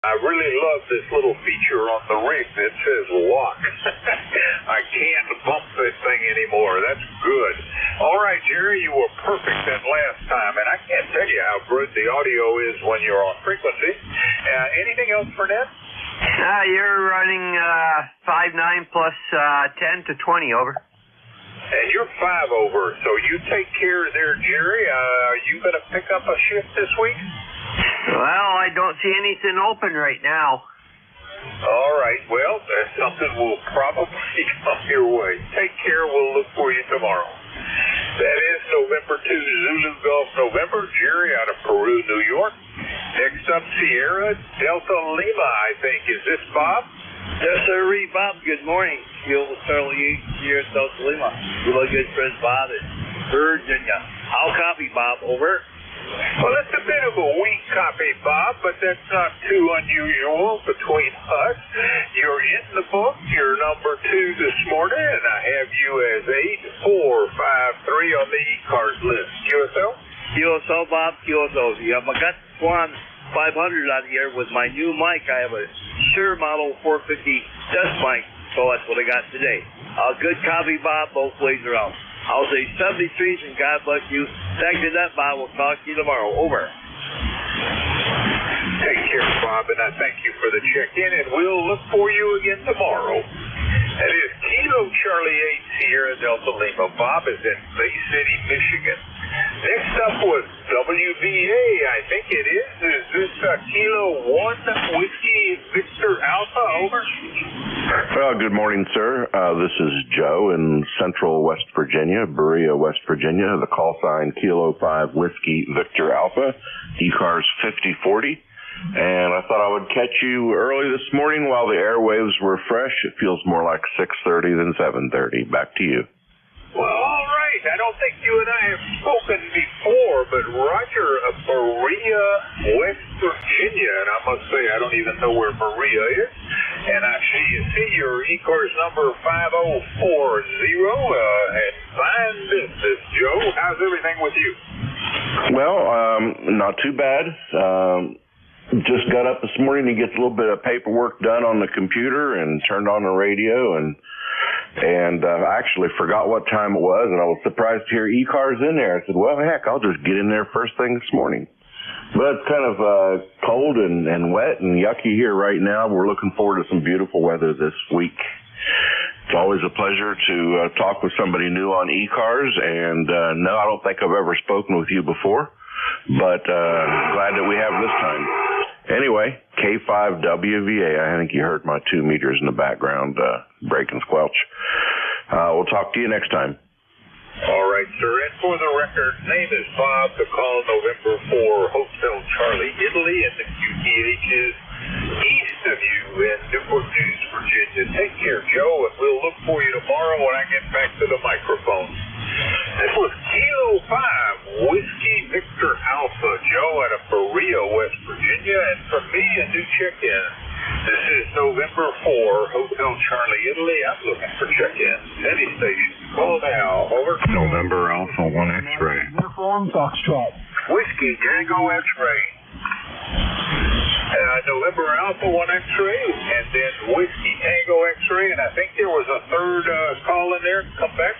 I really love this little feature on the rig that says lock. I can't bump this thing anymore. That's good. All right, Jerry, you were perfect that last time, and I can't tell you how good the audio is when you're on frequency. Anything else for Ned? You're running 5.9 plus 10 to 20, over. And you're 5 over, so you take care there, Jerry. Are you going to pick up a shift this week? Well, I don't see anything open right now. All right, well, something will probably come your way. Take care. We'll look for you tomorrow. That is November 2, Zulu Golf November. Jerry out of Peru, New York. Next up, Sierra Delta Lima, I think. Is this Bob? Yes, sir, Bob. Good morning. Kilo Charlie 8 here at Delta Lima. You my good friend Bob in Virginia. I'll copy Bob, over. Well, it's a bit of a weak copy, Bob, but that's not too unusual between us. You're in the book. You're number 2 this morning, and I have you as 8453 on the ECARS list. QSO? QSO, Bob. QSO. Yeah, I got Swan 500 on here with my new mic. I have a Shure Model 450 test mic, so that's what I got today. Good copy, Bob, both ways around. I'll say 73s and God bless you. Thank you, that, Bob. We'll talk to you tomorrow. Over. Take care, Bob, and I thank you for the check-in, and we'll look for you again tomorrow. That is Kilo Charlie 8 Sierra Delta Lima. Bob is in Bay City, Michigan. Next up was WVA, I think it is. Is this Kilo 1 Whiskey Victor Alpha, over? Good morning, sir. This is Joe in central West Virginia, Berea, West Virginia. The call sign Kilo 5 Whiskey Victor Alpha, ECARS 5040. And I thought I would catch you early this morning while the airwaves were fresh. It feels more like 6:30 than 7:30. Back to you. Well, all right. I don't think you and I have spoken before, but Roger of Berea, West Virginia, and I must say I don't even know where Berea is. And I see your ECARS number 5040 and fine business, Joe. How's everything with you? Well, not too bad. Just got up this morning to get a little bit of paperwork done on the computer and turned on the radio and I actually forgot what time it was, and I was surprised to hear ECARS in there. I said, well, heck, I'll just get in there first thing this morning. But it's kind of cold and wet and yucky here right now. We're looking forward to some beautiful weather this week. It's always a pleasure to talk with somebody new on ECARS, and no, I don't think I've ever spoken with you before, but glad that we have this time. Anyway, K5WVA, I think you heard my 2 meters in the background break and squelch. We'll talk to you next time. All right, sir. And for the record, name is Bob. The call November 4, Hotel Charlie, Italy, and the QTH is east of you in Newport News, Virginia. Take care, Joe, and we'll look for you tomorrow when I get back to the microphone. This was Kilo 5 Whiskey Victor Alpha, Joe out of Berea, West Virginia, and for me, a new check-in. This is November 4, Hotel Charlie, Italy. I'm looking for check-in. Any station. Call now. Over. November Alpha 1 X-ray. Uniform Foxtrot. Whiskey Tango X-ray. November Alpha 1 X-ray, and then Whiskey Tango X-ray, and I think there was a third call in there. Come back.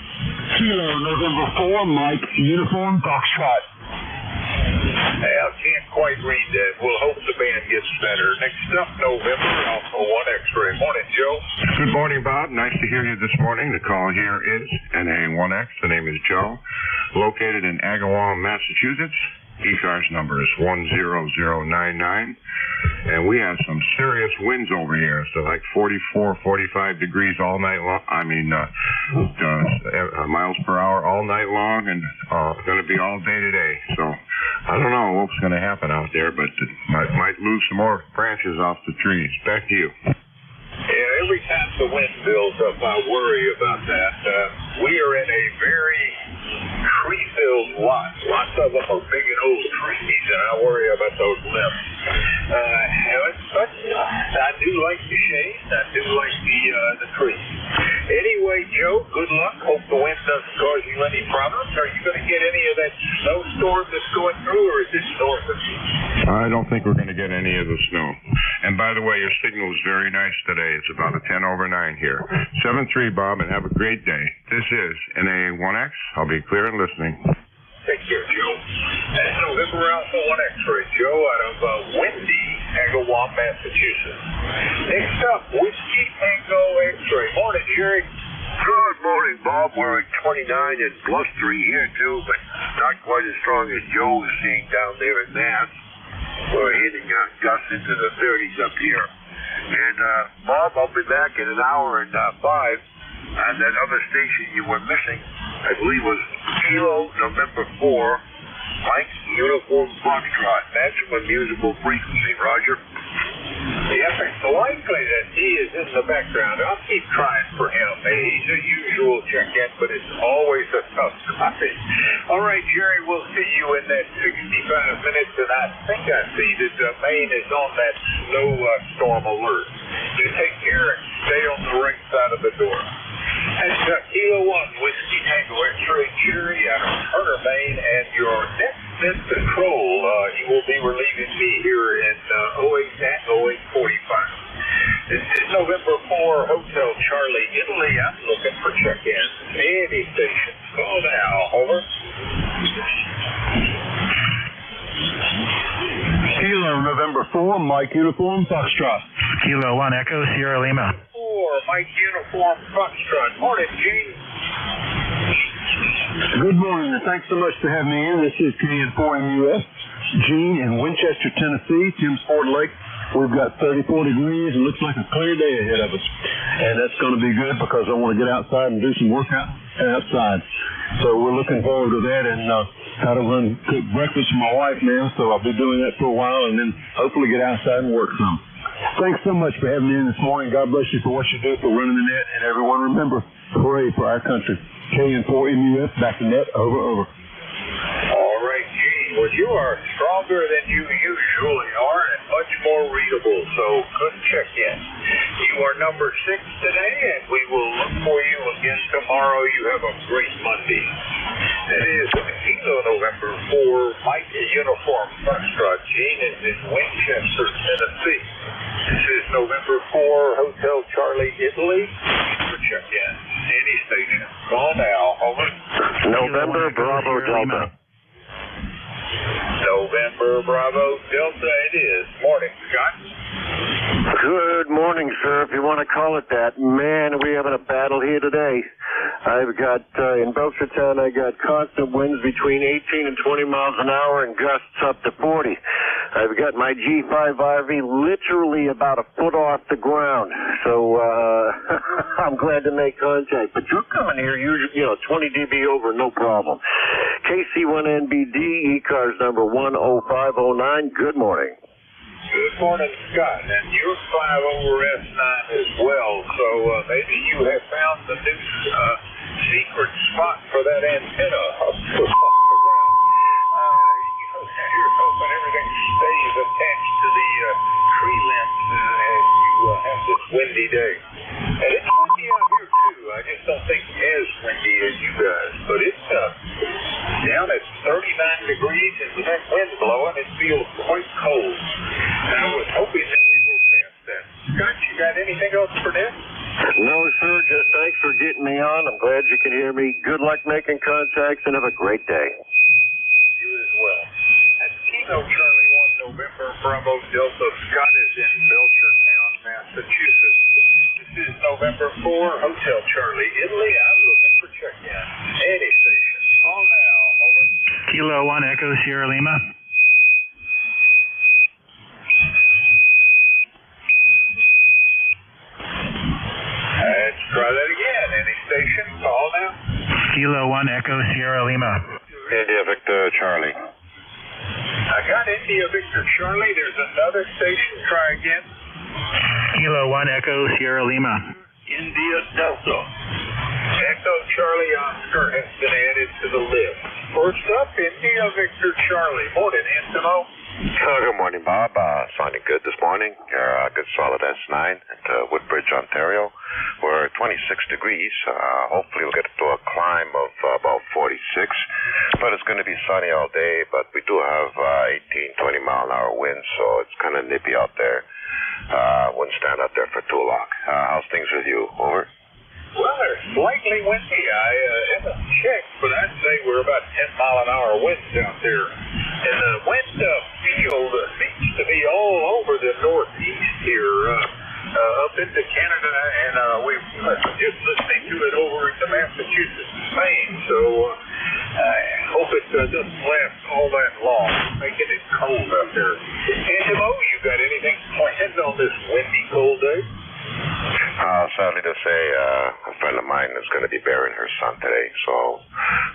Kilo November 4, Mike, Uniform Foxtrot. I can't quite read that. We'll hope the band gets better. Next up, November Alpha 1 X-ray. Morning, Joe. Good morning, Bob. Nice to hear you this morning. The call here is NA1X. The name is Joe. Located in Agawam, Massachusetts. ECARS number is 10099. And we have some serious winds over here. So like 44, 45 degrees all night long. I mean, miles per hour all night long, and going to be all day today. So I don't know what's going to happen out there, but it might lose some more branches off the trees. Back to you. Yeah, every time the wind builds up, I worry about that. We are in a very tree-filled lot. Lots of them are big and old trees, and I worry about those limbs. But I do like the shade. I do like the trees. Anyway, Joe, good luck. Hope the wind doesn't cause you any problems. Are you going to get any of that snowstorm that's going through, or is this north of you? I don't think we're going to get any of the snow. And And by the way, your signal is very nice today. It's about a 10 over 9 here. 7-3, Bob, and have a great day. This is NA1X. I'll be clear and listening. Take care, Joe. That's November Alpha 1 X-ray, Joe, out of windy Agawam, Massachusetts. Next up, Whiskey Tango X-ray. Morning, Jerry. Good morning, Bob. We're at 29 and +3 here, too, but not quite as strong as Joe is seeing down there in Mass. We're hitting gusts into the 30s up here. And, Bob, I'll be back in an hour and 5. And that other station you were missing, I believe, was Kilo November 4, Mike Uniform Foxtrot. Maximum usable frequency, Roger. Yep, it's likely that he is in the background. I'll keep trying for him. He's a usual check-in, but it's always a tough copy. All right, Jerry, we'll see you in that 65 minutes, and I think I see that Maine is on that snowstorm alert. You take care and stay on the right side of the door. That's Kilo 1, Whiskey Tango X-ray, Jerry out of Turner, Maine, and your next in control, he will be relieving me here in 08 at 08:45. This is November 4, Hotel Charlie, Italy. I'm looking for check-in. Any station. Call now. Over. Kilo November 4, Mike Uniform Foxtrot. Kilo 1 Echo Sierra Lima. 4, Mike Uniform Foxtrot. Morning, Gene. Good morning, and thanks so much for having me in. This is KN4MUS, Gene in Winchester, Tennessee, Tim's Ford Lake. We've got 34 degrees and looks like a clear day ahead of us. And that's going to be good because I want to get outside and do some work outside. So we're looking forward to that, and how to cook breakfast for my wife now. So I'll be doing that for a while and then hopefully get outside and work some. Thanks so much for having me in this morning. God bless you for what you do for running the net. And everyone remember, pray for our country. KN4MUS, back to net, over. All right, Gene. Well, you are stronger than you usually are and much more readable, so good check-in. You are number 6 today, and we will look for you again tomorrow. You have a great Monday. That is Kilo November 4, Mike Uniform Foxtrot. Gene is in Winchester, Tennessee. This is November 4, Hotel Charlie, Italy. For check-in. Any station. Call now. Over. November Bravo Delta. November Bravo Delta it is. Morning, Scott. Good morning, sir, if you want to call it that. Man, are we having a battle here today. I've got, in Belchertown, I got constant winds between 18 and 20 miles an hour and gusts up to 40. I've got my G5 RV literally about a foot off the ground. So, I'm glad to make contact. But you're coming here, usually, 20 dB over, no problem. KC1NBD, ECARS number 10509. Good morning. Good morning, Scott. And you're 5 over S9 as well, so maybe you have found the new secret spot for that antenna up the ground. Here's hoping everything stays attached to the tree limbs as you have this windy day. And it's windy out here, too. I just don't think as windy as you guys. But it's down at 39 degrees, and with that wind blowing, it feels quite cold. And I was hoping that we were past that. Scott, you got anything else for this? No, sir. Just thanks for getting me on. I'm glad you can hear me. Good luck making contacts, and have a great day. You as well. That's Kilo Charlie 1 November Bravo Delta. Scott is in Belchertown, Massachusetts. This is November 4, Hotel Charlie, Italy. I'm looking for check-in. Any station. Call now. Over. Kilo 1 Echo Sierra Lima. Let's try that again. Any station. Call now. Kilo 1 Echo Sierra Lima. India Victor Charlie. I got India Victor Charlie. There's another station. Try again. Kilo 1 Echo Sierra Lima. India Delta. Echo Charlie Oscar has been added to the list. First up, India Victor Charlie. Morning, Antimo. Good morning, Bob. Sounding good this morning. You're a good solid S9 at Woodbridge, Ontario. We're 26 degrees. Hopefully we'll get to a climb of about 46. But it's going to be sunny all day, but we do have 18, 20 mile an hour winds, so it's kind of nippy out there. wouldn't stand out there for too long. How's things with you? Over? Well, they're slightly windy. I haven't checked, but I'd say we're about 10-mile-an-hour winds out there. And the wind field seems to be all over the northeast here, up into Canada, and we're just listening to it over into Massachusetts and Spain. So I hope it doesn't last all that long, making it cold out there. Angelo, you got anything planned on this windy, cold day? Sadly to say, a friend of mine is going to be burying her son today, so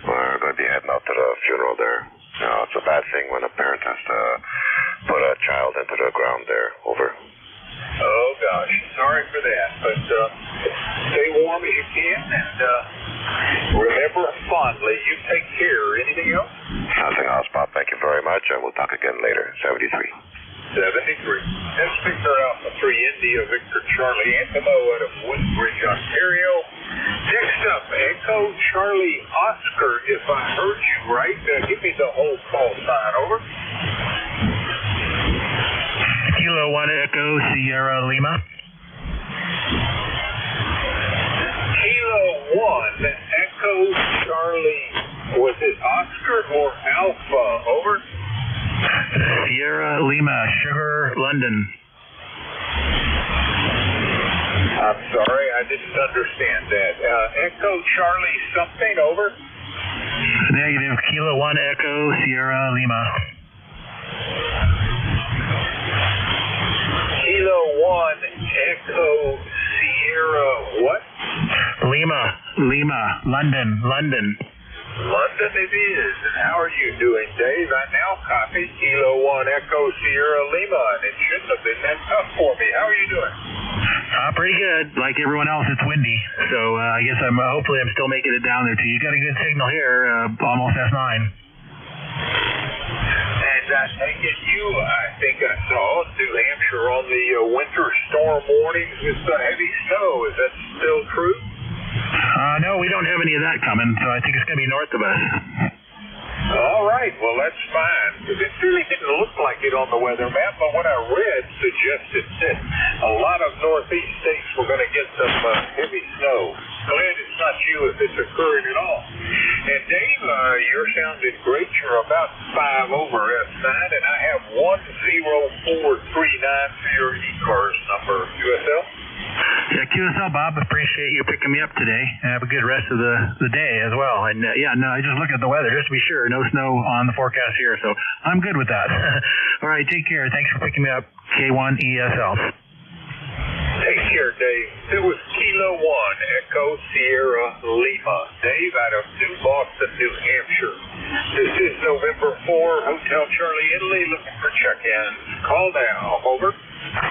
we're going to be heading out to the funeral there. You know, it's a bad thing when a parent has to put a child into the ground there. Over. Oh, gosh. Sorry for that. But stay warm as you can, and remember fondly, you take care. Anything else? Nothing else, Bob. Thank you very much, and we'll talk again later. 73. 73. That's Victor Alpha 3 India, Victor Charlie Antimo out of Woodbridge, Ontario. Next up, Echo Charlie Oscar, if I heard you right. Give me the whole call sign, over. Kilo 1 Echo Sierra Lima. Kilo 1 Echo Charlie, was it Oscar or Alpha, over? Sierra Lima, Sugar, London. I'm sorry, I didn't understand that. Echo Charlie something, over? Negative. Kilo 1 Echo Sierra Lima. Kilo 1 Echo Sierra what? Lima, London. London it is. And how are you doing, Dave? I now copy Kilo 1 Echo Sierra Lima, and it shouldn't have been that tough for me. How are you doing? Pretty good. Like everyone else, it's windy, so I guess hopefully I'm still making it down there too. You got a good signal here, almost S9. And I take it I think I saw New Hampshire on the winter storm warnings with the heavy snow. Is that still true? No, we don't have any of that coming, so I think it's going to be north of us. All right, well, that's fine, because it really didn't look like it on the weather map, but what I read suggested that a lot of northeast states were going to get some heavy snow. Glad it's not you if it's occurring at all. And Dave, you're sounding great. You're about 5 over S9, and I have 10439 for your ECARS number. QSL? Yeah, QSL, Bob, appreciate you picking me up today. Have a good rest of the day as well. And I just look at the weather just to be sure. No snow on the forecast here, so I'm good with that. All right, take care. Thanks for picking me up, K1ESL. Take care, Dave. It was Kilo 1 Echo Sierra Lima. Dave out of New Boston, New Hampshire. This is November 4, Hotel Charlie, Italy, looking for check-ins. Call now. Over.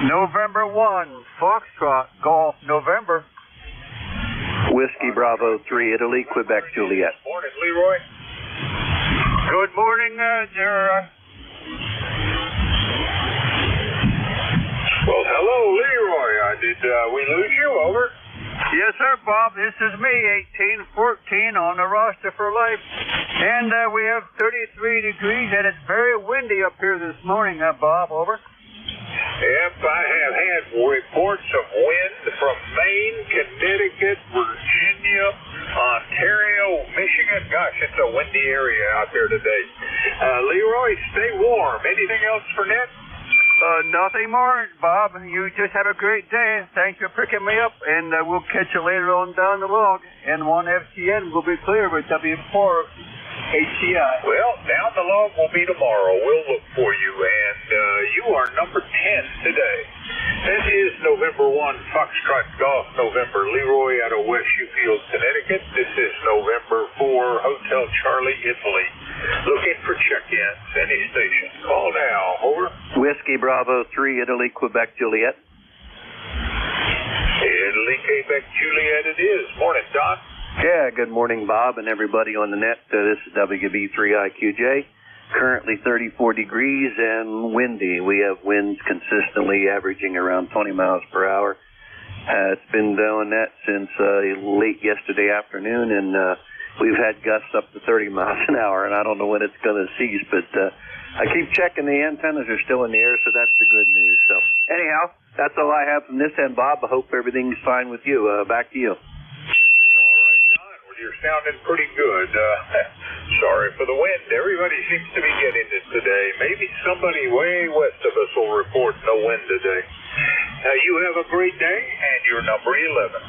November 1, Foxtrot, Golf, November. Whiskey Bravo 3, Italy, Quebec, Juliet. Morning, Leroy. Good morning, Jera. Well, hello, Leroy. Did we lose you? Over. Yes, sir, Bob. This is me, 1814 on the roster for life. And we have 33 degrees, and it's very windy up here this morning, Bob. Over. Yep, I have had reports of wind from Maine, Connecticut, Virginia, Ontario, Michigan. Gosh, it's a windy area out there today. Leroy, stay warm. Anything else for Ned? Nothing more, Bob. You just have a great day. Thanks for picking me up, and we'll catch you later on down the log. N1 FCN will be clear with W4 HCI. Well, down the log will be tomorrow. We'll look for you, and you are number 10 today. This is November 1, Foxtrot Golf, November. Leroy out of West Ufield, Connecticut. This is November 4, Hotel Charlie, Italy. Looking for check-ins. Any station. Call now. Over. Whiskey Bravo 3, Italy, Quebec, Juliet. Italy, Quebec, Juliet it is. Morning, Don. Yeah, good morning, Bob, and everybody on the net. This is WB3IQJ. Currently 34 degrees and windy. We have winds consistently averaging around 20 miles per hour. It's been doing that since late yesterday afternoon, and we've had gusts up to 30 miles an hour, and I don't know when it's going to cease, but I keep checking the antennas are still in the air, so that's the good news. So anyhow, that's all I have from this end, Bob. I hope everything's fine with you. Back to you. All right, Don. Well, you're sounding pretty good. Sorry for the wind. Everybody seems to be getting it today. Maybe somebody way west of us will report no wind today. You have a great day, and you're number 11.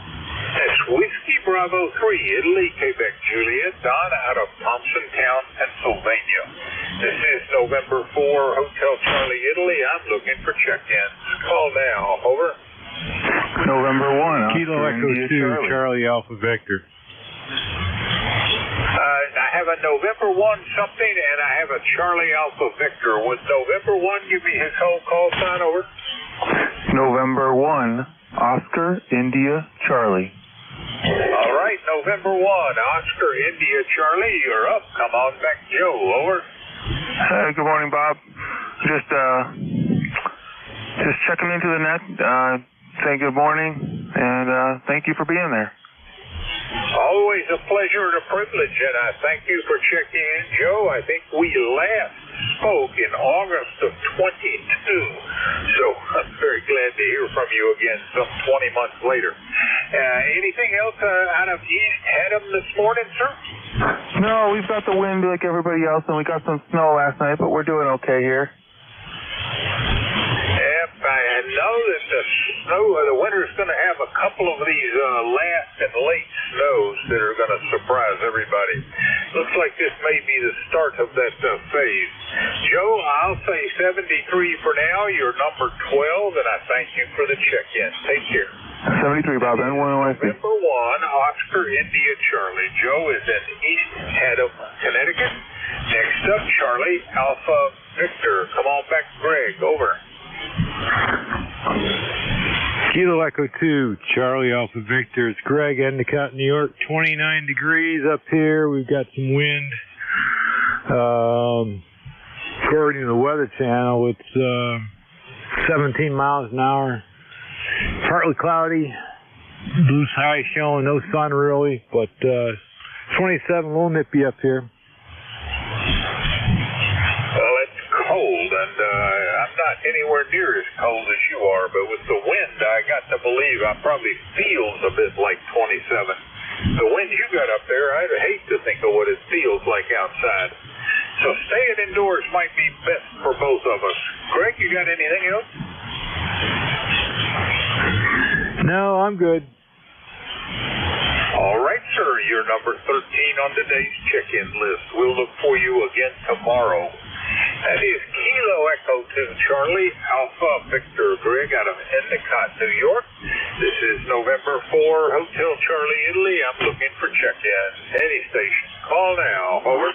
That's Whiskey Bravo 3, Italy, Quebec, Juliet, Don out of Thompsontown, Pennsylvania. This is November 4, Hotel Charlie, Italy. I'm looking for check-ins. Call now. Over. November 1, Kilo Echo 2, Charlie Alpha Victor. I have a November 1 something, and I have a Charlie Alpha Victor. Would November 1 give me his whole call sign? Over. November 1, Oscar, India, Charlie. All right, November 1, Oscar, India, Charlie, you're up. Come on back, Joe. Over. Hey, good morning, Bob. Just checking into the net, saying good morning, and thank you for being there. Always a pleasure and a privilege, and I thank you for checking in, Joe. I think we last spoke in August of 22, so I'm very glad to hear from you again some 20 months later. Anything else out of East Haddam this morning, sir? No, we've got the wind like everybody else, and we got some snow last night, but we're doing okay here. Yep, I know that the winter's going to have a couple of these last and late snows that are going to surprise everybody. Looks like this may be the start of that phase. Joe, I'll say 73 for now. You're number 12, and I thank you for the check-in. Take care. 73, Bob. November 1, Oscar, India, Charlie. Joe is in East Haddam, Connecticut. Next up, Charlie Alpha Victor. Come on back, Greg. Over. Kilo Echo 2, Charlie Alpha Victor. It's Greg, Endicott, New York. 29 degrees up here. We've got some wind. According to the Weather Channel, it's 17 miles an hour. Partly cloudy. Blue sky showing, no sun really, but 27, a little nippy up here. Well, it's cold, and I'm not anywhere near as cold as you are, but with the wind, I got to believe I probably feels a bit like 27. The wind you got up there, I'd hate to think of what it feels like outside. So staying indoors might be best for both of us. Greg, you got anything else? No, I'm good. All right, sir. You're number 13 on today's check-in list. We'll look for you again tomorrow. That is Kilo Echo 2, Charlie Alpha Victor, Greg out of Endicott, New York. This is November 4, Hotel Charlie, Italy. I'm looking for check-in. Any station. Call now. Over.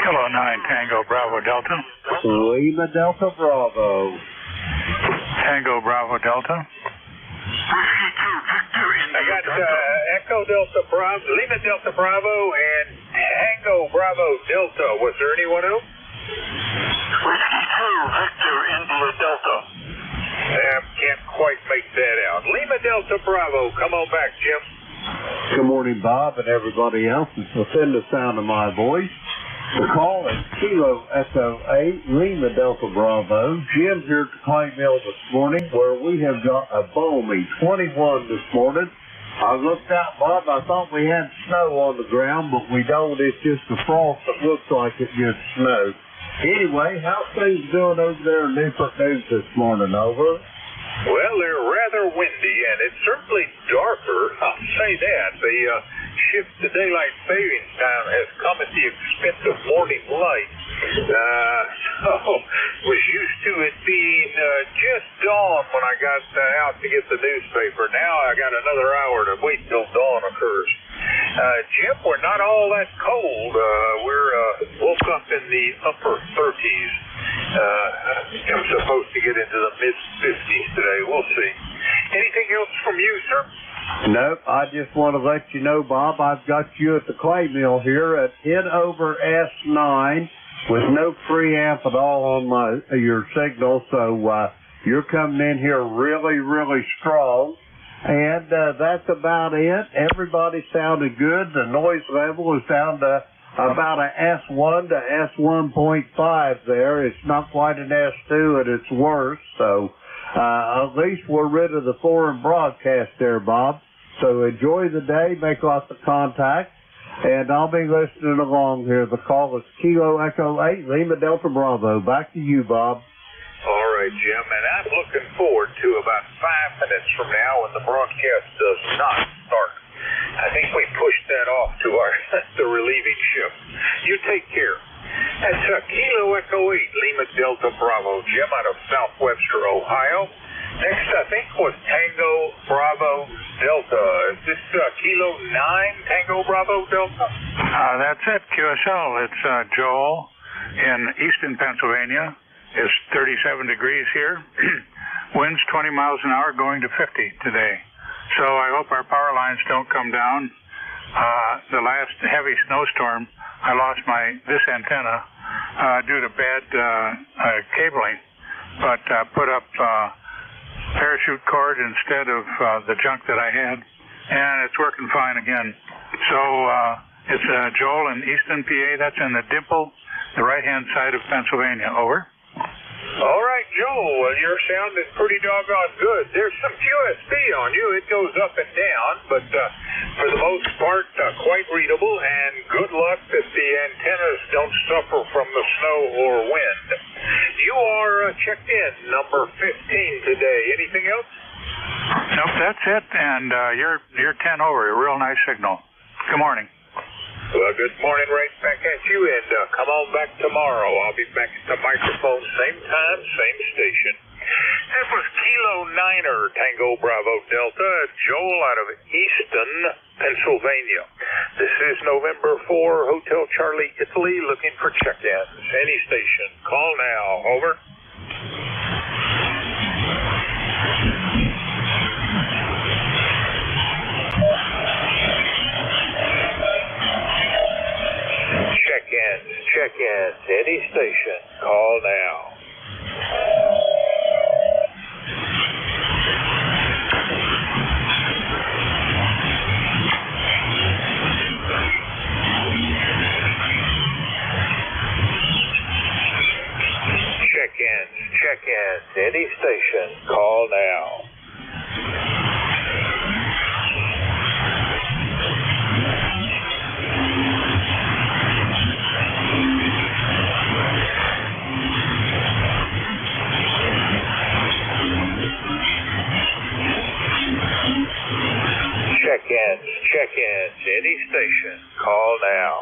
Kilo 9, Tango Bravo Delta. Lima Delta Bravo. Tango Bravo Delta. I got Echo Delta Bravo, Lima Delta Bravo, and Tango Bravo Delta. Was there anyone else? Whiskey 2, Victor India Delta. Can't quite make that out. Lima Delta Bravo. Come on back, Jim. Good morning, Bob, and everybody else. It's within the sound of my voice. The call is Kilo Echo 8, Lima Delta Bravo. Jim here at the clay mill this morning, where we have got a balmy 21 this morning. I looked out, Bob. I thought we had snow on the ground, but we don't. It's just the frost that looks like it gets snow. Anyway, how's things doing over there in Newport News this morning? Over. Well, they're rather windy, and it's certainly darker. I'll say that. The shift to daylight savings time has come at the expense of morning light. So was used to it being just dawn when I got out to get the newspaper. Now I got another hour to wait till dawn occurs. Jim, we're not all that cold. We're woke up in the upper 30s. I'm supposed to get into the mid-50s today. We'll see. Anything else from you, sir? Nope. I just want to let you know, Bob, I've got you at the clay mill here at N over S9 with no preamp at all on your signal. So you're coming in here really, really strong. And that's about it. Everybody sounded good. The noise level is down to about a S1 to S1.5 there. It's not quite an S2 at its worst. So At least we're rid of the foreign broadcast there, Bob. So enjoy the day, make lots of contacts, and I'll be listening along here. The call is Kilo Echo 8, Lima Delta Bravo. Back to you, Bob. All right, Jim, and I'm looking forward to about 5 minutes from now when the broadcast does not start. I think we pushed that off to the relieving shift. You take care. That's Kilo Echo 8, Lima Delta Bravo, Jim, out of Southwestern Ohio. Next, I think, was Tango Bravo Delta. Is this Kilo 9 Tango Bravo Delta? That's it, QSL. It's Joel in eastern Pennsylvania. It's 37 degrees here. Winds 20 miles an hour going to 50 today. So I hope our power lines don't come down. The last heavy snowstorm, I lost this antenna due to bad cabling, but put up parachute cord instead of the junk that I had, and it's working fine again. So it's Joel in eastern PA. That's in the dimple, the right-hand side of Pennsylvania. Over. All right, Joel, well, you're sounding pretty doggone good. There's some QSB on you. It goes up and down, but for the most part, quite readable, and good luck that the antennas don't suffer from the snow or wind. You are checked in, number 15 today. Anything else? Nope, that's it, and you're 10 over. A real nice signal. Good morning. Well, good morning right back at you, and come on back tomorrow. I'll be back at the microphone, same time, same station. That was Kilo 9er, Tango Bravo Delta, Joel out of Easton, Pennsylvania. This is November 4, Hotel Charlie, Italy, looking for check-ins. Any station. Call now. Over. Check-ins, any station. Call now. Check-ins, any station. Call now. Check-ins, any station. Call now.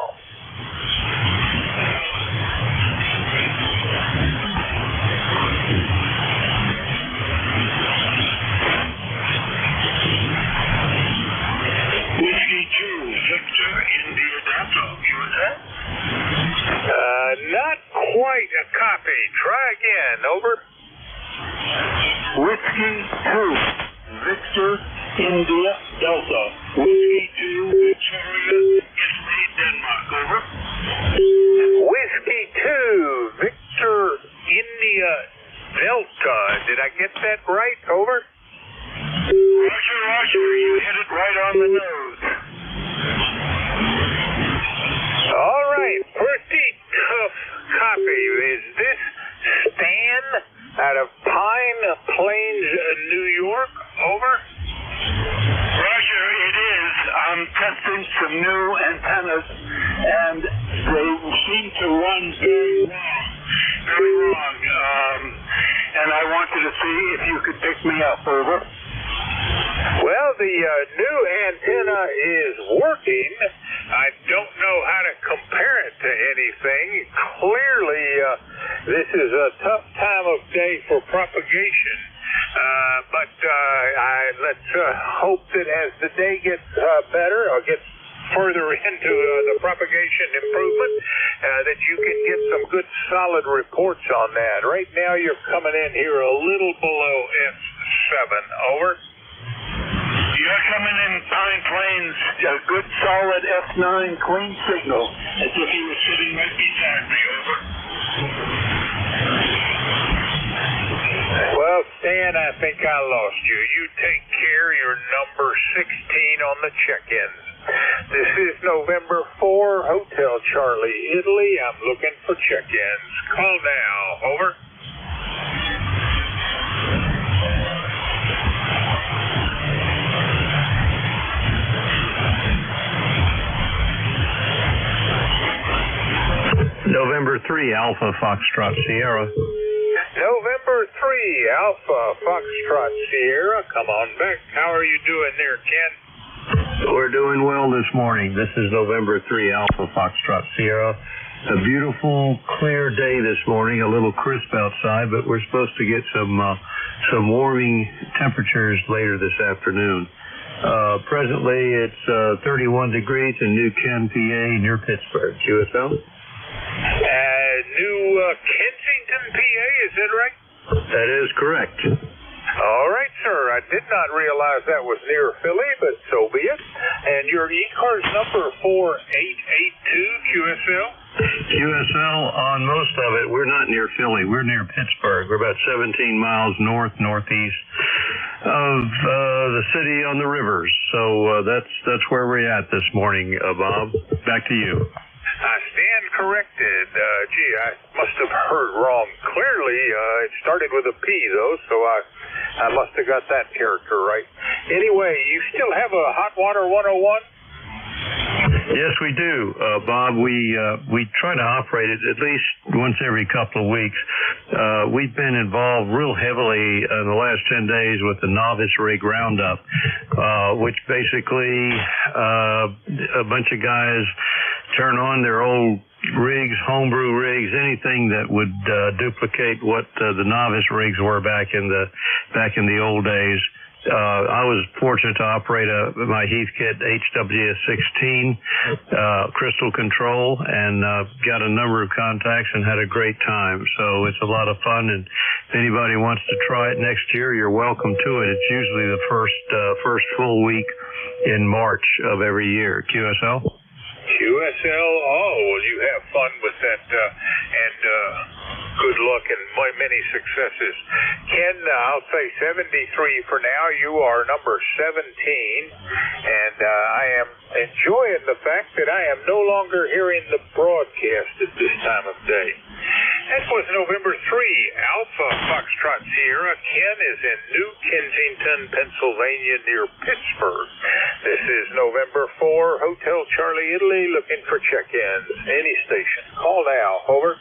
Whiskey 2, Victor, India Delta. You with that? Not quite a copy. Try again. Over. Whiskey 2, Victor, India Delta. Whiskey 2, Victoria, Italy, Denmark. Over. Whiskey 2, Victor, India Delta. Did I get that right? Over. Roger, you hit it right on the nose. All right, pretty tough copy. Is this Stan out of Pine Plains, New York? Over. Roger, it is. I'm testing some new antennas, and they seem to run very wrong. And I wanted to see if you could pick me up. Over. Well, the new antenna is working. I don't know how to compare it to anything. Clearly, this is a tough time of day for propagation. But let's hope that as the day gets better or gets further into the propagation improvement, that you can get some good solid reports on that. Right now, you're coming in here a little below F7. Over. You're coming in Pine Plains, a good solid F9 clean signal, as if you were sitting right beside me. Over. Well, Stan, I think I lost you. You take care. You're number 16 on the check-ins. This is November 4, Hotel Charlie, Italy. I'm looking for check-ins. Call now. Over. 3 Alpha Foxtrot Sierra. November 3 Alpha Foxtrot Sierra. Come on back. How are you doing there, Ken? We're doing well this morning. This is November 3 Alpha Foxtrot Sierra. A beautiful, clear day this morning, a little crisp outside, but we're supposed to get some warming temperatures later this afternoon. Presently, it's 31 degrees in New Ken, PA, near Pittsburgh. QSL? New Kensington, PA, is that right? That is correct. All right, sir. I did not realize that was near Philly, but so be it. And your ECARS number 4882, QSL? QSL, on most of it, we're not near Philly. We're near Pittsburgh. We're about 17 miles northeast of the city on the rivers. So that's where we're at this morning, Bob. Back to you. I stand corrected. Gee, I must have heard wrong. Clearly, it started with a P, though, so I must have got that character right. Anyway, you still have a Hot Water 101? Yes, we do, Bob. We try to operate it at least once every couple of weeks. We've been involved real heavily in the last 10 days with the Novice Rig Roundup, which basically a bunch of guys turn on their old rigs, homebrew rigs, anything that would duplicate what the novice rigs were back in the old days. I was fortunate to operate my Heathkit HWS-16 crystal control, and got a number of contacts and had a great time. So it's a lot of fun, and if anybody wants to try it next year, you're welcome to it. It's usually the first full week in March of every year. QSL? QSL, well, you have fun with that, and good luck and many successes. Ken, I'll say 73 for now. You are number 17, and I am enjoying the fact that I am no longer hearing the broadcast at this time of day. That was November 3, Alpha Foxtrot Sierra. Ken is in New Kensington, Pennsylvania, near Pittsburgh. This is November 4, Hotel Charlie, Italy, looking for check-ins. Any station. Call now. Over.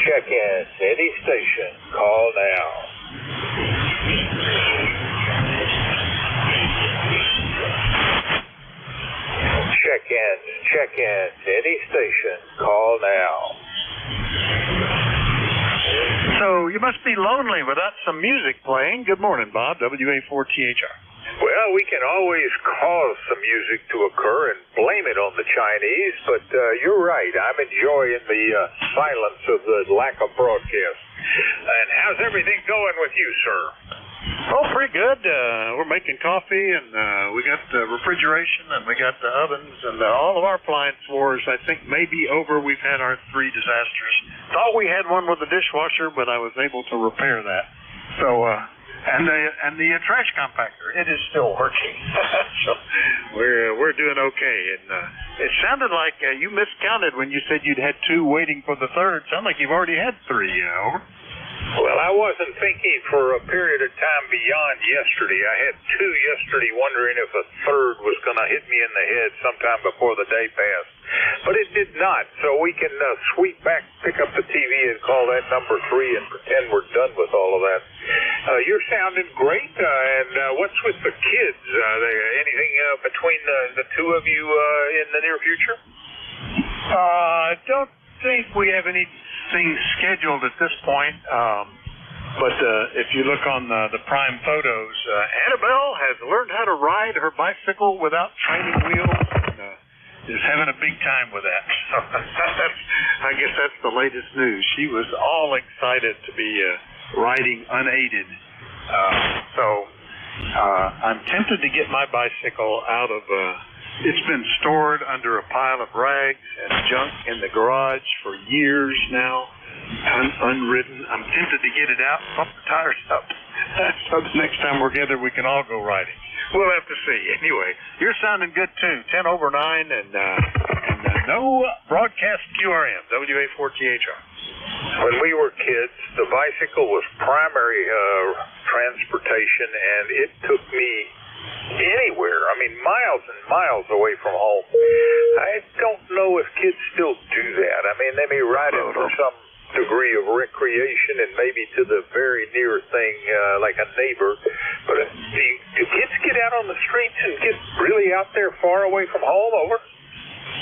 Check-in, any station, call now. Check-in, any station, call now. So you must be lonely without some music playing. Good morning, Bob, WA4THR. Well, we can always cause some music to occur and blame it on the Chinese, but you're right. I'm enjoying the silence of the lack of broadcast. And how's everything going with you, sir? Oh, pretty good. We're making coffee, and we got refrigeration, and we got the ovens, and all of our appliance wars, I think, may be over. We've had our 3 disasters. Thought we had one with the dishwasher, but I was able to repair that. So, and the trash compactor, it is still working. So we're doing okay. And it sounded like you miscounted when you said you'd had 2 waiting for the third. Sounded like you've already had 3. Over. Well, I wasn't thinking for a period of time beyond yesterday. I had 2 yesterday, wondering if a third was going to hit me in the head sometime before the day passed. But it did not, so we can sweep back, pick up the TV, and call that number 3 and pretend we're done with all of that. You're sounding great, and what's with the kids? Anything between the 2 of you in the near future? I don't think we have anything scheduled at this point. But if you look on the prime photos, Annabelle has learned how to ride her bicycle without training wheels, and is having a big time with that. So I guess that's the latest news. She was all excited to be riding unaided. So I'm tempted to get my bicycle out of... It's been stored under a pile of rags and junk in the garage for years now. unridden. I'm tempted to get it out, pump the tires up. So the next time we're together, we can all go riding. We'll have to see. Anyway, you're sounding good too. 10 over 9 and no broadcast QRM, WA4THR. When we were kids, the bicycle was primary transportation, and it took me anywhere. I mean, miles and miles away from home. I don't know if kids still do that. I mean, they may ride it for some degree of recreation and maybe to the very near thing, like a neighbor. But do kids get out on the streets and get really out there far away from home? Over?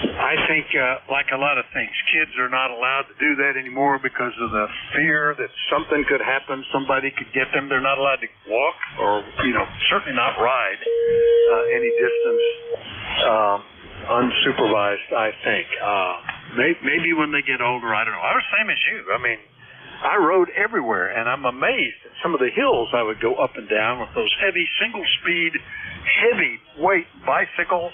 I think, like a lot of things, kids are not allowed to do that anymore because of the fear that something could happen, somebody could get them. They're not allowed to walk or, certainly not ride any distance unsupervised, I think. Maybe when they get older, I don't know. I was the same as you. I mean, I rode everywhere, and I'm amazed at some of the hills I would go up and down with those heavy, single-speed, heavy-weight bicycles.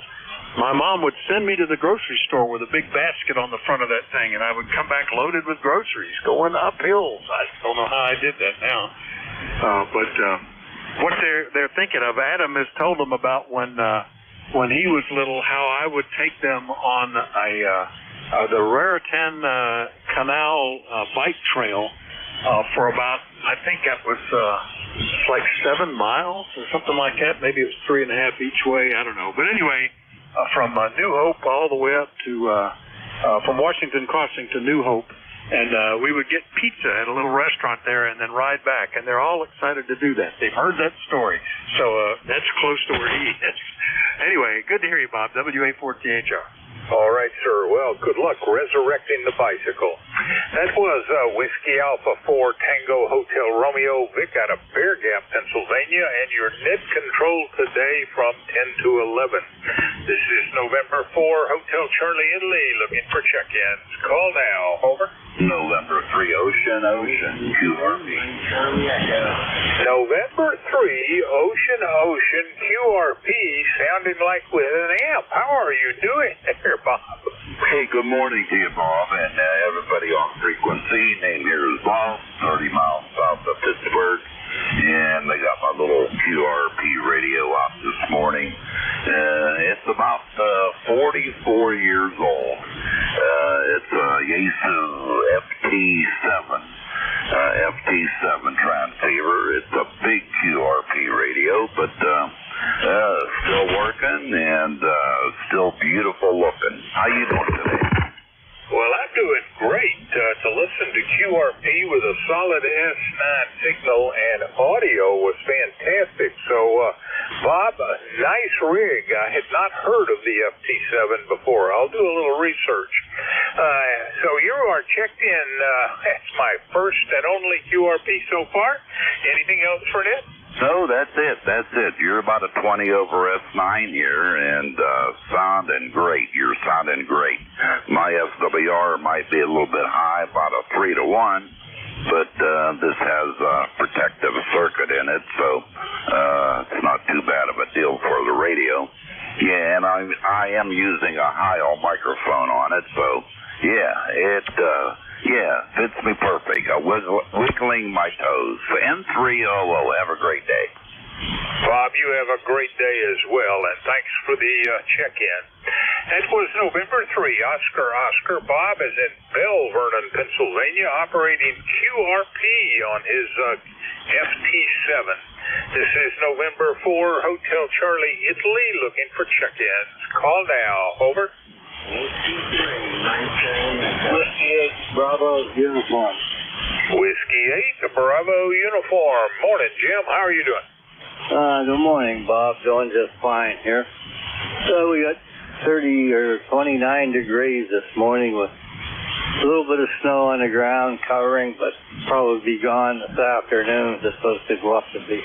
My mom would send me to the grocery store with a big basket on the front of that thing, and I would come back loaded with groceries going up hills. I don't know how I did that now. But what they're thinking of, Adam has told them about when he was little, how I would take them on the Raritan Canal bike trail for about, I think that was like 7 miles or something like that. Maybe it was 3.5 each way. I don't know. But anyway, from New Hope all the way up to from Washington Crossing to New Hope, and we would get pizza at a little restaurant there and then ride back, and they're all excited to do that. They've heard that story, so that's close to where he is. Anyway, good to hear you, Bob. WA4THR. All right, sir. Well, good luck resurrecting the bicycle. That was Whiskey Alpha 4 Tango Hotel Romeo Vic out of Bear Gap, Pennsylvania, and your net control today from 10 to 11. This is November 4 Hotel Charlie Italy looking for check-ins. Call now. Over. November 3 Ocean QRP. November 3 Ocean QRP sounding like with an amp. How are you doing there, Bob? Hey, good morning to you, Bob, and everybody on frequency. Name here is Bob, 30 miles south of Pittsburgh, and they got my little QRP radio out this morning. It's about 44 years old. It's a Yaesu FT7 transceiver. It's a big QRP radio, but still working and still beautiful looking. How you doing today? Well, I'm doing great. To listen to QRP with a solid S9 signal and audio was fantastic. So, Bob, nice rig. I had not heard of the FT7 before. I'll do a little research. So you are checked in. That's my first and only QRP so far. Anything else for Ned? No, that's it. You're about a 20 over S9 here, and sounding great. You're sounding great. My SWR might be a little bit high, about a 3 to 1, but this has a protective circuit in it, so it's not too bad of a deal for the radio. Yeah, and I am using a high-all microphone on it, so yeah, it fits me perfect. Wiggling my toes. N300, have a great day. Bob, you have a great day as well, and thanks for the check-in. That was November 3. Oscar Bob is in Bell Vernon, Pennsylvania, operating QRP on his FT7. This is November 4, Hotel Charlie, Italy, looking for check-ins. Call now. Over. Whiskey 8 Bravo Uniform. Whiskey 8 Bravo Uniform. Morning, Jim. How are you doing? Good morning, Bob. Doing just fine here. So we got 30 or 29 degrees this morning with a little bit of snow on the ground covering, but probably be gone this afternoon. It's supposed to go up to be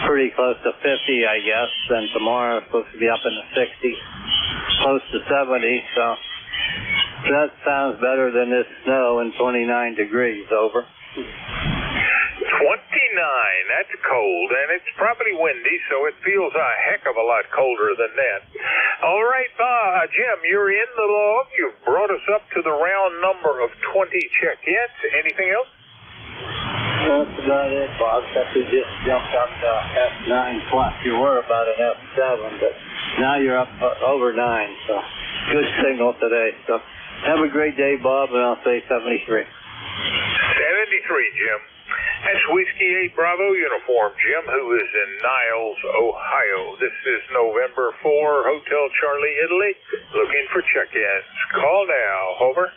pretty close to 50, I guess. Then tomorrow it's supposed to be up in the 60s, close to 70. So that sounds better than this snow and 29 degrees. Over. 29, that's cold, and it's probably windy, so it feels a heck of a lot colder than that. All right, Jim, you're in the log. You've brought us up to the round number of 20 check-ins. Anything else? That's about it, Bob. Except you just jumped up to F9 plus. You were about an F7, but now you're up over 9. So good signal today. So have a great day, Bob, and I'll say 73. 73, Jim. That's Whiskey 8 Bravo Uniform, Jim, who is in Niles, Ohio. This is November 4, Hotel Charlie, Italy, looking for check-ins. Call now. Over.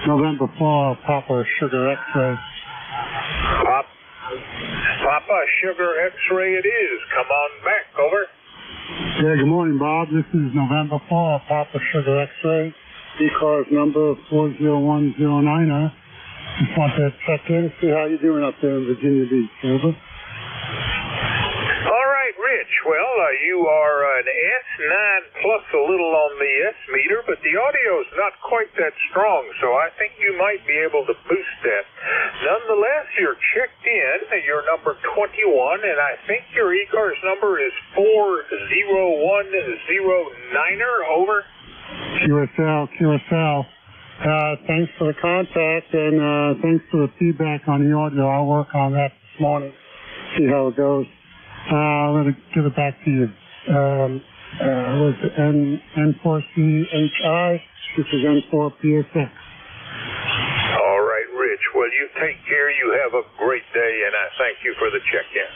November 4, Papa Sugar X-Ray. Papa Sugar X-Ray it is. Come on back. Over. Yeah, good morning, Bob. This is November 4, Papa Sugar X-Ray. ECARS number 40109. Just want to check in, see how you're doing up there in Virginia Beach. Over. All right, Rich. Well, you are an S9 plus a little on the S meter, but the audio's not quite that strong, so I think you might be able to boost that. Nonetheless, you're checked in. You're number 21, and I think your ECARS number is 40109er. Over. QSL. Thanks for the contact, and thanks for the feedback on the audio. I'll work on that this morning, see how it goes. Let me give it back to you. Was N4CHI, this is N4PSX. All right, Rich. Well, you take care. You have a great day, and I thank you for the check-in.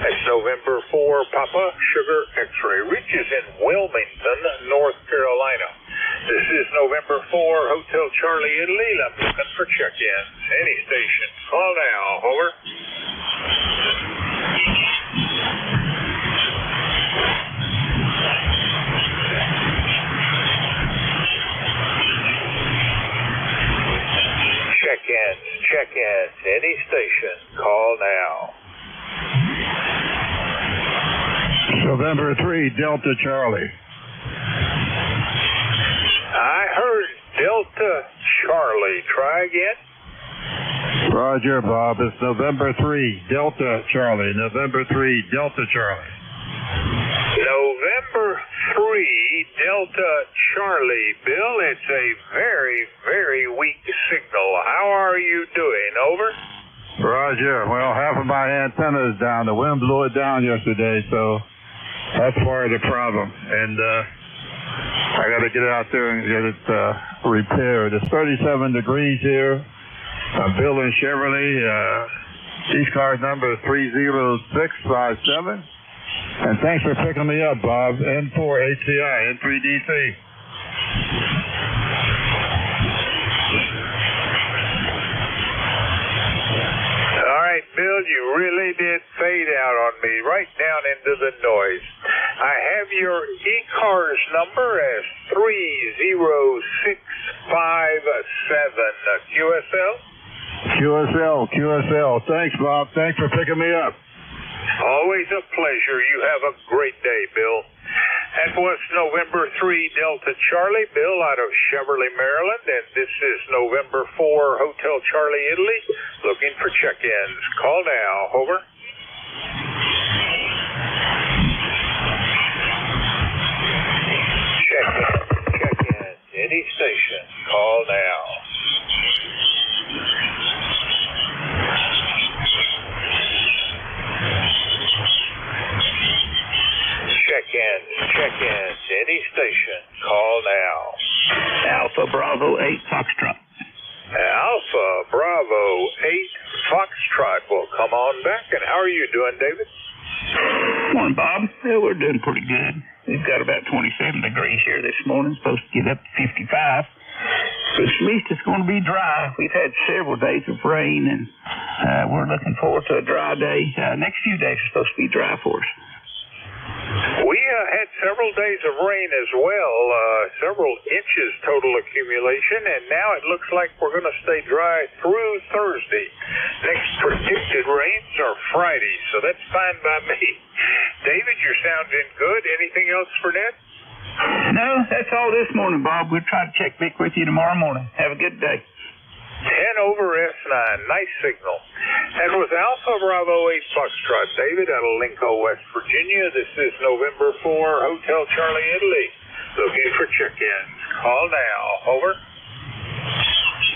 That's November 4, Papa Sugar X-Ray. Rich is in Wilmington, North Carolina. This is November 4, Hotel Charlie, Italy. I'm looking for check-ins. Any station. Call now. Over. Check-ins. Any station. Call now. November 3, Delta Charlie. I heard Delta Charlie. Try again. Roger, Bob. It's November 3, Delta Charlie. November 3, Delta Charlie. November 3, Delta Charlie. Bill, it's a very, very weak signal. How are you doing? Over. Roger. Well, half of my antenna is down. The wind blew it down yesterday, so that's part of the problem. And I got to get out there and get it repaired. It's 37 degrees here. Bill in Chevrolet. ECARS number 30657. And thanks for picking me up, Bob. N4 HCI, N3DC. All right, Bill, you really did fade out on me, right down into the noise. I have your ECARS number as 30657. QSL. Thanks, Bob. Thanks for picking me up. Always a pleasure. You have a great day, Bill. That was November 3, Delta Charlie, Bill out of Chevrolet, Maryland, and this is November 4, Hotel Charlie, Italy, looking for check-ins. Call now. Over. Check-in. Any station. Call now. Check-ins. Any station. Call now. Alpha Bravo 8 Foxtrot. Alpha Bravo 8 Foxtrot will come on back. And how are you doing, David? Morning, Bob. Yeah, we're doing pretty good. We've got about 27 degrees here this morning. Supposed to get up to 55. But at least it's going to be dry. We've had several days of rain, and we're looking forward to a dry day. Next few days are supposed to be dry for us. We had several days of rain as well, several inches total accumulation, and now it looks like we're going to stay dry through Thursday. Next predicted rains are Friday, so that's fine by me. David, you're sounding good. Anything else for Ned? No, that's all this morning, Bob. We'll try to check back with you tomorrow morning. Have a good day. 10 over S9. Nice signal. And with Alpha Bravo 8 Foxtrot David out of Lincoln, West Virginia, this is November 4, Hotel Charlie, Italy. Looking for check-ins. Call now. Over.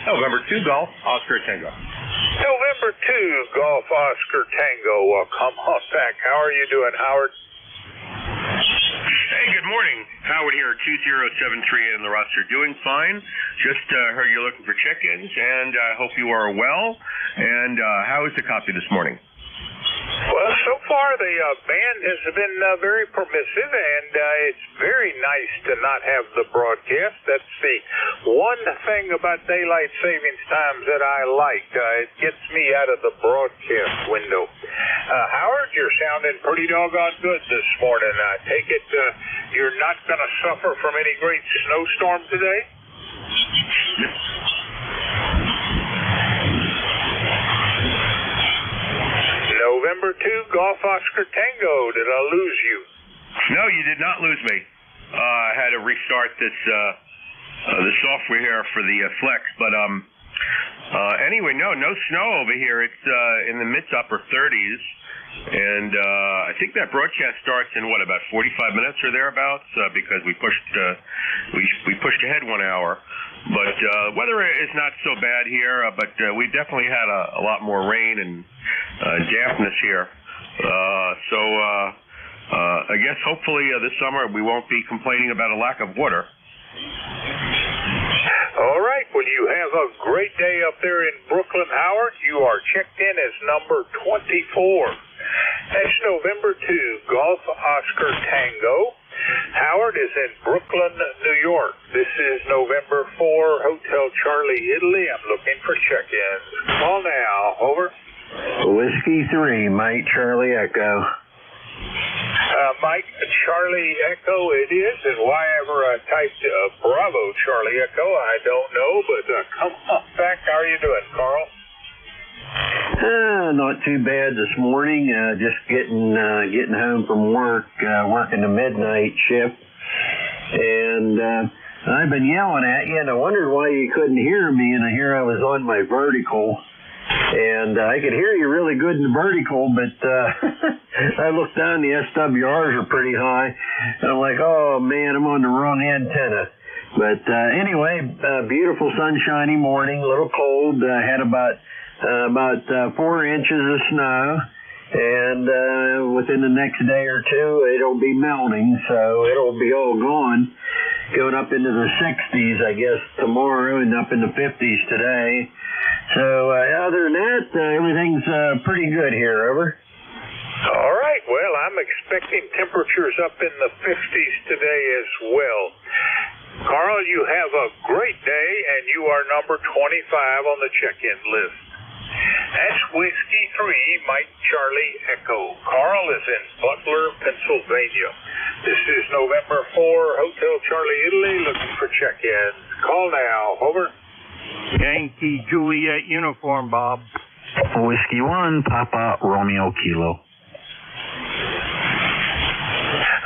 November 2, Golf, Oscar Tango. November 2, Golf Oscar Tango. Come on back. How are you doing, Howard? Hey, good morning. Howard here, 2073 in the roster. Doing fine. Just heard you're looking for check-ins, and I hope you are well. And how is the copy this morning? Well, so far the band has been very permissive, and it's very nice to not have the broadcast. That's the one thing about daylight savings times that I like. It gets me out of the broadcast window. Howard, you're sounding pretty doggone good this morning. I take it you're not going to suffer from any great snowstorm today? November 2, Golf Oscar Tango. Did I lose you? No, you did not lose me. I had to restart this the software here for the Flex, but anyway, no snow over here. It's in the mid to upper 30s, and I think that broadcast starts in what, about 45 minutes or thereabouts, because we pushed ahead 1 hour. But weather is not so bad here, but we definitely had a lot more rain and dampness here. So I guess hopefully this summer we won't be complaining about a lack of water. All right. Well, you have a great day up there in Brooklyn, Howard. You are checked in as number 24. That's November 2, Golf Oscar Tango. Howard is in Brooklyn, New York. This is November 4, Hotel Charlie, Italy. I'm looking for check-ins. Call now. Over. Whiskey 3, Mike Charlie Echo. Mike Charlie Echo it is, and why ever I typed Bravo Charlie Echo, I don't know, but come on back. How are you doing, Carl? Not too bad this morning. Just getting home from work, working the midnight shift, and I've been yelling at you, and I wondered why you couldn't hear me. And here I was on my vertical, and I could hear you really good in the vertical, but I looked down, the SWRs are pretty high, and I'm like, oh man, I'm on the wrong antenna. But anyway, beautiful sunshiny morning, a little cold. Had about 4 inches of snow, and within the next day or two it'll be melting, so it'll be all gone, going up into the 60s I guess tomorrow, and up in the 50s today. So other than that, everything's pretty good here. Over. All right. Well, I'm expecting temperatures up in the 50s today as well. Carl, you have a great day, and you are number 25 on the check-in list. That's Whiskey 3, Mike Charlie Echo. Carl is in Butler, Pennsylvania. This is November 4, Hotel Charlie, Italy, looking for check-ins. Call now. Over. Yankee Juliet uniform, Bob. Whiskey 1, Papa Romeo Kilo.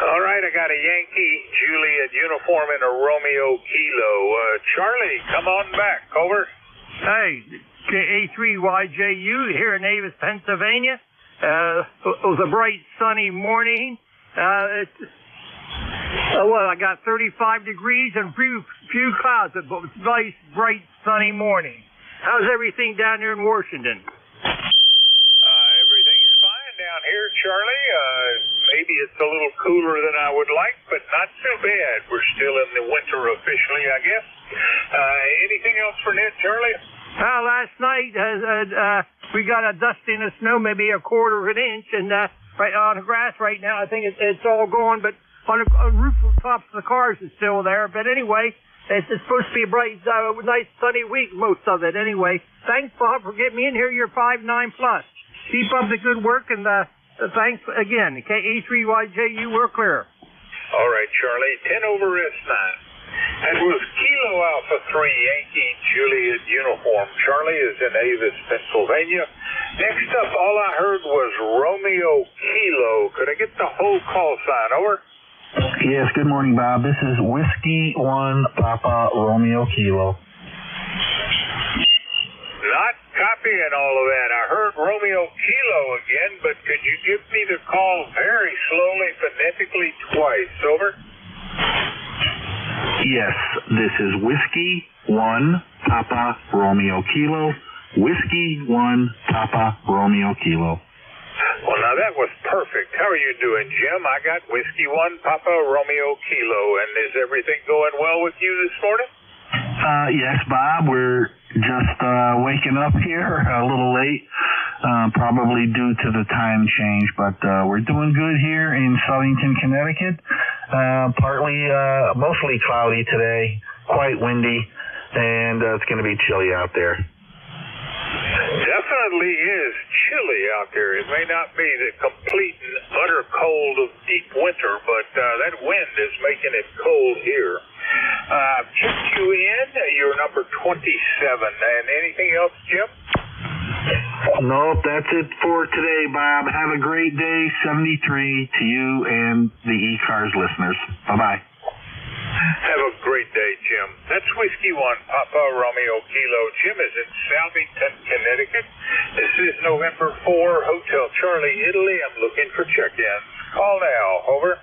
All right, I got a Yankee Juliet uniform and a Romeo Kilo. Charlie, come on back. Over. Hey, KA3YJU here in Avis, Pennsylvania. It was a bright, sunny morning. I got 35 degrees and few clouds, but it was a nice, bright, sunny morning. How's everything down there in Washington? Everything's fine down here, Charlie. Maybe it's a little cooler than I would like, but not too bad. We're still in the winter officially, I guess. Anything else for Ned, Charlie? Last night we got a dusting of snow, maybe a quarter of an inch, and right on the grass right now, I think it's all gone, but on the rooftops of the cars is still there. But anyway, it's supposed to be a bright, nice sunny week, most of it. Anyway, thanks, Bob, for getting me in here. You're 5'9+. Keep up the good work, and thanks again. KA3YJU, we're clear. All right, Charlie. 10 over S9. That was Kilo Alpha 3 Yankee Juliet uniform. Charlie is in Avis, Pennsylvania. Next up, all I heard was Romeo Kilo. Could I get the whole call sign? Over. Yes, good morning, Bob. This is Whiskey 1, Papa Romeo Kilo. Not copy. copying all of that. I heard Romeo Kilo again, but could you give me the call very slowly, phonetically twice? Over. Yes, this is Whiskey 1 Papa Romeo Kilo. Whiskey 1 Papa Romeo Kilo. Well, now that was perfect. How are you doing, Jim? I got Whiskey 1 Papa Romeo Kilo, and is everything going well with you this morning? Yes, Bob. We're just waking up here a little late, probably due to the time change, but we're doing good here in Southington, Connecticut. Mostly cloudy today, quite windy, and it's going to be chilly out there. Definitely is chilly out there. It may not be the complete and utter cold of deep winter, but that wind is making it cold here. Checked you in. You're number 27. And anything else, Jim? Nope, that's it for today, Bob. Have a great day. 73 to you and the ECARS listeners. Bye-bye. Have a great day, Jim. That's Whiskey 1 Papa Romeo Kilo. Jim is in Southington, Connecticut. This is November 4, Hotel Charlie, Italy. I'm looking for check-ins. Call now. Over.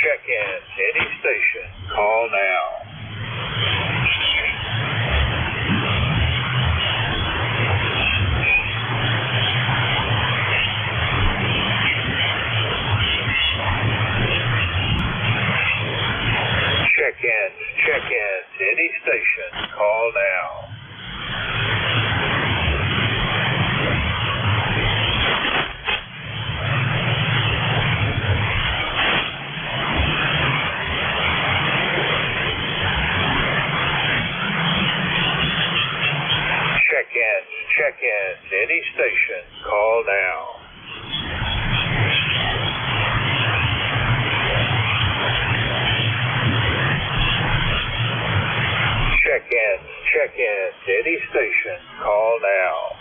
Check-ins. Any station. Call now. Check-ins. Any station. Call now. Check-ins. Any station. Call now. Check-ins. Any station. Call now.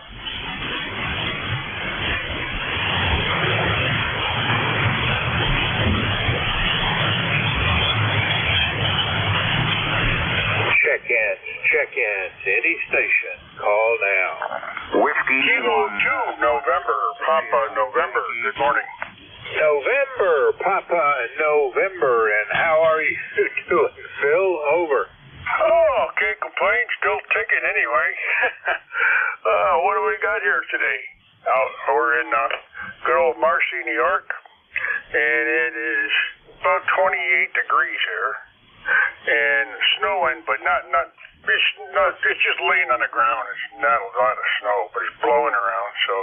Check-ins. Any station. Call now. Whiskey Kilo 2, November. Papa, November. Good morning. November, Papa, November. And how are you doing, Phil? Over. Oh, can't complain. Still ticking anyway. What do we got here today? We're in good old Marcy, New York, and it is about 28 degrees here, and snowing, but it's just laying on the ground. It's not a lot of snow, but it's blowing around. So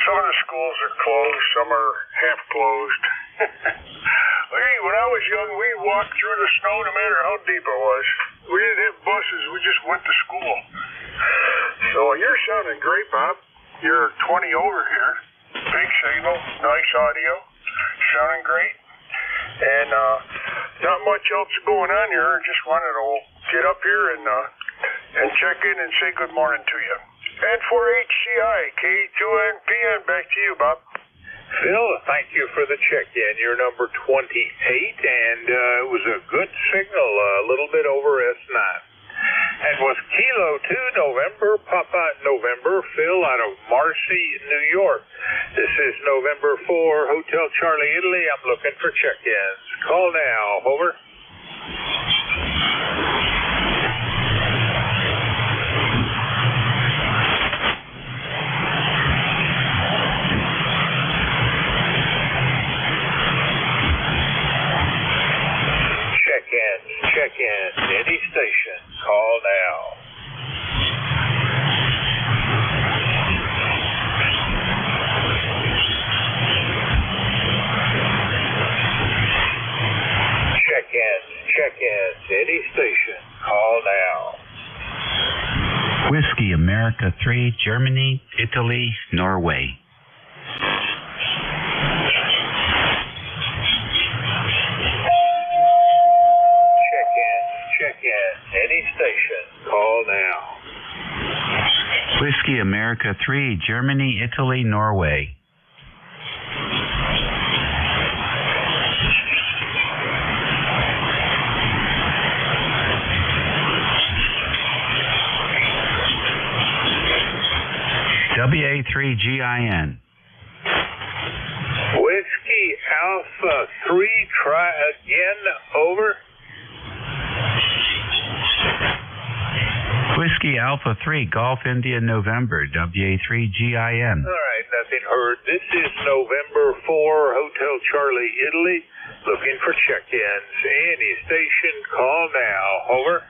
some of the schools are closed, some are half closed. Hey, when I was young, we walked through the snow no matter how deep it was. We didn't have buses. We just went to school. So you're sounding great, Bob. You're 20 over here. Big signal, nice audio, sounding great. And not much else going on here. I just wanted to get up here and check in and say good morning to you. And for HCI, K2NPN, back to you, Bob. Phil, thank you for the check-in. You're number 28, and it was a good signal, a little bit over S9. And was Kilo 2, November, Papa, November, Phil out of Marcy, New York. This is November 4, Hotel Charlie, Italy. I'm looking for check-ins. Call now. Over. Check-ins. Any station. Call now. Check-ins. Any station. Call now. Whiskey America 3, Germany, Italy, Norway. Check-in. Any station. Call now. Whiskey America 3, Germany, Italy, Norway. WA3GIN. Whiskey Alpha 3, try again, over. Whiskey Alpha 3, Golf India, November, WA3GIN. All right, nothing heard. This is November 4, Hotel Charlie, Italy, looking for check-ins. Any station, call now, over.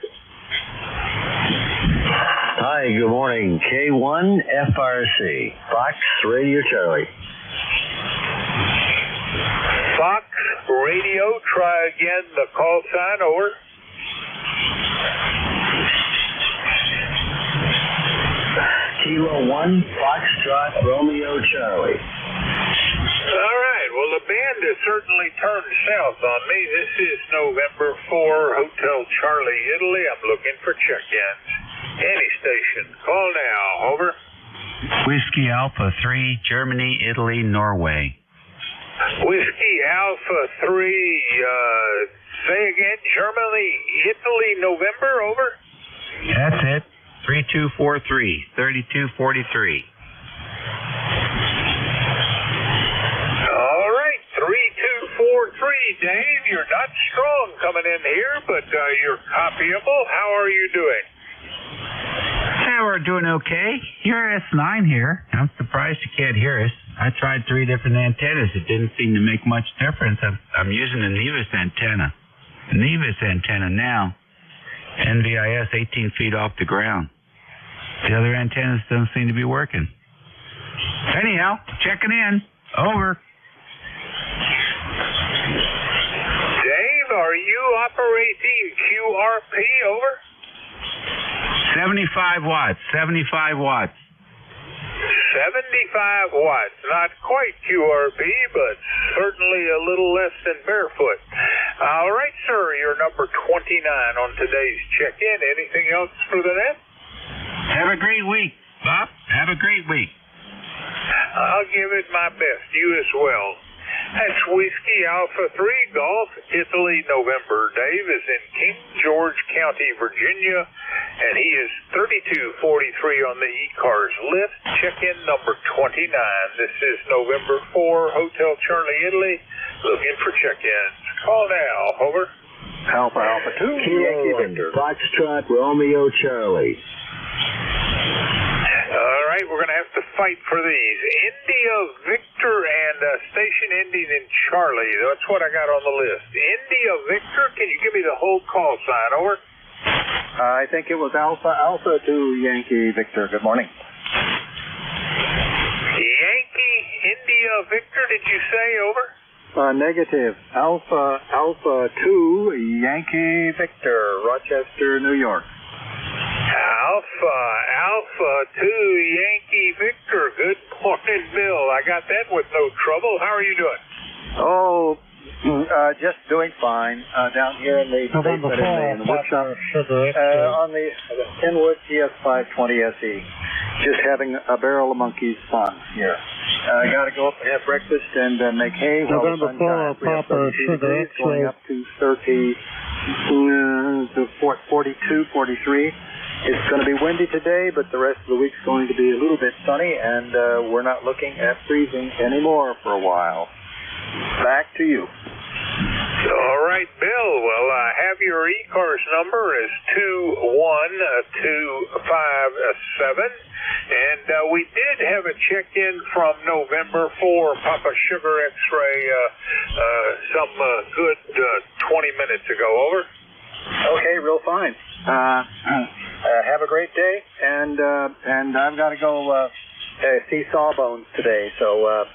Hi, good morning. K1 FRC, Fox Radio Charlie. Fox Radio, try again, the call sign, over. Kilo 1, Foxtrot, Romeo Charlie. All right, well, the band has certainly turned south on me. This is November 4, Hotel Charlie, Italy. I'm looking for check-ins. Any station, call now, over. Whiskey Alpha 3, Germany, Italy, Norway. Whiskey Alpha 3, say again, Germany, Italy, November, over. That's it. 3243, 3243. All right, 3243, Dave. You're not strong coming in here, but you're copyable. How are you doing? Yeah, we're doing okay. You're S9 here. I'm surprised you can't hear us. I tried 3 different antennas. It didn't seem to make much difference. I'm using a Nevis antenna. Nevis antenna now. NVIS 18 feet off the ground. The other antennas don't seem to be working. Anyhow, checking in. Over. Dave, are you operating QRP, over? 75 watts. 75 watts. 75 watts. Not quite QRP, but certainly a little less than barefoot. All right, sir, you're number 29 on today's check-in. Anything else for the net? Have a great week, Bob. Have a great week. I'll give it my best. You as well. That's Whiskey Alpha 3, Golf, Italy, November. Dave is in King George County, Virginia, and he is 3243 on the ECARS list. Check-in number 29. This is November 4, Hotel Charlie, Italy, looking for check-ins. Call now, over. Alpha 2, Yankee Victor, Foxtrot, Romeo Charlie. All right, we're going to have to fight for these. India Victor and station ending in Charlie. That's what I got on the list. India Victor, can you give me the whole call sign, over? I think it was Alpha 2 Yankee Victor. Good morning. Yankee India Victor, did you say, over? Negative. Alpha 2 Yankee Victor, Rochester, New York. Alpha 2 Yankee Victor. Good morning, Bill. I got that with no trouble. How are you doing? Oh, just doing fine down here in the wood shop on the Kenwood GS520 SE. Just having a barrel of monkeys fun here. I got to go up and have breakfast and make hay while the sun shines. We have 32 degrees going up to 42, 43. It's going to be windy today, but the rest of the week's going to be a little bit sunny, and we're not looking at freezing anymore for a while. Back to you. All right, Bill. Well, I have your ECARS number as 21257, and we did have a check-in from November 4, Papa Sugar X-ray, some good 20 minutes ago. Over. Okay, real fine. Have a great day, and I've got to go see Sawbones today, so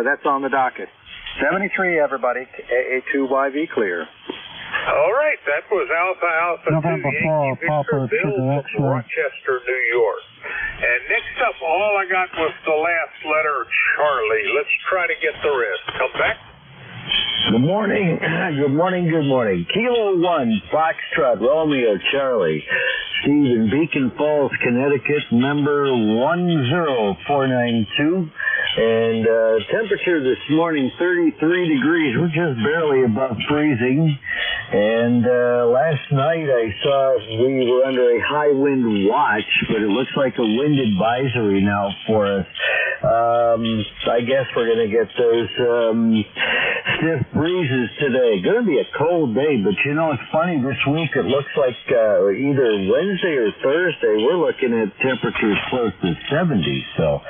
that's on the docket. 73, everybody. AA2YV clear. All right, that was Alpha 2 Yankee Victor, Bill from Rochester, New York. And next up, all I got was the last letter, Charlie. Let's try to get the rest. Come back. Good morning. Good morning. Kilo 1, Foxtrot, Romeo, Charlie. Steve in Beacon Falls, Connecticut, number 10492. And temperature this morning, 33 degrees. We're just barely above freezing. And last night I saw we were under a high wind watch, but it looks like a wind advisory now for us. I guess we're going to get those stiff breezes today. Going to be a cold day, but you know, it's funny, this week it looks like either Wednesday or Thursday we're looking at temperatures close to 70. So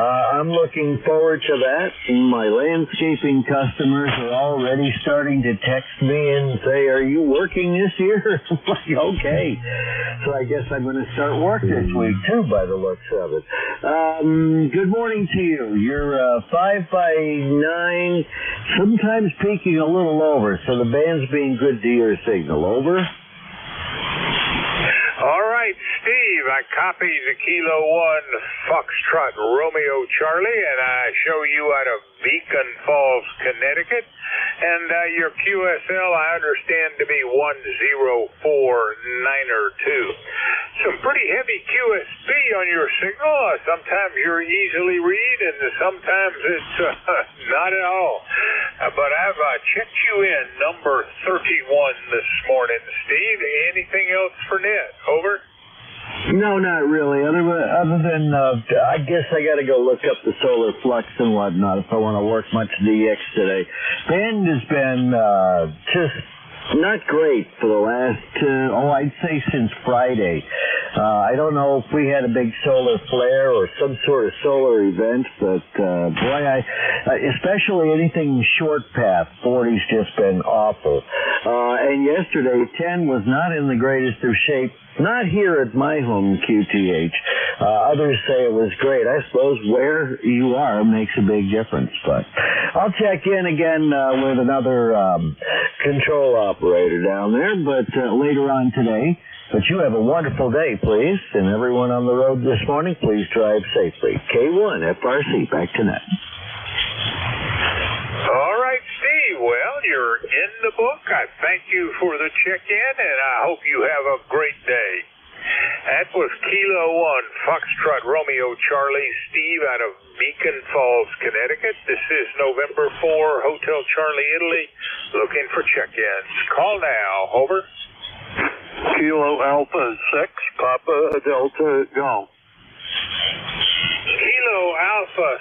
I'm looking forward to that. My landscaping customers are already starting to text me and say, "Are you working this year?" I'm like, okay. So I guess I'm going to start work this week too, by the looks of it. Good morning to you. You're 5 by 9, sometimes peaking a little over, so the band's being good to your signal. Over. All right, Steve, I copy the Kilo 1 Foxtrot Romeo Charlie, and I show you out of Beacon Falls, Connecticut. And your QSL, I understand to be 1049er2. Some pretty heavy QSB on your signal. Sometimes you're easily read, and sometimes it's not at all. But I've checked you in, number 31 this morning, Steve. Anything else for Net? Over? No, not really. Other than, I guess I got to go look up the solar flux and whatnot if I want to work much DX today. Band has been just not great for the last, I'd say since Friday. I don't know if we had a big solar flare or some sort of solar event, but boy, especially anything short path, 40's just been awful. And yesterday, 10 was not in the greatest of shape. Not here at my home, QTH. Others say it was great. I suppose where you are makes a big difference. But I'll check in again with another control operator down there, but later on today. But you have a wonderful day, please. And everyone on the road this morning, please drive safely. K1 FRC, back to Net. All right, Steve. Well, you're in the book. I thank you for the check-in, and I hope you have a great day. That was Kilo 1 Foxtrot Romeo Charlie, Steve out of Beacon Falls, Connecticut. This is November 4, Hotel Charlie, Italy, looking for check-ins. Call now. Over. Kilo Alpha 6, Papa Delta Golf. Kilo Alpha 6,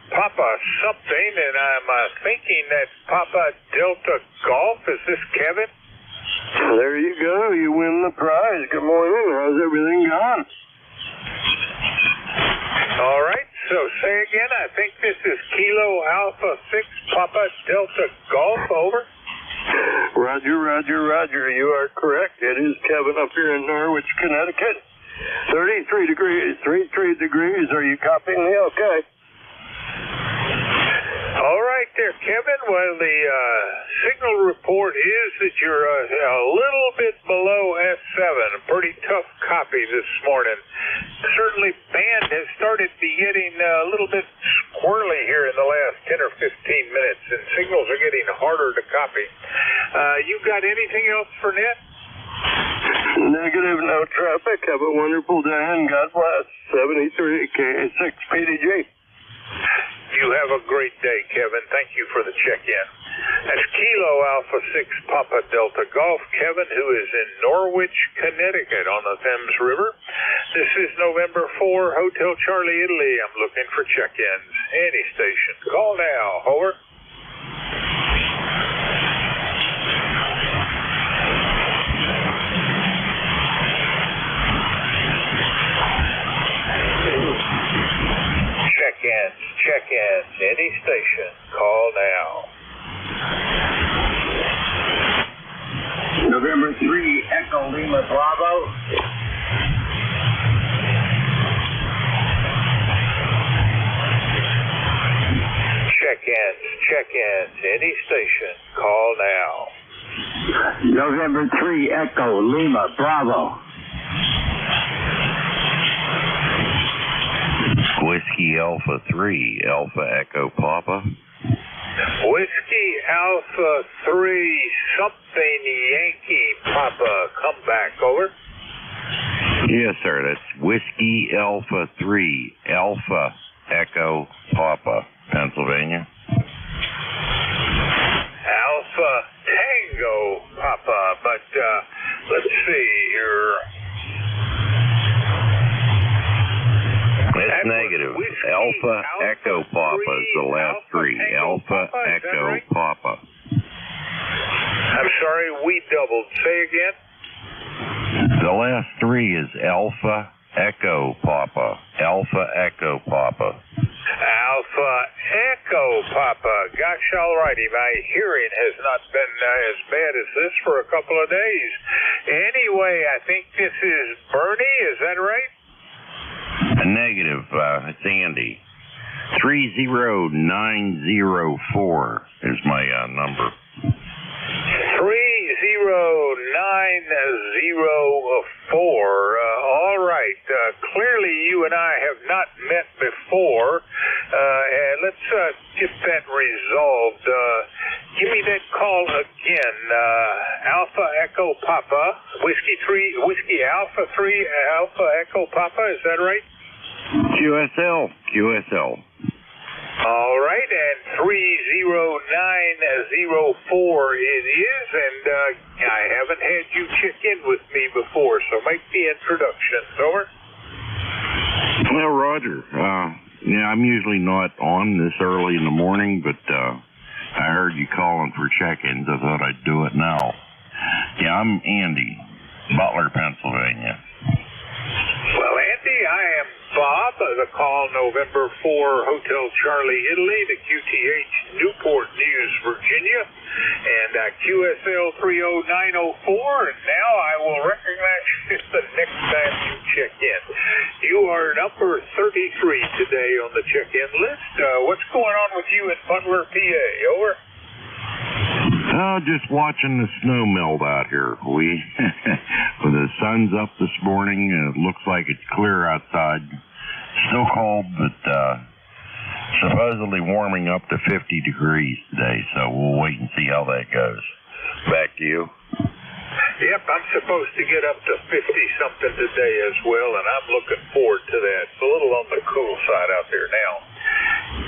Papa something, and I'm thinking that's Papa Delta Golf. Is this Kevin? There you go. You win the prize. Good morning. How's everything going? All right. So say again. I think this is Kilo Alpha 6, Papa Delta Golf. Over. Roger, Roger, Roger. You are correct. It is Kevin up here in Norwich, Connecticut. 33 degrees. 33 degrees. Are you copying me? Okay. All right there, Kevin. Well, the signal report is that you're a little bit below S7. A pretty tough copy this morning. Certainly, band has started to be getting a little bit squirrely here in the last 10 or 15 minutes, and signals are getting harder to copy. You got anything else for Net? Negative, no traffic. Have a wonderful day, and God bless. 73 K6 PDG. You have a great day, Kevin. Thank you for the check-in. That's Kilo Alpha 6 Papa Delta Golf, Kevin, who is in Norwich, Connecticut on the Thames River. This is November 4, Hotel Charlie, Italy. I'm looking for check-ins. Any station. Call now. Over. Check-ins, any station. Call now. November 3, Echo Lima Bravo. Check-ins, any station. Call now. November 3, Echo Lima Bravo. Whiskey Alpha 3, Alpha Echo Papa. Whiskey Alpha 3, something Yankee Papa, come back, over. Yes, sir. That's Whiskey Alpha 3, Alpha Echo Papa, Pennsylvania. Alpha Tango Papa, but let's see here. That's negative. Alpha Echo Papa is the last three. Alpha Echo Papa. I'm sorry, we doubled. Say again. The last three is Alpha Echo Papa. Alpha Echo Papa. Alpha Echo Papa. Gosh alrighty, my hearing has not been as bad as this for a couple of days. Anyway, I think this is Bernie, is that right? Negative. It's Andy. 30904 is my number. 30904. All right. Clearly, you and I have not met before. And let's get that resolved. Give me that call again. Alpha Echo Papa, Whiskey Alpha 3, Alpha Echo Papa. Is that right? QSL. All right, and 30904 it is, and I haven't had you check in with me before, so make the introductions. Over. Well, Roger. Yeah, I'm usually not on this early in the morning, but I heard you calling for check-ins. I thought I'd do it now. Yeah, I'm Andy, Butler, Pennsylvania. Well, Andy, I am Bob, the call November 4, Hotel Charlie, Italy, the QTH, Newport News, Virginia, and QSL 30904, and now I will recognize you the next time you check in. You are number 33 today on the check-in list. What's going on with you in Butler, PA? Over. Just watching the snow melt out here. When the sun's up this morning, it looks like it's clear outside. Still cold, but supposedly warming up to 50 degrees today, so we'll wait and see how that goes. Back to you. Yep, I'm supposed to get up to 50-something today as well, and I'm looking forward to that. It's a little on the cool side out there now.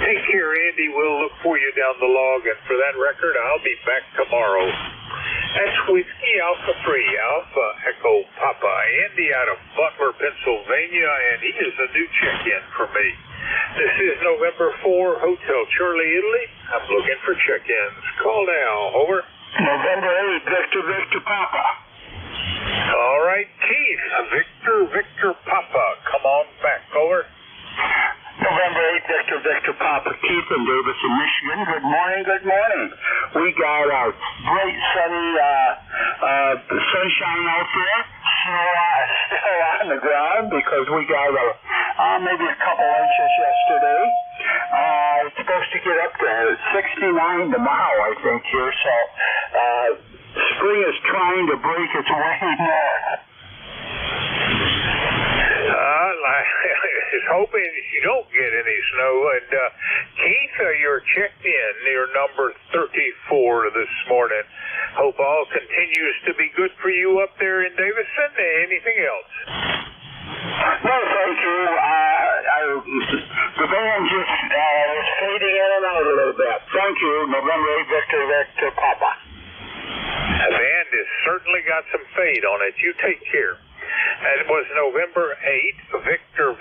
Take care, Andy. We'll look for you down the log, and for that record, I'll be back tomorrow. That's Whiskey Alpha 3, Alpha Echo Papa. Andy out of Butler, Pennsylvania, and he is a new check-in for me. This is November 4, Hotel Charlie, Italy. I'm looking for check-ins. Call now. Over. November 8, Victor Papa. All right, Keith. Victor Papa. Come on back. Over. November 8, Victor Papa. Keith in Davison, Michigan. Good morning. We got a great sunny sunshine out there. Snow still on the ground because we got maybe a couple inches yesterday. It's supposed to get up to 69 tomorrow, I think, here. So spring is trying to break its way north. I was hoping you don't get any snow. And Keith, you're checked in near number 34 this morning. Hope all continues to be good for you up there in Davison. Anything else? No, thank you. The band just is fading in and out a little bit. Thank you. November 8, Victor Papa. The band has certainly got some fade on it. You take care. It was November 8, Victor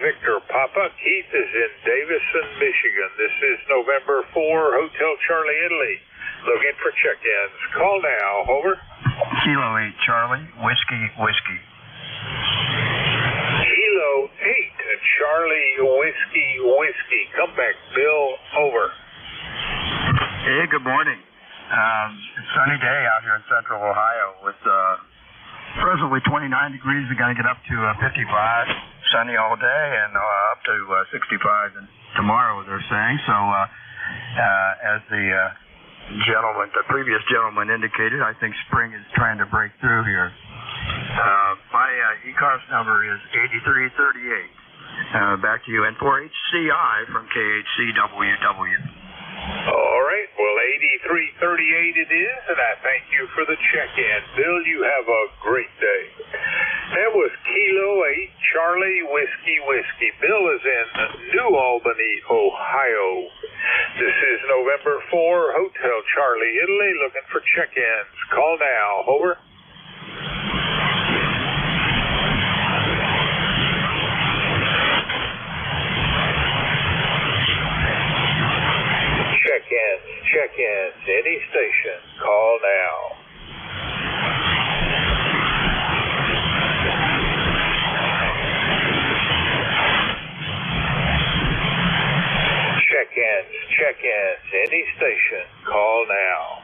Papa. Keith is in Davison, Michigan. This is November 4, Hotel Charlie, Italy. Looking for check-ins. Call now. Over. Kilo 8, Charlie. Whiskey. Kilo 8, Charlie, Whiskey. Come back, Bill. Over. Hey, good morning. It's a sunny day out here in central Ohio with presently 29 degrees. We're going to get up to 55, sunny all day, and up to 65 tomorrow, they're saying. So as the previous gentleman indicated, I think spring is trying to break through here. My ECARS number is 8338. Back to you. And for HCI from KHCWW. All right, well, 8338 it is, and I thank you for the check-in. Bill, you have a great day. That was Kilo 8 Charlie Whiskey. Bill is in New Albany, Ohio. This is November 4, Hotel Charlie, Italy, looking for check-ins. Call now. Over. Check-ins, any station, call now. Check-ins, any station, call now.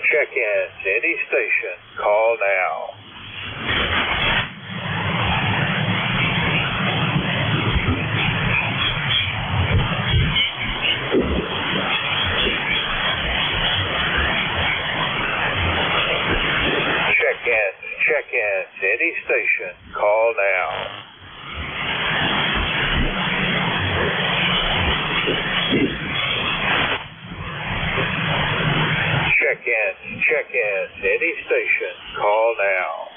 Check-ins, any station, call now. Check-ins, any station, call now. Check-ins, any station, call now.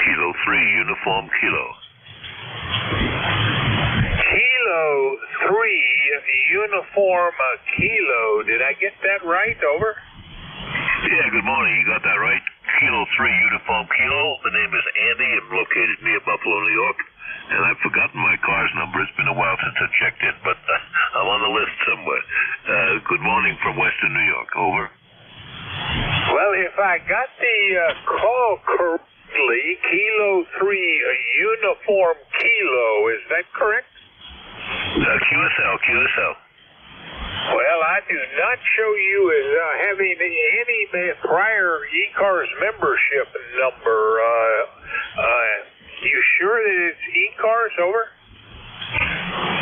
Kilo 3, Uniform Kilo. Kilo 3, Uniform Kilo. Did I get that right? Over. Yeah, good morning. You got that right. Kilo 3, Uniform Kilo. The name is Andy. I'm located near Buffalo, New York. And I've forgotten my car's number. It's been a while since I checked in, but I'm on the list somewhere. Good morning from Western New York. Over. Well, if I got the call correctly, Kilo 3, Uniform Kilo, is that correct? QSL. Well, I do not show you as having any prior ECARS membership number. You sure that it's ECARS? Over.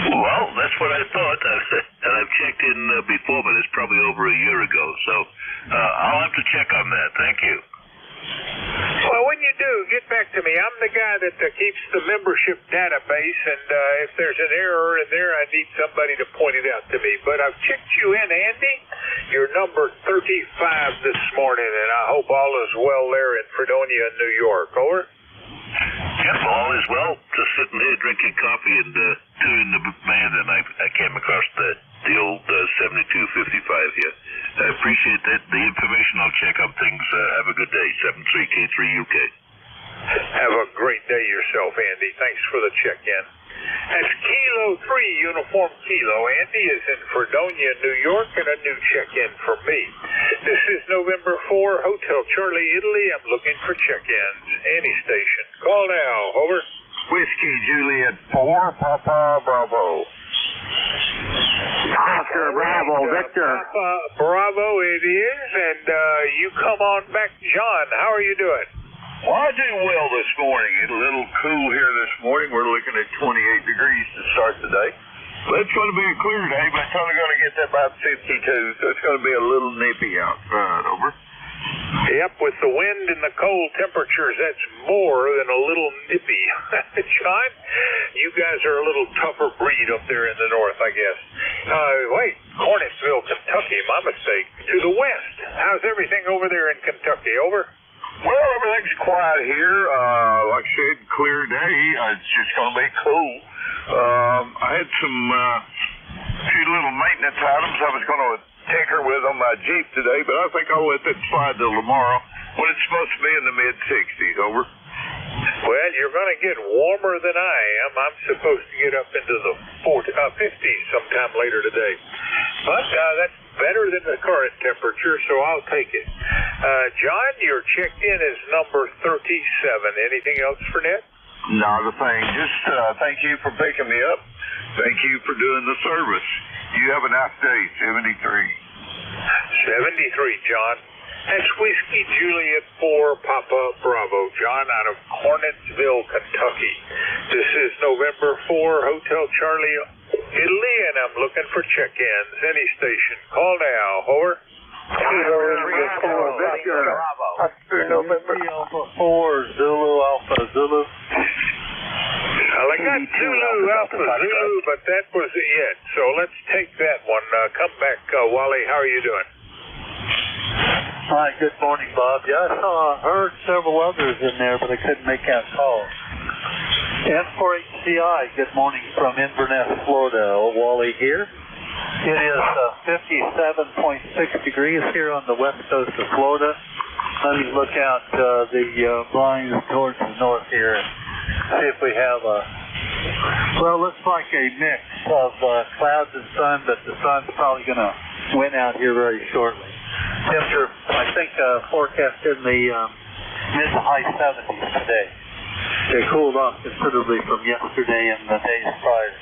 Well, that's what I thought. And I've checked in before, but it's probably over a year ago. So I'll have to check on that. Thank you. Well, when you do, get back to me. I'm the guy that keeps the membership database, and if there's an error in there, I need somebody to point it out to me. But I've checked you in, Andy. You're number 35 this morning, and I hope all is well there in Fredonia, New York. Over. Yep, all is well. Just sitting here drinking coffee and tuning the band, and I came across the old 7255 here. I appreciate that. The information, I'll check on things. Have a good day. 73K3UK. Have a great day yourself, Andy. Thanks for the check-in. That's Kilo 3, Uniform Kilo. Andy is in Fredonia, New York, and a new check-in for me. This is November 4, Hotel Charlie, Italy. I'm looking for check-ins. Any station. Call now. Over. Whiskey Juliet 4, Papa Bravo. Oscar Bravo, Victor. Papa Bravo it is, and you come on back. John, how are you doing? Well, I do well this morning. It's a little cool here this morning. We're looking at 28 degrees to start the day. Well, it's going to be a clear day, but it's only going to get to about 52, so it's going to be a little nippy outside. Over. Yep, with the wind and the cold temperatures, that's more than a little nippy. John, you guys are a little tougher breed up there in the north, I guess. Wait, Cornettsville, Kentucky, my mistake. To the west. How's everything over there in Kentucky? Over. Well, everything's quiet here. Like I said, clear day. It's just going to be cool. I had some few little maintenance items I was going to tinker with on my Jeep today, but I think I'll let that slide till tomorrow when it's supposed to be in the mid-60s. Over. Well, you're going to get warmer than I am. I'm supposed to get up into the 50s sometime later today. But that's better than the current temperature, so I'll take it. John, your checked-in is number 37. Anything else for Ned? Not a thing. Just thank you for picking me up. Thank you for doing the service. You have a nice day, 73. 73, John. That's Whiskey Juliet 4 Papa Bravo, John, out of Cornettsville, Kentucky. This is November 4, Hotel Charlie, Italy, and I'm looking for check-ins. Any station. Call now. Over. November 4, Zulu Alpha Zulu. Well, I got Zulu Alpha Zulu, but that was it yet. So let's take that one. Come back, Wally. How are you doing? Hi, good morning, Bob. Yeah, I heard several others in there, but I couldn't make out calls. N4HCI, good morning from Inverness, Florida. Wally here. It is 57.6 degrees here on the west coast of Florida. Let me look out the lines towards the north here and see if we have well, looks like a mix of clouds and sun, but the sun's probably going to win out here very shortly. Temperature, I think, forecast in the mid to high 70s today. They cooled off considerably from yesterday and the days prior.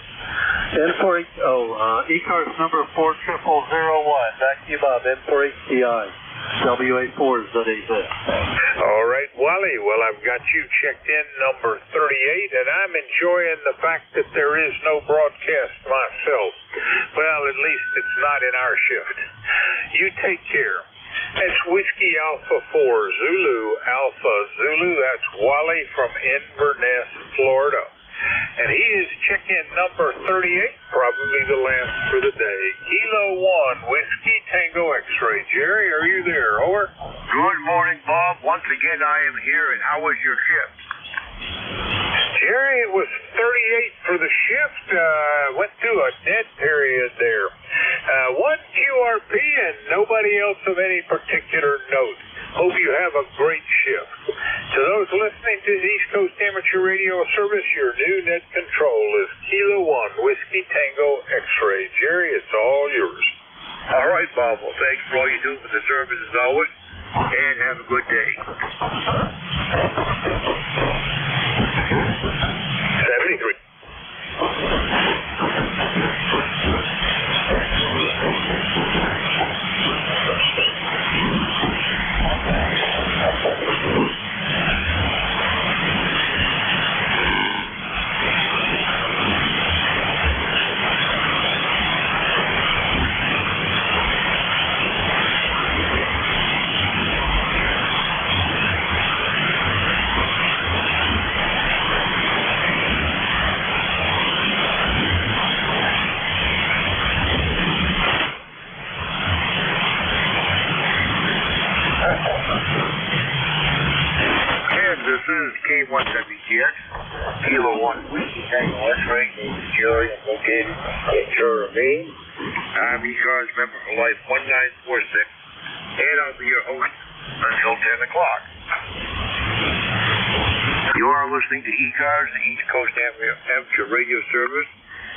N4H, ECARS number 40001. Back to you, Bob. N4HCI. WA4s.AZ. All right, Wally. Well, I've got you checked in number 38, and I'm enjoying the fact that there is no broadcast myself. Well, at least it's not in our shift. You take care. That's Whiskey Alpha 4 Zulu Alpha Zulu. That's Wally from Inverness, Florida. And he is check-in number 38, probably the last for the day. Kilo 1, Whiskey Tango X-Ray. Jerry, are you there? Over. Good morning, Bob. Once again, I am here, and how was your shift? Jerry, it was 38 for the shift. Went through a dead period there. One QRP and nobody else of any particular note. Hope you have a great shift. To those listening to the East Coast Amateur Radio Service, your new net control is Kilo 1, Whiskey Tango X-Ray. Jerry, it's all yours. All right, Bob. Well, thanks for all you do for the service as always, and have a good day. 73. This is K1WTX, Kilo 1, Whiskey Tango X-Ray, Jerry, I'm located in Truro, Maine. I'm ECARS member for life 1946, and I'll be your host until 10 o'clock. You are listening to ECARS, the East Coast Amateur Radio Service.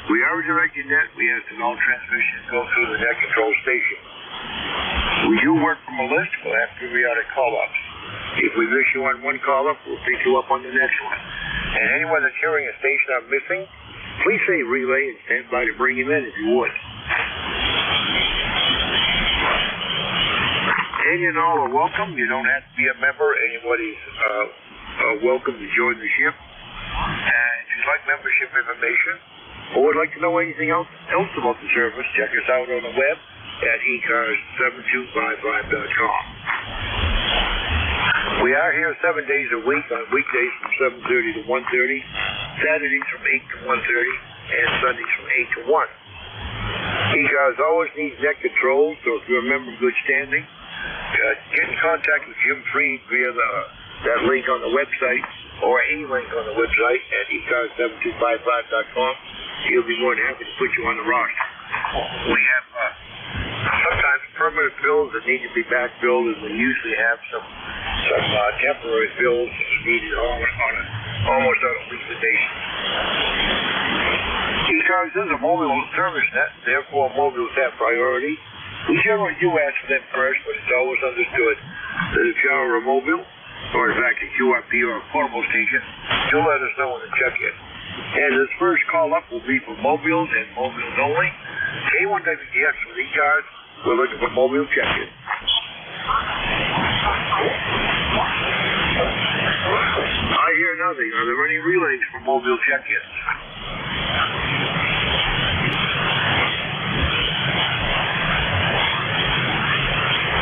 We are a directed net. We ask that all transmissions go through the net control station. We do work from a list. We'll have periodic call-ups. If we miss you on one call-up, we'll pick you up on the next one. And anyone that's hearing a station I'm missing, please say relay and stand by to bring him in if you would. Any and all are welcome. You don't have to be a member. Anybody's welcome to join the ship. And if you'd like membership information or would like to know anything else about the service, check us out on the web at ECARS7255.com. We are here 7 days a week, on weekdays from 7:30 to 1:30, Saturdays from 8 to 1:30, and Sundays from 8 to 1. ECARS always needs net control, so if you're a member of good standing, get in contact with Jim Freed via that link on the website, or any link on the website at ECARS7255.com. He'll be more than happy to put you on the roster. We have sometimes permanent bills that need to be backfilled, and we usually have some temporary bills needed almost on a weekly basis. ECARS is a mobile service net, therefore mobiles have priority. We generally do ask for them first, but it's always understood that if you're a mobile, or in fact a QRP or a portable station, you'll let us know when to check in. And this first call up will be for mobiles and mobiles only. K1WTX with ECARS, we're looking for mobile check-in. I hear nothing. Are there any relays for mobile check-ins?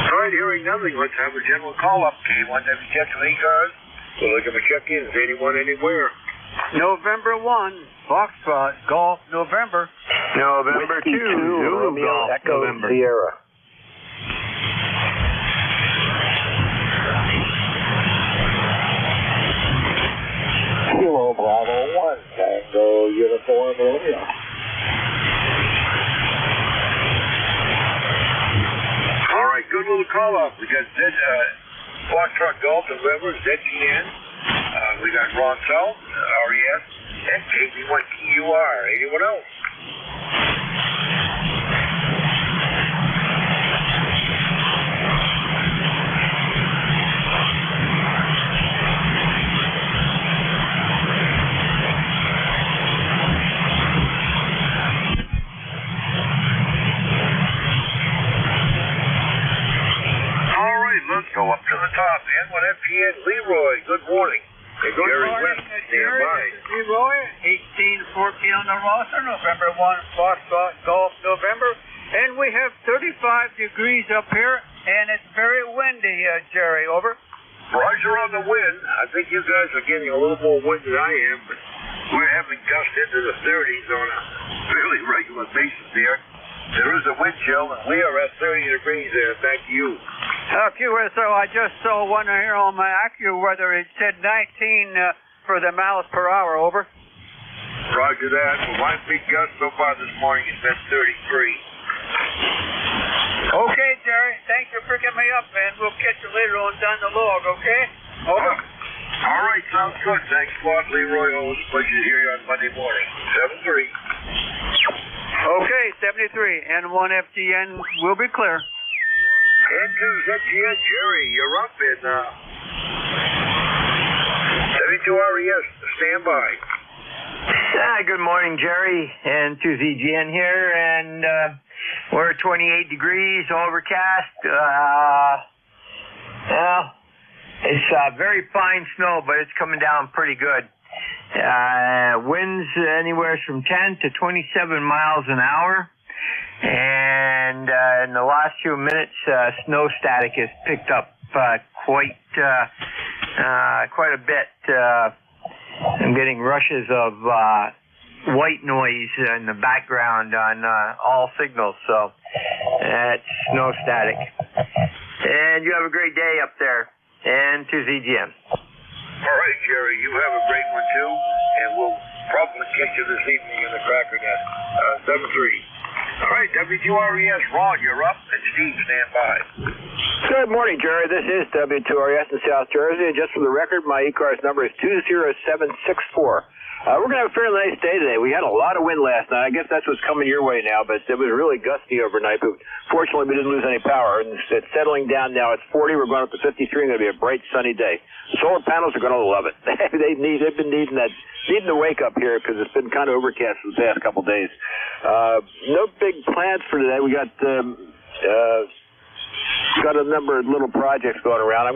All right, hearing nothing. Let's have a general call-up. K1 check from ECARS. We're looking for check-ins. Anyone, anywhere? November 1, Foxtrot, Golf, November. November 2, Zulu Golf, Echo November. Sierra. Kilo Bravo 1, Tango Uniform Romeo. All right, good little call-up. We got Foxtrot Golf, November, ZGN. We got Ron South, RES, and KB1QR. Anyone else? All right, let's go up to the top. N1FGN Leroy, good morning. Hey, Good Jerry morning, West, stand Jerry. by. This is Leroy, 1814 on the roster, November 1, Foxtrot, Golf, November. And we have 35 degrees up here, and it's very windy, Jerry. Over. Roger on the wind. I think you guys are getting a little more wind than I am, but we're having gusts into the 30s on a fairly regular basis here. There is a wind chill, and we are at 30 degrees there. Thank you. QSO, I just saw one here on my AccuWeather. It said 19 for the miles per hour. Over. Roger that. Well, my big gust so far this morning has been 33. Okay, Jerry. Thanks for picking me up, man. We'll catch you later on down the log, okay? Over. All right, sounds good. Thanks a lot, Leroy. Always a pleasure to hear you on Monday morning. 7-3. Okay, 73. N1FGN will be clear. N2 ZGN, Jerry, you're up in 72 RES. Stand by. Good morning, Jerry, and 2ZGN here, and we're 28 degrees, overcast. Well, it's very fine snow, but it's coming down pretty good. Winds anywhere from 10 to 27 miles an hour, and in the last few minutes, snow static has picked up quite a bit. I'm getting rushes of white noise in the background on all signals, so it's snow static. And you have a great day up there, and to ZGM. All right, Jerry, you have a great one, too, and we'll probably catch you this evening in the Cracker Net. 7-3. All right, W2RES, Ron, you're up, and Steve, stand by. Good morning, Jerry. This is W2RES in South Jersey, and just for the record, my ECARS number is 20764. We're going to have a fairly nice day today. We had a lot of wind last night. I guess that's what's coming your way now, but it was really gusty overnight. But fortunately, we didn't lose any power, and it's settling down now. It's 40. We're going up to 53. It's going to be a bright, sunny day. The solar panels are going to love it. They've been needing to wake up here because it's been kind of overcast for the past couple of days. No big plans for today. We got a number of little projects going around.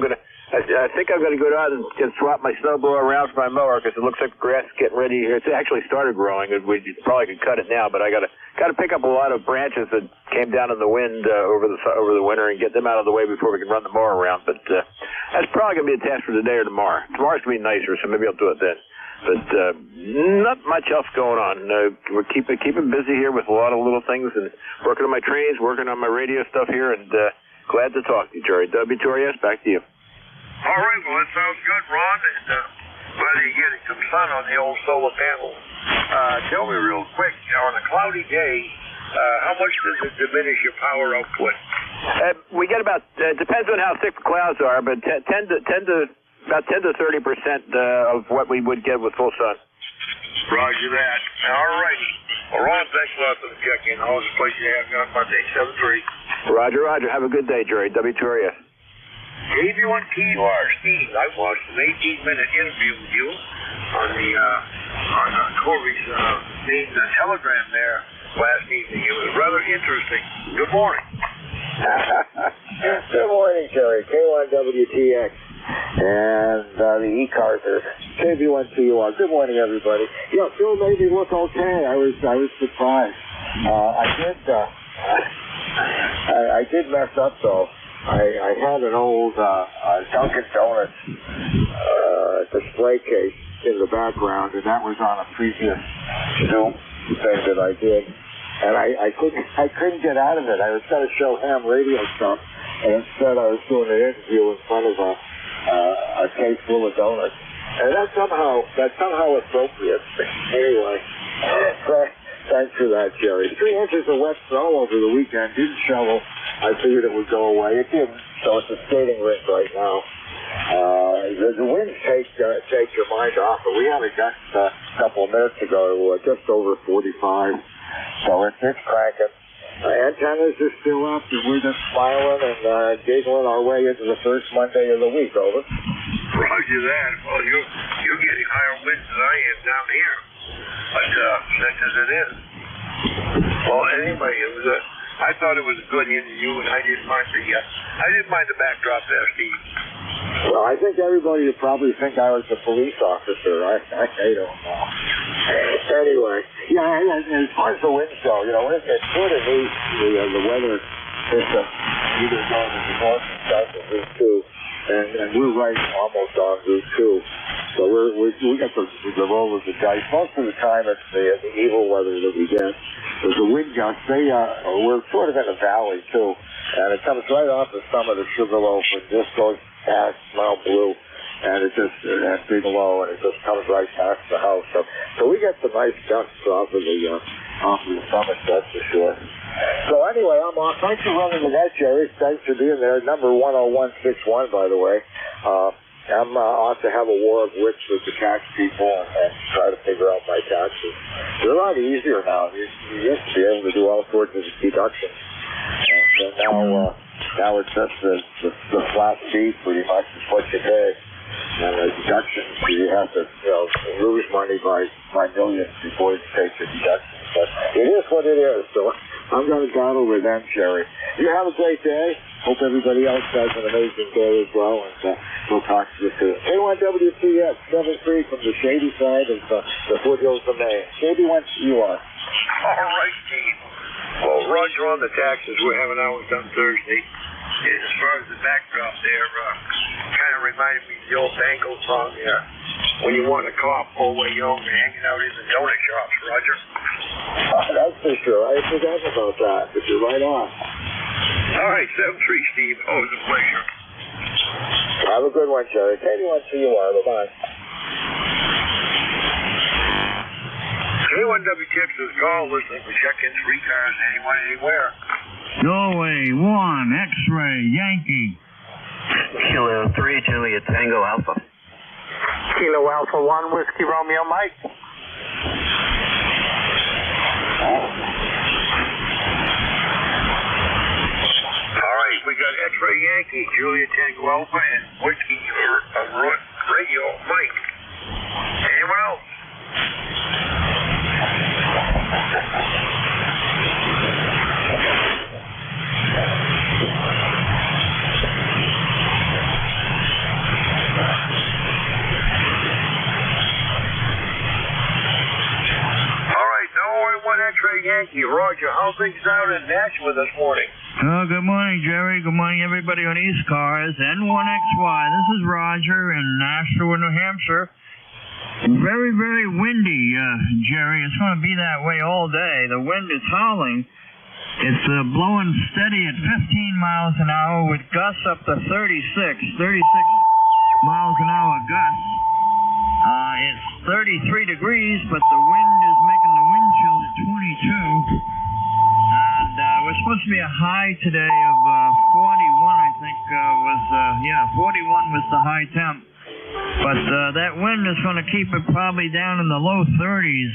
I think I'm going to go down and swap my snowblower around for my mower because it looks like the grass is getting ready here. It's actually started growing. We probably could cut it now, but I got to pick up a lot of branches that came down in the wind over the winter and get them out of the way before we can run the mower around. But that's probably going to be a task for today or tomorrow. Tomorrow's going to be nicer, so maybe I'll do it then. But not much else going on. We're keeping busy here with a lot of little things and working on my trains, working on my radio stuff here, and glad to talk to you, Jerry. W2RES, back to you. All right, well, that sounds good, Ron, and glad you're getting some sun on the old solar panels. Tell me real quick, on a cloudy day, how much does it diminish your power output? We get about, depends on how thick the clouds are, but about 10 to 30% of what we would get with full sun. Roger that. All righty. Well, Ron, thanks a lot for the check-in. Always a pleasure to have you on Monday, 7-3. Roger. Have a good day, Jerry. W2RES. KB1QR, Steve, I watched an 18-minute interview with you on Corey's main telegram there last evening. It was rather interesting. Good morning. Good morning, Jerry. K1WTX and the ECARS are KB1CUR. Good morning, everybody. Yeah, Phil made me look okay. I was surprised. I did mess up though. I had an old Dunkin' Donuts display case in the background, and that was on a previous Zoom thing that I did. And I couldn't get out of it. I was going to show ham radio stuff, and instead I was doing an interview in front of a case full of donuts. And that's somehow appropriate. Anyway, thanks for that, Jerry. 3 inches of wet snow over the weekend. Didn't shovel. I figured it would go away. It didn't. So it's a skating rink right now. The winds take your mind off it. We had a gust a couple of minutes ago, just over 45. So it's cranking. Antennas are still up, and we're just smiling and giggling our way into the first Monday of the week. Over. Roger that. Well, you're getting higher winds than I am down here. But such as it is. Well, anyway, I thought it was a good interview, and I didn't mind the backdrop there, Steve. Well, I think everybody would probably think I was a police officer. I don't know. Anyway, as far as the winds go, it's sort of neat, the weather system, either going to the north and south of Route 2, and we're right almost on Route 2. So we got the roll of the dice. Most of the time it's the evil weather that we get. There's a wind gust. We're sort of in a valley too, and it comes right off the summit of Sugarloaf and just goes past Mount Blue, and it just at Bigelow, and it just comes right past the house. So we get some nice gusts off of the summit, that's for sure. So anyway, I'm off. Thanks for running the net, Jerry. Thanks for being there. Number 10161, by the way. I'm off to have a war of wits with the tax people and try to figure out my taxes. They're a lot easier now. You used to be able to do all sorts of deductions. And now it's just the flat fee pretty much is what you pay. And the deductions, you have to lose money by millions before you take the deductions. But it is what it is. So I'm going to battle with them, Jerry. You have a great day. Hope everybody else has an amazing day as well, and we'll talk to you soon. K1WTX 73 from the shady side of the foothills of Maine. KB1CUR. All right, Steve. Well, Roger on the taxes. We're having ours done Thursday. And as far as the backdrop there, kind of reminded me of the old Bangle song there. When you want a cop, oh, way young, hanging out in the donut shops, Roger. That's for sure. I forgot about that, but you're right on. All right, 7-3, Steve. Always a pleasure. Have a good one, Jerry. KB1CUR. Bye-bye. K1WTX is call listening for check-ins, ECARS, anyone, anywhere. Norway 1, X-ray, Yankee. Kilo 3, Juliet Tango Alpha. Kilo Alpha 1, Whiskey Romeo Mike. All right, we got X-ray Yankee, Juliet Tango Alpha, and Whiskey Radio Mike. Anyone else? X-ray Yankee. Roger, how's things out in Nashville this morning? Oh, good morning, Jerry. Good morning, everybody on ECARS. N1XY. This is Roger in Nashville, New Hampshire. Very, very windy, Jerry. It's going to be that way all day. The wind is howling. It's blowing steady at 15 miles an hour with gusts up to 36 miles an hour gusts. It's 33 degrees, but the wind is making the wind chill at 22. And we're supposed to be a high today of 41, I think, 41 was the high temp. But that wind is going to keep it probably down in the low 30s,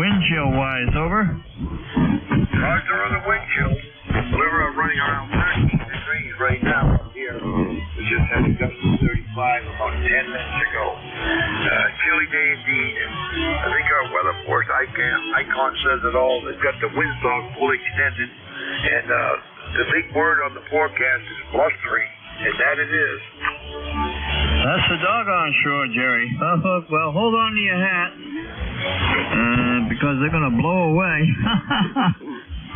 wind chill-wise. Over. Roger on the wind chill. We're running around 13 degrees right now up here. We just had a gust of 35 about 10 minutes ago. Chilly day indeed. I think our weather force icon says it all. They've got the windstalk fully extended, and the big word on the forecast is blustery, and that it is. That's for doggone sure, Jerry. Well, hold on to your hat, because they're going to blow away.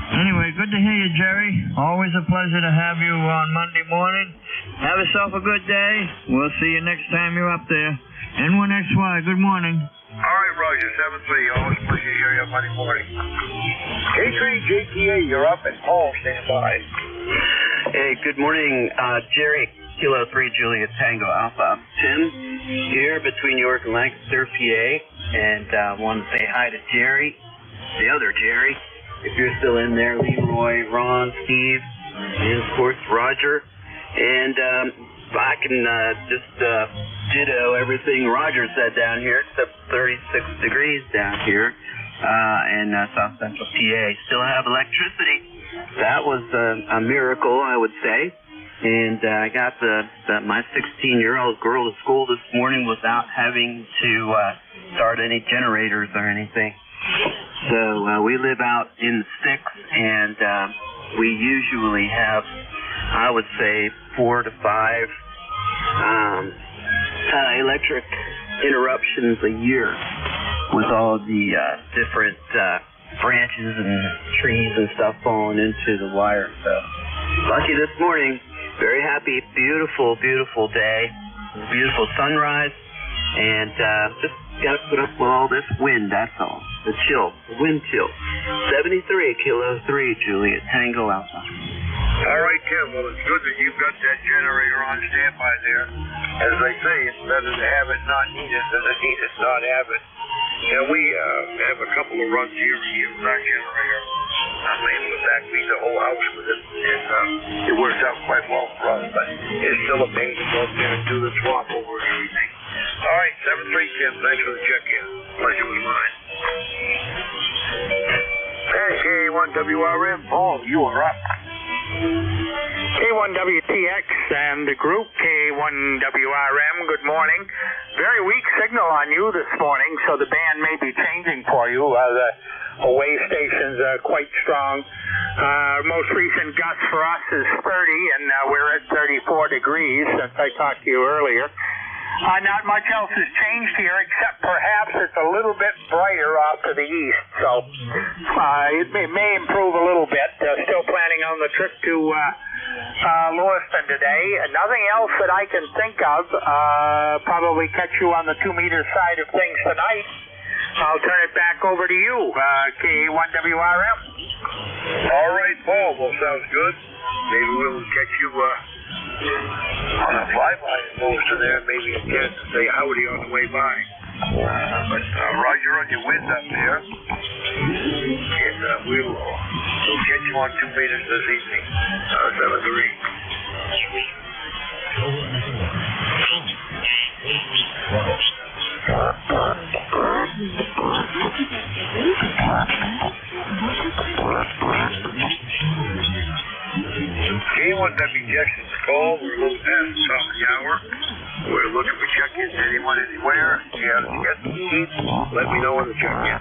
Anyway, good to hear you, Jerry. Always a pleasure to have you on Monday morning. Have yourself a good day. We'll see you next time you're up there. N1XY, good morning. All right, Roger, 7-3. Always a pleasure to hear you on Monday morning. K3 JTA, you're up, and Paul, stand by. Hey, good morning, Jerry. Kilo 3 Juliet Tango Alpha. Tim here between York and Lancaster, PA, and want to say hi to Jerry, the other Jerry. If you're still in there, Leroy, Ron, Steve, and of course Roger. And I can just ditto everything Roger said down here, except 36 degrees down here in South Central PA. Still have electricity. That was a miracle, I would say. And I got my 16-year-old girl to school this morning without having to start any generators or anything. So we live out in the sticks, and we usually have, I would say, 4 to 5 electric interruptions a year with all the different branches and trees and stuff falling into the wire. So lucky this morning. Very happy. Beautiful, beautiful day. Beautiful sunrise. And just got to put up with all this wind, that's all. The chill, the wind chill. 73, Kilo 3, Juliet Tango Alpha. All right, Tim. Well, it's good that you've got that generator on standby there. As they say, it's better to have it not needed than to need it not have it. Yeah, we have a couple of runs here with our generator. I'm able to backbeat the whole house with it, and it works out quite well for us. But it's still a pain to go up there and do the swap over and everything. All right, 7-3, Tim. Thanks for the check-in. Pleasure was mine. K1WRM, Paul, you are up. K1WTX and the group K1WRM, good morning. Very weak signal on you this morning, so the band may be changing for you. The away station's quite strong. Most recent gust for us is 30, and we're at 34 degrees since I talked to you earlier. Not much else has changed here, except perhaps it's a little bit brighter off to the east, so it may improve a little bit. Still planning on the trip to Lewiston today. Nothing else that I can think of. Probably catch you on the 2-meter side of things tonight. I'll turn it back over to you, K1WRM. All right, Paul. Well, sounds good. Maybe we'll catch you on a flyby as opposed to there, maybe a chance to say howdy on the way by. But Roger on your wind up there, and we'll get you on 2 meters this evening, 7-3. K1W Jackson's call. We're a little past the top of the hour. We're looking for check-ins. Anyone, anywhere? If you have to get the seat, let me know on the check-in.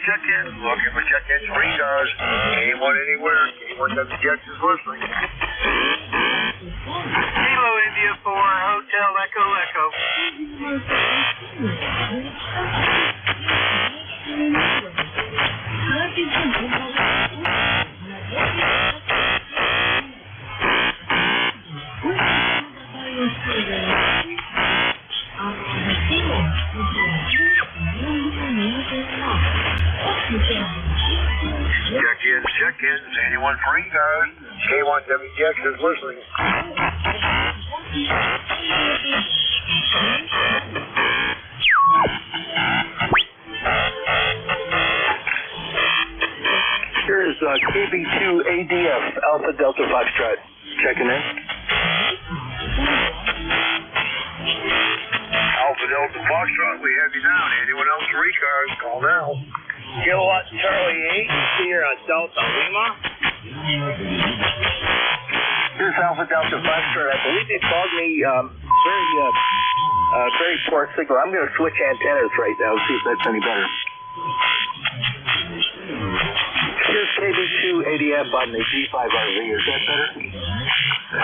Check-ins. Looking for check-ins for ECARS. Anyone, anywhere? K1WTX is listening. Kilo India 4, Hotel Echo Echo. Check-ins. Anyone for ECARS? K1WTX is listening. Here is KB2 ADF, Alpha Delta Foxtrot. Checking in. Alpha Delta Foxtrot, we have you down. Anyone else for ECARS, call now. Kilowatt Charlie 8 here at Delta Lima. Here's Alpha Delta Foxtrot. I believe they called me very poor signal. I'm going to switch antennas right now and see if that's any better. Here's KB2ADF on the G5RV. Is that better?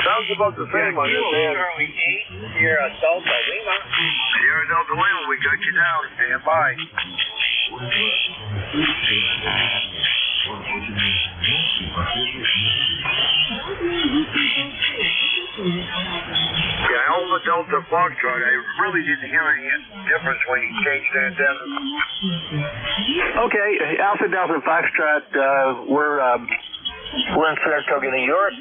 Sounds about the same on this end. Charlie 8 here at Delta Lima. Sierra Delta Lima, we got you down. Stand by. Yeah, Alpha Delta Foxtrot, I really didn't hear any difference when you changed the antennas. Okay, Alpha Delta Foxtrot, we're in Saratoga, New York.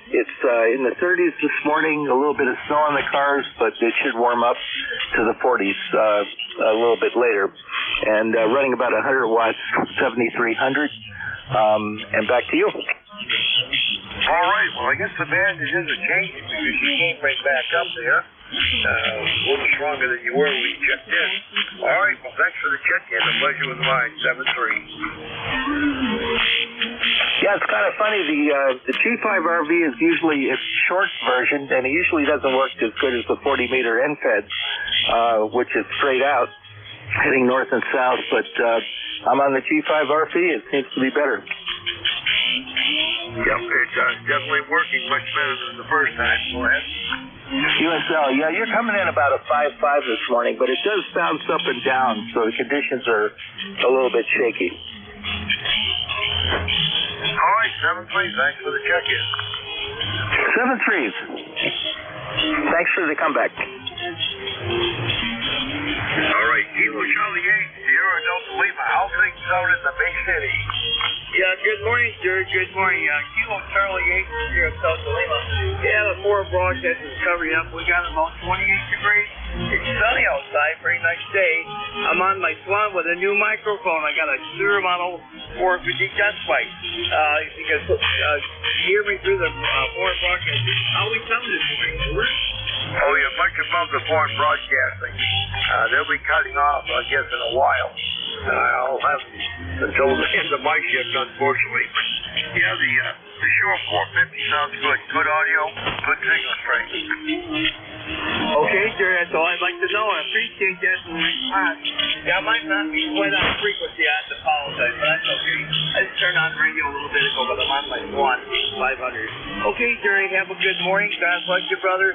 It's in the 30s this morning, a little bit of snow on the cars, but it should warm up to the 40s a little bit later. And running about 100 watts, 7300. And back to you. All right, well, I guess the band is changing because you came right back up there. A little stronger than you were when you checked in. All right, well, thanks for the check-in. The pleasure was mine. 7-3. Yeah, it's kind of funny. The G5RV is usually a short version, and it usually doesn't work as good as the 40-meter end-fed, which is straight out, heading north and south. But I'm on the G5RV. It seems to be better. Yep, it's definitely working much better than the first time. Go ahead. USL, yeah, you're coming in about a 5.5 this morning, but it does bounce up and down, so the conditions are a little bit shaky. All right, 7-3. Thanks for the check-in. 7-3. Thanks for the comeback. All right, Kilo Charlie 8, Sierra Delta Lima. How things out in the big city? Yeah, good morning, sir. Good morning. Kilo Charlie 8 here at Delta Lima. Yeah, the 4 broadcast is covering up. We got about 28 degrees. It's sunny outside. Very nice day. I'm on my Swan with a new microphone. I got a Shure model 450 test bite. You can hear me through the foreign broadcast. How we sound this morning? Oh, you're much above the foreign broadcasting. They'll be cutting off, I guess, in a while. I'll have until the end of my shift, unfortunately. But yeah, the Shure 450 sounds good. Good audio, good signal strength. Okay, sir, that's all I'd like to know. I appreciate that. Yeah, I might not be quite on frequency. I have to apologize, but that's okay. I just turned on the radio a little bit ago, but I'm on my Swan 500. Okay, Jerry, have a good morning. God bless you, brother.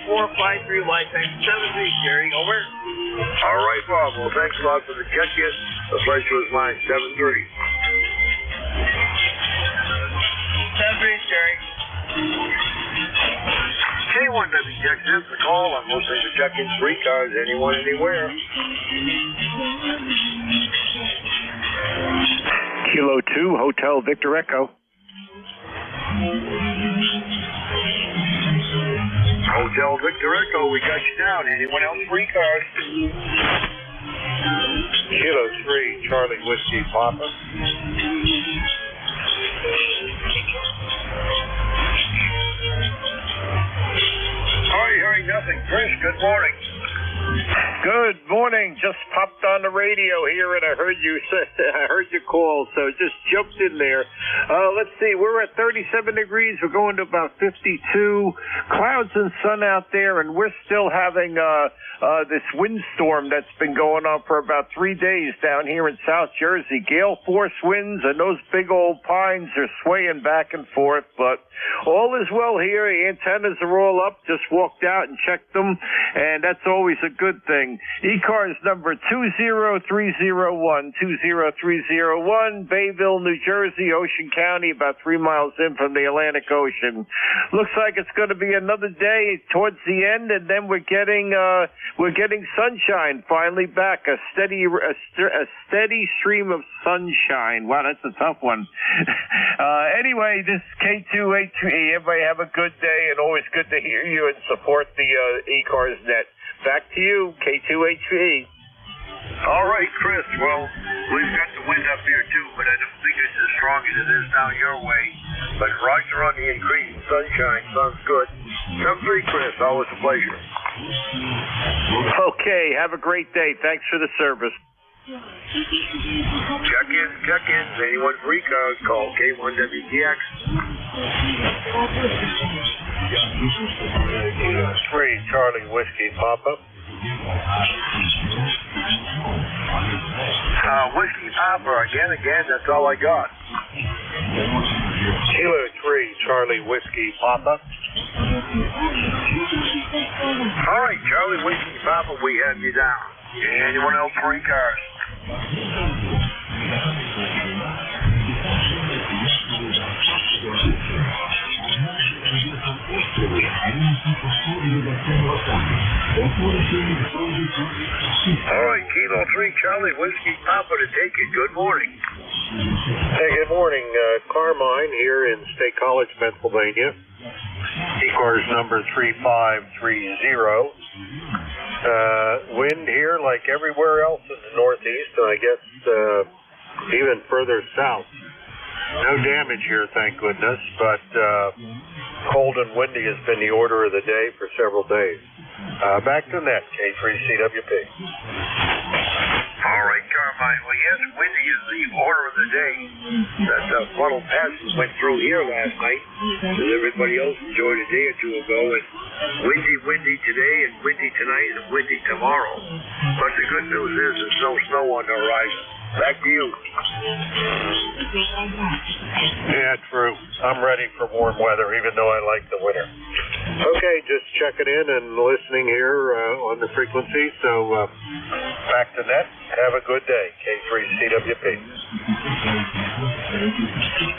8453 lifetime 73, Jerry. Over. All right, Bob. Well, thanks a lot for the check-in. The pleasure was mine. 7-3. 7-3, Jerry. K1W checks in the call. I'm listening to check-in 3 cars. Anyone, anywhere. Kilo 2, Hotel Victor Echo. Hotel Victor Echo, we got you down. Anyone else? 3 cars. Kilo 3, Charlie Whiskey Papa. Hurry, nothing. Chris, good morning. Good morning. Just popped on the radio here, and I heard you call, so just jumped in there. Let's see. We're at 37 degrees. We're going to about 52. Clouds and sun out there, and we're still having this windstorm that's been going on for about 3 days down here in South Jersey. Gale force winds, and those big old pines are swaying back and forth, but all is well here. The antennas are all up. Just walked out and checked them, and that's always a good thing. ECARS number 20301, 20301, Bayville, New Jersey, Ocean County, about 3 miles in from the Atlantic Ocean. Looks like it's going to be another day towards the end, and then we're getting sunshine finally back. A steady stream of sunshine. Wow, that's a tough one. Anyway, this is K2H3. Everybody have a good day, and always good to hear you and support the ECARS net. Back to you, K2H3. All right, Chris. Well, we've got the wind up here too, but I don't think it's as strong as it is down your way. But Roger on the increase in sunshine. Sounds good. 7-3, Chris. Always a pleasure. Okay, have a great day. Thanks for the service. Check-ins. Anyone for ECARS, call K1WTX. 3 Charlie Whiskey Papa. Whiskey Papa, again, that's all I got. Kilo 3 Charlie Whiskey Papa. All right, Charlie Whiskey Papa, we have you down. Anyone else for ECARS? All right, Kilo 3 Charlie Whiskey Papa to take it. Good morning. Hey, good morning. Carmine here in State College, Pennsylvania. ECARS number 3530. Wind here like everywhere else in the Northeast, and I guess even further south. No damage here, thank goodness, but cold and windy has been the order of the day for several days. Back to net, K3CWP. All right, Carmine. Well, yes, windy is the order of the day. That funnel pass went through here last night, as everybody else enjoyed a day or two ago. And windy today, and windy tonight, and windy tomorrow. But the good news is there's no snow on the horizon. Back to you. Yeah, true. I'm ready for warm weather, even though I like the winter. Okay, just checking in and listening here on the frequency. So back to net. Have a good day, K3CWP.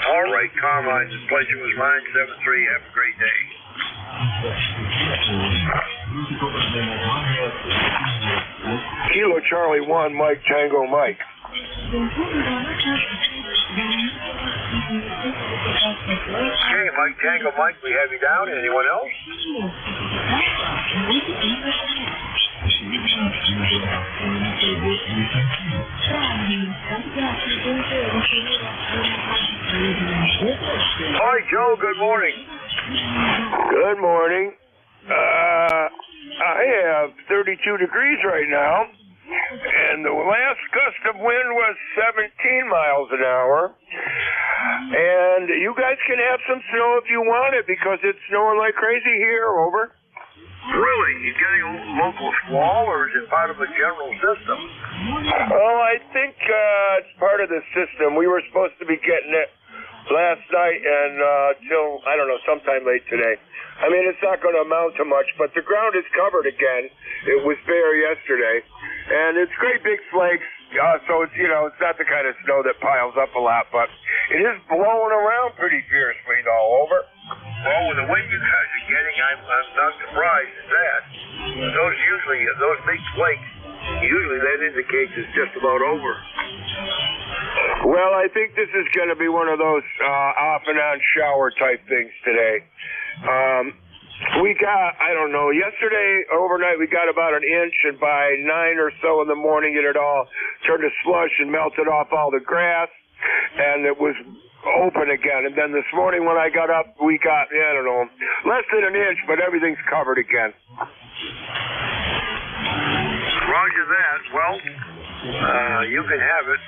All right, Carmine. The pleasure was mine. 7-3. Have a great day. Kilo Charlie 1, Mike Tango Mike. Okay, Mike Tango Mike, we have you down. Anyone else? Hi, Joe. Good morning. Good morning. I have 32 degrees right now, and the last gust of wind was 17 miles an hour. And you guys can have some snow if you want it, because it's snowing like crazy here. Over. Really? You getting a local squall, or is it part of the general system? Oh, I think it's part of the system. We were supposed to be getting it last night and till, I don't know, sometime late today. I mean, it's not going to amount to much, but the ground is covered again. It was bare yesterday, and it's great big flakes, so it's, it's not the kind of snow that piles up a lot, but it is blowing around pretty fiercely all over. Well, with the wind you guys are getting, I'm not surprised at that. Those big flakes, usually that indicates it's just about over. Well, I think this is going to be one of those off and on shower type things today. We got, I don't know, yesterday overnight we got about an inch, and by 9 or so in the morning it had all turned to slush and melted off all the grass, and it was open again. And then this morning when I got up, we got, I don't know, less than an inch, but everything's covered again. Roger that. Well, you can have it.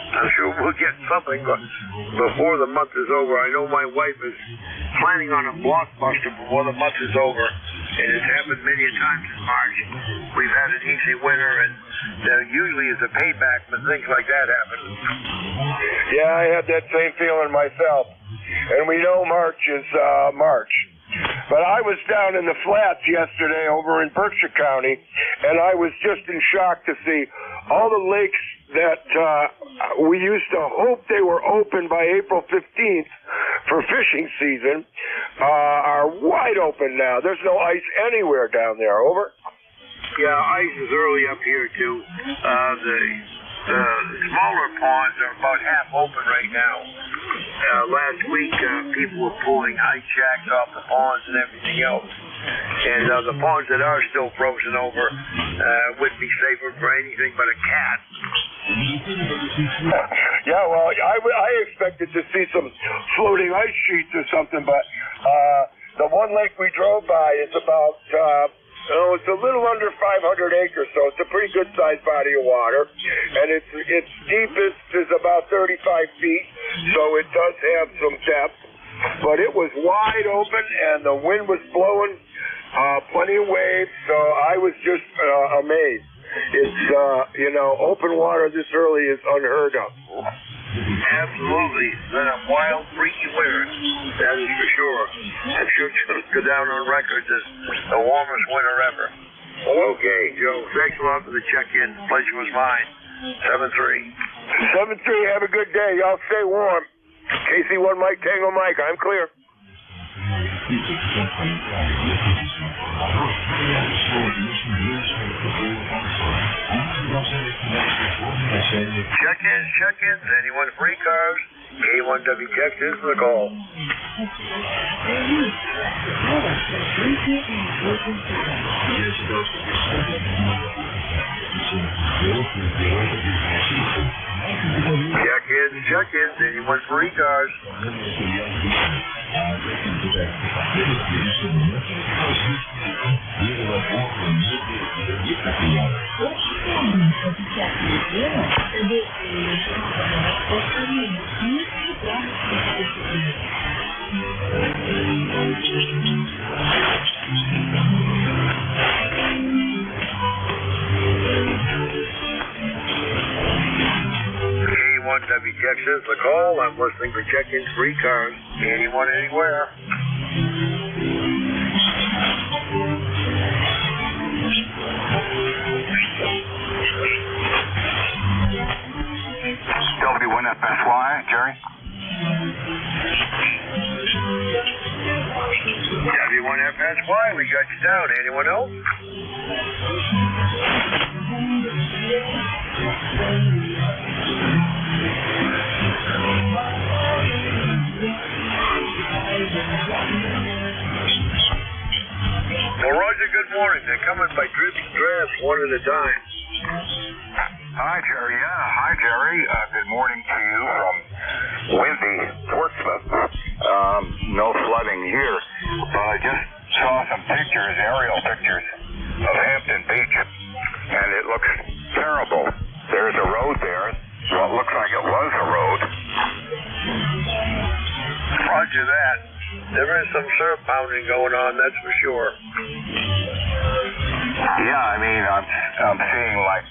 I'm sure we'll get something before the month is over. I know my wife is planning on a blockbuster before the month is over, and it's happened many times in March. We've had an easy winter, and there usually is a payback when things like that happen. Yeah, I had that same feeling myself. And we know March is March. But I was down in the flats yesterday over in Berkshire County, and I was just in shock to see all the lakes that we used to hope they were open by April 15th for fishing season are wide open now. There's no ice anywhere down there. Over? Yeah, ice is early up here, too. The smaller ponds are about half open right now. Last week, people were pulling ice jacks off the ponds and everything else. And the ponds that are still frozen over wouldn't be safer for anything but a cat. Yeah, well, I expected to see some floating ice sheets or something, but the one lake we drove by is about, it's a little under 500 acres, so it's a pretty good-sized body of water. And its deepest is about 35 feet, so it does have some depth. But it was wide open, and the wind was blowing, plenty of waves, so I was just amazed. It's, open water this early is unheard of. Absolutely. It's been a wild, freaky winter, that's for sure. I'm sure it's going to go down on record as the warmest winter ever. Okay, Joe, thanks a lot for the check-in. The pleasure was mine. 7-3. 7-3, have a good day. Y'all stay warm. KC1 Mike Tango Mike, I'm clear. Check-ins. Anyone for ECARS? K1W Texas, the call. Check-ins. Anyone for ECARS? K1W Texas, the call. I'm listening for check-ins for ECARS. Anyone, anywhere. W1FSY, Jerry. W1FSY, we got you down. Anyone else? Well, Roger, good morning. They're coming by drips and drabs, one at a time. Hi, Jerry. Hi, Jerry. Good morning to you from windy Portsmouth. No flooding here, but I just saw some pictures, aerial pictures of Hampton Beach, and it looks terrible. There's a road there. Well, it looks like it was a road. Roger that. There is some surf pounding going on, that's for sure. Yeah, I mean, I'm seeing like,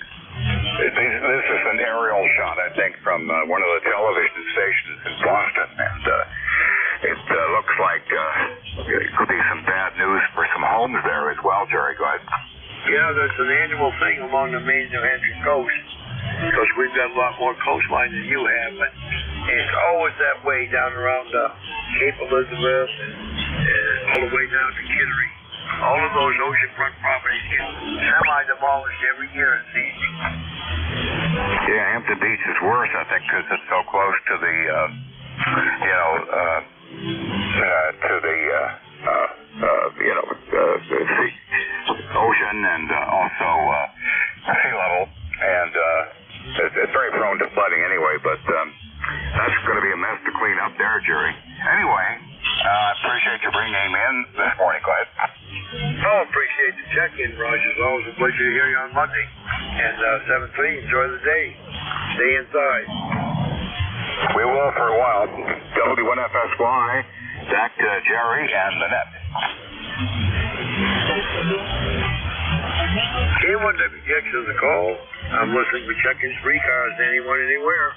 this is an aerial shot, I think, from one of the television stations in Boston, and it looks like it could be some bad news for some homes there as well, Jerry. Go ahead. Yeah, that's an annual thing along the main New Hampshire coast, because we've got a lot more coastline than you have, but it's always that way down around Cape Elizabeth and all the way down to Kittery. All of those oceanfront properties get semi-demolished every year, it seems. Yeah, Hampton Beach is worse, I think, because it's so close to the, ocean and also sea level, and it's very prone to flooding anyway, but that's going to be a mess to clean up there, Jerry. Anyway, I appreciate you bringing him in this morning. Go ahead. Oh, appreciate the check-in, Roger. It's always a pleasure to hear you on Monday. And 7-3, enjoy the day. Stay inside. We will for a while. W1FSY, back to Jerry and the net. K1WX is the call. I'm listening for check-ins for ECARS. Anyone, anywhere.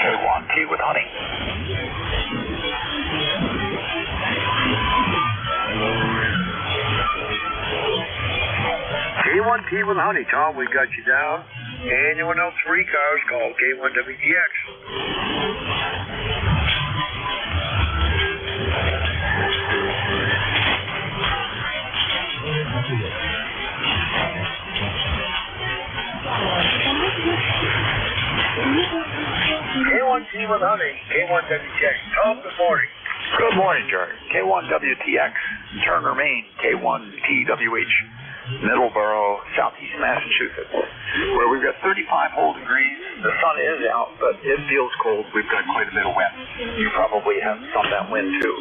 K1, tea with honey. Tea with Honey. Tom, we got you down. Anyone else for ECARS, call K1WTX. K1T with Honey, K1WTX. Tom, good morning. Good morning, Jerry. K1WTX, Turner, Maine, K1TWH, Middleborough, Southeast Massachusetts, where we've got 35 whole degrees. The sun is out, but it feels cold. We've got quite a bit of wind. You probably have some of that wind, too.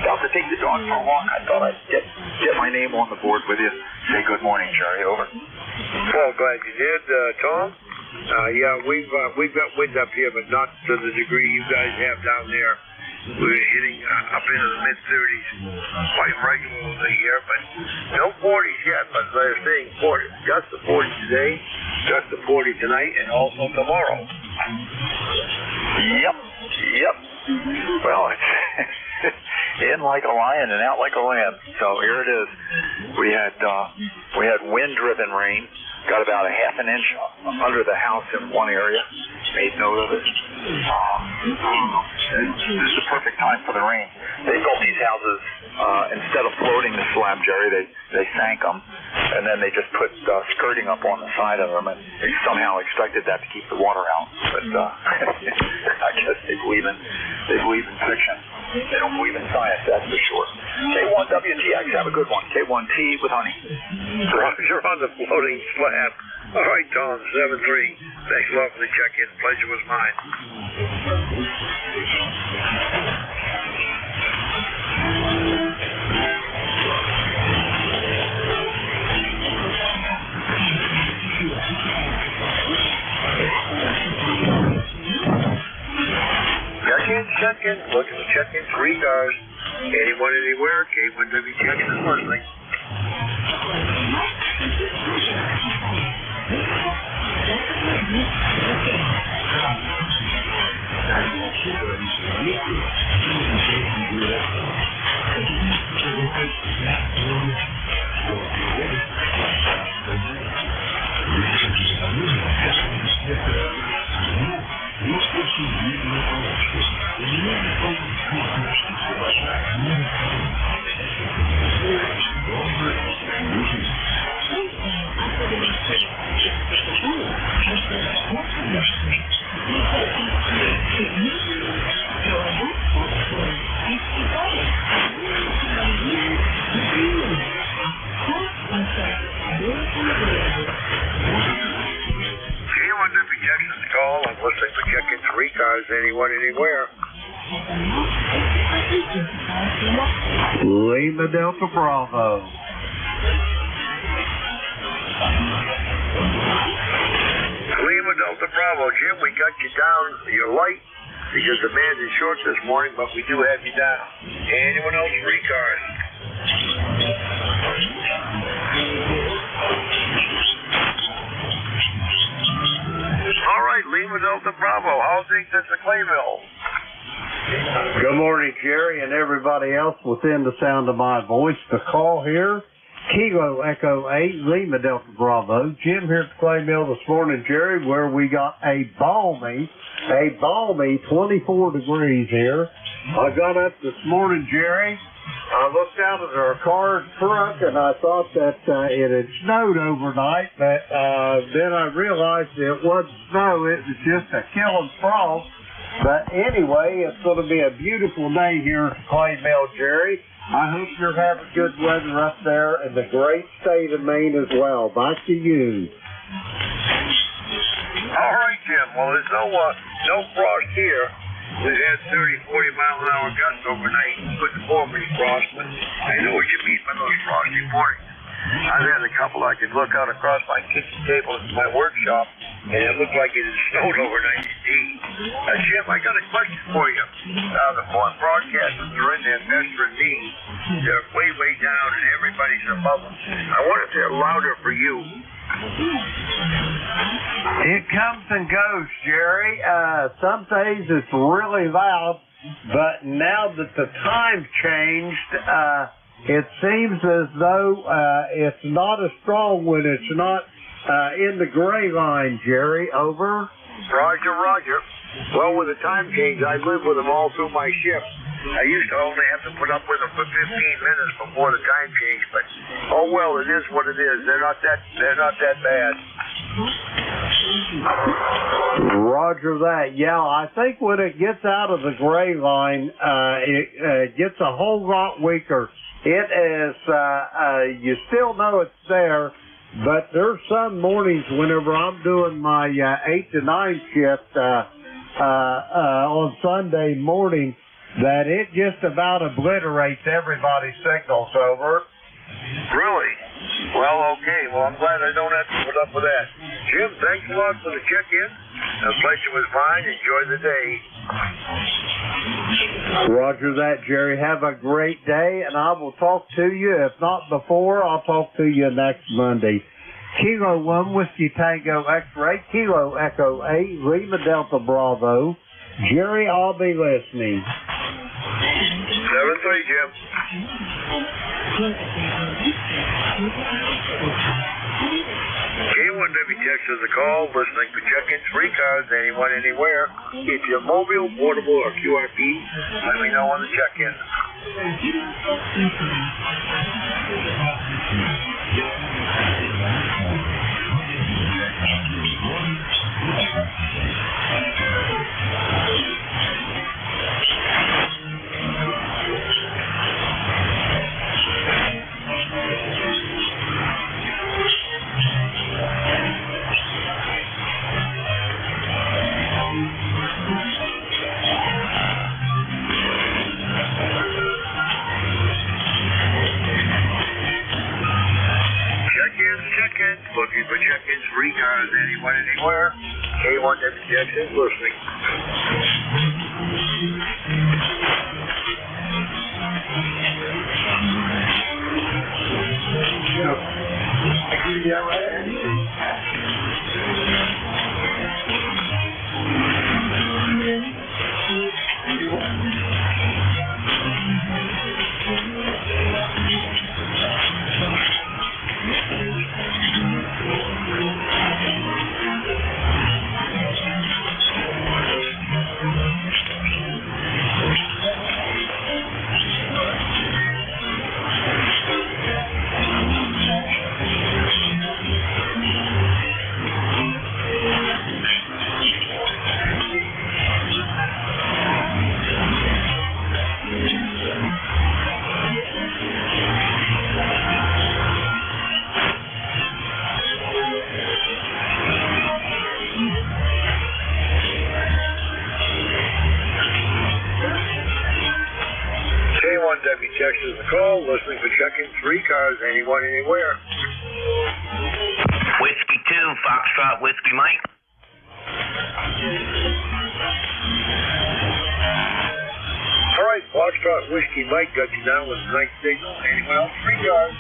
About to take the dog for a walk. I thought I'd get my name on the board with you. Say good morning, Jerry. Over. Well, glad you did, Tom. Yeah, we've got wind up here, but not to the degree you guys have down there. We're hitting up into the mid-30s quite regularly here, but no 40s yet. But they're saying 40, just the 40 today, just the 40 tonight, and also tomorrow. Yep. Well, it's in like a lion and out like a lamb. So here it is. We had wind-driven rain. Got about a half an inch under the house in one area. Made note of it. This is the perfect time for the rain. They built these houses instead of floating the slab, Jerry. They sank them, and then they just put skirting up on the side of them, and they somehow expected that to keep the water out. But I guess they believe in fiction. They don't believe in science, that's for sure. K1WTX, have a good one. K1T with Honey. You're on the floating slab. All right, Tom, 7-3. Thanks a lot for the check-in. Pleasure was mine. Check-in. Looking to check-in 3 cars. Anyone, anywhere. K1WTX is listening. Call. I'm listening for check-in 3 cars. Anyone, anywhere. Lima Delta Bravo. Lima Delta Bravo. Jim, we got you down. You're light because the band is short this morning, but we do have you down. Anyone else? 3 cars. All right, Lima Delta Bravo. How's things at the Clayville? Good morning, Jerry, and everybody else within the sound of my voice. The call here, Kilo Echo 8, Lima Delta Bravo. Jim here at the Clay Mill this morning, Jerry, where we got a balmy 24 degrees here. I got up this morning, Jerry. I looked out at our car truck, and I thought that it had snowed overnight, but then I realized it wasn't snow. It was just a killing frost. But anyway, it's going to be a beautiful day here at Clay Mill, Jerry. I hope you're having good weather up there in the great state of Maine as well. Back to you. All right, Jim. Well, there's no frost here. We've had 30, 40-mile-an-hour gusts overnight. Couldn't form any frost, but I know what you mean by those frosty mornings. I've had a couple I could look out across my kitchen table in my workshop, and it looked like it had snowed overnight indeed. Jim, I got a question for you. The 4 broadcasters are in there, Nestor and me. They're way down, and everybody's above them. I wonder if they're louder for you. It comes and goes, Jerry. Some days it's really loud, but now that the time's changed, it seems as though it's not as strong when it's not in the gray line, Jerry. Over. Roger, roger. Well, with the time change, I live with them all through my shift. I used to only have to put up with them for 15 minutes before the time change, but oh well, it is what it is. They're not that bad. Roger that. Yeah, I think when it gets out of the gray line, it gets a whole lot weaker. It is, you still know it's there, but there's some mornings whenever I'm doing my 8 to 9 shift on Sunday morning that it just about obliterates everybody's signals. Over. Really? Well, okay. Well, I'm glad I don't have to put up with that. Jim, thanks a lot for the check-in. The pleasure was mine. Enjoy the day. Roger that, Jerry. Have a great day, and I will talk to you. If not before, I'll talk to you next Monday. Kilo 1 Whiskey Tango X-Ray, Kilo Echo 8, Lima Delta Bravo. Jerry, I'll be listening. 7-3, Jim. K1W Texas is a call, listening for check-ins, free cars, anyone, anywhere. If you're mobile, portable, or QRP, let me know on the check-in. Looking for check-ins, free cars, anyone, anywhere. K1WTX is listening. Yeah, right. Texas the call, listening for check-in, free cars, anyone, anywhere. Whiskey 2, Foxtrot, Whiskey Mike. All right, Foxtrot, Whiskey Mike got you down with a nice signal. Anyone else, free cars?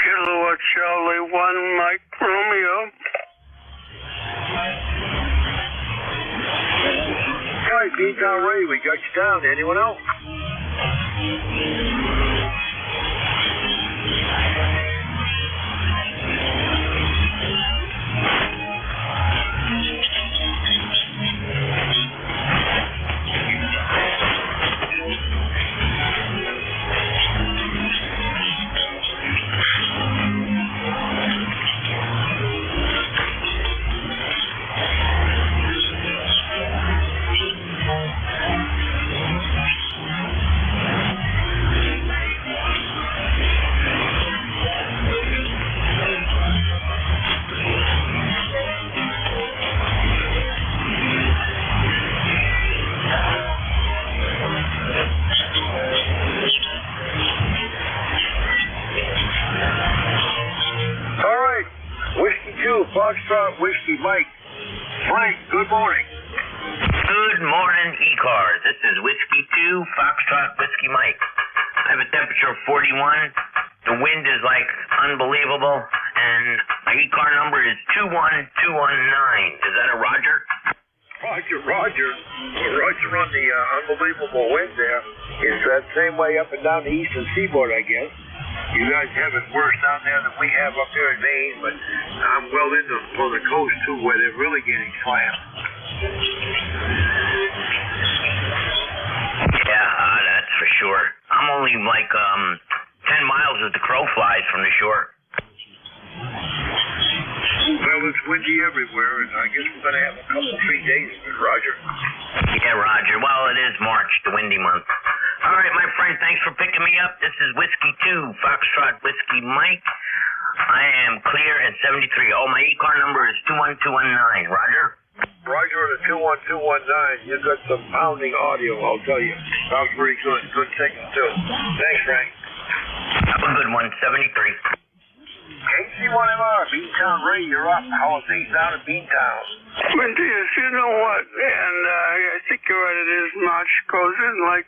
Kilo Charlie 1, Mike Romeo. All right, Beantown Ray, we got you down. Anyone else? Foxtrot, Whiskey Mike. Frank, good morning. Good morning, ECARS. This is Whiskey 2, Foxtrot, Whiskey Mike. I have a temperature of 41. The wind is like unbelievable, and my ECAR number is 21219. Is that a Roger? Roger on the unbelievable wind there. It's that same way up and down the eastern seaboard, I guess. You guys have it worse down there than we have up here in Maine, but I'm well into on the coast too, where they're really getting slammed. Yeah, that's for sure. I'm only like 10 miles as the crow flies from the shore. Well, it's windy everywhere, and I guess we're going to have a couple, 3 days of it, Roger. Yeah, Roger. Well, it is March, the windy month. All right, my friend, thanks for picking me up. This is Whiskey 2, Foxtrot Whiskey Mike. I am clear at 73. Oh, my ECAR number is 21219. Roger? Roger, the 21219. You got some pounding audio, I'll tell you. Sounds pretty good. Good signal, too. Thanks, Frank. Have a good one, 73. KC1MR, Beantown Ray, you're up. How are things down in Beantown? Matthias, you know what? And I think you're right. It is March. Goes in like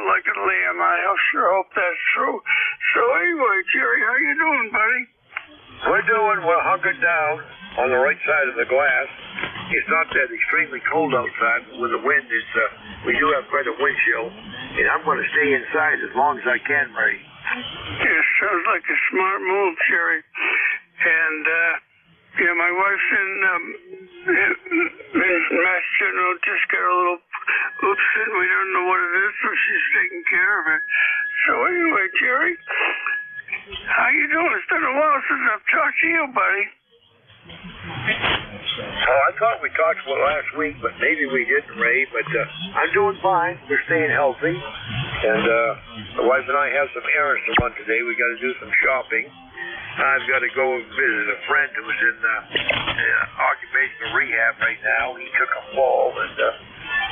like a lamb. I sure hope that's true. So anyway, Jerry, how you doing, buddy? We're hunkered down on the right side of the glass. It's not that extremely cold outside, but with the wind, we do have quite a wind chill. And I'm going to stay inside as long as I can, Ray. Yeah, sounds like a smart move, Jerry. And, yeah, my wife's in Massachusetts, just got a little oops, and we don't know what it is, so she's taking care of it. So anyway, Jerry, how you doing? It's been a while since I've talked to you, buddy. Oh, I thought we talked about last week, but maybe we didn't, Ray. But I'm doing fine. We're staying healthy. And the wife and I have some errands to run today. We got to do some shopping. I've got to go visit a friend who's in occupational rehab right now. He took a fall, and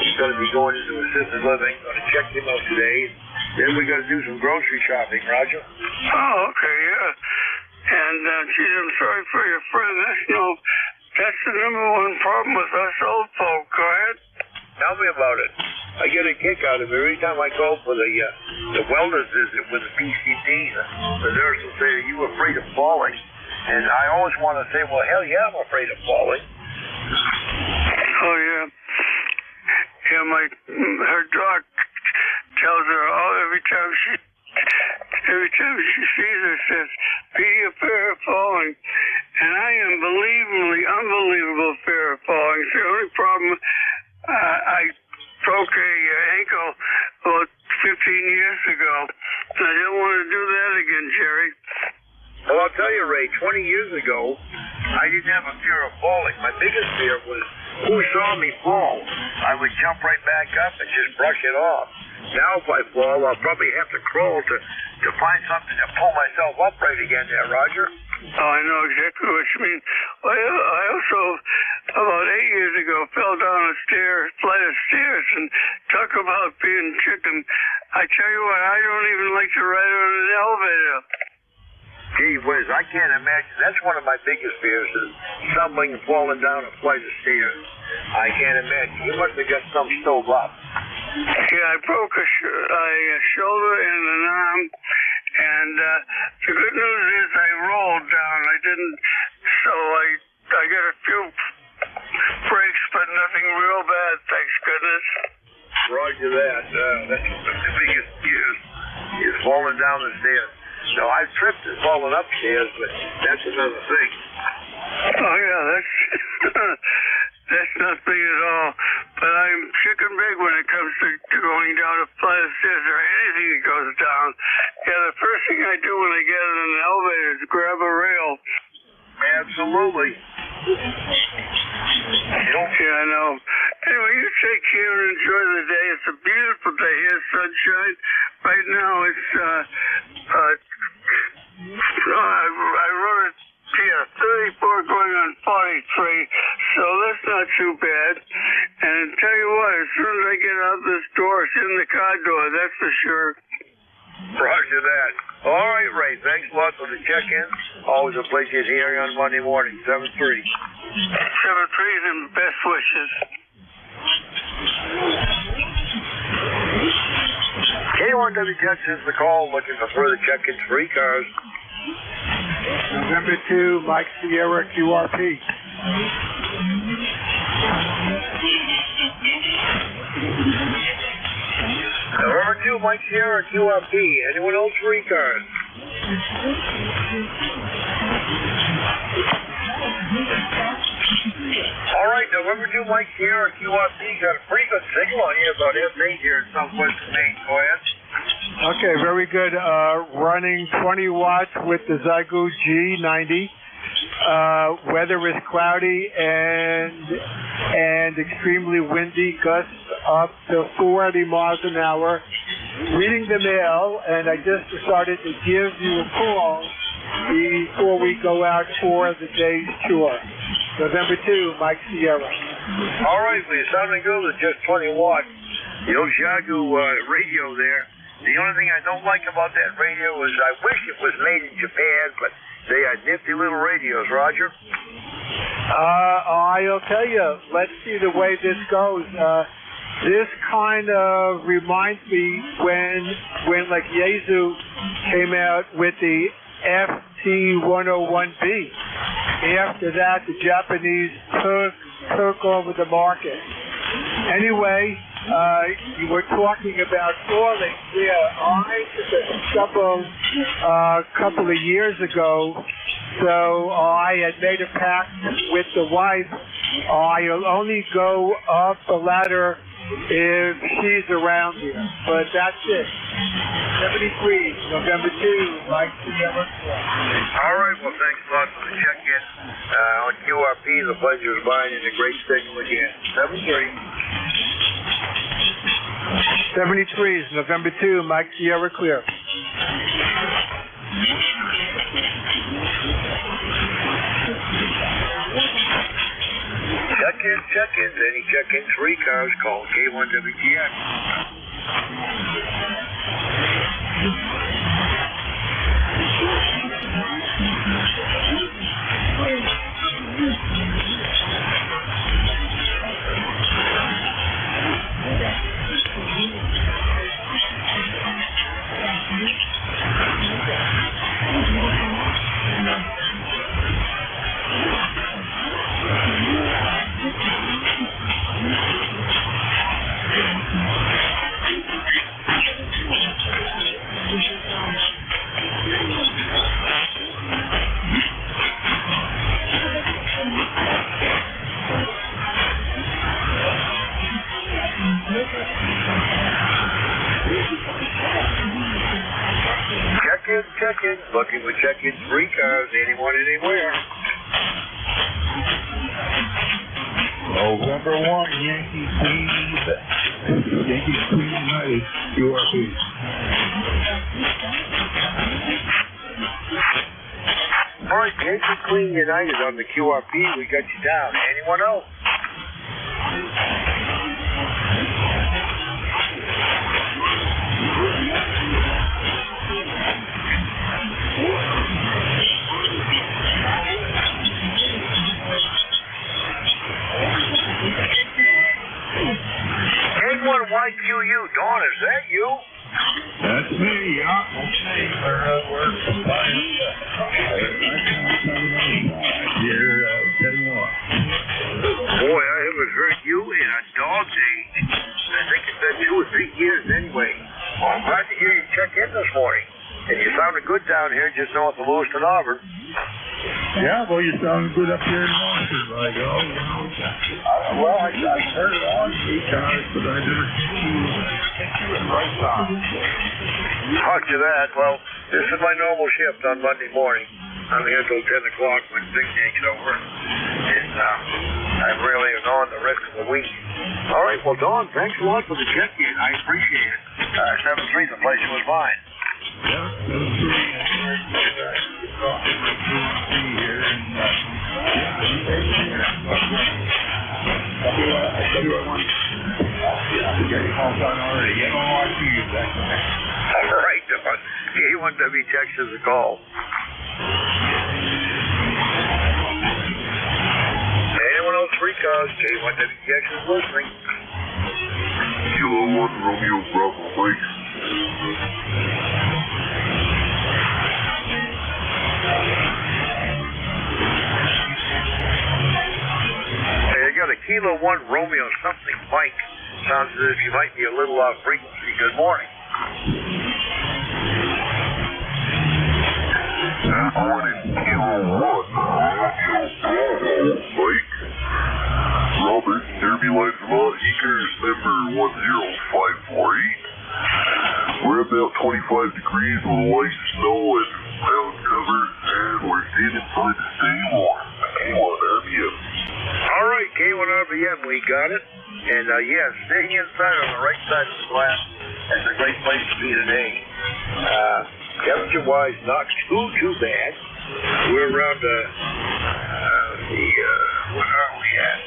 he's going to be going into assisted living. Going to check him out today. Then we got to do some grocery shopping, Roger. Oh, okay, yeah. And, geez, I'm sorry for your friend. That's the number one problem with us old folk. Go ahead. Tell me about it. I get a kick out of it every time I go for the wellness visit with the PCD. The nurse will say, "Are you afraid of falling?" And I always want to say, "Well, hell yeah, I'm afraid of falling." Oh yeah. Yeah, her doc tells her every time she sees her, says, "Be afraid of falling." And I am unbelievable fear of falling. It's the only problem. I broke a ankle about 15 years ago. I don't want to do that again, Jerry. Well, I'll tell you, Ray, 20 years ago, I didn't have a fear of falling. My biggest fear was who saw me fall. I would jump right back up and just brush it off. Now if I fall, I'll probably have to crawl to find something to pull myself up right again there, Roger. Oh, I know exactly what you mean. I also, about 8 years ago, fell down a flight of stairs, and talk about being chicken. I tell you what, I don't even like to ride on an elevator. Gee whiz, I can't imagine. That's one of my biggest fears, is stumbling and falling down a flight of stairs. I can't imagine. You must have got some stove up. Yeah, I broke a shoulder and an arm, and the good news is I rolled down. I didn't, so I got a few breaks, but nothing real bad, thanks goodness. Roger that. That's one of the biggest fears, is falling down the stairs. No, I've tripped and fallen upstairs, but that's another thing. Oh, yeah, that's nothing at all. But I'm chicken big when it comes to going down a flight of stairs or anything that goes down. Yeah, the first thing I do when I get in an elevator is grab a rail. Absolutely. Yeah, I know. Anyway, you take care and enjoy the day. It's a beautiful day here, sunshine. Right now it's, I wrote it here, 34 going on 43, so that's not too bad. And I tell you what, as soon as I get out this door, it's in the car door, that's for sure. Roger that. All right, Ray, thanks a lot for the check-in. Always a pleasure to hear you on Monday morning, 7-3. 7-3 and best wishes. K1W Jetson's the call, looking for further check-ins for ECARS. November 2, Mike Sierra QRP. 2, Mike Sierra, QRP. Anyone else for ECARS? All right, November 2, Mike Sierra, QRP. Got a pretty good signal on here about S8 here in southwestern Maine. Go ahead. Okay, very good. Running 20 watts with the Zygo G90. Weather is cloudy and extremely windy, gusts up to 40 miles an hour. Reading the mail, and I just decided to give you a call before we go out for the day's tour. November 2, Mike Sierra. All right, well, you're sounding good with just 20 watts. The Oshagu radio there. The only thing I don't like about that radio is I wish it was made in Japan, but they are nifty little radios, Roger. I'll tell you, let's see the way this goes. This kind of reminds me when like Yaesu came out with the FT101B. After that, the Japanese took over the market. Anyway, you were talking about falling. Yeah, I took a couple of years ago, so I had made a pact with the wife. I'll only go up the ladder if she's around here. But that's it. 73, November 2, Mike Sierra. All right, well, thanks a lot for the check-in. On QRP, the pleasure is mine, and a great signal again. 73 is November 2, Mike Sierra clear. Check-ins. Any check-ins for ECARS, call K1WTX. Check-ins. Looking for check-ins for ECARS. Anyone, anywhere. November 1, Yankee Queen United, QRP. All right, Yankee Queen United on the QRP. We got you down. Anyone else? YQU, Dawn, is that you? That's me, yeah. Okay. We're compliant. Here, 10 Boy, I haven't heard you in a dog day. I think it's been 2 or 3 years anyway. Well, I'm glad to hear you check in this morning. And you sounded good down here just north of Lewiston, Auburn. Yeah, well, you sound good up here in Boston, like, oh, you know. Well, I heard it on ECARS, but I never get you in right time. Roger that. Well, this is my normal shift on Monday morning. I'm here till 10 o'clock when Big Day's over. And I'm really on the rest of the week. All right, well, Dawn, thanks a lot for the check-in. I appreciate it. 7-3, the pleasure was mine. Yeah, 7-3. Here and all right, Dawn. K1W text us a call. Anyone else free cars? K1W text is listening. Kilo 1 Romeo Bravo Mike. Hey, I got a Kilo 1 Romeo something, Mike. Sounds as if you might be a little off frequency. Good morning. Morning, Kilo 1, Mike. Robert, Derby Line, Vermont, ECARS number 10548. We're about 25 degrees with light snow and cloud cover, and we're staying inside to stay warm. K1 RPM. All right, K1 RPM, we got it. And yeah, staying inside on the right side of the glass. That's a great place to be today. Temperature-wise, not too bad. We're around what are we at?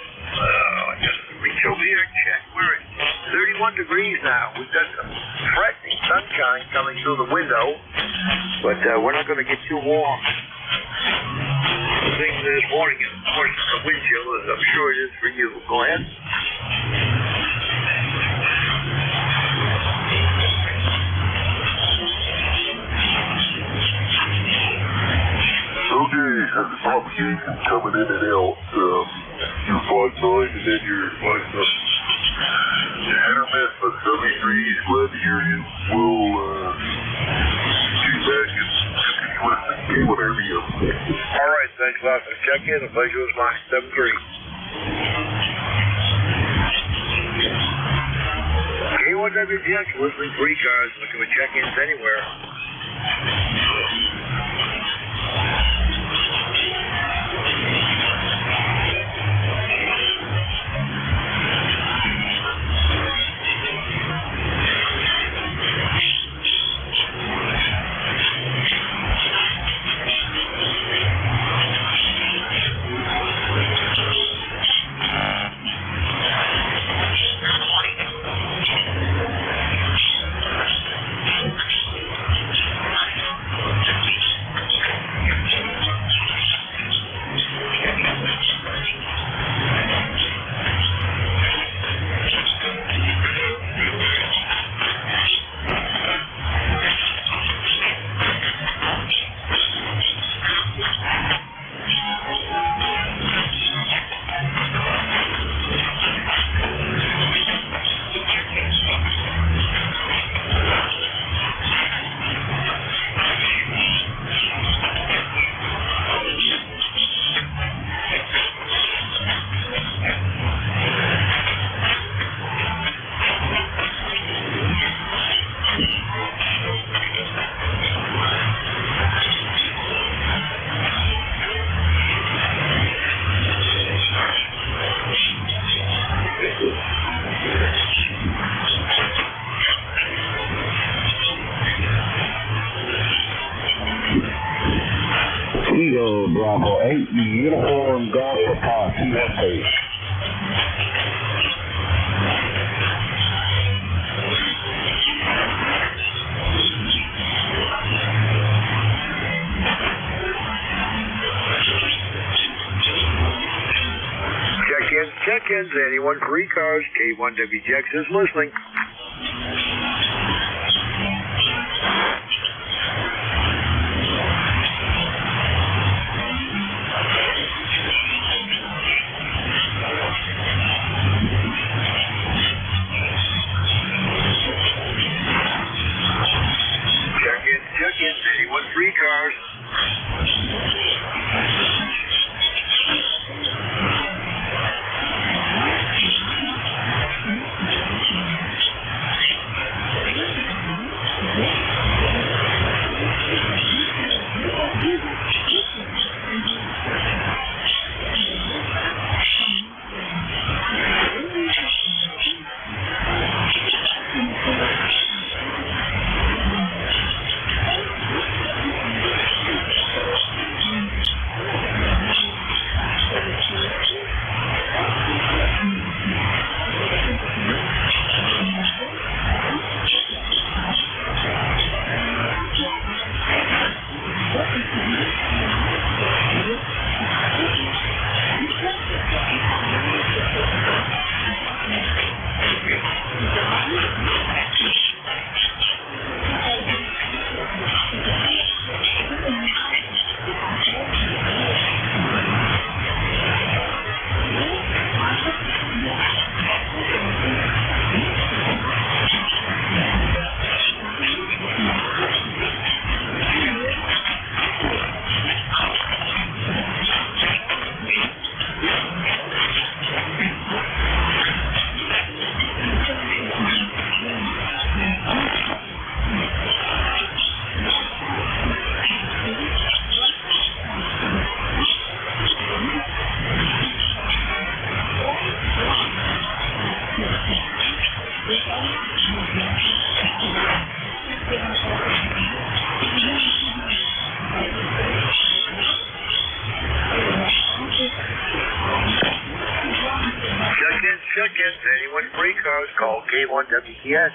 Just reach over here and check. We're at 31 degrees now. We've got some threatening sunshine coming through the window, but we're not going to get too warm. The thing this morning is, of course, the wind chill, as I'm sure it is for you. Go ahead. Okay, the propagation coming in and out. Your 5.9 and then your 5.7. Hit or miss, but 73. Glad to hear you. We'll get back and continue with RBM. All right, thanks a lot for the check-in. The pleasure was mine. 7-3. K1WTX, listening for ECARS, looking for check-ins anywhere. Eagle Bravo 8, Uniform Golf Papa, USA. Check-ins, anyone for ECARS, K1WTX is listening. Check-ins, anyone for ECARS. K1WTX.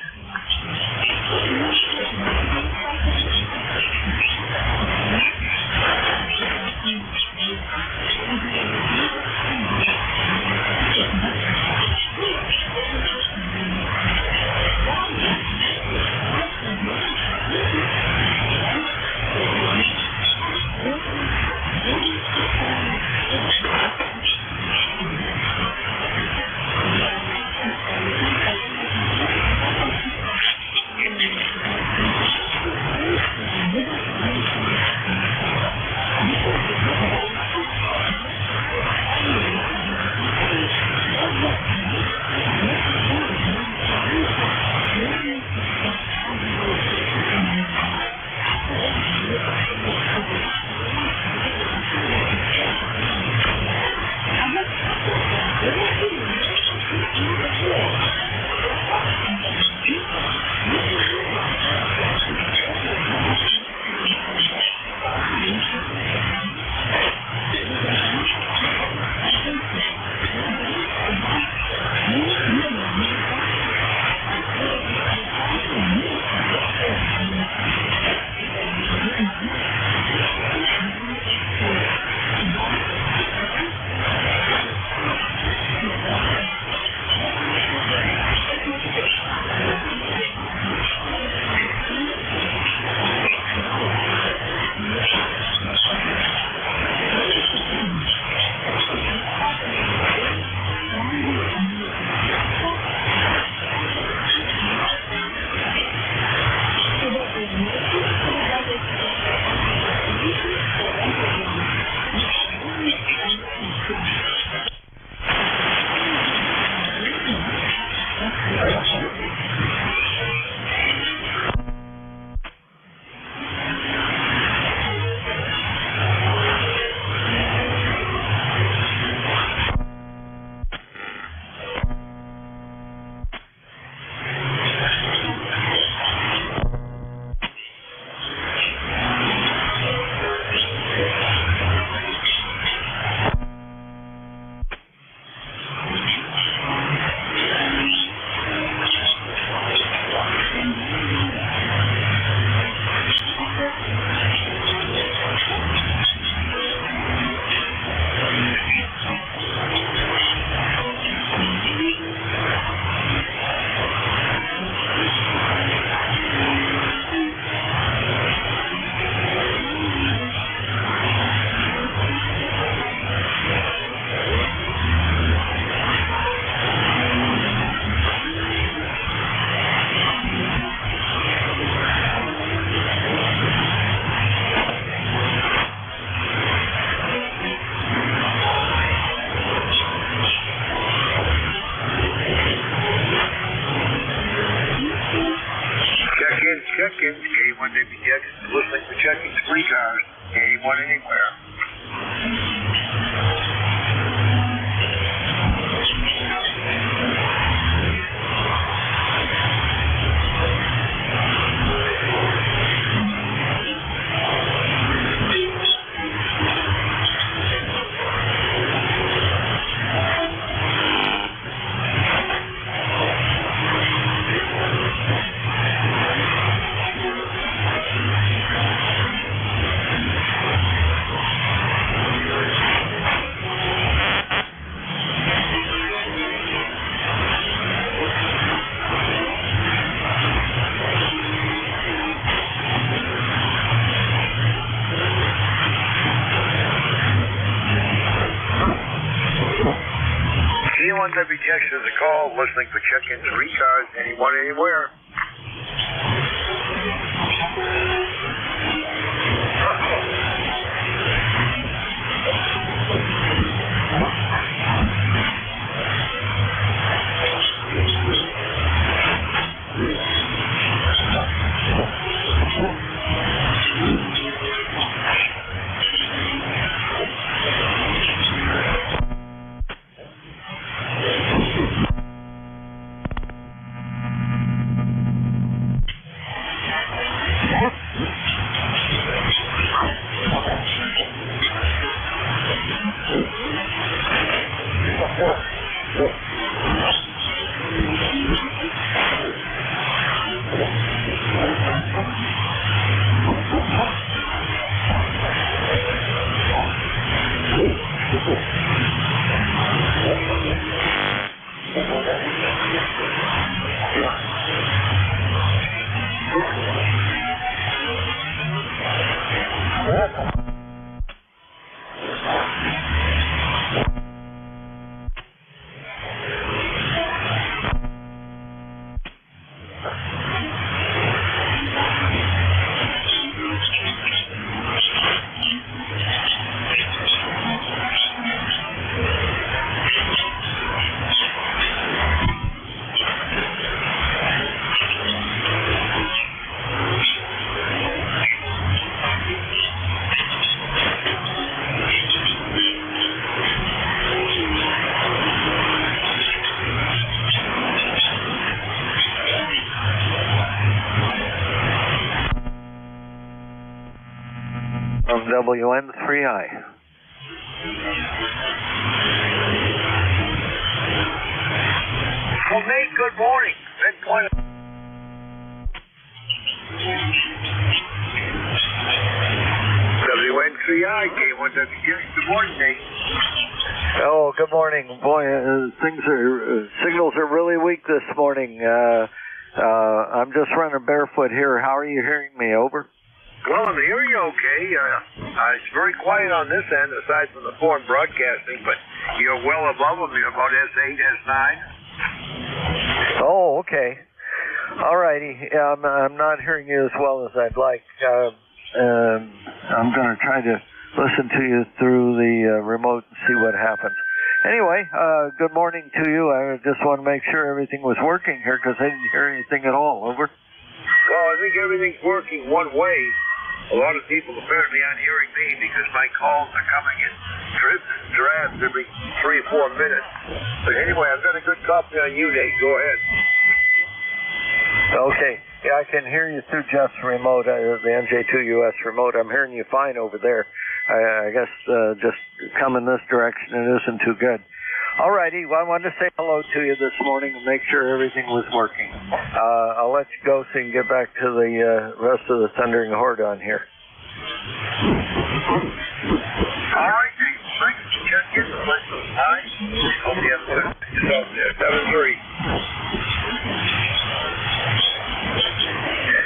Check-ins, K1WTX, listening for check-ins, free cars, anyone, anywhere. K1WTX is a call, listening for check-ins, free cars, anyone, anywhere. WN3I. Well, Nate, good morning. WN3I, K1WTX. Good morning, Nate. Oh, good morning. Boy, signals are really weak this morning. I'm just running barefoot here. How are you hearing me? Over. Well, I'm hearing you okay. It's very quiet on this end, aside from the foreign broadcasting, but you're well above them. You're about S8, S9. Oh, okay. All righty. I'm not hearing you as well as I'd like. I'm going to try to listen to you through the remote and see what happens. Anyway, good morning to you. I just want to make sure everything was working here because I didn't hear anything at all. Over. Well, I think everything's working one way. A lot of people apparently aren't hearing me because my calls are coming in drips and drabs every 3 or 4 minutes. But anyway, I've got a good copy on you, Nate. Go ahead. Okay. Yeah, I can hear you through Jeff's remote, the NJ2US remote. I'm hearing you fine over there. I guess just coming this direction, it isn't too good. All righty. Well, I wanted to say hello to you this morning and make sure everything was working. I'll let you go so you can get back to the rest of the Thundering Horde on here. All right, Nate. Thanks for checking in. All right. Hope you have a good yourself there. 7-3.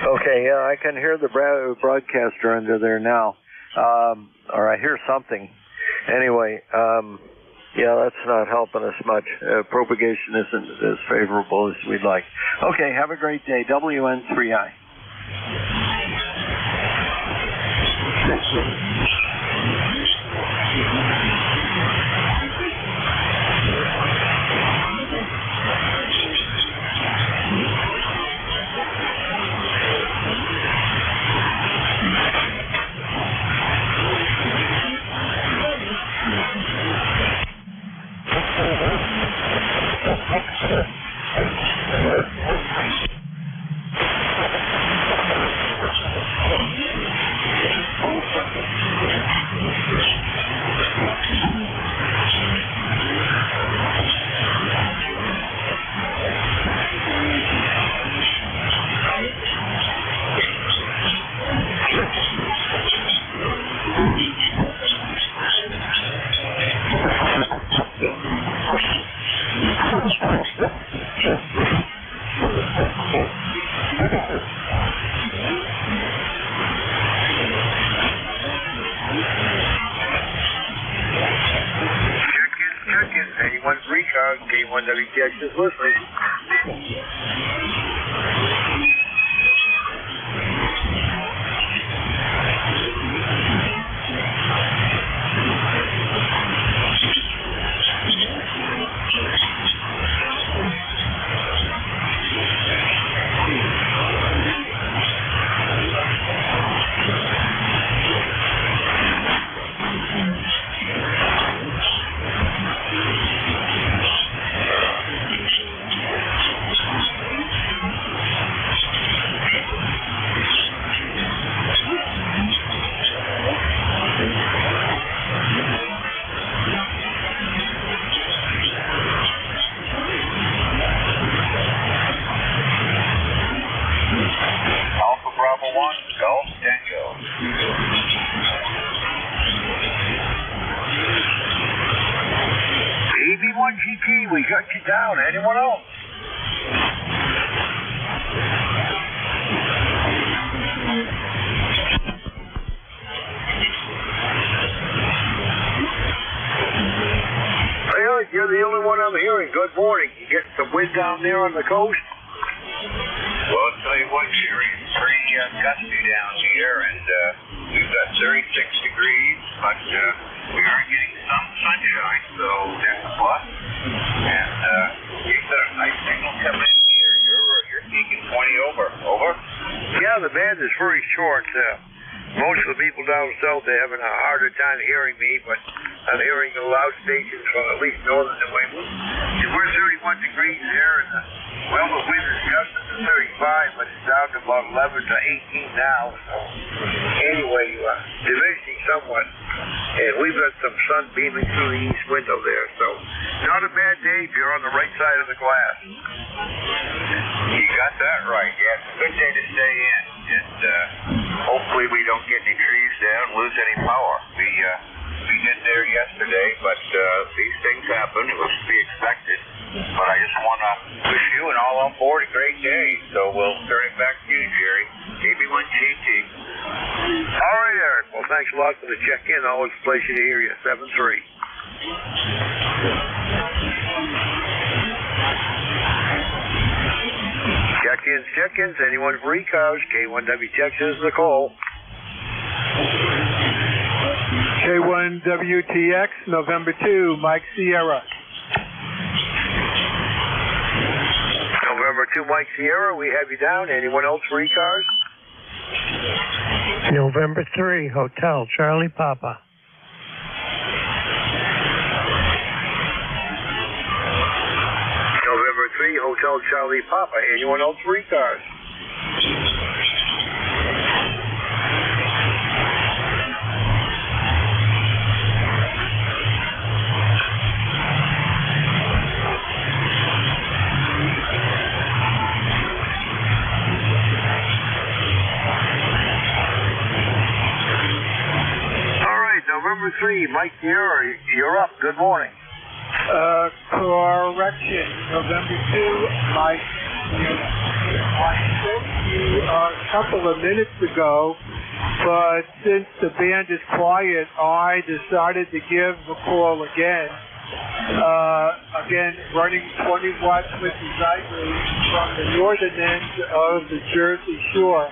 Okay, yeah, I can hear the broadcaster under there now. Or I hear something. Anyway, yeah, that's not helping us much. Propagation isn't as favorable as we'd like. Okay, have a great day. WN3I. K1WTX is listening. AB1GT, we got you down. Anyone else? Hey, you're the only one I'm hearing. Good morning. You getting some wind down there on the coast? Well, I'll tell you what, Jerry, it's pretty gusty down here, and we've got 36 degrees, but we are getting some sunshine, so that's a plus. And you've got a nice signal coming in here. You're peaking 20 over. Over? Yeah, the band is very short. Most of the people down south, they're having a harder time hearing me, but I'm hearing the loud stations from at least northern New England. We're 31 degrees here, and the wind is gusting to 35, but it's down to about 11 to 18 now. So anyway, diminishing somewhat. And we've got some sun beaming through the east window there, so not a bad day if you're on the right side of the glass. You got that right. Yeah, it's a good day to stay in. And hopefully we don't get any trees down, lose any power. We did there yesterday, but these things happen. It was to be expected. But I just want to wish you and all on board a great day. So we'll turn it back to you, Jerry. KB1GT. All right, Eric. Well, thanks a lot for the check-in. Always a pleasure to hear you. 7-3. Check-ins. Anyone for ECARS? K1WTX is the call. K1WTX, November 2, Mike Sierra. November 2, Mike Sierra. We have you down. Anyone else for ECARS? November 3, Hotel Charlie Papa. November 3, Hotel Charlie Papa. Anyone else for ECARS? November 3, Mike Sierra, you're up. Good morning. Correction. November 2, Mike Sierra. I spoke to you a couple of minutes ago, but since the band is quiet, I decided to give the call again. Again, running 20 watts with the Zygo from the northern end of the Jersey Shore.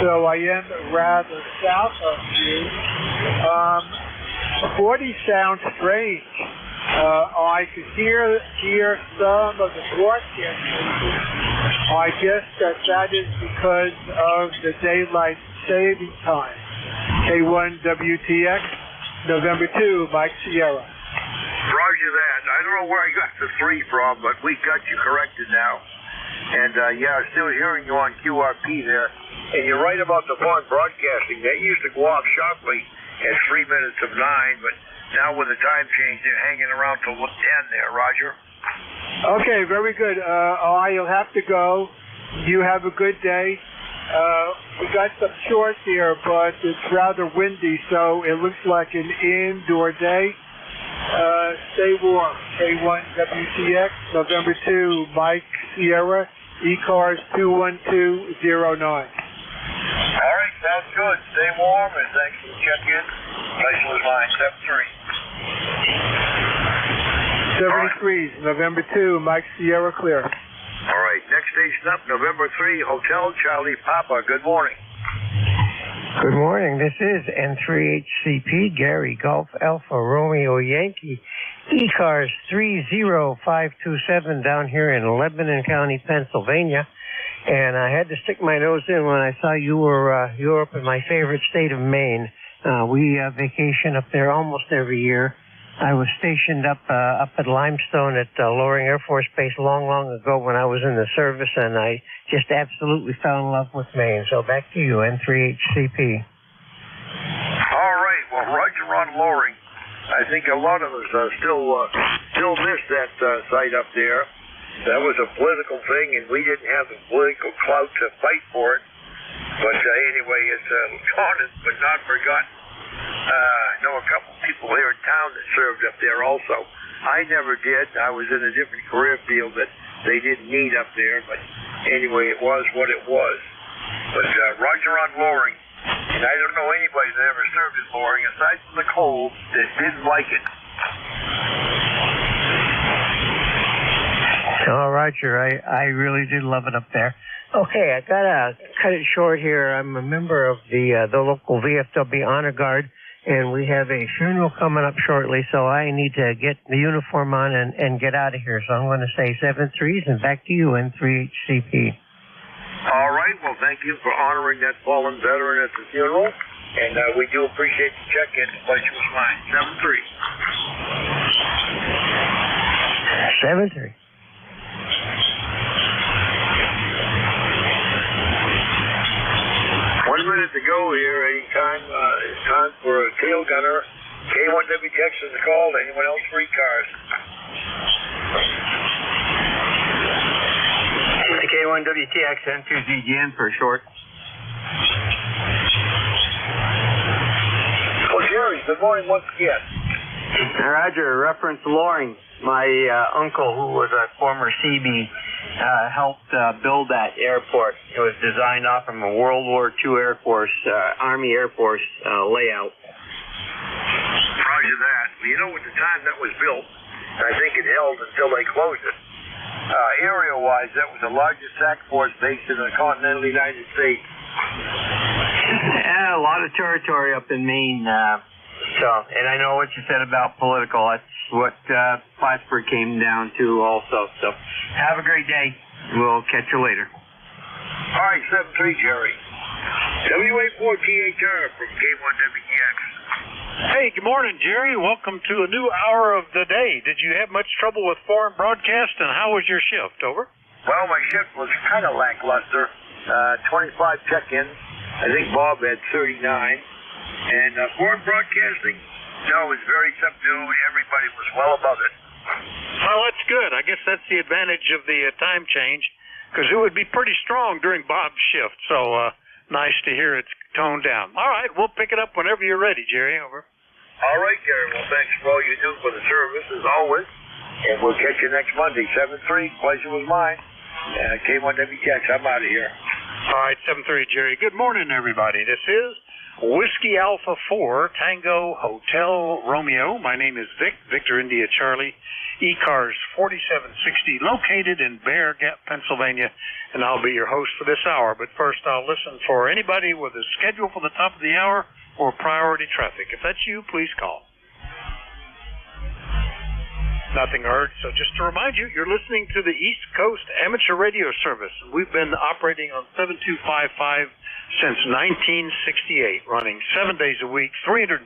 So I am rather south of you. 40 sounds strange. I could hear some of the broadcasting. I guess that is because of the daylight saving time. K1WTX, November 2, Mike Sierra. Roger that. I don't know where I got the 3 from, but we got you corrected now. And, I'm still hearing you on QRP there. And you're right about the foreign broadcasting. They used to go off sharply at 3 minutes of 9, but now with the time change, they're hanging around till 10 there, Roger. Okay, very good. I'll have to go. You have a good day. We got some shorts here, but it's rather windy, so it looks like an indoor day. Stay warm. K1WTX, November 2, Mike Sierra, ECARS 21209. All right, sounds good. Stay warm, and thanks for the check-in. Place was mine, 73, November 2, Mike Sierra, clear. All right, next station up, November 3, Hotel Charlie Papa. Good morning. Good morning. This is N3HCP, Gary Golf Alpha Romeo Yankee, ECARS 30527 down here in Lebanon County, Pennsylvania. And I had to stick my nose in when I saw you were up in my favorite state of Maine. We vacation up there almost every year. I was stationed up at Limestone at Loring Air Force Base long ago when I was in the service, and I just absolutely fell in love with Maine. So back to you, N3HCP. All right. Well, Roger on Loring. I think a lot of us still miss that site up there. That was a political thing, and we didn't have the political clout to fight for it. But anyway, it's gone but not forgotten. I know a couple people here in town that served up there also. I never did. I was in a different career field that they didn't need up there. But anyway, it was what it was. But Roger on Loring, and I don't know anybody that ever served at Loring, aside from the cold, that didn't like it. Oh, Roger, I really did love it up there. Okay, I gotta cut it short here. I'm a member of the local VFW Honor Guard, and we have a funeral coming up shortly, so I need to get the uniform on and get out of here. So I'm going to say 7-3s and back to you, N3HCP. All right, well, thank you for honoring that fallen veteran at the funeral, and we do appreciate the check-in. The pleasure was mine. 7-3. 7-3. When minute to go here. Anytime, it's time for a tail gunner. K1WTX is called. Anyone else for ECARS? K1WTX N2ZGN for short. Oh, Jerry, good morning once again. Roger, reference Loring. My uncle, who was a former Seabee, helped build that airport. It was designed off from a World War II Air Force, Army Air Force layout. Roger that. Well, you know, at the time that was built, I think it held until they closed it. Area-wise, that was the largest SAC force base in the continental United States. Yeah, a lot of territory up in Maine. And I know what you said about political. That's what Plattsburgh came down to also. So have a great day. We'll catch you later. All right, 7-3, Jerry. WA4THR from K1WTX. Hey, good morning, Jerry. Welcome to a new hour of the day. Did you have much trouble with foreign broadcast, and how was your shift? Over. Well, my shift was kind of lackluster. 25 check-ins. I think Bob had 39. And foreign broadcasting, no, it was very subdued. Everybody was well above it. Well, that's good. I guess that's the advantage of the time change, because it would be pretty strong during Bob's shift. So nice to hear it's toned down. All right, we'll pick it up whenever you're ready, Jerry. Over. All right, Gary. Well, thanks for all you do for the service, as always. And we'll catch you next Monday, 7-3. Pleasure was mine. K1WTX, I'm out of here. All right, 7-3, Jerry. Good morning, everybody. This is Whiskey Alpha 4, Tango Hotel Romeo. My name is Vic, Victor India Charlie, ECARS 4760, located in Bear Gap, Pennsylvania, and I'll be your host for this hour. But first, I'll listen for anybody with a schedule for the top of the hour or priority traffic. If that's you, please call. Nothing heard. So just to remind you, you're listening to the East Coast Amateur Radio Service. We've been operating on 7255 since 1968, running 7 days a week, 365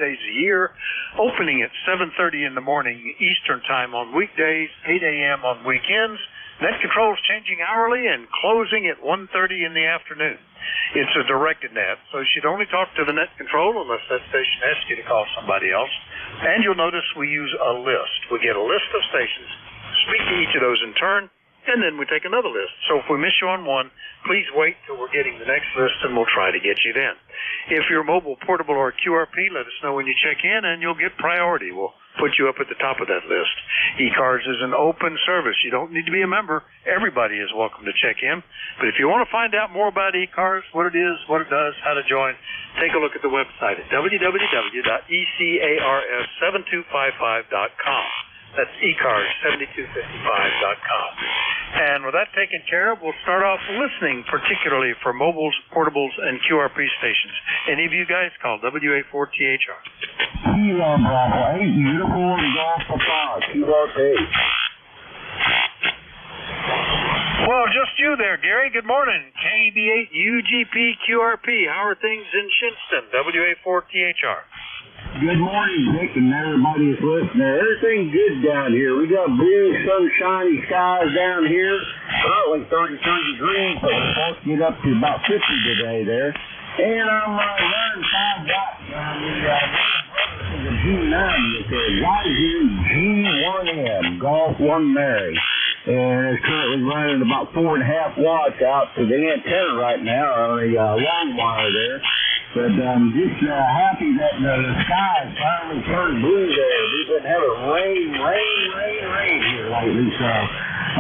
days a year, opening at 7:30 in the morning Eastern Time on weekdays, 8 a.m. on weekends. Net controls changing hourly and closing at 1:30 in the afternoon. It's a directed net, so you should only talk to the net control unless that station asks you to call somebody else. And you'll notice we use a list. We get a list of stations, speak to each of those in turn, and then we take another list. So if we miss you on one, please wait till we're getting the next list, and we'll try to get you then. If you're mobile, portable, or QRP, let us know when you check in, and you'll get priority. We'll put you up at the top of that list. ECARS is an open service. You don't need to be a member. Everybody is welcome to check in. But if you want to find out more about ECARS, what it is, what it does, how to join, take a look at the website at www.ecars7255.com. That's ECARS7255.com. And with that taken care of, we'll start off listening, particularly for mobiles, portables, and QRP stations. Any of you guys call WA4THR. Kilo Bravo 8, Uniform Golf Papa, Kilo 8. Well, just you there, Gary. Good morning. KB8 UGP QRP. How are things in Shinston? WA4THR. Good morning, Vic, and everybody that's listening. Everything's good down here. We got blue, sunshiny skies down here. Probably 30 degrees, but we're supposed to get up to about 50 today there. And I'm running 5 watts on the G9 with a YZ G1M, Golf 1 Mary. And it's currently running about 4.5 watts out to the antenna right now on the long wire there. But I'm just happy that the sky finally turned blue there. We've been having rain here lately, so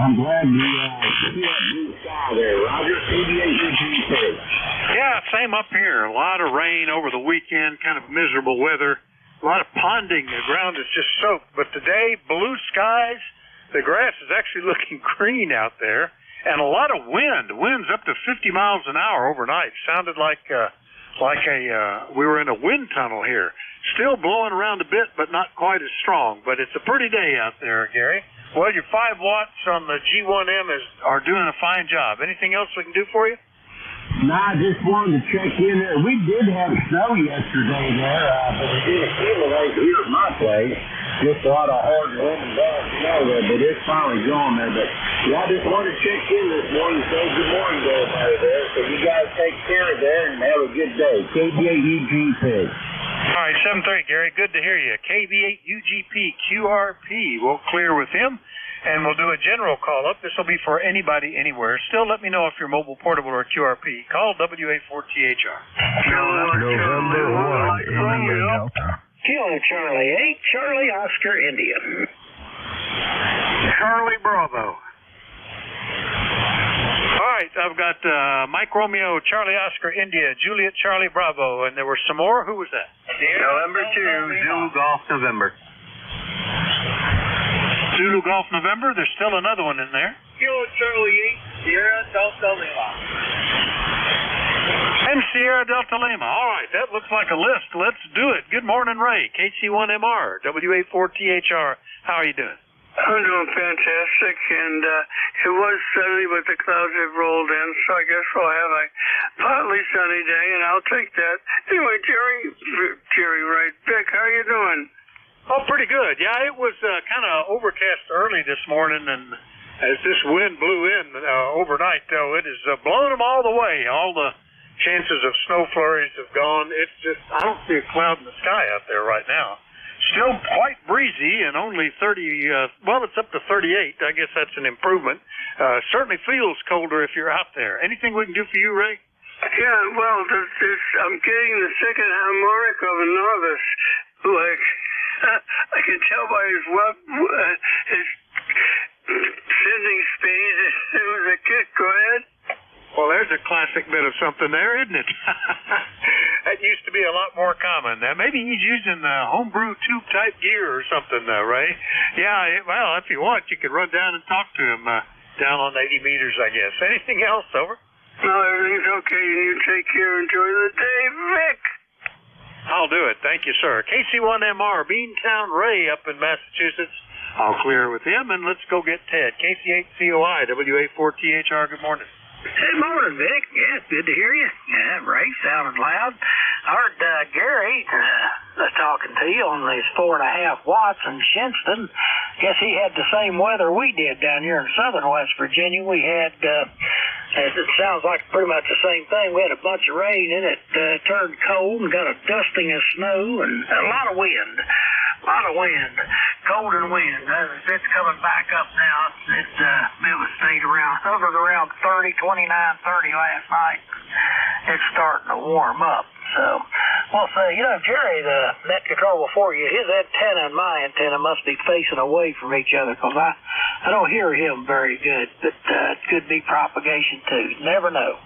I'm glad we see that blue sky there. Roger, KB8 Yeah, same up here. A lot of rain over the weekend, kind of miserable weather. A lot of ponding. The ground is just soaked. But today, blue skies. The grass is actually looking green out there. And a lot of wind. Wind's up to 50 miles an hour overnight. Sounded like we were in a wind tunnel here. Still blowing around a bit, but not quite as strong. But it's a pretty day out there, Gary. Well, your 5 watts on the G1M are doing a fine job. Anything else we can do for you? No, I just wanted to check in there. We did have snow yesterday there, but it didn't accumulate here at my place. just a lot of hard wind and bad snow there, but it's finally gone there. But yeah, I just wanted to check in this morning, say good morning to everybody there. So you guys take care of there and have a good day. KB8UGP. All right, 7-3, Gary. Good to hear you. KB8UGP QRP. We'll clear with him, and we'll do a general call-up. This will be for anybody, anywhere. Still, let me know if you're mobile, portable, or QRP. Call WA4THR. November 1, India Delta. Kilo Charlie 8, Charlie Oscar India. Charlie Bravo. All right, I've got Mike Romeo, Charlie Oscar India, Juliet Charlie Bravo, and there were some more. Who was that? November 2, Zulu Golf November. Zulu Golf November. There's still another one in there. Kilo Charlie 8, Sierra Delta Lima. And Sierra Delta Lima. All right, that looks like a list. Let's do it. Good morning, Ray. KC1MR, WA4THR. How are you doing? I'm doing fantastic, and it was sunny, but the clouds have rolled in, so I guess we'll have a partly sunny day, and I'll take that. Anyway, Jerry Wright, Vic, how you doing? Oh, pretty good. Yeah, it was kind of overcast early this morning, and as this wind blew in overnight, though, it has blown them all the way. All the chances of snow flurries have gone. It's just, I don't see a cloud in the sky out there right now. Still quite breezy and only 30, well, it's up to 38. I guess that's an improvement. Certainly feels colder if you're out there. Anything we can do for you, Ray? Yeah, well, I'm getting the second harmonic of a novice. Like, I can tell by his sending speed as it was a kick. Go ahead. Well, there's a classic bit of something there, isn't it? That used to be a lot more common. Maybe he's using homebrew tube-type gear or something, Ray. Yeah, well, if you want, you could run down and talk to him down on 80 meters, I guess. Anything else, over? No, everything's okay. You take care. Enjoy the day, Vic. I'll do it. Thank you, sir. KC1MR, Beantown Ray up in Massachusetts. I'll clear with him, and let's go get Ted. KC8COI, WA4THR, good morning. Good morning, Vic. Yeah, it's good to hear you. Yeah, Ray sounded loud. I heard Gary talking to you on these 4.5 watts in Shinston. Guess he had the same weather we did down here in southern West Virginia. We had, it sounds like pretty much the same thing. We had a bunch of rain and it turned cold and got a dusting of snow and a lot of wind. A lot of wind, cold and wind. It's coming back up now. It stayed hovered around 30, 29, 30 last night. It's starting to warm up. So, well, say, Jerry, the net control before you, his antenna and my antenna must be facing away from each other because I don't hear him very good. But it could be propagation too. Never know.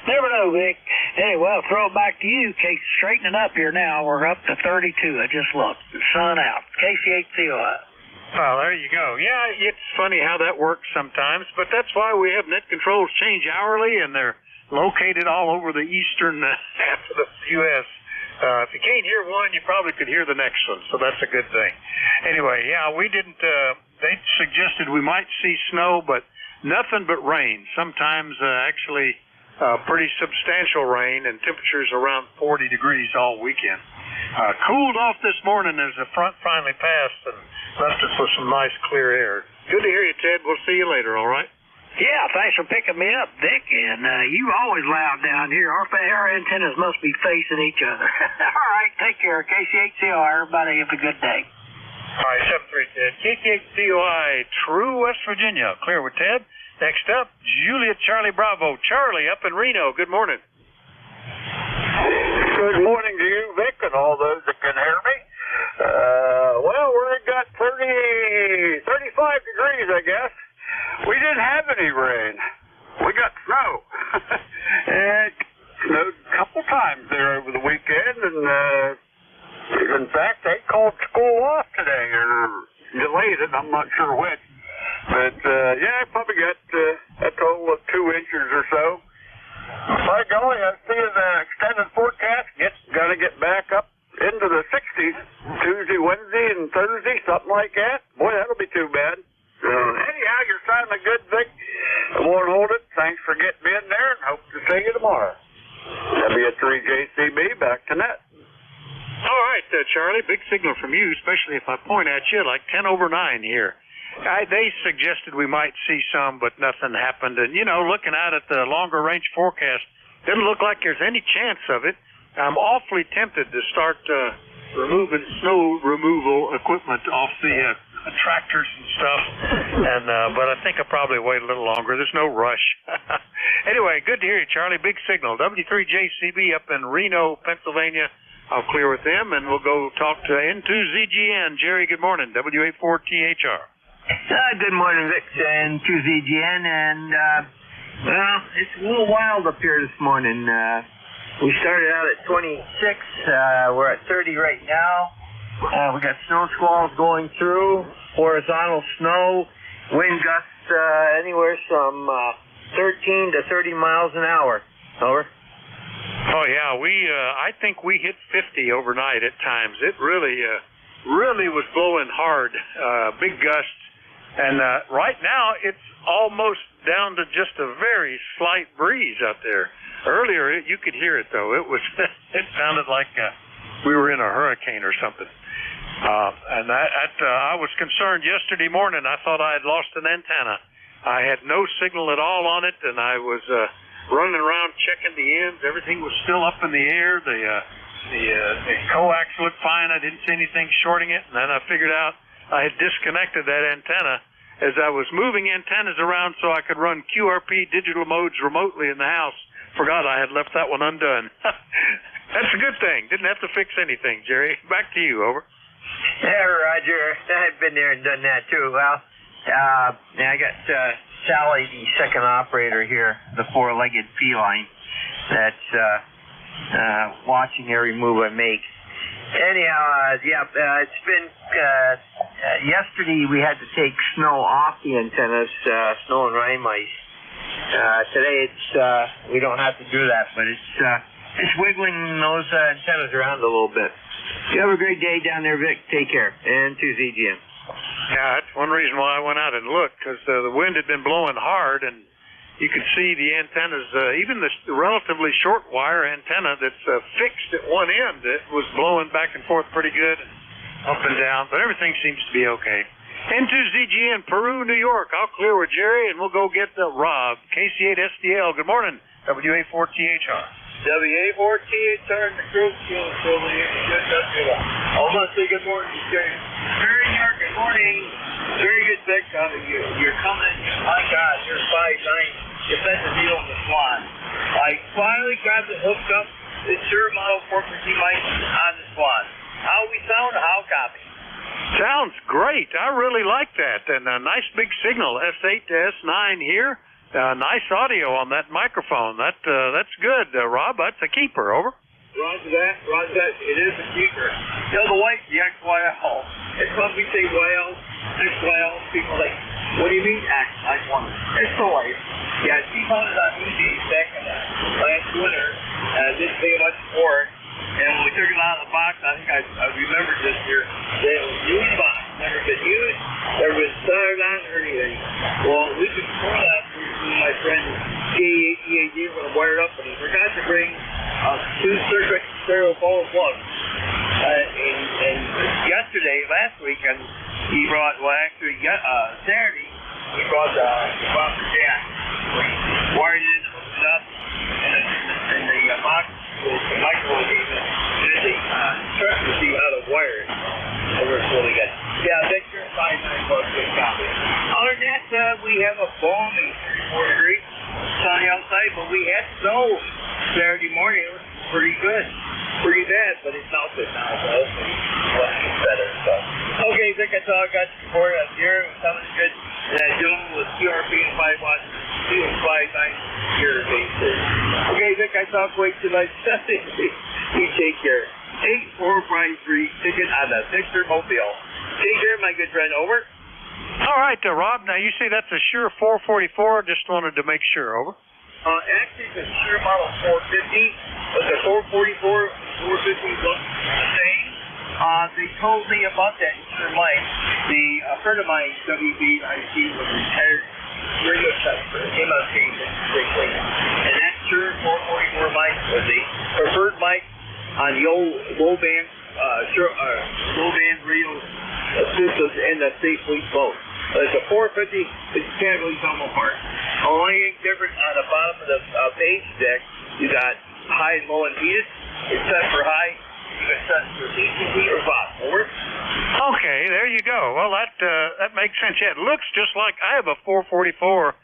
Never know, Vic. Anyway, I'll throw it back to you. Case straightening up here now. We're up to 32. I just looked. Sun out. KC8COI. Well, there you go. Yeah, it's funny how that works sometimes, but that's why we have net controls change hourly, and they're located all over the eastern half of the U.S. If you can't hear one, you probably could hear the next one, so that's a good thing. Anyway, yeah, we didn't, they suggested we might see snow, but nothing but rain. Sometimes actually pretty substantial rain and temperatures around 40 degrees all weekend. Cooled off this morning as the front finally passed and left us with some nice clear air. Good to hear you, Ted. We'll see you later, all right? Yeah, thanks for picking me up, Vic. And you always loud down here. Our antennas must be facing each other. All right, take care. KC8COI. Everybody have a good day. All right, 7-3, Ted. KC8COI, True, West Virginia. Clear with Ted. Next up, Juliet Charlie Bravo. Charlie up in Reno. Good morning. Good morning to you, Vic, and all those that can hear me. Well, we've got 35 degrees, I guess. We didn't have any rain. We got snow. It snowed a couple times there over the weekend, and in fact, they called school off today, or delayed it, I'm not sure which. But, yeah, I probably got a total of 2 inches or so. By golly, I see the extended forecast gonna get back up into the 60s Tuesday, Wednesday, and Thursday, something like that. Boy, that'll be too bad. Anyhow, you're sounding good, Vic. I won't hold it. Thanks for getting me in there, and hope to see you tomorrow. W3JCB, back to net. All right, Charlie, big signal from you, especially if I point at you like 10 over 9 here. They suggested we might see some, but nothing happened. And, looking out at the longer range forecast, doesn't look like there's any chance of it. I'm awfully tempted to start removing snow removal equipment off the tractors and stuff. But I think I'll probably wait a little longer. There's no rush. Anyway, good to hear you, Charlie. Big signal. W3JCB up in Reno, Pennsylvania. I'll clear with them, and we'll go talk to N2ZGN. Jerry, good morning. W84THR. Good morning, Vic, N2ZGN. And, it's a little wild up here this morning. We started out at 26. We're at 30 right now. We got snow squalls going through, horizontal snow, wind gusts anywhere from 13 to 30 miles an hour. Over. Oh, yeah, I think we hit 50 overnight at times. It really was blowing hard, big gusts. And right now, it's almost down to just a very slight breeze out there. Earlier, you could hear it, though. It sounded like we were in a hurricane or something. And I was concerned yesterday morning. I thought I had lost an antenna. I had no signal at all on it, and I was running around checking the ends. Everything was still up in the air. The coax looked fine. I didn't see anything shorting it. And then I figured out I had disconnected that antenna as I was moving antennas around so I could run QRP digital modes remotely in the house. Forgot I had left that one undone. That's a good thing. Didn't have to fix anything, Jerry. Back to you, over. Yeah, Roger. I've been there and done that, too. Well, I got Sally, the second operator here, the four-legged feline, that's watching every move I make. Anyhow, it's been, yesterday we had to take snow off the antennas, snow and rain mice. Today we don't have to do that, but it's wiggling those antennas around a little bit. You have a great day down there, Vic. Take care. And to ZGM. Yeah, that's one reason why I went out and looked, because the wind had been blowing hard, and you could see the antennas, even the relatively short wire antenna that's fixed at one end, it was blowing back and forth pretty good, up and down, but everything seems to be okay. N2ZGN, Peru, New York. I'll clear with Jerry, and we'll go get Rob, KC8SDL. Good morning, WA4THR. WA4THR and the crew. I want to say good morning to Jerry. Jerry, good morning. Very good, Vic. You're coming. My God, you're 5'9". You bet the deal on the swan. I finally got it hooked up. The Shure Model 450 mic on the swan. How we sound? How copy? Sounds great. I really like that. And a nice big signal, S8 to S9 here. Nice audio on that microphone. That's good, Rob. That's a keeper. Over. Roger that. It is a keeper. The white, the XYL. It's when we say YL, XYL, people like, what do you mean X? Like one. It's the white. Yeah, she found it on eBay back in last winter. Didn't pay much for it. And when we took it out of the box, I think I remembered this year, that it was used box. Never been used, never been started on or anything. Well, a week before that, my friend EAD were going to wire it up, and he forgot to bring 2-circuit stereo pole plugs. And yesterday, last weekend, he brought, Saturday, he brought the bumper jack. Wired it in, hooked it up, and the box, the microphone gave it the instructions to see how to wire it. It works really good. Yeah, Victor, $5-9 good copy. Other than that, we have a balmy 34 degrees, sunny outside, but we had snow Saturday morning. It was pretty good. Pretty bad, but it's melted now, so hopefully it's better. So. Okay, Vic, that's all I got to report out here. Something good. And Dylan with QRP and 5 watts, 2 and 5 here basis. Okay, Vic, I talk way too much. You take care. 8453 ticket on the Victor Mobile. Take care, my good friend. Over. All right, Rob. Now, you say that's a Shure 444. Just wanted to make sure. Over. Actually, it's a Shure Model 450, but the 444, 450 looks the same. They told me about that Shure mic. A friend of mine, WBIC, was a retired radio customer, came out saying and that Shure 444 mic was a preferred mic on the old low band low band radio systems in the State Fleet boat. It's a 450. It can't really tell them apart. Only thing different on the bottom of the page deck, you got high and low impedance. It's set for high. It's set for DCT or VOD. Over. Okay, there you go. Well, that makes sense. Yeah, it looks just like I have a 444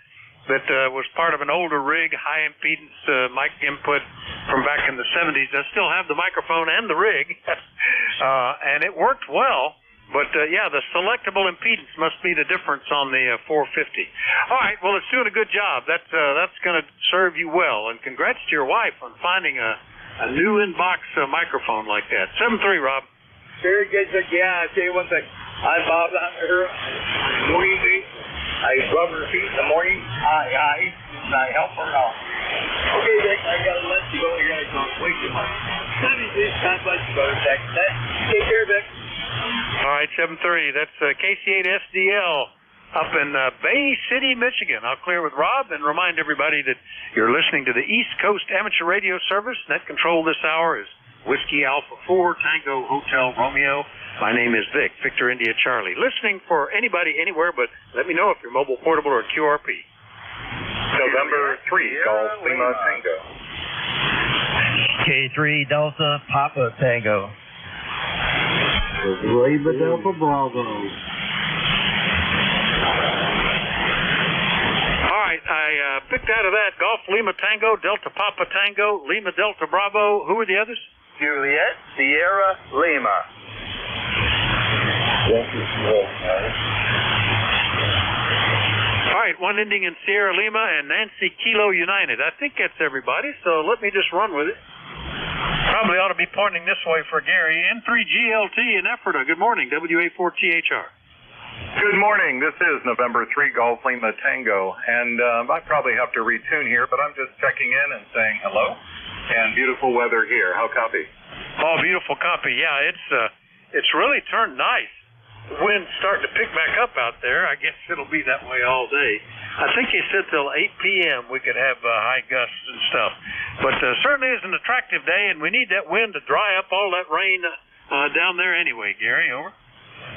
that was part of an older rig, high impedance mic input from back in the 70s. I still have the microphone and the rig, and it worked well. But, yeah, the selectable impedance must be the difference on the 450. All right, well, it's doing a good job. That's going to serve you well. And congrats to your wife on finding a new in-box microphone like that. 7-3, Rob. Very good. Yeah, I'll tell you one thing. I'm Bob on her morning day. I rub her feet in the morning. And I help her out. Okay, Dick, I got to let you go. You got to talk way too much. God bless you, brother. Take care, Dick. All right, 7-3. That's KC8SDL up in Bay City, Michigan. I'll clear with Rob and remind everybody that you're listening to the East Coast Amateur Radio Service. Net control this hour is Whiskey Alpha 4, Tango Hotel Romeo. My name is Vic, Victor India Charlie. Listening for anybody anywhere, but let me know if you're mobile, portable, or QRP. November 3, Golf Lima Tango. K3 Delta Papa Tango. Lima Delta Bravo. All right, I picked out of that Golf Lima Tango, Delta Papa Tango, Lima Delta Bravo. Who are the others? Juliet Sierra Lima. All right, one ending in Sierra Lima and Nancy Kilo United. I think that's everybody, so let me just run with it. Probably ought to be pointing this way for Gary. N3GLT in Ephrata. Good morning, WA4THR. Good morning. This is November 3 Golf Lima Tango, and I probably have to retune here, but I'm just checking in and saying hello. And beautiful weather here. How copy? Oh, beautiful copy. Yeah, it's really turned nice. The wind's starting to pick back up out there. I guess it'll be that way all day. I think he said till 8 p.m. we could have high gusts and stuff. But certainly is an attractive day, and we need that wind to dry up all that rain down there anyway. Gary, over.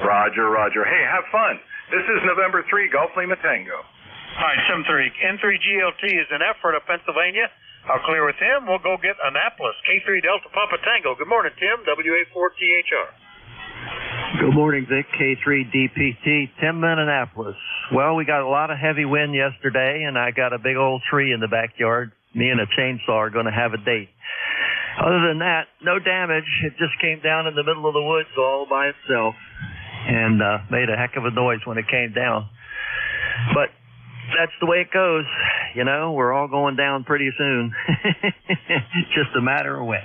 Roger, Roger. Hey, have fun. This is November 3 Golf Lima Tango. All right, 7-3. N3GLT is in Ephrata, Pennsylvania. I'll clear with him. We'll go get Annapolis. K3 Delta Papa Tango. Good morning, Tim. WA4THR. Good morning, Vic. K3 DPT, Tim, Annapolis. Well, we got a lot of heavy wind yesterday, and I got a big old tree in the backyard. Me and a chainsaw are going to have a date. Other than that, no damage. It just came down in the middle of the woods all by itself and made a heck of a noise when it came down. But that's the way it goes. You know, we're all going down pretty soon. Just a matter of when.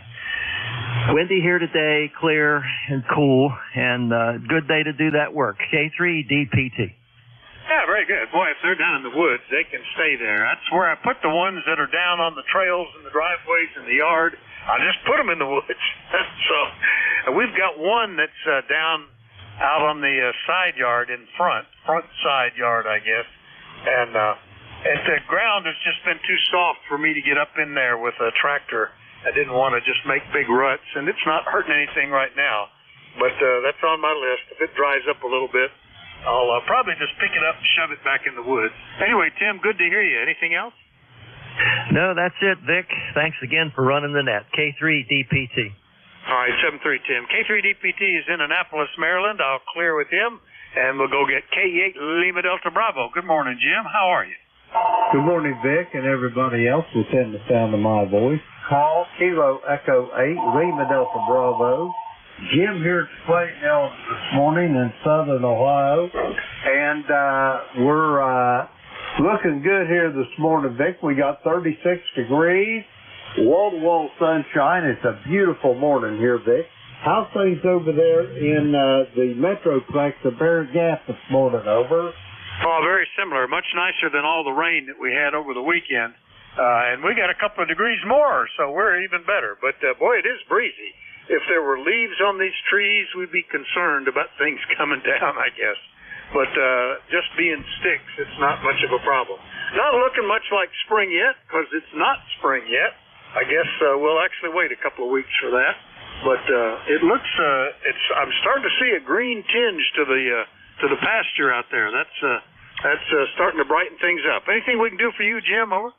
Windy here today, clear and cool, and good day to do that work. K3 DPT. Yeah, very good. Boy, if they're down in the woods, they can stay there. That's where I put the ones that are down on the trails and the driveways and the yard. I just put them in the woods. So we've got one that's down out on the side yard in front side yard, I guess. And the ground has just been too soft for me to get up in there with a tractor. I didn't want to just make big ruts, and it's not hurting anything right now. But that's on my list. If it dries up a little bit, I'll probably just pick it up and shove it back in the woods. Anyway, Tim, good to hear you. Anything else? No, that's it, Vic. Thanks again for running the net. K3 DPT. All right, 7-3, Tim. K3 DPT is in Annapolis, Maryland. I'll clear with him, and we'll go get K8 Lima Delta Bravo. Good morning, Jim. How are you? Good morning, Vic, and everybody else within the sound of my voice. Call Kilo Echo 8, Lima Delta Bravo. Jim here at Slate Hill this morning in southern Ohio, and we're looking good here this morning, Vic. We got 36 degrees, wall-to-wall sunshine. It's a beautiful morning here, Vic. How's things over there in the Metroplex of Bear Gap this morning, over? Oh, very similar. Much nicer than all the rain that we had over the weekend. And we got a couple of degrees more, so we're even better. But, boy, it is breezy. If there were leaves on these trees, we'd be concerned about things coming down, I guess. But just being sticks, it's not much of a problem. Not looking much like spring yet, because it's not spring yet. I guess we'll actually wait a couple of weeks for that. but it looks I'm starting to see a green tinge to the pasture out there. That's starting to brighten things up. Anything we can do for you, Jim? Over.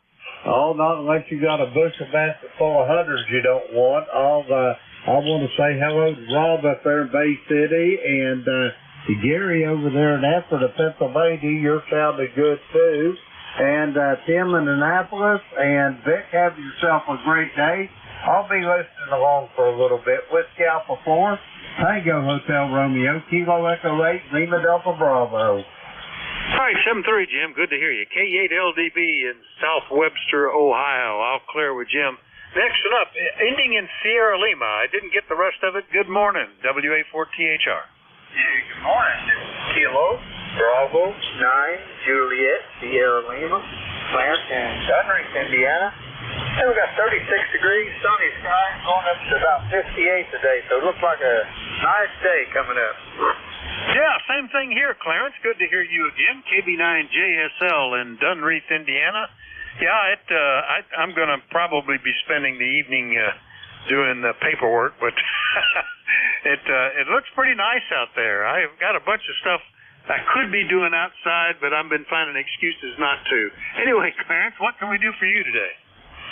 Oh, not unless you got a bushel basket full of hunters you don't want. I want to say hello to Rob up there in Bay City and to Gary over there in Ephrata, Pennsylvania. You're sounding good too. And Tim in Annapolis and Vic, have yourself a great day. I'll be listening along for a little bit. Whiskey Alpha 4, Tango Hotel Romeo, Kilo Echo 8, Lima Delta Bravo. All right, 7-3, Jim. Good to hear you. K8LDB in South Webster, Ohio. I'll clear with Jim. Next one up, ending in Sierra Lima. I didn't get the rest of it. Good morning, WA4THR. Yeah, good morning. Kilo, Bravo, 9, Juliet, Sierra Lima, plant in Dunreef, Indiana. And we got 36 degrees, sunny sky, going up to about 58 today. So it looks like a nice day coming up. Yeah, same thing here, Clarence. Good to hear you again. KB9JSL in Dunreef, Indiana. Yeah, I'm going to probably be spending the evening doing the paperwork, but it looks pretty nice out there. I've got a bunch of stuff I could be doing outside, but I've been finding excuses not to. Anyway, Clarence, what can we do for you today?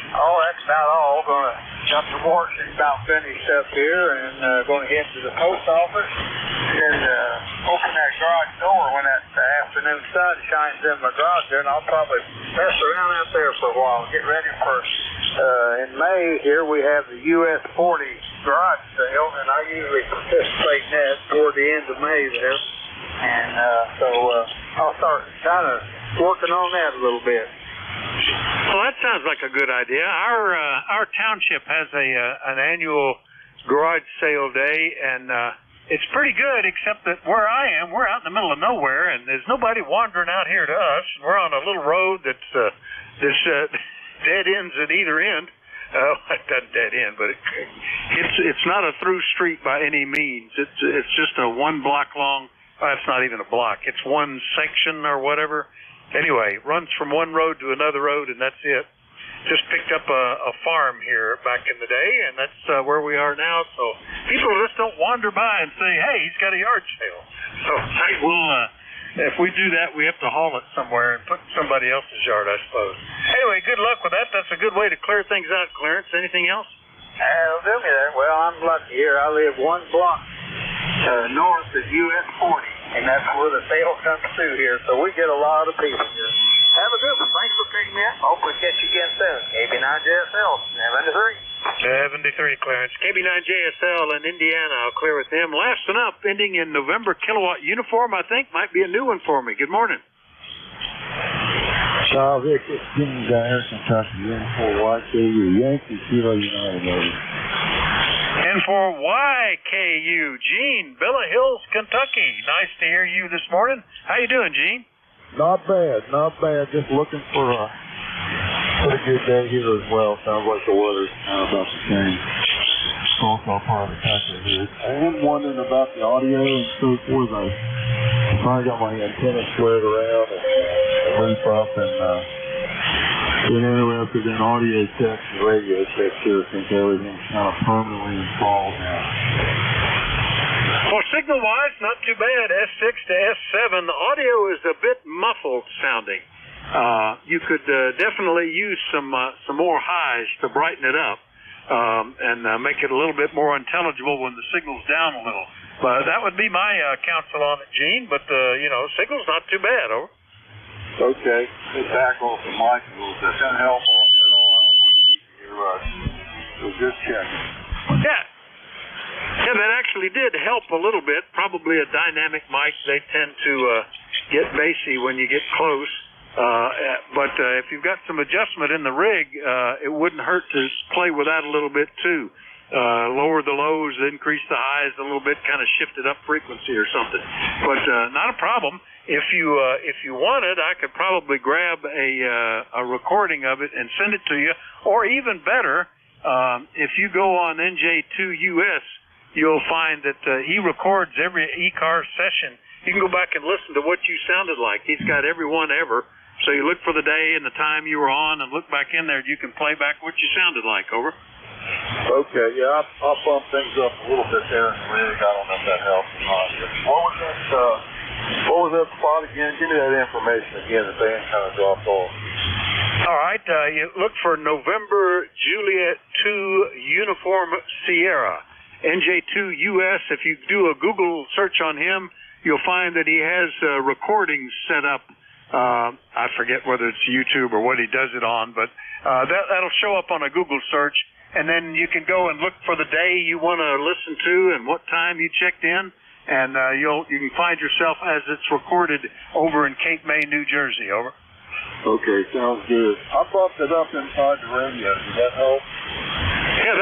Oh, that's about all. Going to jump to work and about finished up here and going to head to the post office and open that garage door when that afternoon sun shines in my garage there, and I'll probably mess around out there for a while, get ready for in May here we have the US 40 garage sale, and I usually participate in that toward the end of May there, and so I'll start kind of working on that a little bit. Well, that sounds like a good idea. Our township has an annual garage sale day, and it's pretty good, except that where I am, we're out in the middle of nowhere, and there's nobody wandering out here to us. We're on a little road that's dead ends at either end. It doesn't dead end, but it's not a through street by any means. It's just a 1 block long. It's not even a block. It's one section or whatever. Anyway, runs from one road to another road, and that's it. Just picked up a farm here back in the day, and that's where we are now. So people just don't wander by and say, hey, he's got a yard sale. So if we do that, we have to haul it somewhere and put in somebody else's yard, I suppose. Anyway, good luck with that. That's a good way to clear things out, Clarence. Anything else? That'll do me there. Well, I'm lucky here. I live 1 block north of US 40. And that's where the sale comes through here, so we get a lot of people here. Have a good one. Thanks for picking me up. Hope we catch you again soon. KB9JSL, 73. 73, Clarence. KB9JSL in Indiana. I'll clear with them. Last one up, ending in November kilowatt uniform, I think, might be a new one for me. Good morning. Vic, it's Jimmy Dyer, Kentucky, N4YKU, Yankee Kilo United. N4YKU, Gene, Bella Hills, Kentucky. Nice to hear you this morning. How you doing, Gene? Not bad. Just looking for a pretty good day here as well. Sounds like the weather's about the same. Also part of the country here. I am wondering about the audio and so forth. I finally got my antenna squared around and loop up and been interested in audio text and radio text here. I think everything's kind of permanently installed now. Well, signal-wise, not too bad. S6 to S7. The audio is a bit muffled sounding. You could definitely use some more highs to brighten it up and make it a little bit more intelligible when the signal's down a little. But that would be my counsel on it, Gene. But, signal's not too bad, over. Okay. Let's back off the mic a little bit. Does that help at all? I don't want to keep you so just checking. Yeah, that actually did help a little bit. Probably a dynamic mic. They tend to get bassy when you get close. But if you've got some adjustment in the rig, it wouldn't hurt to play with that a little bit too. Lower the lows, increase the highs a little bit, kind of shift it up frequency or something. But not a problem. If you wanted, I could probably grab a recording of it and send it to you. Or even better, if you go on NJ2US, you'll find that he records every ECARS session. You can go back and listen to what you sounded like. He's got every one ever. So you look for the day and the time you were on and look back in there. You can play back what you sounded like. Over. Okay, yeah, I'll bump things up a little bit there in the rig. I don't know if that helps or not. What was that spot again? Give me that information again. The band kind of dropped off. All right, you look for November Juliet 2 Uniform Sierra, NJ2 US. If you do a Google search on him, you'll find that he has recordings set up. I forget whether it's YouTube or what he does it on, but that'll show up on a Google search, and then you can go and look for the day you want to listen to and what time you checked in, and you can find yourself as it's recorded over in Cape May, New Jersey. Over. Okay, sounds good. I bumped it up inside the radio. Does that help? Yeah,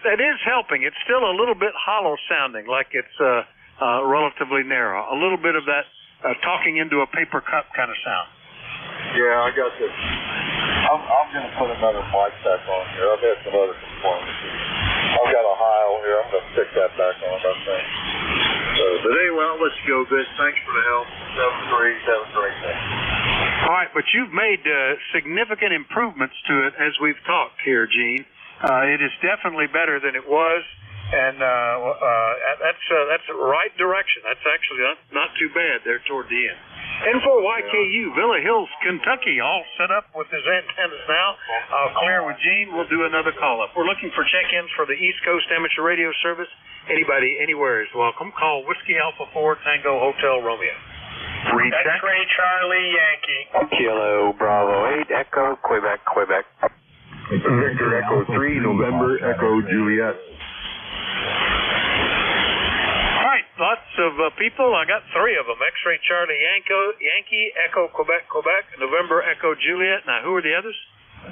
that is helping. It's still a little bit hollow sounding, like it's relatively narrow. A little bit of that talking into a paper cup kind of sound. Yeah, I got this. I'm going to put another mic back on here. I've had some other complaints. I've got a Heil here. I'm going to stick that back on, I think. But anyway, I'll let you go, Vic. Thanks for the help. 73736. All right, but you've made significant improvements to it as we've talked here, Gene. It is definitely better than it was, and that's the right direction. That's actually not too bad there toward the end. N4YKU, Villa Hills, Kentucky, all set up with his antennas now. I'll clear with Gene. We'll do another call-up. We're looking for check-ins for the East Coast Amateur Radio Service. Anybody, anywhere is welcome. Call Whiskey Alpha 4 Tango Hotel Romeo. Recheck. X-Ray Charlie Yankee. Kilo Bravo 8 Echo Quebec. Victor Echo 3 November Echo Juliet. All right, lots of people. I got 3 of them. X-Ray Charlie Yankee, Echo Quebec, November Echo Juliet. Now, who are the others?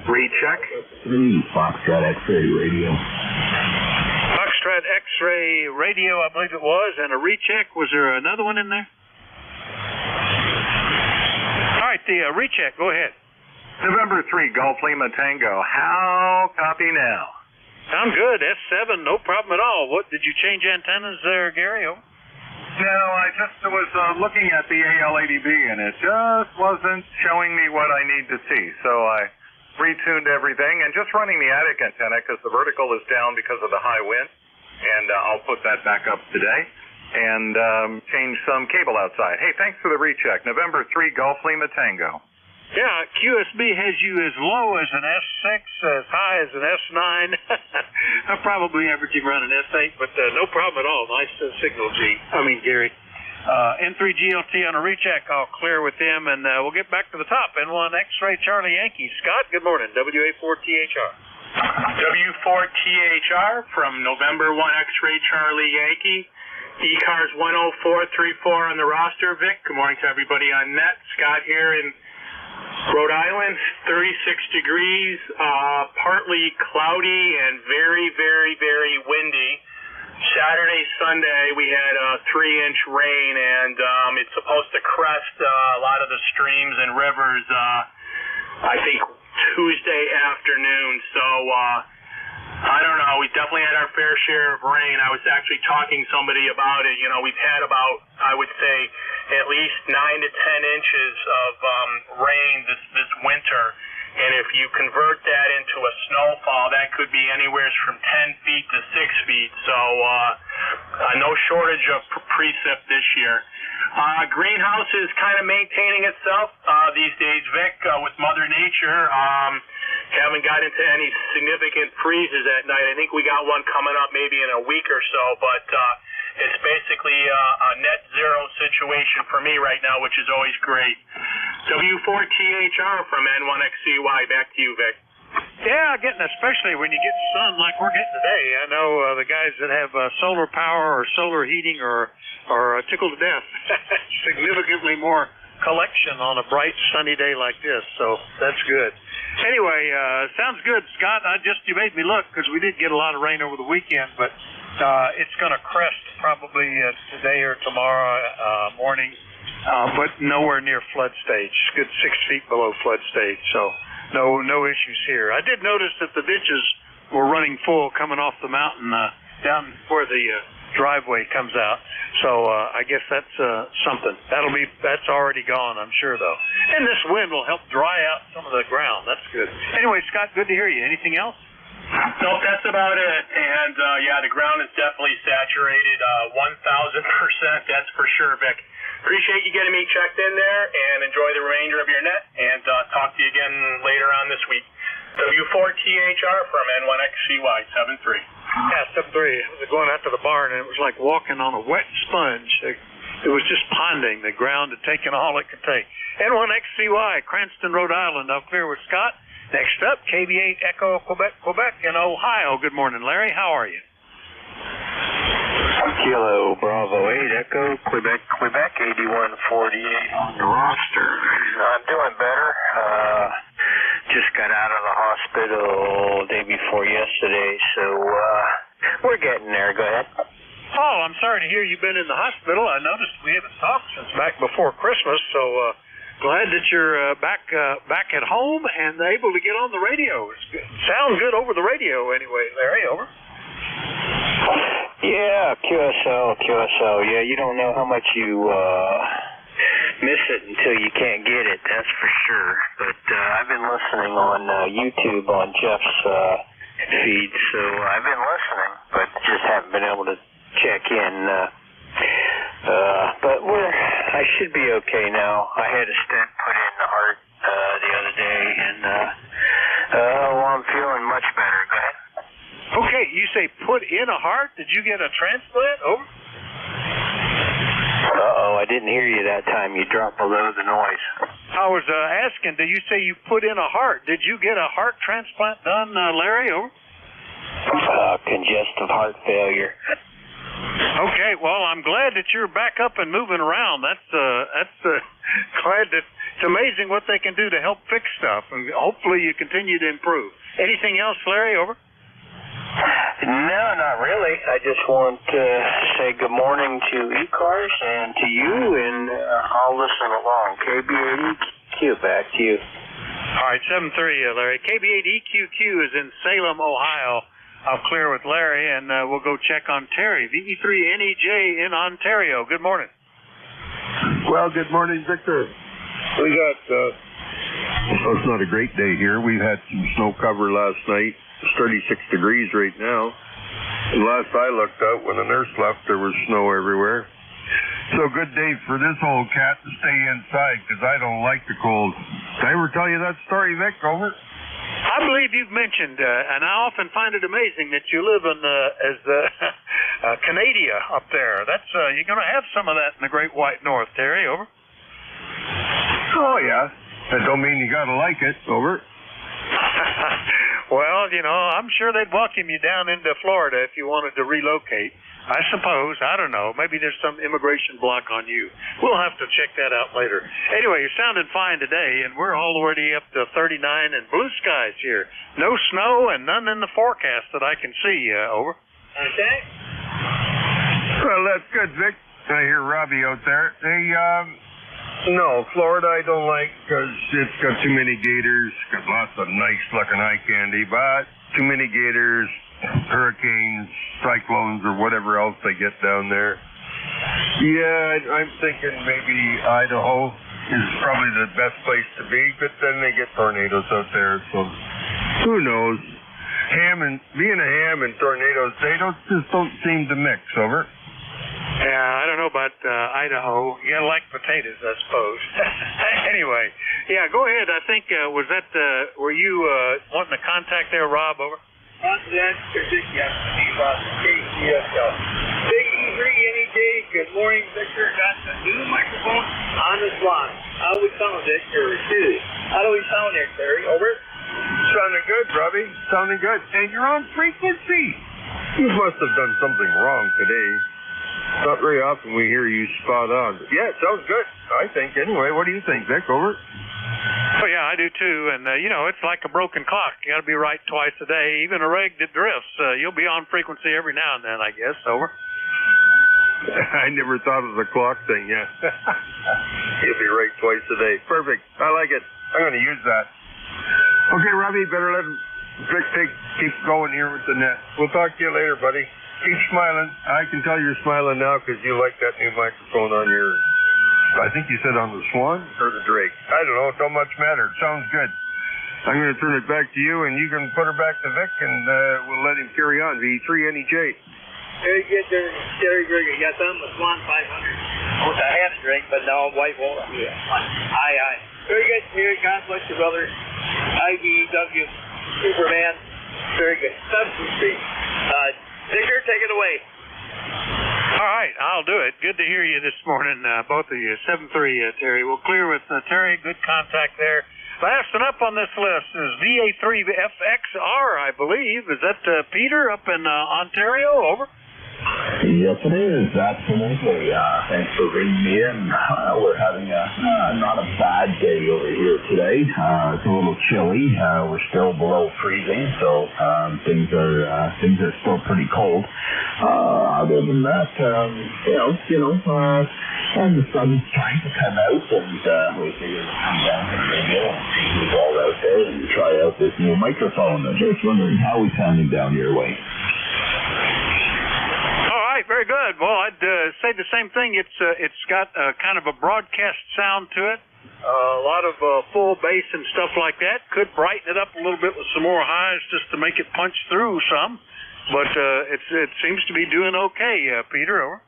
Recheck. 3 Foxtrot X-Ray Radio. Foxtrot X-Ray Radio, I believe it was, and a recheck. Was there another one in there? All right, the recheck. Go ahead. November 3 Golf Lima Tango. How copy now? Sound good. S7, no problem at all. What, did you change antennas there, Gary? No, I just was looking at the ALADB, and it just wasn't showing me what I need to see. So I retuned everything and just running the attic antenna because the vertical is down because of the high wind. And I'll put that back up today and change some cable outside. Hey, thanks for the recheck. November 3 Golf Lima Tango. Yeah, QSB has you as low as an S6, as high as an S9. I'm probably averaging around an S8, but no problem at all. Nice signal, Gary. N3GLT on a recheck. I'll clear with them, and we'll get back to the top. N1 X-Ray Charlie Yankee. Scott, good morning. WA4THR. W4THR from November 1 X-Ray Charlie Yankee. ECARS 10434 on the roster. Vic, good morning to everybody on net. Scott here in Rhode Island, 36 degrees, partly cloudy and very, very, very windy. Saturday, Sunday, we had 3-inch rain, and it's supposed to crest a lot of the streams and rivers, I think, Tuesday afternoon. So, I don't know. We definitely had our fair share of rain. I was actually talking to somebody about it. You know, we've had about, I would say, at least 9 to 10 inches of rain this winter. And if you convert that into a snowfall, that could be anywhere from 10 feet to 6 feet. So no shortage of precip this year. Greenhouse is kind of maintaining itself these days, Vic, with Mother Nature. Haven't got into any significant freezes at night. I think we got one coming up maybe in a week or so, but it's basically a net zero situation for me right now, which is always great. W4THR from N1XCY. Back to you, Vic. Yeah, especially when you get sun like we're getting today. I know the guys that have solar power or solar heating are tickled to death. Significantly more collection on a bright sunny day like this, so that's good. Anyway, sounds good, Scott. You made me look because we did get a lot of rain over the weekend, but it's going to crest probably today or tomorrow morning, but nowhere near flood stage. Good 6 feet below flood stage, so no issues here. I did notice that the ditches were running full coming off the mountain down where the driveway comes out. So I guess that's something. That's already gone, I'm sure, though. And this wind will help dry out some of the ground. That's good. Anyway, Scott, good to hear you. Anything else? Nope, that's about it. And yeah, the ground is definitely saturated 1,000%. That's for sure, Vic. Appreciate you getting me checked in there, and enjoy the remainder of your net, and talk to you again later on this week. W4THR from N1XCY 73. Yeah, 73. I was going out to the barn, and it was like walking on a wet sponge. It was just ponding. The ground had taken all it could take. N1XCY, Cranston, Rhode Island. I'll clear with Scott. Next up, KB8 Echo, Quebec in Ohio. Good morning, Larry. How are you? Kilo Bravo 8 Echo, Quebec, 8148 on the roster. I'm doing better. Just got out of the hospital day before yesterday, so we're getting there. Go ahead. Oh, I'm sorry to hear you've been in the hospital. I noticed we haven't talked since back before Christmas, so glad that you're back at home and able to get on the radio. Sound good over the radio anyway, Larry. Over. Yeah, QSL. Yeah, you don't know how much you miss it until you can't get it, that's for sure. But I've been listening on YouTube on Jeff's feed, so I've been listening, but just haven't been able to check in. But I should be okay now. I had a stent put in the heart the other day, and I'm feeling much better. Go ahead. Okay, you say put in a heart? Did you get a transplant? Over. Uh-oh, I didn't hear you that time. You dropped below the noise. I was asking, did you say you put in a heart? Did you get a heart transplant done, Larry? Over. Congestive heart failure. Okay, well, I'm glad that you're back up and moving around. That's glad that it's amazing what they can do to help fix stuff, and hopefully you continue to improve. Anything else, Larry? Over. No, not really. I just want to say good morning to ECARS and to you, and I'll listen along. KB8EQQ, back to you. All right, 7-3, Larry. KB8EQQ is in Salem, Ohio. I'll clear with Larry, and we'll go check on Terry. VE3NEJ in Ontario. Good morning. Well, good morning, Victor. We got, it's not a great day here. We've had some snow cover last night. It's 36 degrees right now. And last I looked out, when the nurse left, there was snow everywhere. So good day for this old cat to stay inside, because I don't like the cold. Did I ever tell you that story, Vic? Over? I believe you've mentioned, and I often find it amazing that you live in Canada up there. That's you're going to have some of that in the Great White North, Terry. Over. Oh yeah, that don't mean you got to like it. Over. Well, you know, I'm sure they'd welcome you down into Florida if you wanted to relocate. I suppose. I don't know. Maybe there's some immigration block on you. We'll have to check that out later. Anyway, you're sounding fine today, and we're already up to 39 and blue skies here. No snow and none in the forecast that I can see. Over. Okay. Well, that's good, Vic. I hear Robbie out there. No, Florida I don't like because it's got too many gators, got lots of nice-looking eye candy, but too many gators, hurricanes, cyclones, or whatever else they get down there. Yeah, I'm thinking maybe Idaho is probably the best place to be, but then they get tornadoes out there, so who knows? Being a ham and tornadoes, they just don't seem to mix. Over. Yeah, I don't know about Idaho. You gotta like potatoes, I suppose. Anyway, yeah, go ahead. I think, were you wanting to contact there, Rob? Over? That's ridiculous. Big E3, any day. Good morning, Victor. Got the new microphone on the slot. How we sound, Victor? How do we sound there, Terry? Over? Sounding good, Robbie. Sounding good. And you're on frequency. You must have done something wrong today. Not very often we hear you spot on. Yeah, it sounds good, I think. Anyway, what do you think, Vic? Over? Oh, yeah, I do too. And, it's like a broken clock. You got to be right twice a day. Even a rig that drifts, you'll be on frequency every now and then, I guess. Over. I never thought of the clock thing, yeah. You'll be right twice a day. Perfect. I like it. I'm going to use that. Okay, Robbie, better let Vic keep going here with the net. We'll talk to you later, buddy. Keep smiling. I can tell you're smiling now because you like that new microphone on your, I think you said on the Swan or the Drake. I don't know. It don't much matter. It sounds good. I'm going to turn it back to you, and you can put her back to Vic, and we'll let him carry on. V3 NEJ. Very good, Terry. Very good. You got some with Swan 500. I had a drink, but no, wife won't. Yeah. Aye. Very good, Terry. God bless you, brother. IBW, Superman. Very good. Substance Street. Victor, take it away. All right, I'll do it. Good to hear you this morning, both of you. 7-3, Terry. We'll clear with Terry. Good contact there. Last one up on this list is VA3FXR, I believe. Is that Peter up in Ontario? Over. Yes, it is. Absolutely. Thanks for bringing me in. We're having not a bad day over here today. It's a little chilly. We're still below freezing, so things are still pretty cold. Other than that, and the sun's trying to come out, and we figured to come down to the radio and see who's all out there and try out this new microphone. I'm just wondering how we're sounding down your way. Very good. Well, I'd say the same thing. It's got kind of a broadcast sound to it. A lot of full bass and stuff like that. Could brighten it up a little bit with some more highs just to make it punch through some. But it seems to be doing okay, Peter. Over.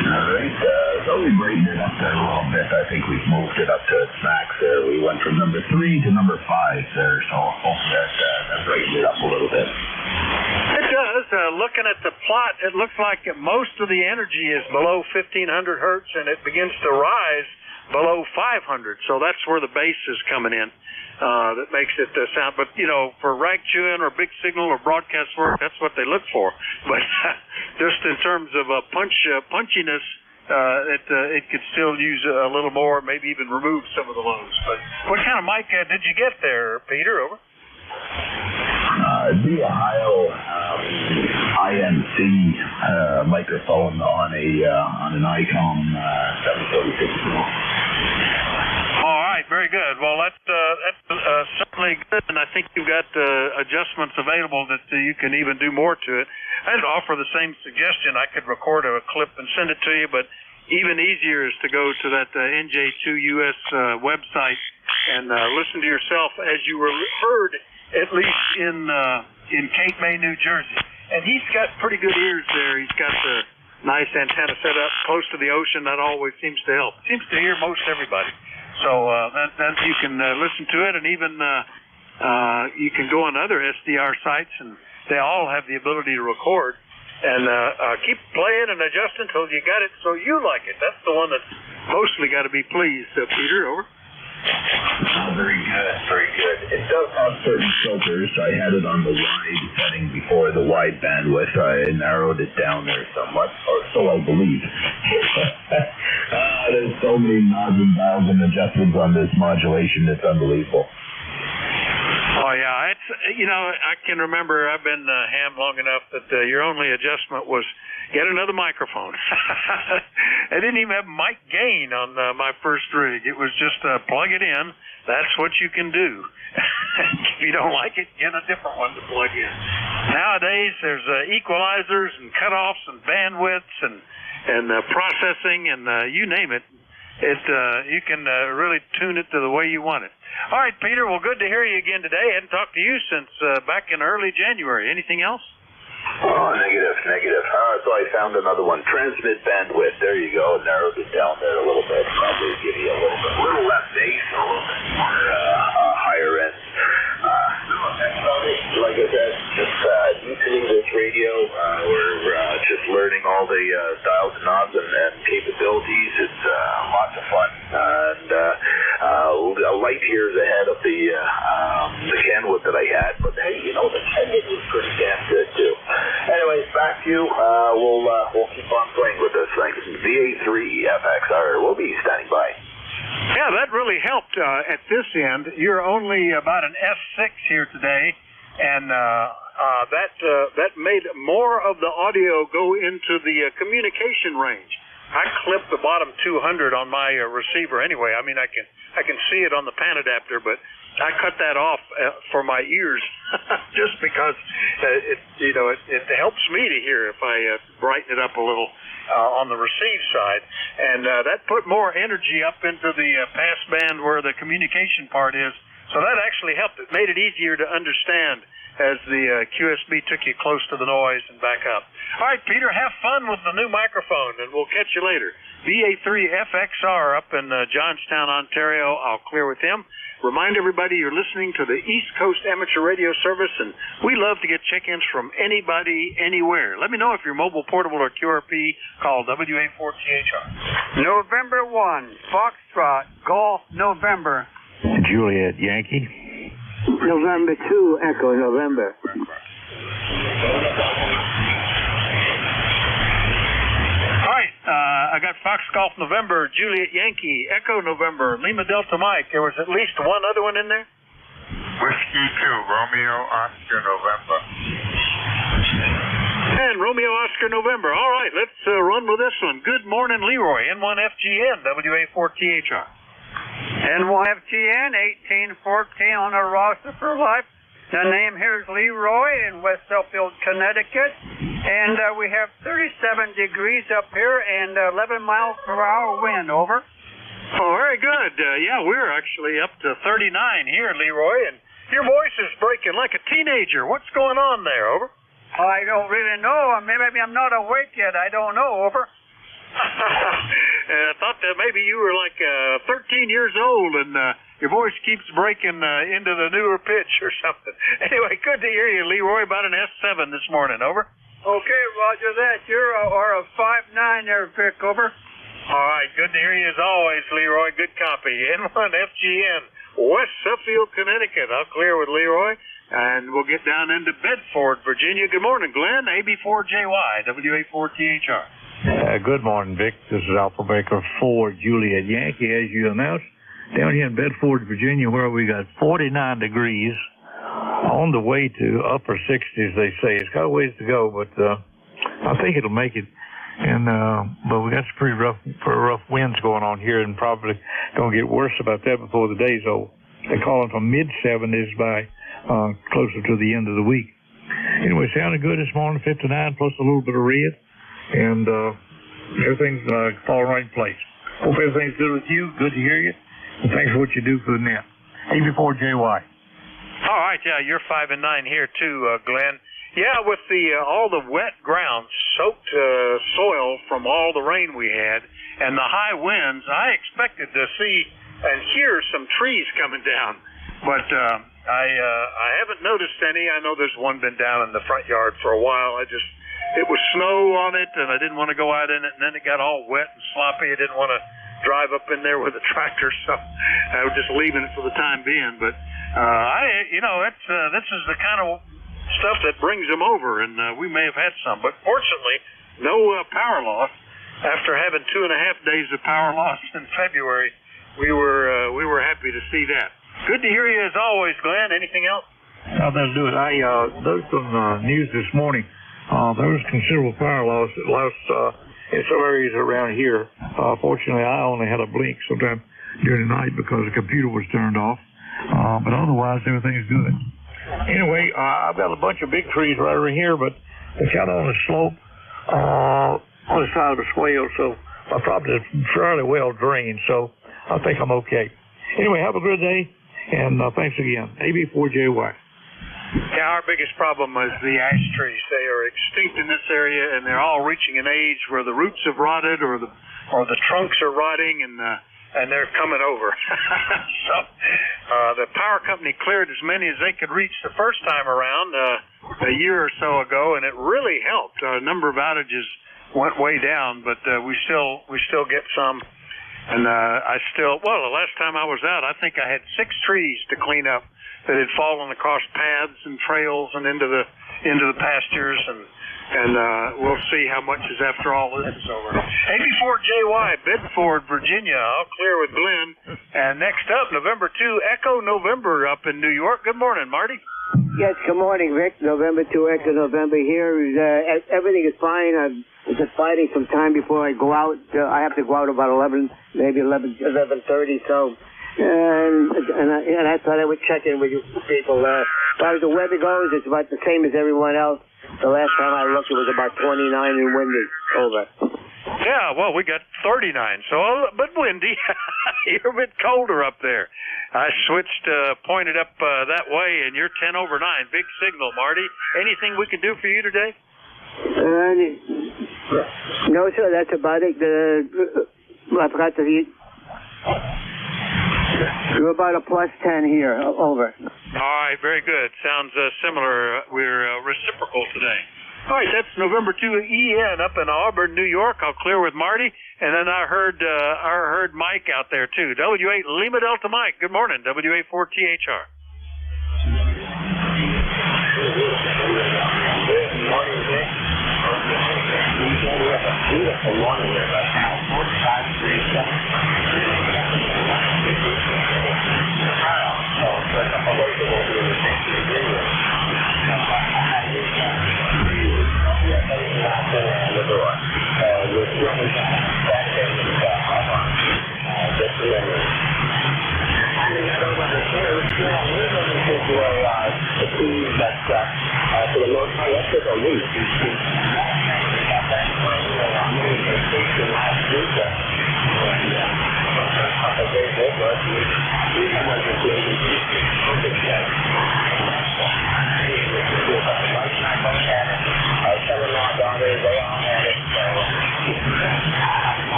All right. So we brightened it up there a little bit. I think we've moved it up to its max there. We went from number 3 to number 5 there. So hopefully that brightened it up a little bit. It does. Looking at the plot, it looks like most of the energy is below 1500 hertz, and it begins to rise below 500. So that's where the bass is coming in. That makes it sound, but for rag chewing or big signal or broadcast work, that's what they look for. But just in terms of punchiness, it could still use a little more, maybe even remove some of the lows. But what kind of mic did you get there, Peter? Over. The Ohio INC microphone on an ICOM 746. All right, very good. Well, that's certainly good, and I think you've got adjustments available that you can even do more to it. I'd offer the same suggestion. I could record a clip and send it to you, but even easier is to go to that NJ2US website and listen to yourself as you were heard, at least in Cape May, New Jersey. And he's got pretty good ears there. He's got the nice antenna set up close to the ocean. That always seems to help. Seems to hear most everybody. So that you can listen to it, and even you can go on other SDR sites, and they all have the ability to record. And keep playing and adjusting until you got it so you like it. That's the one that's mostly got to be pleased. Peter, over. Very good, very good. It does have certain filters. I had it on the wide setting before, the wide bandwidth. I narrowed it down there somewhat, or so I believe. There's so many knobs and dials and adjustments on this modulation, it's unbelievable. Oh, yeah. It's I can remember I've been ham long enough that your only adjustment was get another microphone. I didn't even have mic gain on my first rig. It was just plug it in. That's what you can do. If you don't like it, get a different one to plug in. Nowadays, there's equalizers and cutoffs and bandwidths and processing and you name it. You can really tune it to the way you want it. All right, Peter. Well, good to hear you again today. I hadn't talked to you since back in early January. Anything else? Oh, negative. So I found another one. Transmit bandwidth. There you go. Narrowed it down there a little bit. Probably give you a little less bass, a little bit more higher end. Like I said, just using this radio. We're just learning all the dials and knobs and capabilities. It's lots of fun. And light years ahead of the Kenwood that I had. But hey, the Kenwood was pretty damn good too. Anyways, back to you. We'll keep on playing with this thing. VA3FXR. We'll be standing by. Yeah, that really helped at this end. You're only about an S6 here today, and that made more of the audio go into the communication range. I clipped the bottom 200 on my receiver anyway. I mean, I can see it on the pan adapter, but I cut that off for my ears just because it helps me to hear if I brighten it up a little on the receive side, and that put more energy up into the pass band where the communication part is. So that actually helped. It made it easier to understand as the QSB took you close to the noise and back up. All right, Peter, have fun with the new microphone, and we'll catch you later. VA3FXR up in Johnstown, Ontario. I'll clear with him. Remind everybody you're listening to the East Coast Amateur Radio Service, and we love to get check-ins from anybody, anywhere. Let me know if you're mobile, portable, or QRP. Call WA4THR. November 1, Foxtrot, Golf, November. Juliet, Yankee. November 2, Echo, November. All right, I got Fox Golf November, Juliet Yankee, Echo November, Lima Delta Mike. There was at least one other one in there? Whiskey 2, Romeo Oscar November. And Romeo Oscar November. All right, let's run with this one. Good morning, Leroy, N1FGN, WA4THR. N1FGN, 1814 on the roster for life. The name here is Leroy in West Suffield, Connecticut. And we have 37 degrees up here and 11 miles per hour wind, over. Oh, very good. Yeah, we're actually up to 39 here, Leroy, and your voice is breaking like a teenager. What's going on there, over? I don't really know. Maybe I'm not awake yet. I don't know, over. I thought that maybe you were like 13 years old and your voice keeps breaking into the newer pitch or something. Anyway, good to hear you, Leroy, about an S7 this morning, over. Okay, roger that. You're a 5'9" there, Vic, over. All right, good to hear you as always, Leroy. Good copy. N1FGN, West Suffield, Connecticut. I'll clear with Leroy, and we'll get down into Bedford, Virginia. Good morning, Glenn. AB4JY, WA4THR. Good morning, Vic. This is Alpha Baker 4, Juliet Yankee, as you announced. Down here in Bedford, Virginia, where we got 49 degrees, on the way to upper 60s, they say. It's got a ways to go, but I think it'll make it. And but we got some pretty rough winds going on here, and probably going to get worse about that before the day's over. They're calling for mid-70s by closer to the end of the week. Anyway, sounded good this morning, 59 plus a little bit of red. And everything's falling right in place. Hope everything's good with you. Good to hear you. And thanks for what you do for the net. AB4JY. All right, yeah, you're 5 and 9 here too, Glenn. Yeah, with all the wet ground, soaked soil from all the rain we had, and the high winds, I expected to see and hear some trees coming down, but I haven't noticed any. I know there's one been down in the front yard for a while. It was snow on it, and I didn't want to go out in it, and then it got all wet and sloppy. I didn't want to drive up in there with a tractor, so I was just leaving it for the time being. But this is the kind of stuff that brings them over, and we may have had some. But fortunately, no power loss. After having 2.5 days of power loss in February, we were happy to see that. Good to hear you as always, Glenn. Anything else? That'll do it. I noticed on the news this morning. There was considerable power loss in some areas around here. Fortunately, I only had a blink sometime during the night because the computer was turned off. But otherwise, everything's good. Anyway, I've got a bunch of big trees right over here, but they're kind of on a slope on the side of the swale, so my property is fairly well drained, so I think I'm okay. Anyway, have a good day, and thanks again. AB4JY. Yeah, our biggest problem is the ash trees. They are extinct in this area, and they're all reaching an age where the roots have rotted or the trunks are rotting, and they're coming over. So the power company cleared as many as they could reach the first time around a year or so ago, and it really helped. A number of outages went way down, but we still get some. And the last time I was out, I think I had 6 trees to clean up that had fallen across paths and trails and into the pastures, and we'll see how much is after all this is over. AB4JY, Bedford, Virginia. I'll clear with Glenn. And next up, November 2, Echo November up in New York. Good morning, Marty. Yes, good morning, Rick. November 2, Echo November here. Everything is fine. I'm just fighting some time before I go out. I have to go out about 11, maybe 11:30, so And I thought I would check in with you people. As far as the weather goes, it's about the same as everyone else. The last time I looked, it was about 29 and windy. Over. Yeah, well, we got 39, but windy. You're a bit colder up there. I switched, pointed up that way, and you're 10 over 9. Big signal, Marty. Anything we can do for you today? No, sir, that's about it. I forgot to eat. You're about a plus 10 here. Over. All right, very good. Sounds similar. We're reciprocal today. All right, that's November 2 EN up in Auburn, New York. I'll clear with Marty. And then I heard Mike out there, too. W8 Lima Delta Mike. Good morning, WA4THR. Good morning, Vic. Beautiful morning there, but 45 degrees. For the most part, that's just a week.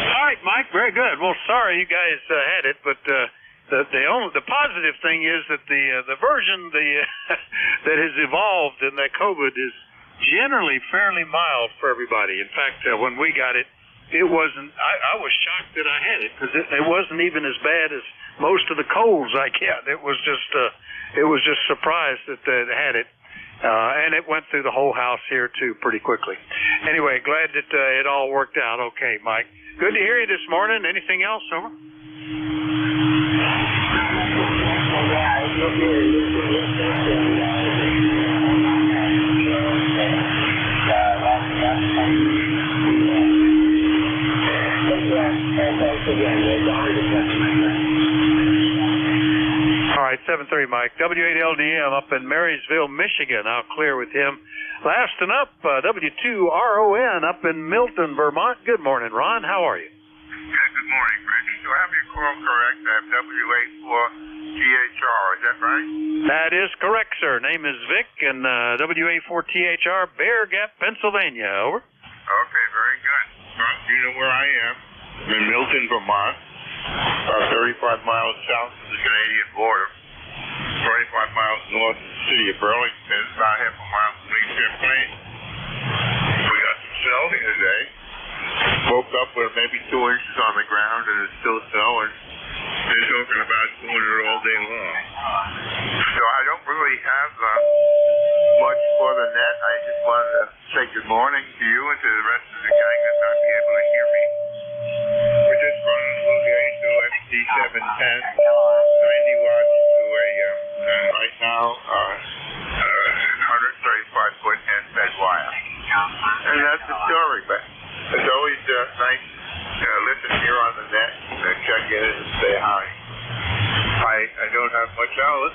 All right, Mike, very good. Well, sorry you guys had it, but the positive thing is that the version that has evolved in that COVID is generally fairly mild for everybody. In fact, when we got it, it wasn't. I was shocked that I had it because it wasn't even as bad as most of the colds I get. It was just surprised that they had it. And it went through the whole house here, too, pretty quickly. Anyway, glad that it all worked out okay, Mike. Good to hear you this morning. Anything else, over? All right, 7:30, Mike. W8LDM up in Marysville, Michigan. I'll clear with him. Last and up, W2RON up in Milton, Vermont. Good morning, Ron. How are you? Yeah, good morning, Rich. Do I have your call correct? I have WA4THR. Is that right? That is correct, sir. Name is Vic, and WA4THR, Bear Gap, Pennsylvania. Over. Okay, very good. You know where I am. I'm in Milton, Vermont. About 35 miles south of the Canadian border. 25 miles north of the city of Burlington. About half a mile from Lake Champlain. We got some snow here today. Woke up with maybe 2 inches on the ground, and it's still snowing. They're talking about doing it all day long. So I don't really have much for the net. I just wanted to say good morning to you and to the rest of the gang that's not be able to hear me. We're just running a little gauge to FD710, 90 watts to a, right now, 135 foot end fed wire. And that's the story, but it's always nice to listen here on the net, check in and say hi. I don't have much else.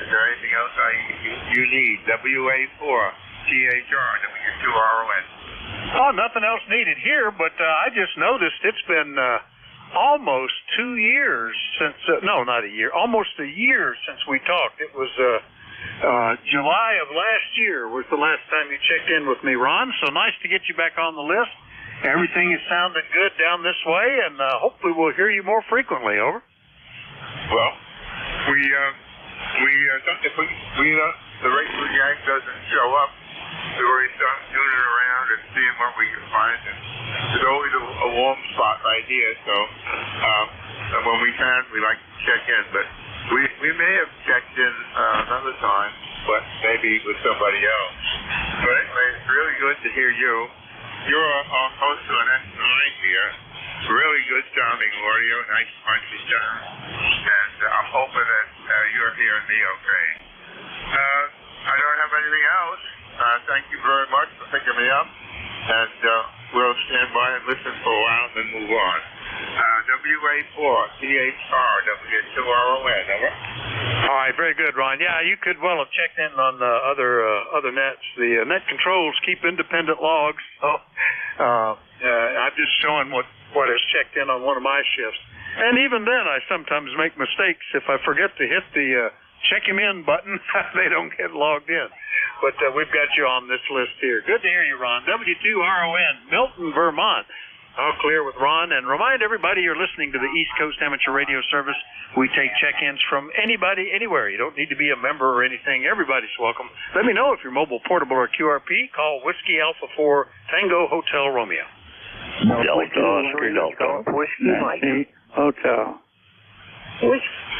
Is there anything else you need? WA4THR, W2RON. Oh, nothing else needed here, but I just noticed it's been almost 2 years since, no, not a year, almost a year since we talked. It was July of last year was the last time you checked in with me, Ron, so nice to get you back on the list. Everything is sounding good down this way, and hopefully we'll hear you more frequently, over. Well, if the regular gang doesn't show up, we already start tuning around and seeing what we can find. And there's always a warm spot right here, so when we can, we like to check in. But we may have checked in another time. but maybe with somebody else. But anyway, it's really good to hear you. You're also an S9 here. Really good sounding audio, nice punchy sound. And I'm hoping that you're hearing me okay. I don't have anything else. Thank you very much for picking me up. And we'll stand by and listen for a while and then move on. WA4THR, W2RON, over. All right, very good, Ron. Yeah, you could well have checked in on the other nets. The net controls keep independent logs. So I'm just showing what is checked in on one of my shifts. And even then, I sometimes make mistakes. If I forget to hit the check him in button, they don't get logged in. But we've got you on this list here. Good to hear you, Ron. W2RON, Milton, Vermont. All clear with Ron. And remind everybody you're listening to the East Coast Amateur Radio Service. We take check-ins from anybody, anywhere. You don't need to be a member or anything. Everybody's welcome. Let me know if you're mobile, portable, or QRP. Call Whiskey Alpha 4 Tango Hotel Romeo. Delta, Oscar Delta. Whiskey Mike. Hotel.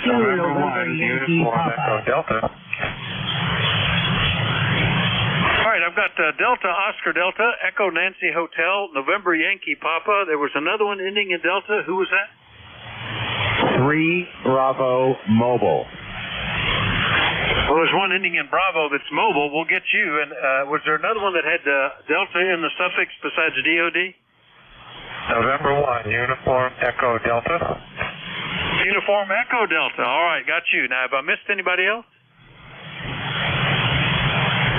November 1, Uniform Echo Delta. All right, I've got Delta, Oscar Delta, Echo Nancy Hotel, November Yankee Papa. There was another one ending in Delta. Who was that? 3 Bravo Mobile. Well, there's one ending in Bravo that's mobile. We'll get you. And was there another one that had Delta in the suffix besides DOD? November 1, Uniform Echo Delta. Uniform Echo Delta. All right, got you. Now, have I missed anybody else?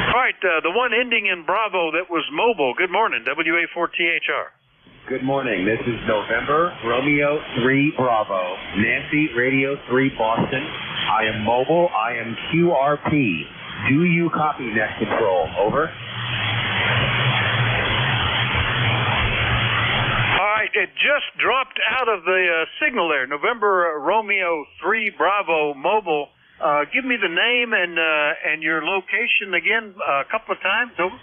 All right, the one ending in Bravo that was mobile. Good morning, WA4THR. Good morning. This is November Romeo 3 Bravo, Nancy Radio 3 Boston. I am mobile. I am QRP. Do you copy net control? Over. All right, it just dropped out of the signal there. November Romeo 3 Bravo mobile. Give me the name and your location again a couple of times. Over.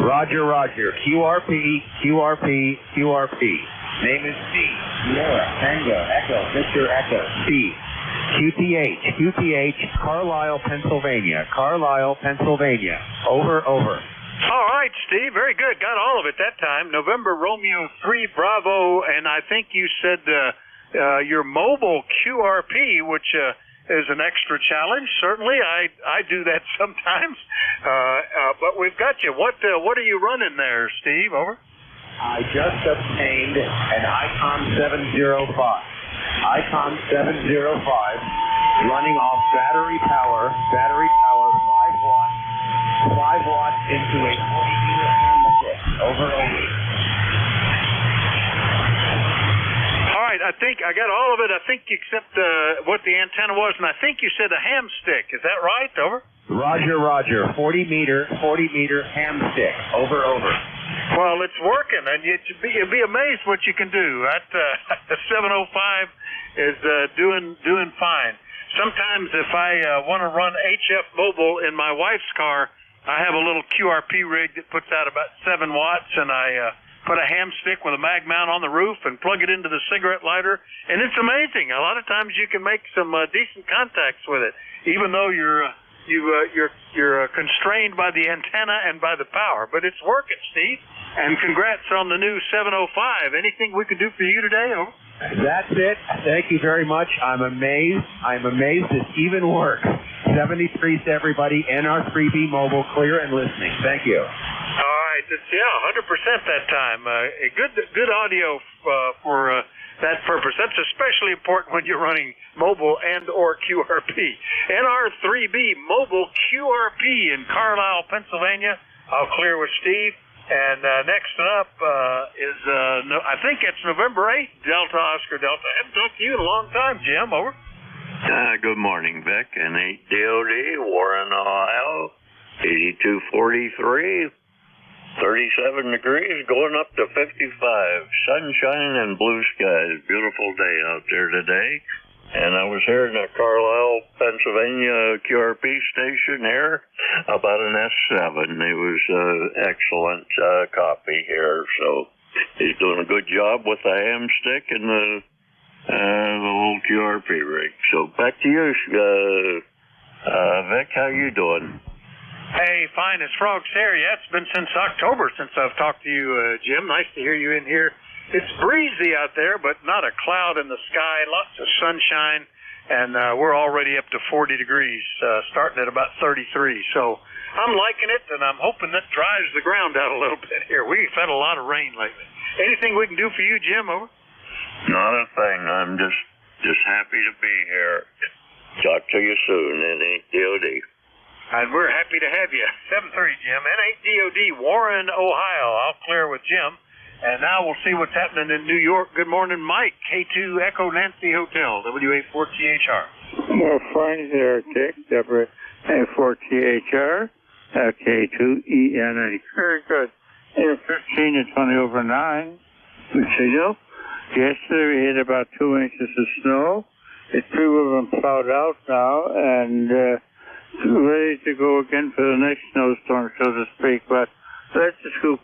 Roger, Roger. QRP, QRP, QRP. Name is C. Sierra, Tango, Echo, Mr. Echo, C. QTH, QTH, Carlisle, Pennsylvania. Carlisle, Pennsylvania. Over, over. All right, Steve. Very good. Got all of it that time. November Romeo 3 Bravo, and I think you said your mobile QRP, which is an extra challenge. Certainly, I do that sometimes. But we've got you. What are you running there, Steve? Over. I just obtained an ICON 705. ICON 705 running off battery power, 5 watts into a 40-meter handstick. Over. All right, I think I got all of it. I think except what the antenna was, and I think you said a ham stick. Is that right? Over. Roger, Roger. 40-meter ham stick. Over. Well, it's working, and you'd be amazed what you can do. The 705 is doing fine. Sometimes if I want to run HF mobile in my wife's car, I have a little QRP rig that puts out about 7 watts, and I put a ham stick with a mag mount on the roof and plug it into the cigarette lighter, and it's amazing. A lot of times you can make some decent contacts with it, even though you're constrained by the antenna and by the power. But it's working, Steve. And congrats on the new 705. Anything we could do for you today? Over. That's it. Thank you very much. I'm amazed it even works. 73 to everybody. NR3B mobile, clear and listening. Thank you. All right. It's, 100% that time. Good audio for that purpose. That's especially important when you're running mobile and or QRP. NR3B mobile QRP in Carlisle, Pennsylvania. I'll clear with Steve. And next up is, I think it's November 8th, Delta Oscar Delta. I haven't talked to you in a long time, Jim. Over. Good morning, Vic. N8 DOD, Warren, Ohio, 8243, 37 degrees, going up to 55. Sunshine and blue skies. Beautiful day out there today. And I was hearing a Carlisle, Pennsylvania QRP station here about an S7. It was excellent copy here. So he's doing a good job with the ham stick and the little QRP rig. So back to you, Vic. How you doing? Hey, fine as frogs here. Yeah, it's been since October since I've talked to you, Jim. Nice to hear you in here. It's breezy out there, but not a cloud in the sky. Lots of sunshine, and we're already up to 40 degrees, starting at about 33. So I'm liking it, and I'm hoping that dries the ground out a little bit here. We've had a lot of rain lately. Anything we can do for you, Jim? Over? Not a thing. I'm just happy to be here. Talk to you soon, N8DOD. And we're happy to have you. 7-3, Jim. N8DOD, Warren, Ohio. I'll clear with Jim. And now we'll see what's happening in New York. Good morning, Mike. K2 Echo Nancy Hotel, WA4THR. More fine here, Dick. WA4THR, K2ENH. Very good. 15 to 20 over 9. Good signal. Yesterday we hit about 2 inches of snow. It's pretty well been plowed out now, and ready to go again for the next snowstorm, so to speak. But let's just go.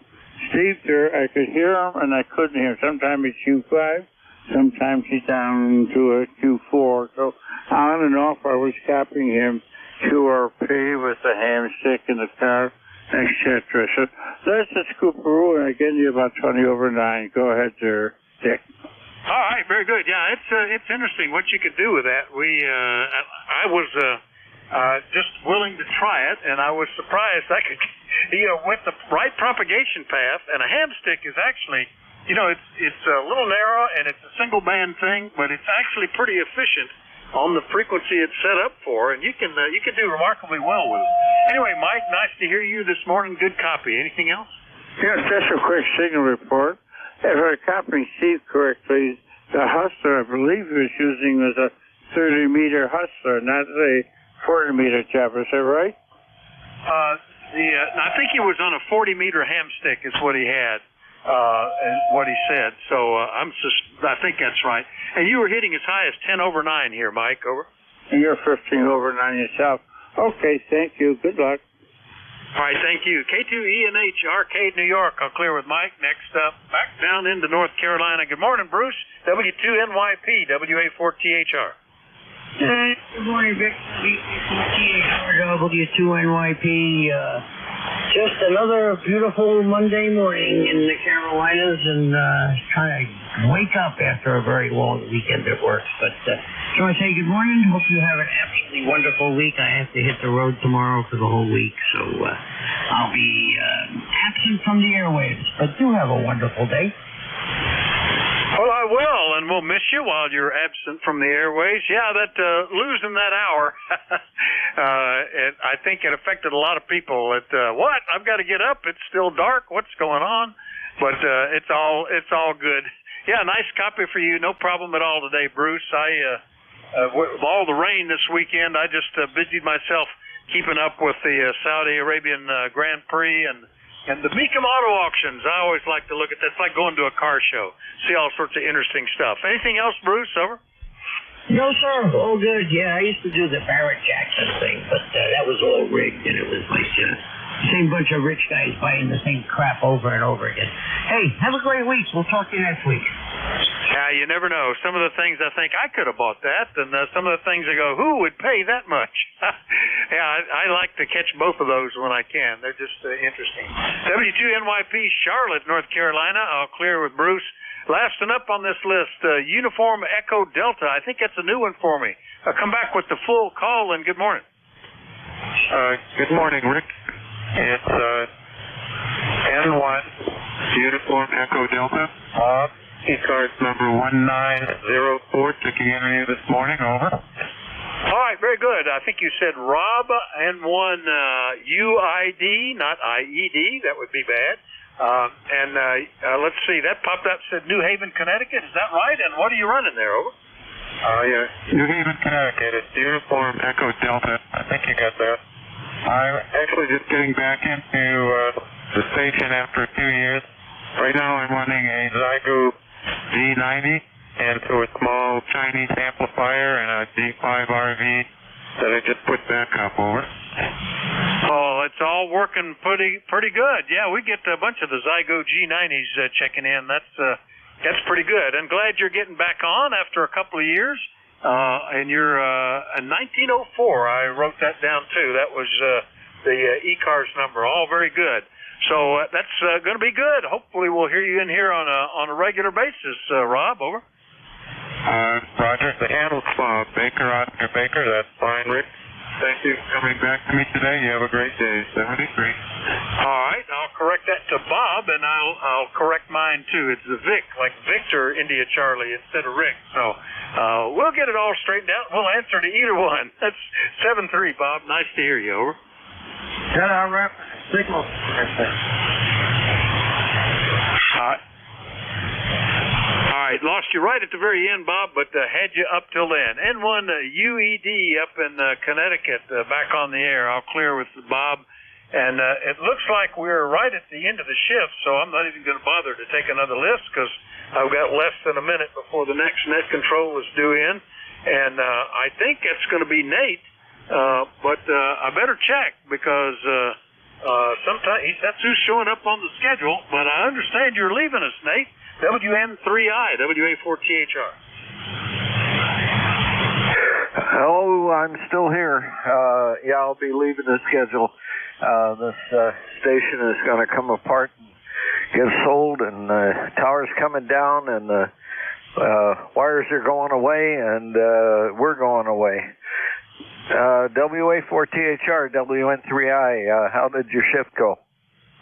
Steve there, I could hear him and I couldn't hear him. Sometimes he's Q5, sometimes he's down to a Q4. So on and off I was copying him QRP with the ham stick in the car, etc. So that's the Scooperoo, and I get you about 20 over 9. Go ahead there, Dick. All right, very good. Yeah, it's interesting what you could do with that. I was just willing to try it, and I was surprised I could, with the right propagation path, and a ham stick is actually, it's a little narrow and it's a single band thing, but it's actually pretty efficient on the frequency it's set up for, and you can do remarkably well with it. Anyway, Mike, nice to hear you this morning. Good copy. Anything else? Yes, just a quick signal report. If I'm copying Steve correctly, the hustler I believe he was using was a 30-meter hustler, not a 40-meter job. Is that right? I think he was on a 40-meter ham stick is what he had, and what he said. So I think that's right. And you were hitting as high as 10 over 9 here, Mike. Over. And you're 15 over 9 yourself. Okay, thank you. Good luck. All right, thank you. K2ENH, Arcade, New York. I'll clear with Mike. Next up, back down into North Carolina. Good morning, Bruce. W2NYP, WA4THR. Good morning, Vic. W2NYP. Just another beautiful Monday morning in the Carolinas, and trying to wake up after a very long weekend at work. But so I say good morning. Hope you have an absolutely wonderful week. I have to hit the road tomorrow for the whole week, so I'll be absent from the airwaves. But do have a wonderful day. Well, I will, and we'll miss you while you're absent from the airways. Yeah, that losing that hour, I think it affected a lot of people. What? I've got to get up. It's still dark. What's going on? But it's all good. Yeah, nice copy for you. No problem at all today, Bruce. With all the rain this weekend, I just busied myself keeping up with the Saudi Arabian Grand Prix and the Mecum Auto Auctions. I always like to look at that. It's like going to a car show. See all sorts of interesting stuff. Anything else, Bruce? Over? No, sir. All good. Yeah, I used to do the Barrett Jackson thing, but that was all rigged, and it was like the same bunch of rich guys buying the same crap over and over again. Hey, have a great week. We'll talk to you next week. Yeah, you never know. Some of the things I think I could have bought that, and some of the things I go, who would pay that much? Yeah, I like to catch both of those when I can. They're just interesting. W2NYP, Charlotte, North Carolina. I'll clear with Bruce. Last one up on this list, Uniform Echo Delta. I think that's a new one for me. I'll come back with the full call, and good morning. Good morning, Rick. It's N1, Uniform Echo Delta. ECARS number 1904, checking in on you this morning. Over. All right, very good. I think you said Rob N1 UID, not IED. That would be bad. Let's see. That popped up, said New Haven, Connecticut. Is that right? And what are you running there? Over. Yeah. New Haven, Connecticut. It's Uniform Echo Delta. I think you got that. I'm actually just getting back into the station after 2 years. Right now I'm running a Zygo G90 into a small Chinese amplifier and a G5 RV that I just put back up. Over. Oh, it's all working pretty good. Yeah, we get a bunch of the Zygo G90s checking in. That's pretty good. I'm glad you're getting back on after a couple of years. And you're in 1904. I wrote that down too. That was the ECARS number. All very good. So that's going to be good. Hopefully we'll hear you in here on a regular basis, Rob. Over. Roger. The handle's Baker, Oscar Baker. That's fine, Rick. Thank you for coming back to me today. You have a great day. 73. All right. I'll correct that to Bob, and I'll correct mine, too. It's the Vic, like Victor, India Charlie, instead of Rick. So we'll get it all straightened out. We'll answer to either one. That's 7-3, Bob. Nice to hear you. Over. Shut up, Rep. Signal. All right, lost you right at the very end, Bob, but had you up till then. N1 UED up in Connecticut, back on the air. I'll clear with Bob. And it looks like we're right at the end of the shift, so I'm not even going to bother to take another list because I've got less than a minute before the next net control is due in. And I think it's going to be Nate, but I better check because sometimes that's who's showing up on the schedule. But I understand you're leaving us, Nate. WN3I, WA4THR. Oh, I'm still here. Yeah, I'll be leaving the schedule. This station is going to come apart and get sold, and towers coming down, and wires are going away, and we're going away. WA4THR, WN3I, how did your shift go?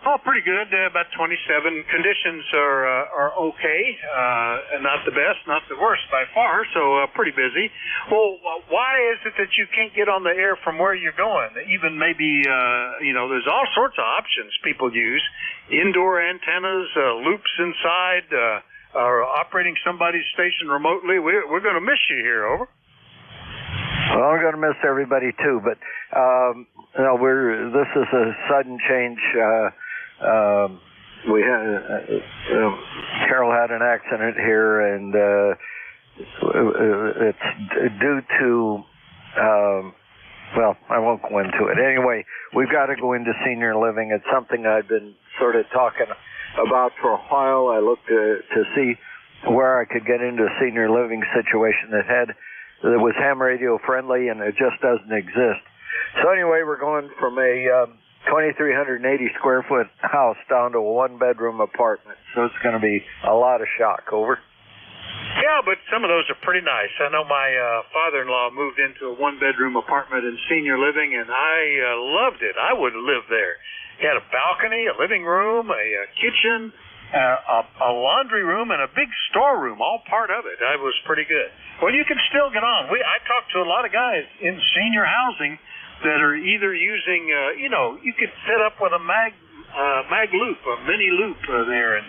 Oh, pretty good. About 27. Conditions are okay. Not the best, not the worst by far. So pretty busy. Well, why is it that you can't get on the air from where you're going? Even maybe there's all sorts of options people use: indoor antennas, loops inside, or operating somebody's station remotely. We're going to miss you here. Over. Well, I'm going to miss everybody too, but this is a sudden change. We had Carol had an accident here, and it's due to well, I won't go into it. Anyway, we've got to go into senior living. It's something I've been sort of talking about for a while. I looked to see where I could get into a senior living situation that was ham radio friendly, and it just doesn't exist. So anyway, we're going from a 2,380 square foot house down to a 1-bedroom apartment. So it's going to be a lot of shock. Over. Yeah, but some of those are pretty nice. I know my father-in-law moved into a 1-bedroom apartment in senior living, and I loved it. I would live there. He had a balcony, a living room, a kitchen, a laundry room, and a big storeroom, all part of it. It was pretty good. Well, you can still get on. I talked to a lot of guys in senior housing that are either using, you could set up with a mag loop, a mini loop there, and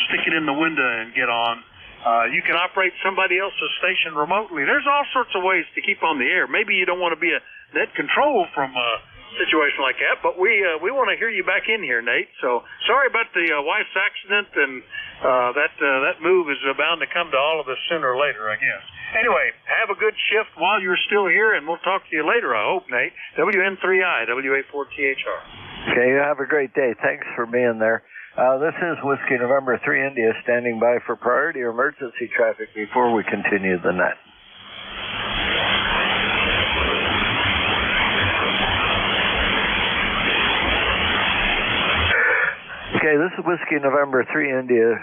stick it in the window and get on. You can operate somebody else's station remotely. There's all sorts of ways to keep on the air. Maybe you don't want to be a net control from a situation like that, but we want to hear you back in here, Nate. So sorry about the wife's accident, and that move is bound to come to all of us sooner or later, I guess. Anyway, have a good shift while you're still here, and we'll talk to you later, I hope, Nate. WN3I, WA4THR. Okay, you have a great day. Thanks for being there. This is Whiskey November 3 India standing by for priority or emergency traffic before we continue the net. Okay, this is Whiskey November 3 India.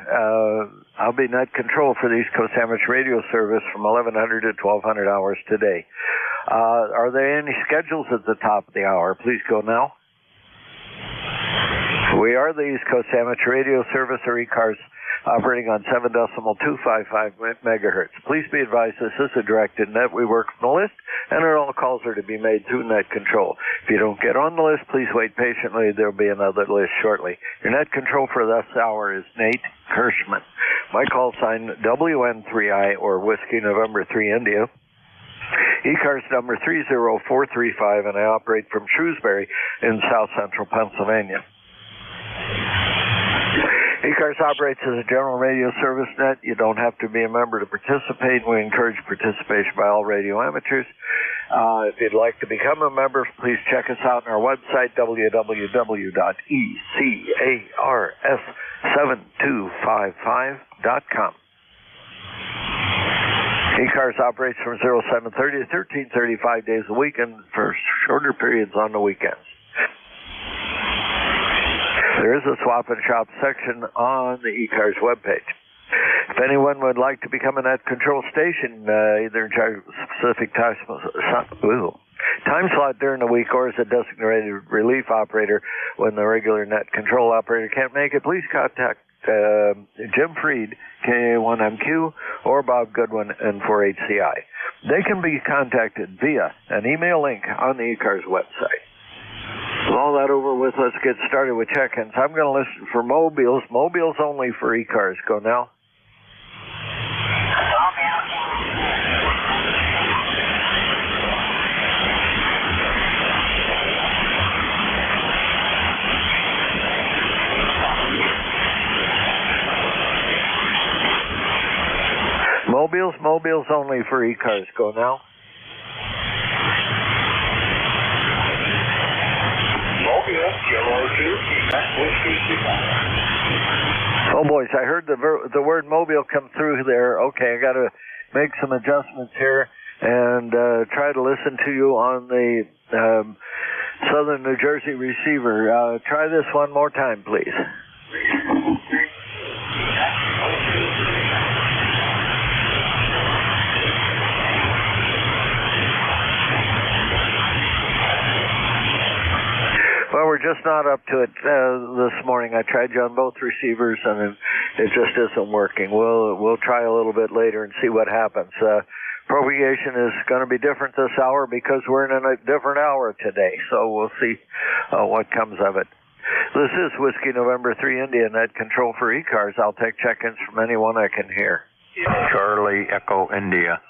I'll be net control for the East Coast Amateur Radio Service from 1100 to 1200 hours today. Are there any schedules at the top of the hour? Please go now. We are the East Coast Amateur Radio Service, or ECARS, operating on 7.255 megahertz. Please be advised this is a directed net. We work from the list, and all calls are to be made through net control. If you don't get on the list, please wait patiently. There will be another list shortly. Your net control for this hour is Nate Kirschman. My call sign, WN3I, or Whiskey November 3 India. ECARS number 30435, and I operate from Shrewsbury in south central Pennsylvania. ECARS operates as a general radio service net. You don't have to be a member to participate. We encourage participation by all radio amateurs. If you'd like to become a member, please check us out on our website, www.ECARS7255.com. ECARS operates from 0730 to 1335 days a week and for shorter periods on the weekends. There is a swap and shop section on the ECARS webpage. If anyone would like to become a net control station, either in charge of a specific time slot during the week or as a designated relief operator when the regular net control operator can't make it, please contact Jim Freed, KA1MQ, or Bob Goodwin, N4HCI. They can be contacted via an email link on the ECARS website. With all that over with, let's get started with check-ins. I'm going to listen for mobiles. Mobiles only for ECARS. Go now. Mobiles only for ECARS. Go now. Oh boys, I heard the word mobile come through there. Okay, I got to make some adjustments here and try to listen to you on the Southern New Jersey receiver. Try this one more time, please. Well, we're just not up to it this morning. I tried you on both receivers, and it just isn't working. We'll try a little bit later and see what happens. Propagation is going to be different this hour because we're in a different hour today, so we'll see what comes of it. This is Whiskey November 3 India Net Control for ECARS. I'll take check-ins from anyone I can hear. Charlie Echo India.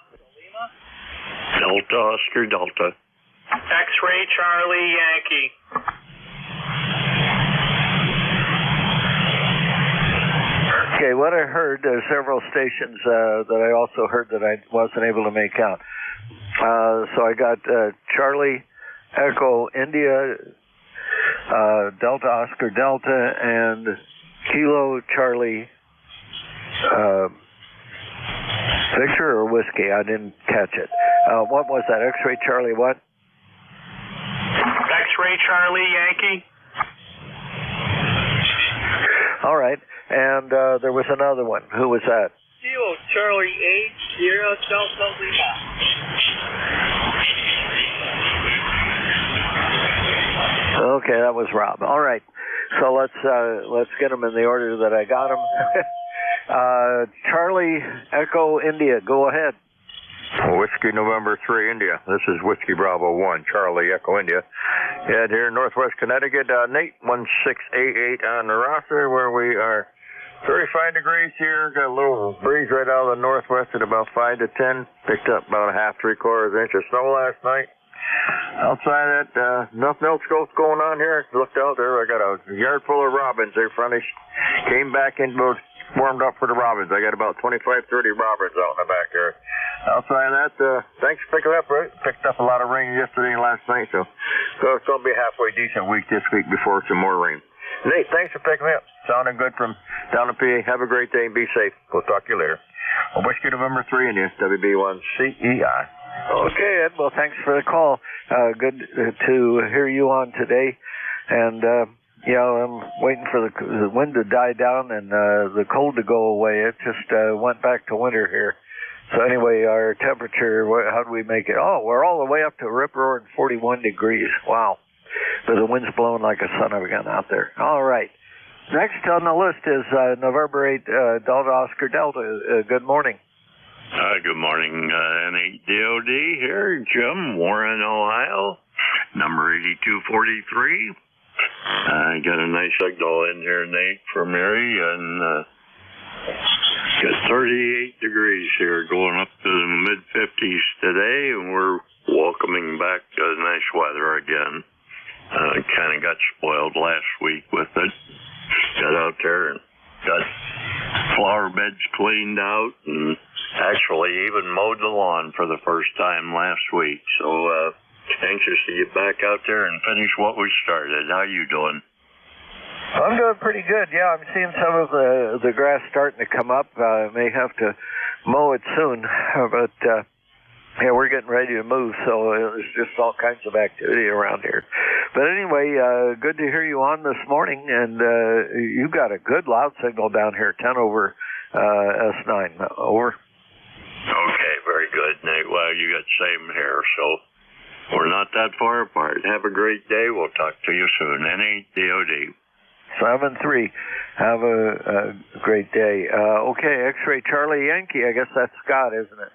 Delta Oscar Delta. X-Ray Charlie Yankee. Okay, what I heard, there's several stations that I also heard that I wasn't able to make out. So I got Charlie Echo India, Delta Oscar Delta, and Kilo Charlie Victor or Whiskey? I didn't catch it. What was that? X-Ray Charlie what? X-Ray Charlie Yankee. All right. And there was another one. Who was that? Kilo Charlie 8 Sierra Delta Lima. Okay, that was Rob. All right. So let's get them in the order that I got them. Charlie Echo India, go ahead. Whiskey November 3 India. This is Whiskey Bravo 1, Charlie Echo India. Yeah, here in Northwest Connecticut, Nate 1688 on the roster where we are 35 degrees here. Got a little breeze right out of the northwest at about 5 to 10. Picked up about a half, 3/4 inch of snow last night. Outside that, nothing else going on here. I looked out there. I got a yard full of robins. They finally came back and warmed up for the robins. I got about 25, 30 robins out in the back there. Outside that, thanks for picking up. Right? Picked up a lot of rain yesterday and last night, so it's going to be a halfway decent week this week before some more rain. Nate, thanks for picking me up. Sounding good from down in PA. Have a great day and be safe. We'll talk to you later. Whiskey November 3 in the WB1CEI. Okay, Ed. Well, thanks for the call. Good to hear you on today. And, I'm waiting for the wind to die down and the cold to go away. It just went back to winter here. So anyway, our temperature, how do we make it? Oh, we're all the way up to rip-roaring 41 degrees. Wow. But the wind's blowing like a son of a gun out there. All right. Next on the list is November 8, Delta Oscar Delta. Good morning. Good morning, N8DOD here, Jim, Warren, Ohio, number 8243. I got a nice signal in here, Nate, from Mary, and got 38 degrees here, going up to the mid-50s today, and we're welcoming back nice weather again. Kind of got spoiled last week with it. Got out there and got flower beds cleaned out and actually even mowed the lawn for the first time last week. So anxious to get back out there and finish what we started. How you doing? I'm doing pretty good. Yeah, I'm seeing some of the grass starting to come up. I may have to mow it soon, but Yeah, we're getting ready to move, so there's just all kinds of activity around here. But anyway, good to hear you on this morning, and you got a good loud signal down here, 10 over S9. Over. Okay, very good, Nate. Well, you got the same here, so we're not that far apart. Have a great day. We'll talk to you soon. NEDOD. 7-3. Have a great day. Okay, X-Ray Charlie Yankee. I guess that's Scott, isn't it?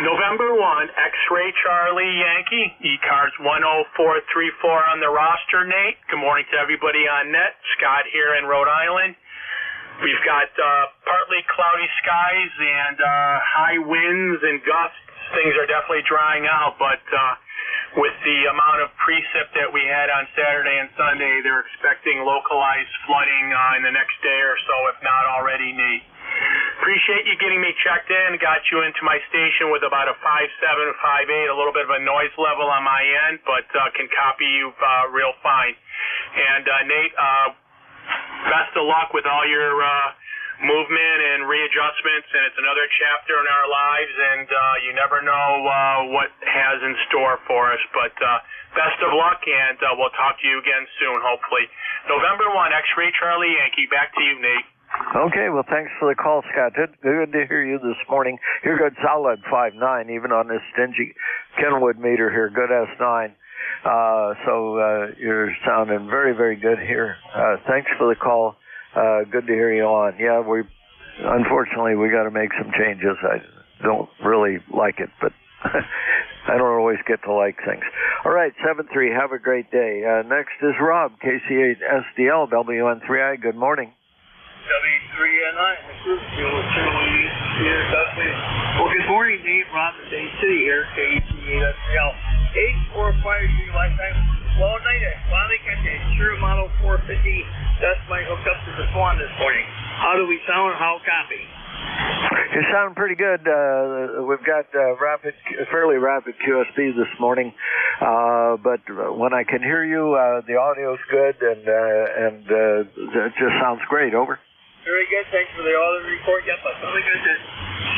November 1, X-Ray Charlie Yankee, ECARS 10434 on the roster, Nate. Good morning to everybody on net. Scott here in Rhode Island. We've got partly cloudy skies and high winds and gusts. Things are definitely drying out, but with the amount of precip that we had on Saturday and Sunday, they're expecting localized flooding in the next day or so, if not already, Nate. Appreciate you getting me checked in. Got you into my station with about a 5.7, 5.8, a little bit of a noise level on my end, but can copy you real fine. And Nate, best of luck with all your movement and readjustments, and it's another chapter in our lives, and you never know what has in store for us. But best of luck, and we'll talk to you again soon, hopefully. November 1, X-Ray Charlie Yankee. Back to you, Nate. Okay, well, thanks for the call, Scott. Good to hear you this morning. You're good solid 5.9, even on this stingy Kenwood meter here. Good S9. So you're sounding very, very good here. Thanks for the call. Good to hear you on. Yeah, unfortunately, we got to make some changes. I don't really like it, but I don't always get to like things. All right, 7-3. Have a great day. Next is Rob, KC8SDL, WN3I. Good morning. W3NI, the group dealer, here, well, good morning, Nate. Rob in Bay City here, KC8SDL. 8453 lifetime. Well, night, I finally got the Sure Model 450 dust mite hooked up to the Swan this morning. How do we sound? How copy? You sound pretty good. We've got fairly rapid QSP this morning, but when I can hear you, the audio's good, and it just sounds great. Over. Very good. Thanks for the audio report. Yep, I finally got the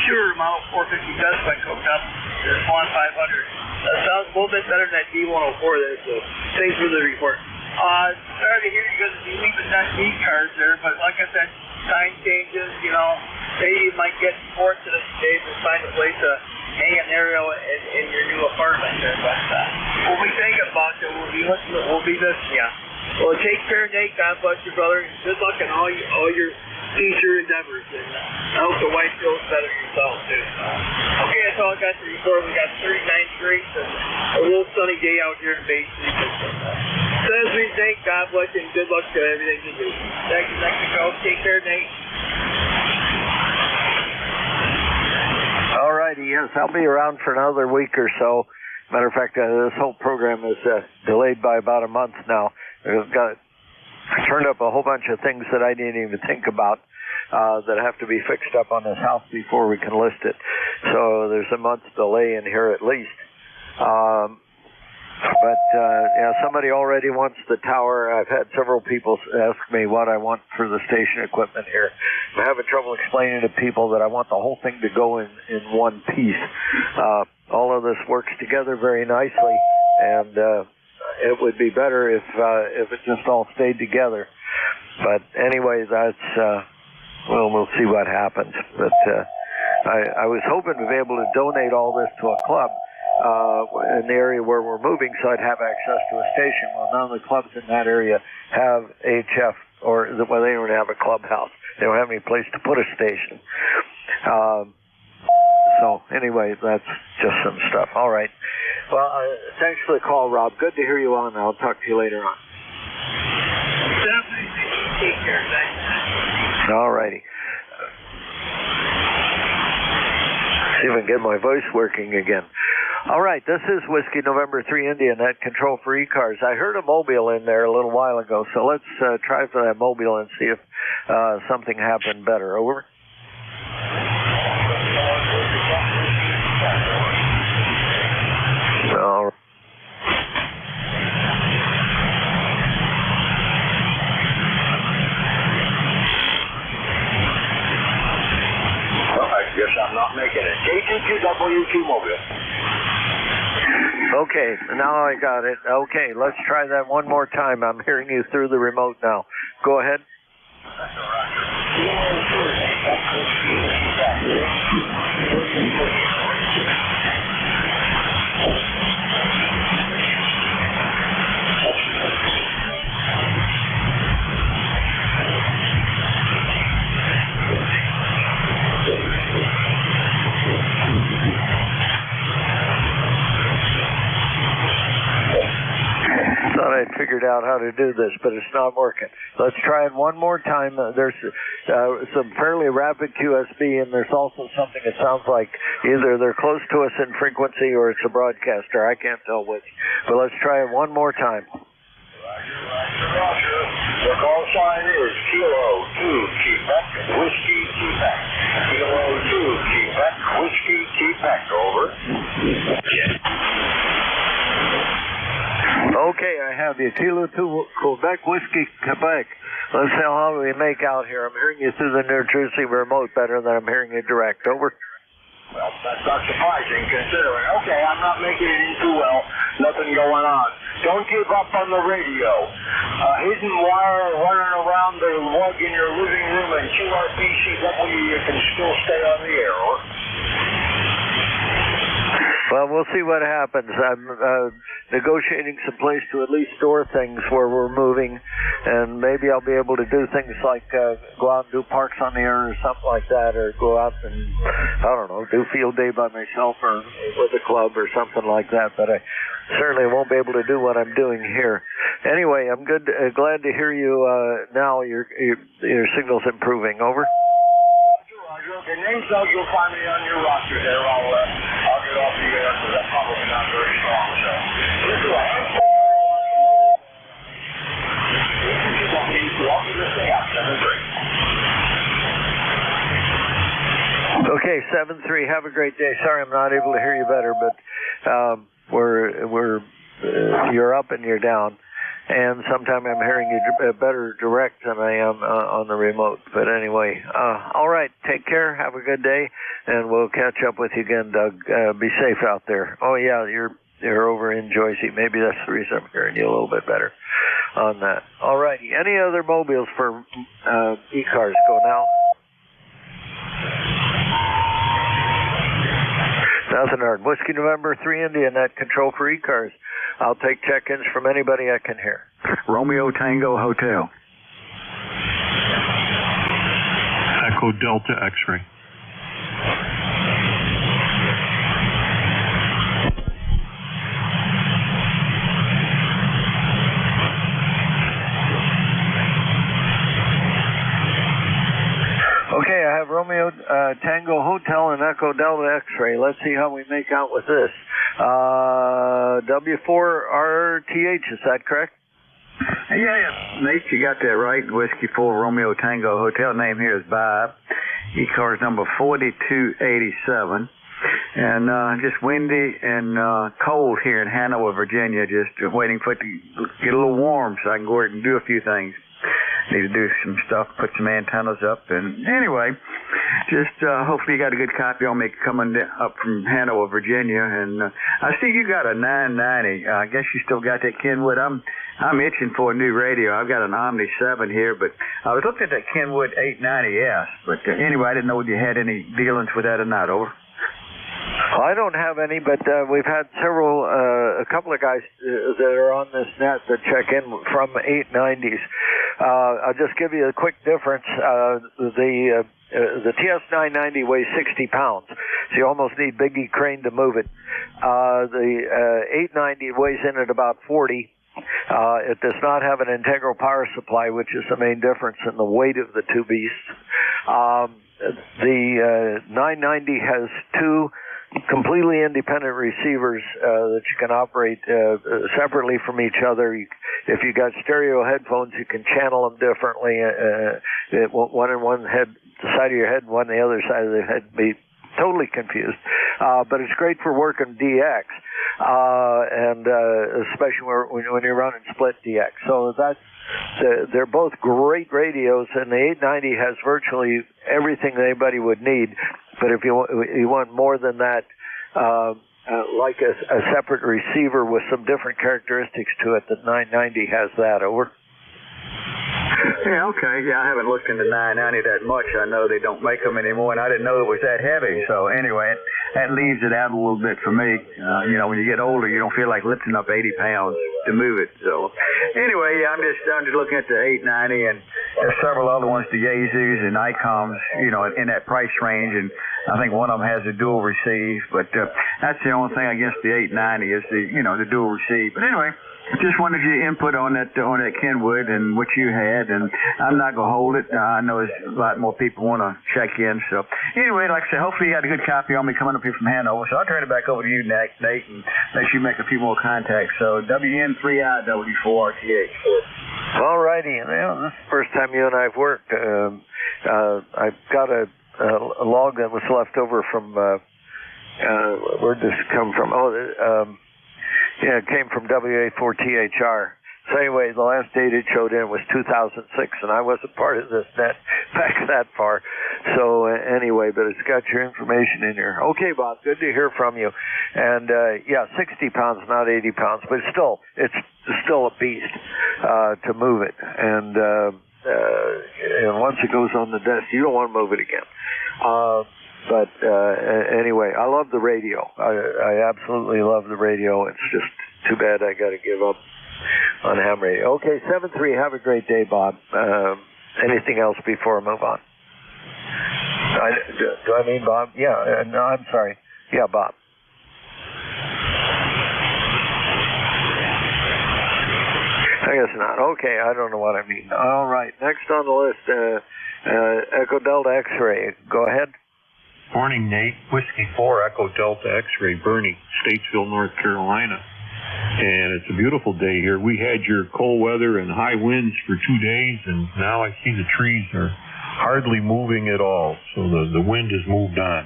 Sure Model 450 dust mite hooked up to the Swan 500. That sounds a little bit better than that D104 there, so thanks for the report. Sorry to hear you guys be leaving that ECARS there, but like I said, time changes, maybe you might get bored to this day to find a place to hang an aerial in your new apartment there, but we'll be thinking about you. We'll be missing you. Well, take care, Nate. God bless you, brother. Good luck in all your future endeavors, and I hope the wife feels better yourself, too. Okay, that's all I got to report. We got 39 degrees and a little sunny day out here in Bay City. Says we Nate. God bless you, and good luck to everything you do. Thank you, Mexico. Take care, Nate. All righty, yes, I'll be around for another week or so. Matter of fact, this whole program is delayed by about a month now. I turned up a whole bunch of things that I didn't even think about that have to be fixed up on this house before we can list it. So there's a month's delay in here at least. But somebody already wants the tower. I've had several people ask me what I want for the station equipment here. I'm having trouble explaining to people that I want the whole thing to go in one piece. All of this works together very nicely, and it would be better if it just all stayed together. But anyway, that's we'll see what happens. But I was hoping to be able to donate all this to a club in the area where we're moving, so I'd have access to a station. Well, none of the clubs in that area have HF, they don't have a clubhouse. They don't have any place to put a station. So anyway, that's just some stuff. All right. Well, thanks for the call, Rob. Good to hear you on. I'll talk to you later on. Definitely. Take care. Thanks. All righty. See if I can get my voice working again. All right, this is Whiskey November 3 India, net control for ECARS. I heard a mobile in there a little while ago, so let's try for that mobile and see if something happened better. Over. All right. Well, I Guess I'm not making it. K22W T-Mobile. Okay, now I got it. Okay, let's try that one more time. I'm hearing you through the remote now. Go ahead. Thought I'd figured out how to do this, but it's not working. Let's try it one more time. There's some fairly rapid QSB, and there's also something that sounds like either they're close to us in frequency or it's a broadcaster. I can't tell which. But let's try it one more time. Roger. The call sign is Kilo 2 Quebec Whiskey Quebec. Kilo 2 Quebec Whiskey Quebec. Over. Okay, I have you. Kilo 2 Quebec Whiskey Quebec. Let's see how we make out here. I'm hearing you through the New Jersey remote better than I'm hearing you direct. Over. Well, that's not surprising considering. Okay, I'm not making it in too well. Nothing going on. Don't give up on the radio. Hidden wire running around the lug in your living room and QRPCW, you can still stay on the air. Or? Well, we'll see what happens. I'm negotiating some place to at least store things where we're moving, and maybe I'll be able to do things like go out and do parks on the air or something like that, or go out and, I don't know, do field day by myself or with a club or something like that, but I certainly won't be able to do what I'm doing here. Anyway, I'm glad to hear you now. Your signal's improving. Over. Roger. Okay, name Doug, you'll find me on your roster there. I'll get off the air because I'm probably not very strong. So, this is Okay, 7-3. Have a great day. Sorry, I'm not able to hear you better, but you're up and you're down. And sometime I'm hearing you better direct than I am on the remote. But anyway, all right, take care, have a good day, and we'll catch up with you again, Doug. Be safe out there. Oh, yeah, you're over in Joyce. Maybe that's the reason I'm hearing you a little bit better on that. All righty, any other mobiles for ECARS? Go now. Nothing heard. Whiskey November 3 India, net control for ECARS. I'll take check-ins from anybody I can hear. Romeo Tango Hotel. Echo Delta X-ray. Okay, I have Romeo Tango Hotel and Echo Delta X-ray. Let's see how we make out with this. W4RTH, is that correct? Yeah, Nate, you got that right. Whiskey 4 Romeo Tango Hotel. Name here is Bob. ECARS number 4287. And just windy and cold here in Hanover, Virginia. Just waiting for it to get a little warm so I can go ahead and do a few things. Need to do some stuff, put some antennas up, and anyway, just hopefully you got a good copy on me coming up from Hanover, Virginia. And I see you got a 990. I guess you still got that Kenwood. I'm itching for a new radio. I've got an Omni 7 here, but I was looking at that Kenwood 890S. But anyway, I didn't know if you had any dealings with that or not. Over. I don't have any, but we've had a couple of guys that are on this net that check in from 890s. I'll just give you a quick difference. The TS990 weighs 60 pounds, so you almost need Big E crane to move it. The 890 weighs in at about 40. It does not have an integral power supply, which is the main difference in the weight of the two beasts. The 990 has two completely independent receivers that you can operate separately from each other. If you got stereo headphones, you can channel them differently. One in one head, the side of your head, and one on the other side of the head. Be totally confused. But it's great for working DX, and especially when you're running split DX. So that's they're both great radios, and the 890 has virtually everything anybody would need. But if you want more than that, like a separate receiver with some different characteristics to it, the 990 has that. Over. Yeah, okay. Yeah, I haven't looked into 990 that much. I know they don't make them anymore, and I didn't know it was that heavy. So anyway, that leaves it out a little bit for me. You know, when you get older, you don't feel like lifting up 80 pounds to move it. So anyway, yeah, I'm just looking at the 890, and there's several other ones, the Yaesus and ICOMs, you know, in that price range, and I think one of them has a dual receive. But that's the only thing against the 890 is the dual receive. But anyway. Just wanted your input on that Kenwood and what you had, and I'm not going to hold it. I know there's a lot more people want to check in. So anyway, like I said, hopefully you got a good copy on me coming up here from Hanover. So I'll turn it back over to you, Nate, and let you make a few more contacts. So WN3IW4RTH. All righty. Well, this is the first time you and I have worked. I've got a log that was left over from, where'd this come from? Yeah, it came from WA4THR. So anyway, the last date it showed in was 2006, and I wasn't part of this net back that far. So anyway, but it's got your information in here. Okay, Bob, good to hear from you. And yeah, 60 pounds, not 80 pounds, but it's still a beast to move it. And once it goes on the desk, you don't want to move it again. But anyway, I love the radio. I absolutely love the radio. It's just too bad I got to give up on ham radio. Okay, 7-3. Have a great day, Bob. Anything else before I move on? Do I mean Bob? Yeah. No, I'm sorry. Yeah, Bob. I guess not. Okay, I don't know what I mean. All right. Next on the list, Echo Delta X-Ray. Go ahead. Morning, Nate. Whiskey 4, Echo Delta X-Ray, Bernie, Statesville, North Carolina. And it's a beautiful day here. We had your cold weather and high winds for 2 days, and now I see the trees are hardly moving at all. So the wind has moved on.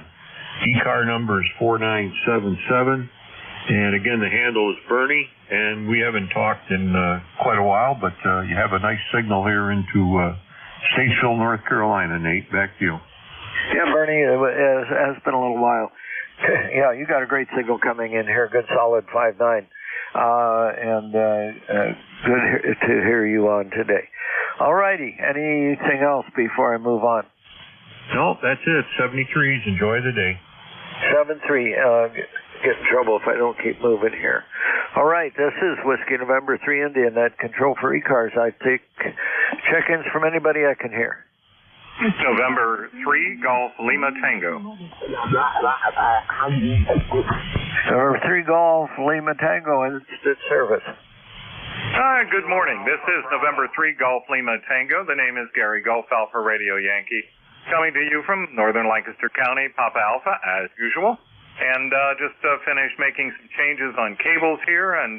ECAR number is 4977. And again, the handle is Bernie, and we haven't talked in quite a while, but you have a nice signal here into Statesville, North Carolina, Nate. Back to you. Yeah, Bernie, it has been a little while. Yeah, you got a great signal coming in here, good solid 5.9, and good to hear you on today. All righty, anything else before I move on? No, that's it. 73s. Enjoy the day. 7-3. Get in trouble if I don't keep moving here. All right, this is Whiskey November 3 India, Net Control for ECARS. I take check-ins from anybody I can hear. November 3, Golf Lima Tango. November 3, Golf Lima Tango, and it's service. Good morning. This is November 3, Golf Lima Tango. The name is Gary Golf Alpha Radio Yankee. Coming to you from northern Lancaster County, Papa Alpha, as usual. And just finished making some changes on cables here and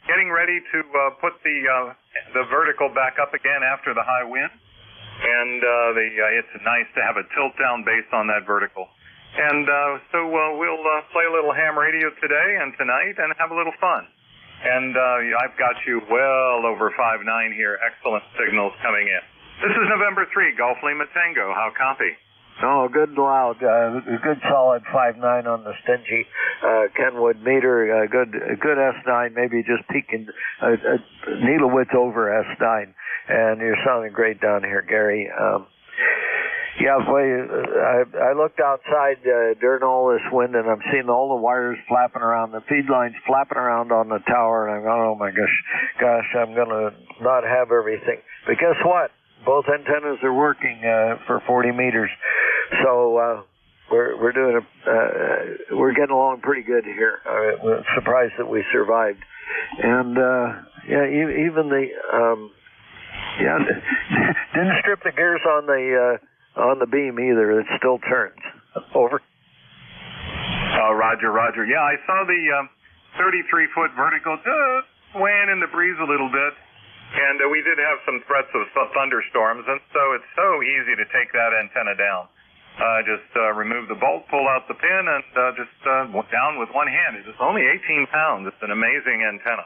getting ready to put the vertical back up again after the high wind. And it's nice to have a tilt down based on that vertical. And so we'll play a little ham radio today and tonight and have a little fun. And I've got you well over 5.9 here. Excellent signals coming in. This is November 3, Golf Lima Tango. How copy? Oh, good and loud. Good solid 5.9 on the stingy Kenwood meter. Good S9, maybe just peaking needle width over S9. And you're sounding great down here, Gary. Yeah, boy, I looked outside during all this wind, and I'm seeing all the wires flapping around, the feed lines flapping around on the tower, and I'm going, oh my gosh, I'm going to not have everything. But guess what? Both antennas are working for 40 meters, so we're doing we're getting along pretty good here. We're surprised that we survived, and yeah, even the didn't strip the gears on the beam either. It still turns. Over. Roger. Yeah, I saw the 33-foot vertical swaying in the breeze a little bit. And we did have some threats of thunderstorms, and so it's so easy to take that antenna down. Just remove the bolt, pull out the pin, and just down with one hand. It's only 18 pounds. It's an amazing antenna.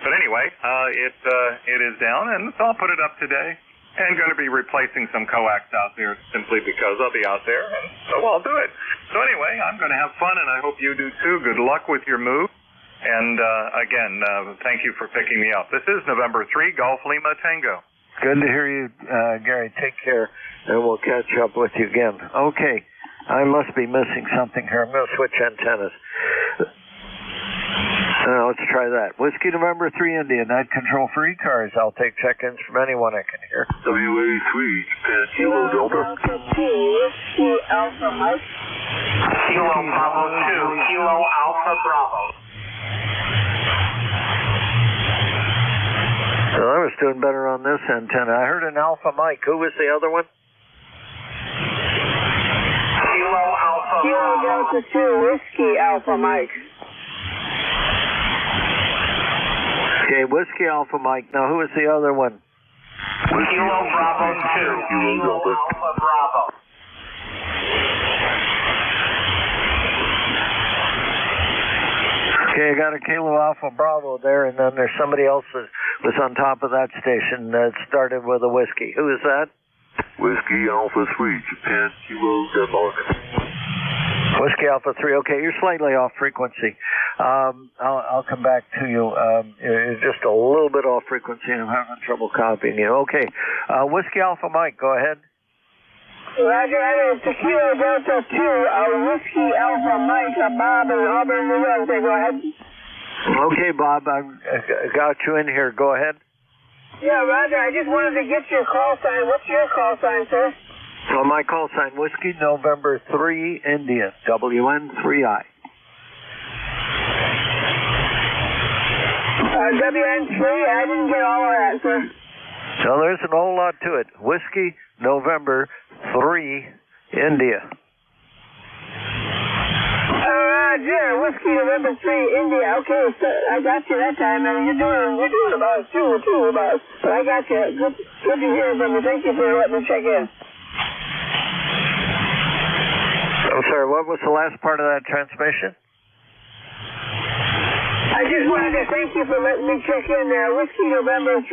But anyway, it is down, and so I'll put it up today. And going to be replacing some coax out there simply because I'll be out there, and so I'll do it. So anyway, I'm going to have fun, and I hope you do too. Good luck with your move. And again, thank you for picking me up. This is November 3, Golf Lima Tango. Good to hear you, Gary. Take care, and we'll catch up with you again. Okay, I must be missing something here. I'm going to switch antennas. Let's try that. Whiskey November 3 India, night control for ECARS. I'll take check-ins from anyone I can hear. WA3, Japan, Kilo Delta. Whiskey Alpha Mike. Kilo Bravo 2, Kilo Alpha Bravo. So I was doing better on this antenna. I heard an Alpha Mike. Who was the other one? Kilo Alpha Kilo Delta 2, Whiskey Alpha Mike. Okay, Whiskey Alpha Mike. Now, who is the other one? Kilo Bravo 2, Kilo Alpha Bravo. Okay, I got a Kilo Alpha Bravo there, and then there's somebody else that was on top of that station that started with a whiskey. Who is that? Whiskey Alpha 3, Japan, Kilo Denmark. Whiskey Alpha 3. Okay, you're slightly off frequency. I'll come back to you. You're just a little bit off frequency, and I'm having trouble copying you. Okay, Whiskey Alpha Mike, go ahead. Roger, it's Kilo Delta 2, Whiskey Alpha Mike, Bob in Auburn, New York. Go ahead. Okay, Bob, I got you in here. Go ahead. Yeah, Roger, I just wanted to get your call sign. What's your call sign, sir? Well, my call sign, Whiskey November 3 India, WN3I. WN3, I didn't get all of that, sir. So there's an whole lot to it. Whiskey November 3 India. Roger, Whiskey November 3 India. Okay, so I got you that time, and you're doing about two about. But I got you. Good to hear from you. Thank you for letting me check in. I'm sorry, what was the last part of that transmission? I just wanted to thank you for letting me check in there. Whiskey November 3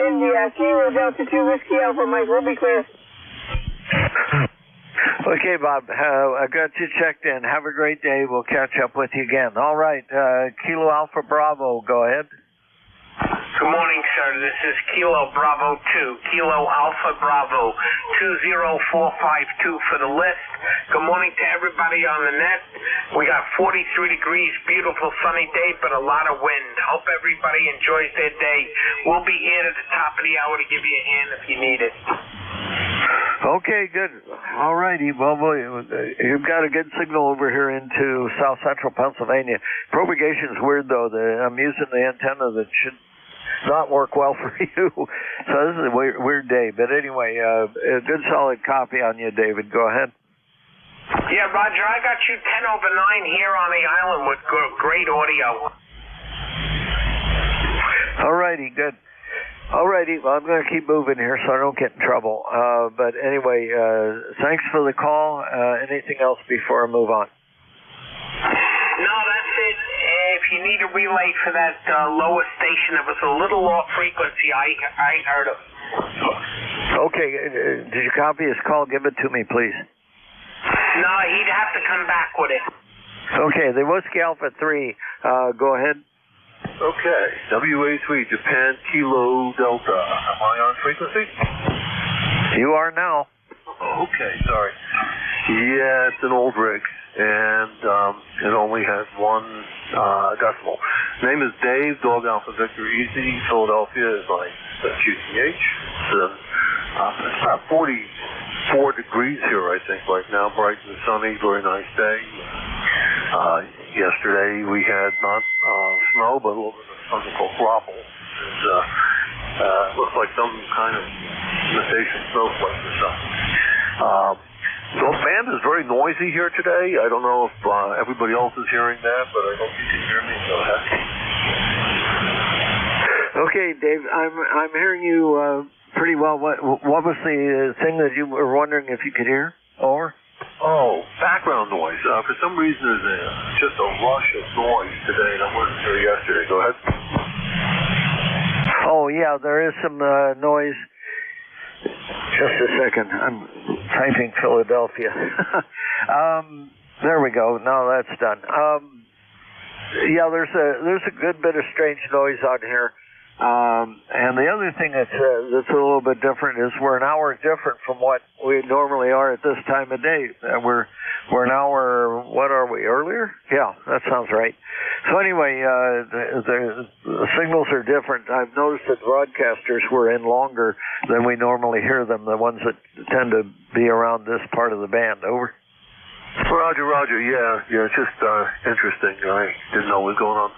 India, Kilo Delta 2, Whiskey Alpha Mike. We'll be clear. Okay, Bob, I got you checked in. Have a great day. We'll catch up with you again. All right, Kilo Alpha Bravo, go ahead. Good morning, sir. This is Kilo Bravo 2, Kilo Alpha Bravo 20452 for the list. Good morning to everybody on the net. We got 43 degrees, beautiful sunny day, but a lot of wind. Hope everybody enjoys their day. We'll be here at the top of the hour to give you a hand if you need it. Okay, good. All righty. Well, you've got a good signal over here into south central Pennsylvania. Propagation's weird, though. I'm using the antenna that should not work well for you. So this is a weird day. But anyway, a good solid copy on you, David. Go ahead. Yeah, Roger, I got you 10 over 9 here on the island with great audio. All righty, good. All righty, well, I'm going to keep moving here so I don't get in trouble. But anyway, thanks for the call. Anything else before I move on? No, that's it. If you need a relay for that lower station, it was a little off frequency. I heard it. Okay, did you copy his call? Give it to me, please. No, he'd have to come back with it. Okay, the Whiskey Alpha 3, go ahead. Okay, WA3, Japan, Kilo Delta. Am I on frequency? You are now. Okay, sorry. Yeah, it's an old rig, and it only has one decimal. Name is Dave, Dog Alpha Victor Easy, Philadelphia is my QTH. It's about 44 degrees here, I think, right now. Bright and sunny, very nice day. Yesterday we had not snow, but a little bit of something called flopple. It looks like some kind of imitation snowflake or something. The band is very noisy here today. I don't know if everybody else is hearing that, but I hope you can hear me. Go ahead. Okay, Dave, I'm hearing you pretty well. What was the thing that you were wondering if you could hear? Over. Oh, background noise. For some reason, there's just a rush of noise today, and I wasn't here yesterday. Go ahead. Oh, yeah, there is some noise. Just a second. I'm typing Philadelphia. There we go. Now that's done. Yeah, there's a good bit of strange noise on here. And the other thing that's a little bit different is we're an hour different from what we normally are at this time of day. We're an hour, what are we, earlier? Yeah, that sounds right. So anyway, the signals are different. I've noticed that broadcasters were in longer than we normally hear them, the ones that tend to be around this part of the band. Over. Roger. Yeah, it's just interesting. I didn't know what was going on.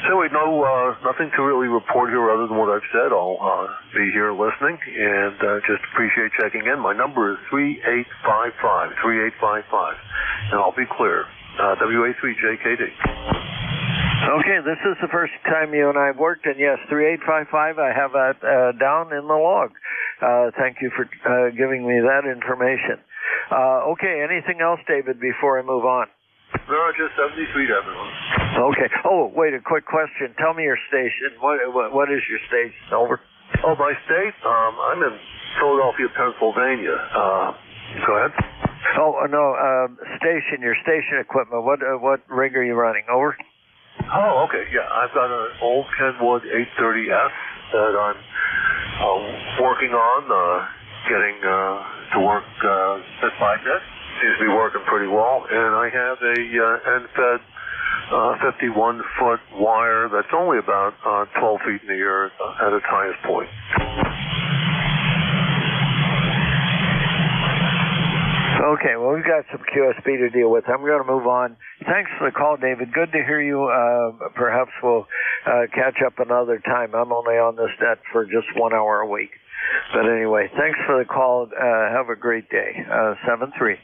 So we know nothing to really report here other than what I've said. I'll be here listening and just appreciate checking in. My number is 3855, and I'll be clear. WA3JKD. Okay, this is the first time you and I have worked, and yes, 3855, I have that down in the log. Thank you for giving me that information. Okay, anything else, David, before I move on? No, just 73 to everyone. Okay. Oh, wait, a quick question. Tell me your station. What is your station? Over. Oh, my state? I'm in Philadelphia, Pennsylvania. Go ahead. Oh, no, station, your station equipment. What rig are you running? Over. Oh, okay, yeah. I've got an old Kenwood 830S that I'm working on, getting to work at 5net. Seems to be working pretty well. And I have a end-fed 51-foot wire that's only about 12 feet in the air at its highest point. Okay, well, we've got some QSB to deal with. I'm going to move on. Thanks for the call, David. Good to hear you. Perhaps we'll catch up another time. I'm only on this net for just 1 hour a week. But anyway, thanks for the call. Have a great day. 7-3.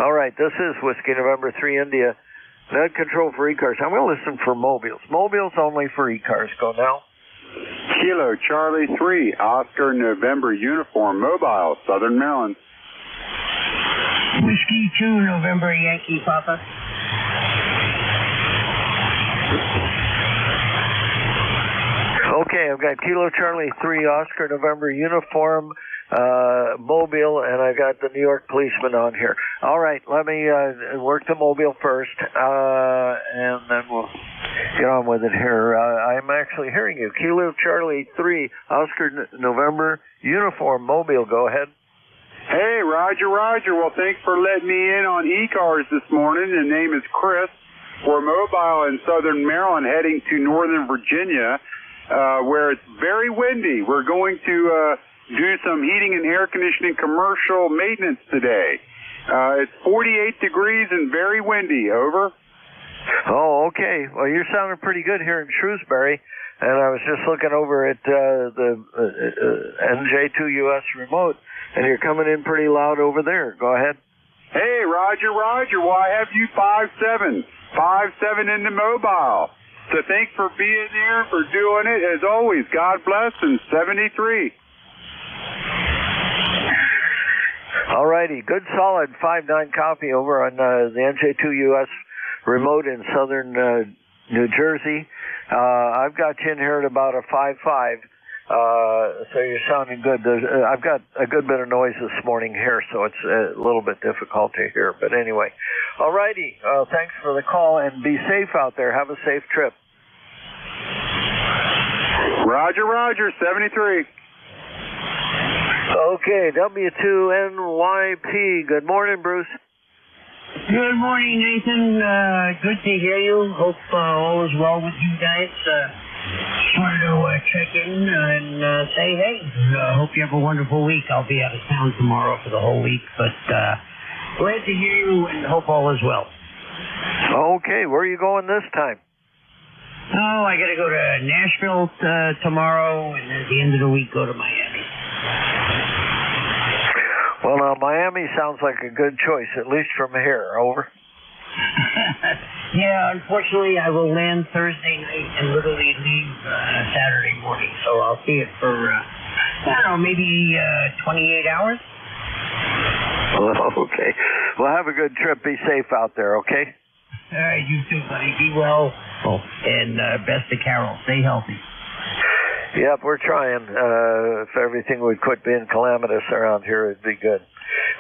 All right, this is Whiskey November 3 India. Net control for ECARS. I'm going to listen for mobiles. Mobiles only for ECARS. Go now. Kilo Charlie 3, Oscar November Uniform Mobile, Southern Maryland. Whiskey 2, November Yankee Papa. Okay, I've got Kilo Charlie 3, Oscar November Uniform Mobile, and I got the New York policeman on here. All right, let me work the Mobile first, and then we'll get on with it here. I'm actually hearing you. Kilo Charlie 3, Oscar November Uniform Mobile. Go ahead. Hey, Roger. Well, thanks for letting me in on ECARS this morning. The name is Chris. We're mobile in Southern Maryland heading to Northern Virginia, where it's very windy. We're going to do some heating and air conditioning commercial maintenance today. It's 48 degrees and very windy. Over. Oh, okay. Well, you're sounding pretty good here in Shrewsbury, and I was just looking over at the NJ2US remote, and you're coming in pretty loud over there. Go ahead. Hey, Roger. Well, I have you 5-7 in the mobile. So thanks for being there, for doing it. As always, God bless, and 73. All righty. Good, solid 5-9 copy over on the NJ2US remote in southern New Jersey. I've got you in here at about a 5-5. So you're sounding good. I've got a good bit of noise this morning here, so it's a little bit difficult to hear. But anyway, all righty. Thanks for the call, and be safe out there. Have a safe trip. Roger, 73. Okay, W2NYP. Good morning, Bruce. Good morning, Nathan. Good to hear you. Hope all is well with you guys. Just wanted to check in and say, hey, hope you have a wonderful week. I'll be out of town tomorrow for the whole week, but glad to hear you and hope all is well. Okay, where are you going this time? Oh, I got to go to Nashville tomorrow, and at the end of the week go to Miami. Well, now, Miami sounds like a good choice, at least from here. Over. Yeah, unfortunately, I will land Thursday night and literally leave Saturday morning, so I'll see it for, I don't know, maybe 28 hours. Okay. Well, have a good trip. Be safe out there, okay? All right, you too, buddy. Be well. And best to Carol. Stay healthy. Yep, we're trying. If everything would quit being calamitous around here, it'd be good.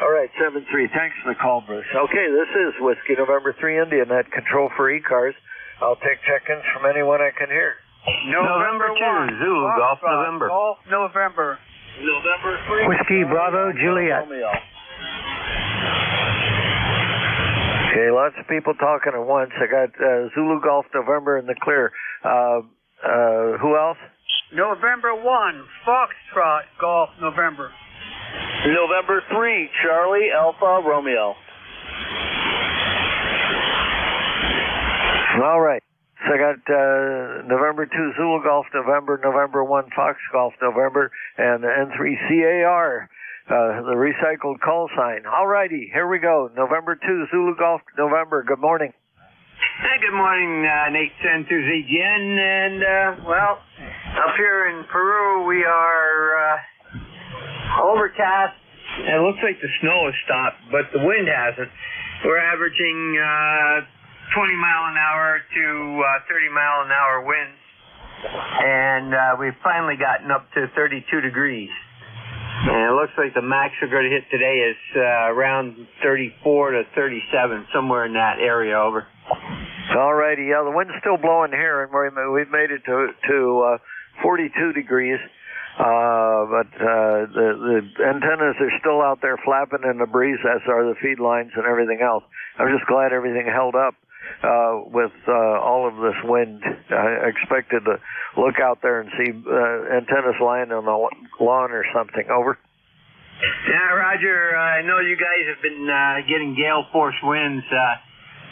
All right, 7-3. Thanks for the call, Bruce. Okay, this is Whiskey November 3 India, net control for ECARS. I'll take check-ins from anyone I can hear. November 2, Zulu, Golf November. Golf November. November 3. Whiskey Bravo Juliet. Okay, lots of people talking at once. I got Zulu Golf November in the clear. Who else? November 1, Foxtrot Golf November. November 3, Charlie Alpha Romeo. All right. So I got November 2 Zulu Golf November, November 1 Fox Golf November, and the N3CAR, the recycled call sign. All righty, here we go. November 2 Zulu Golf November. Good morning. Hey, good morning, Nate Santucci again. And, well, up here in Peru, we are overcast. It looks like the snow has stopped, but the wind hasn't. We're averaging 20 mile an hour to 30 mile an hour winds. And we've finally gotten up to 32 degrees. And it looks like the max we're going to hit today is around 34 to 37, somewhere in that area, over. All righty, yeah, the wind's still blowing here, and we've made it to 42 degrees. But the antennas are still out there flapping in the breeze, as are the feed lines and everything else. I'm just glad everything held up with all of this wind. I expected to look out there and see antennas lying on the lawn or something. Over. Yeah, Roger, I know you guys have been getting gale force winds.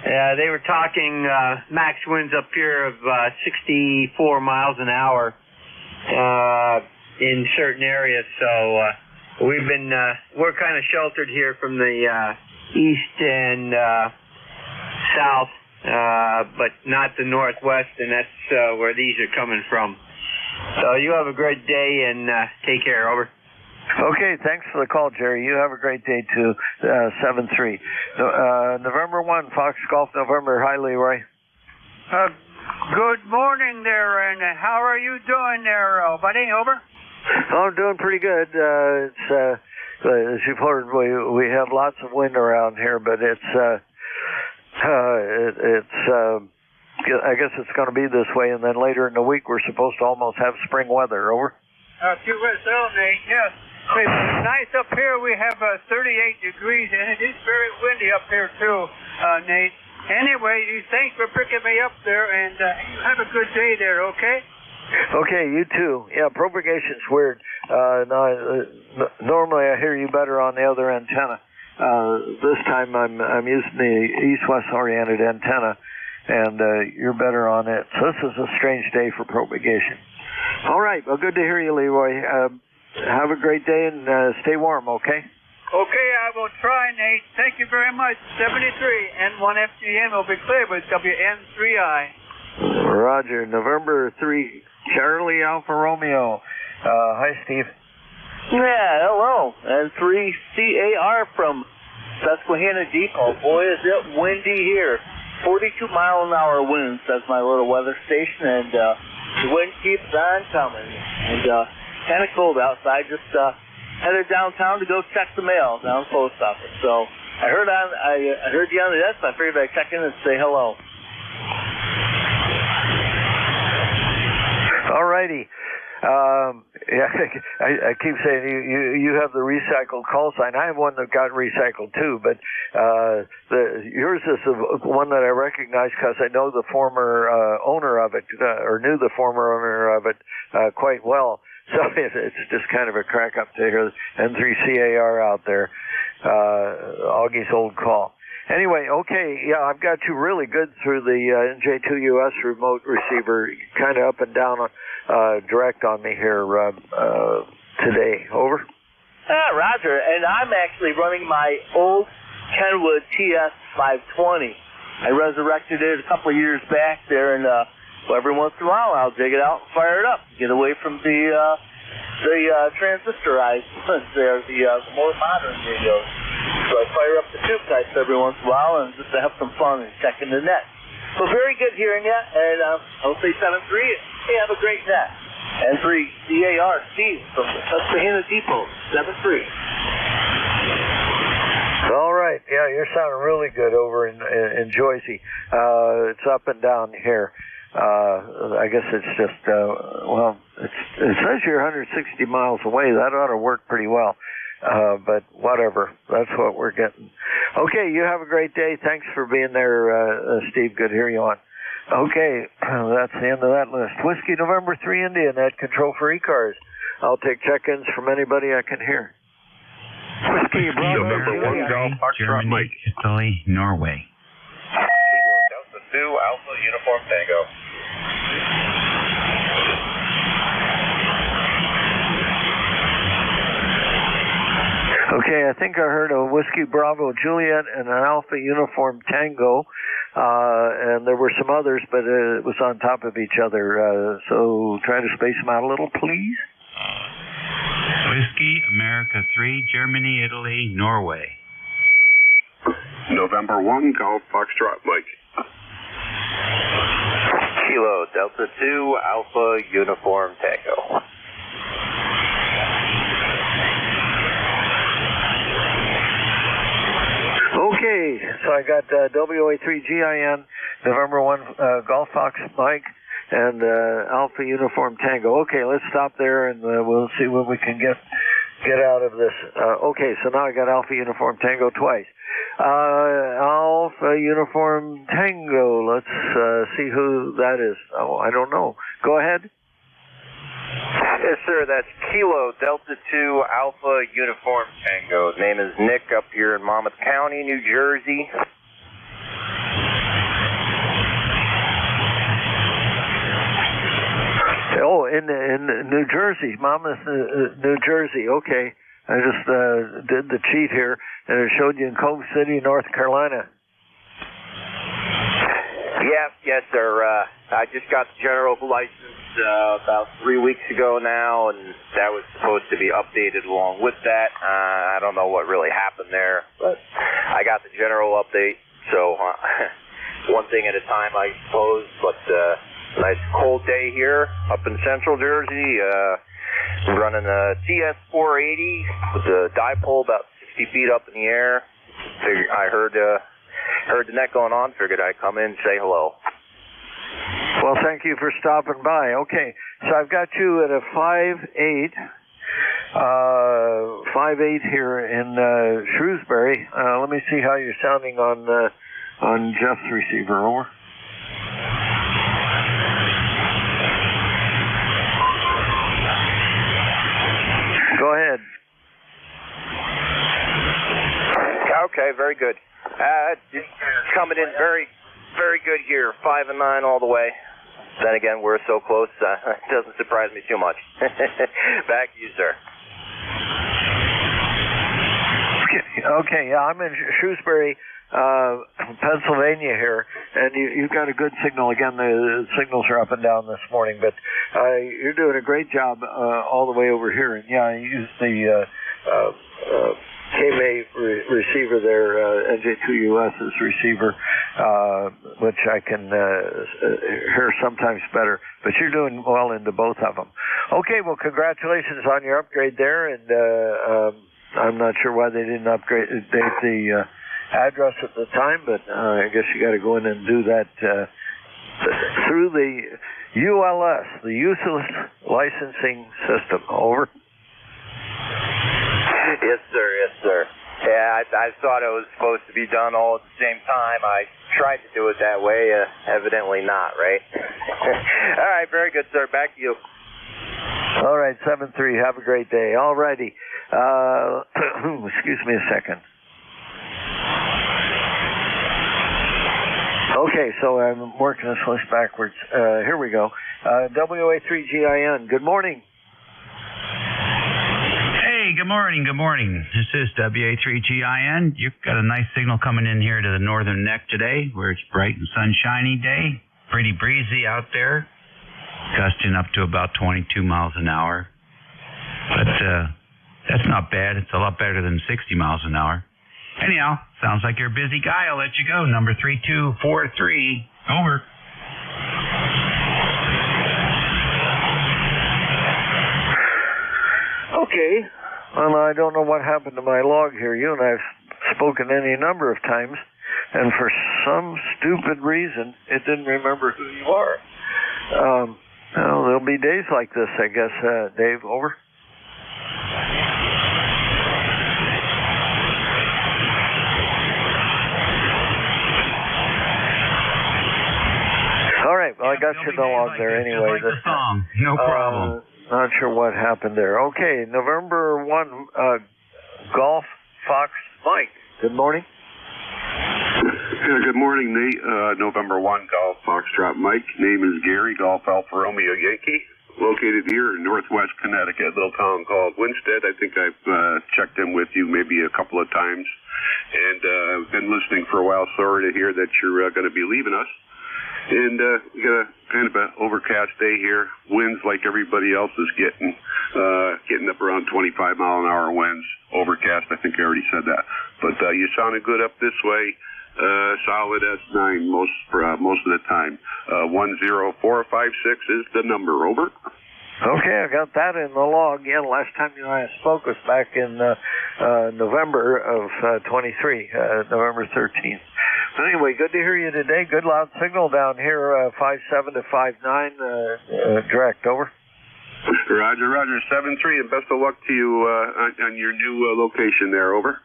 They were talking max winds up here of 64 miles an hour in certain areas. So we're kind of sheltered here from the east and south, but not the northwest, and that's where these are coming from. So you have a great day and take care. Over. Okay, thanks for the call, Jerry. You have a great day, too. 7-3. November 1, Fox Golf November. Hi, Leroy. Good morning there, and how are you doing there, buddy? Over. Oh, I'm doing pretty good. As you've heard, we have lots of wind around here, but I guess it's going to be this way, and then later in the week we're supposed to almost have spring weather. Over. QSL, Nate, yes. It's nice up here. We have 38 degrees, and it is very windy up here, too, Nate. Anyway, thanks for picking me up there, and you have a good day there, okay? Okay, you too. Yeah, propagation's weird. Normally I hear you better on the other antenna. This time I'm using the east-west oriented antenna, and you're better on it. So this is a strange day for propagation. All right, well, good to hear you, Leroy. Have a great day and stay warm, okay? Okay, I will try, Nate. Thank you very much. 73 N1FGN will be clear with WN3I. Roger. November 3, Charlie Alpha Romeo. Hi, Steve. Yeah, hello. N3CAR from Susquehanna Depot. Boy, is it windy here. 42 mile an hour winds. That's my little weather station, and the wind keeps on coming. And kind of cold outside. Just headed downtown to go check the mail down the post office. So I heard you on the net, so I figured I'd check in and say hello. All righty. Yeah, I keep saying you have the recycled call sign. I have one that got recycled too, but yours is the one that I recognize because I know the former owner of it, or knew the former owner of it quite well. So it's just kind of a crack up to hear N3CAR out there, Augie's old call. Anyway, okay, yeah, I've got you really good through the NJ2US remote receiver, kind of up and down direct on me here today. Over. Roger, and I'm actually running my old Kenwood TS520. I resurrected it a couple of years back there, and every once in a while I'll dig it out and fire it up, get away from the transistorized ones there, the more modern radios. So I fire up the tube types every once in a while and just to have some fun and checking the net. Well, very good hearing you, and I'll say 7-3. Hey, have a great day. And 3, CAR, Steve from Susquehanna Depot, 7-3. All right. Yeah, you're sounding really good over in Joyce. It's up and down here. I guess it's just, it says you're 160 miles away. That ought to work pretty well. But whatever. That's what we're getting. Okay, you have a great day. Thanks for being there, Steve. Good to hear you on. Okay, that's the end of that list. Whiskey November 3 India, net control for ECARS. I'll take check-ins from anybody I can hear. Whiskey November 1 Golf Foxtrot Mike. Italy, Norway. Delta 2 Alpha Uniform Tango. Okay, I think I heard a Whiskey Bravo Juliet and an Alpha Uniform Tango, and there were some others, but it was on top of each other, so try to space them out a little, please. Whiskey America 3, Germany, Italy, Norway. November 1 Golf Foxtrot Mike. Kilo Delta 2 Alpha Uniform Tango. Okay, so I got WA3GIN, November 1 Golf Fox Mike, and Alpha Uniform Tango. Okay, let's stop there, and we'll see what we can get out of this. Okay, so now I got Alpha Uniform Tango twice. Alpha Uniform Tango, let's see who that is. Oh, I don't know. Go ahead. Yes, sir, that's Kilo Delta 2 Alpha Uniform Tango. His name is Nick up here in Monmouth County, New Jersey. Oh, in New Jersey, Monmouth, New Jersey. Okay, I just did the cheat here, and it showed you in Cove City, North Carolina. Yes, sir. I just got the general license about 3 weeks ago now, and that was supposed to be updated along with that. I don't know what really happened there, but I got the general update, so one thing at a time, I suppose. But nice cold day here up in central Jersey. Running a TS480 with the dipole about 60 feet up in the air. I heard the net going on, figured I'd come in and say hello. Well, thank you for stopping by. Okay, so I've got you at a 5.8 here in Shrewsbury. Let me see how you're sounding on Jeff's receiver. Over. Go ahead. Okay, very good. It's coming in very, very good here. 5 and 9 all the way. Then again, we're so close, it doesn't surprise me too much. Back to you, sir. Okay, yeah, I'm in Shrewsbury, Pennsylvania here, and you've got a good signal. Again, the signals are up and down this morning, but you're doing a great job all the way over here. And yeah, I use the KMA receiver there, NJ2US's receiver, which I can hear sometimes better. But you're doing well into both of them. Okay, well, congratulations on your upgrade there, and I'm not sure why they didn't update the address at the time, but I guess you got to go in and do that through the ULS, the Useless Licensing System. Over. Yes, sir. Yes, sir. Yeah, I thought it was supposed to be done all at the same time. I tried to do it that way. Evidently not, right? All right, very good, sir. Back to you. All right, 7-3. Have a great day. All righty. Excuse me a second. Okay, so I'm working this list backwards. Here we go. WA3GIN, good morning. Hey, good morning, good morning. This is WA3GIN. You've got a nice signal coming in here to the northern neck today, where it's bright and sunshiny day. Pretty breezy out there, gusting up to about 22 miles an hour. But that's not bad. It's a lot better than 60 miles an hour. Anyhow, sounds like you're a busy guy. I'll let you go. Number 3243, Over. Okay. Well, I don't know what happened to my log here. You and I have spoken any number of times, and for some stupid reason, it didn't remember who you are. Well, there'll be days like this, I guess. Dave, over. All right. Well, I got you the log there anyway. Just like the song. No problem. Not sure what happened there. Okay, November 1, Golf Fox Mike. Good morning. Yeah, good morning, Nate. November 1, Golf Foxtrot Mike. Name is Gary, Golf Alfa Romeo Yankee. Located here in northwest Connecticut, a little town called Winstead. I think I've checked in with you maybe a couple of times. And I've been listening for a while. Sorry to hear that you're going to be leaving us. And we got a kind of an overcast day here. Winds like everybody else is getting up around 25-mile-an-hour winds. Overcast, I think I already said that. But you sounded good up this way. Solid S9 most of the time. 10456 is the number. Over. Okay, I got that in the log. Yeah, last time you and I spoke was back in November of 23, November 13th. So anyway, good to hear you today. Good loud signal down here, 57 to 59, direct. Over. Roger, 7-3, and best of luck to you on your new location there. Over.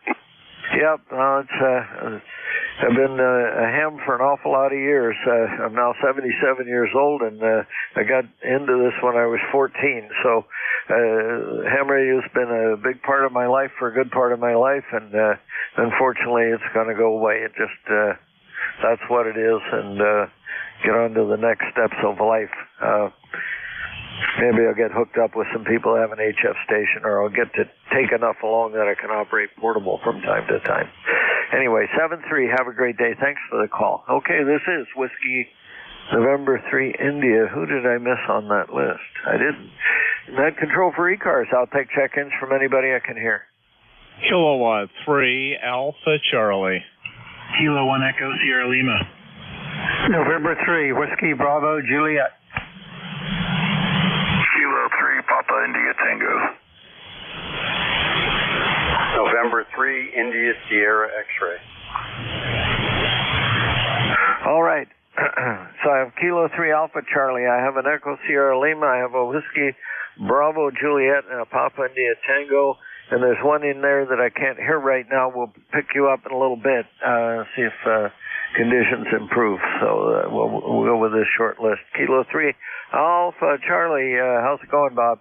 Yep, I've been a ham for an awful lot of years. I'm now 77 years old, and I got into this when I was 14. So ham radio's been a big part of my life for a good part of my life, and unfortunately it's going to go away. It just, that's what it is, and get on to the next steps of life. Maybe I'll get hooked up with some people that have an HF station, or I'll get to take enough along that I can operate portable from time to time. Anyway, 7-3, have a great day. Thanks for the call. Okay, this is Whiskey November 3 India. Who did I miss on that list? I didn't. Net control for ECARS. I'll take check-ins from anybody I can hear. Kilowatt 3 Alpha Charlie. Kilo 1 Echo Sierra Lima. November 3 Whiskey Bravo Juliet. Kilo 3 Papa India Tango. November 3 India Sierra X-Ray. All right. So I have Kilo 3 Alpha Charlie. I have an Echo Sierra Lima. I have a Whiskey Bravo Juliet and a Papa India Tango. And there's one in there that I can't hear right now. We'll pick you up in a little bit, see if conditions improve. So we'll go with this short list. Kilo 3 Alpha Charlie. How's it going, Bob?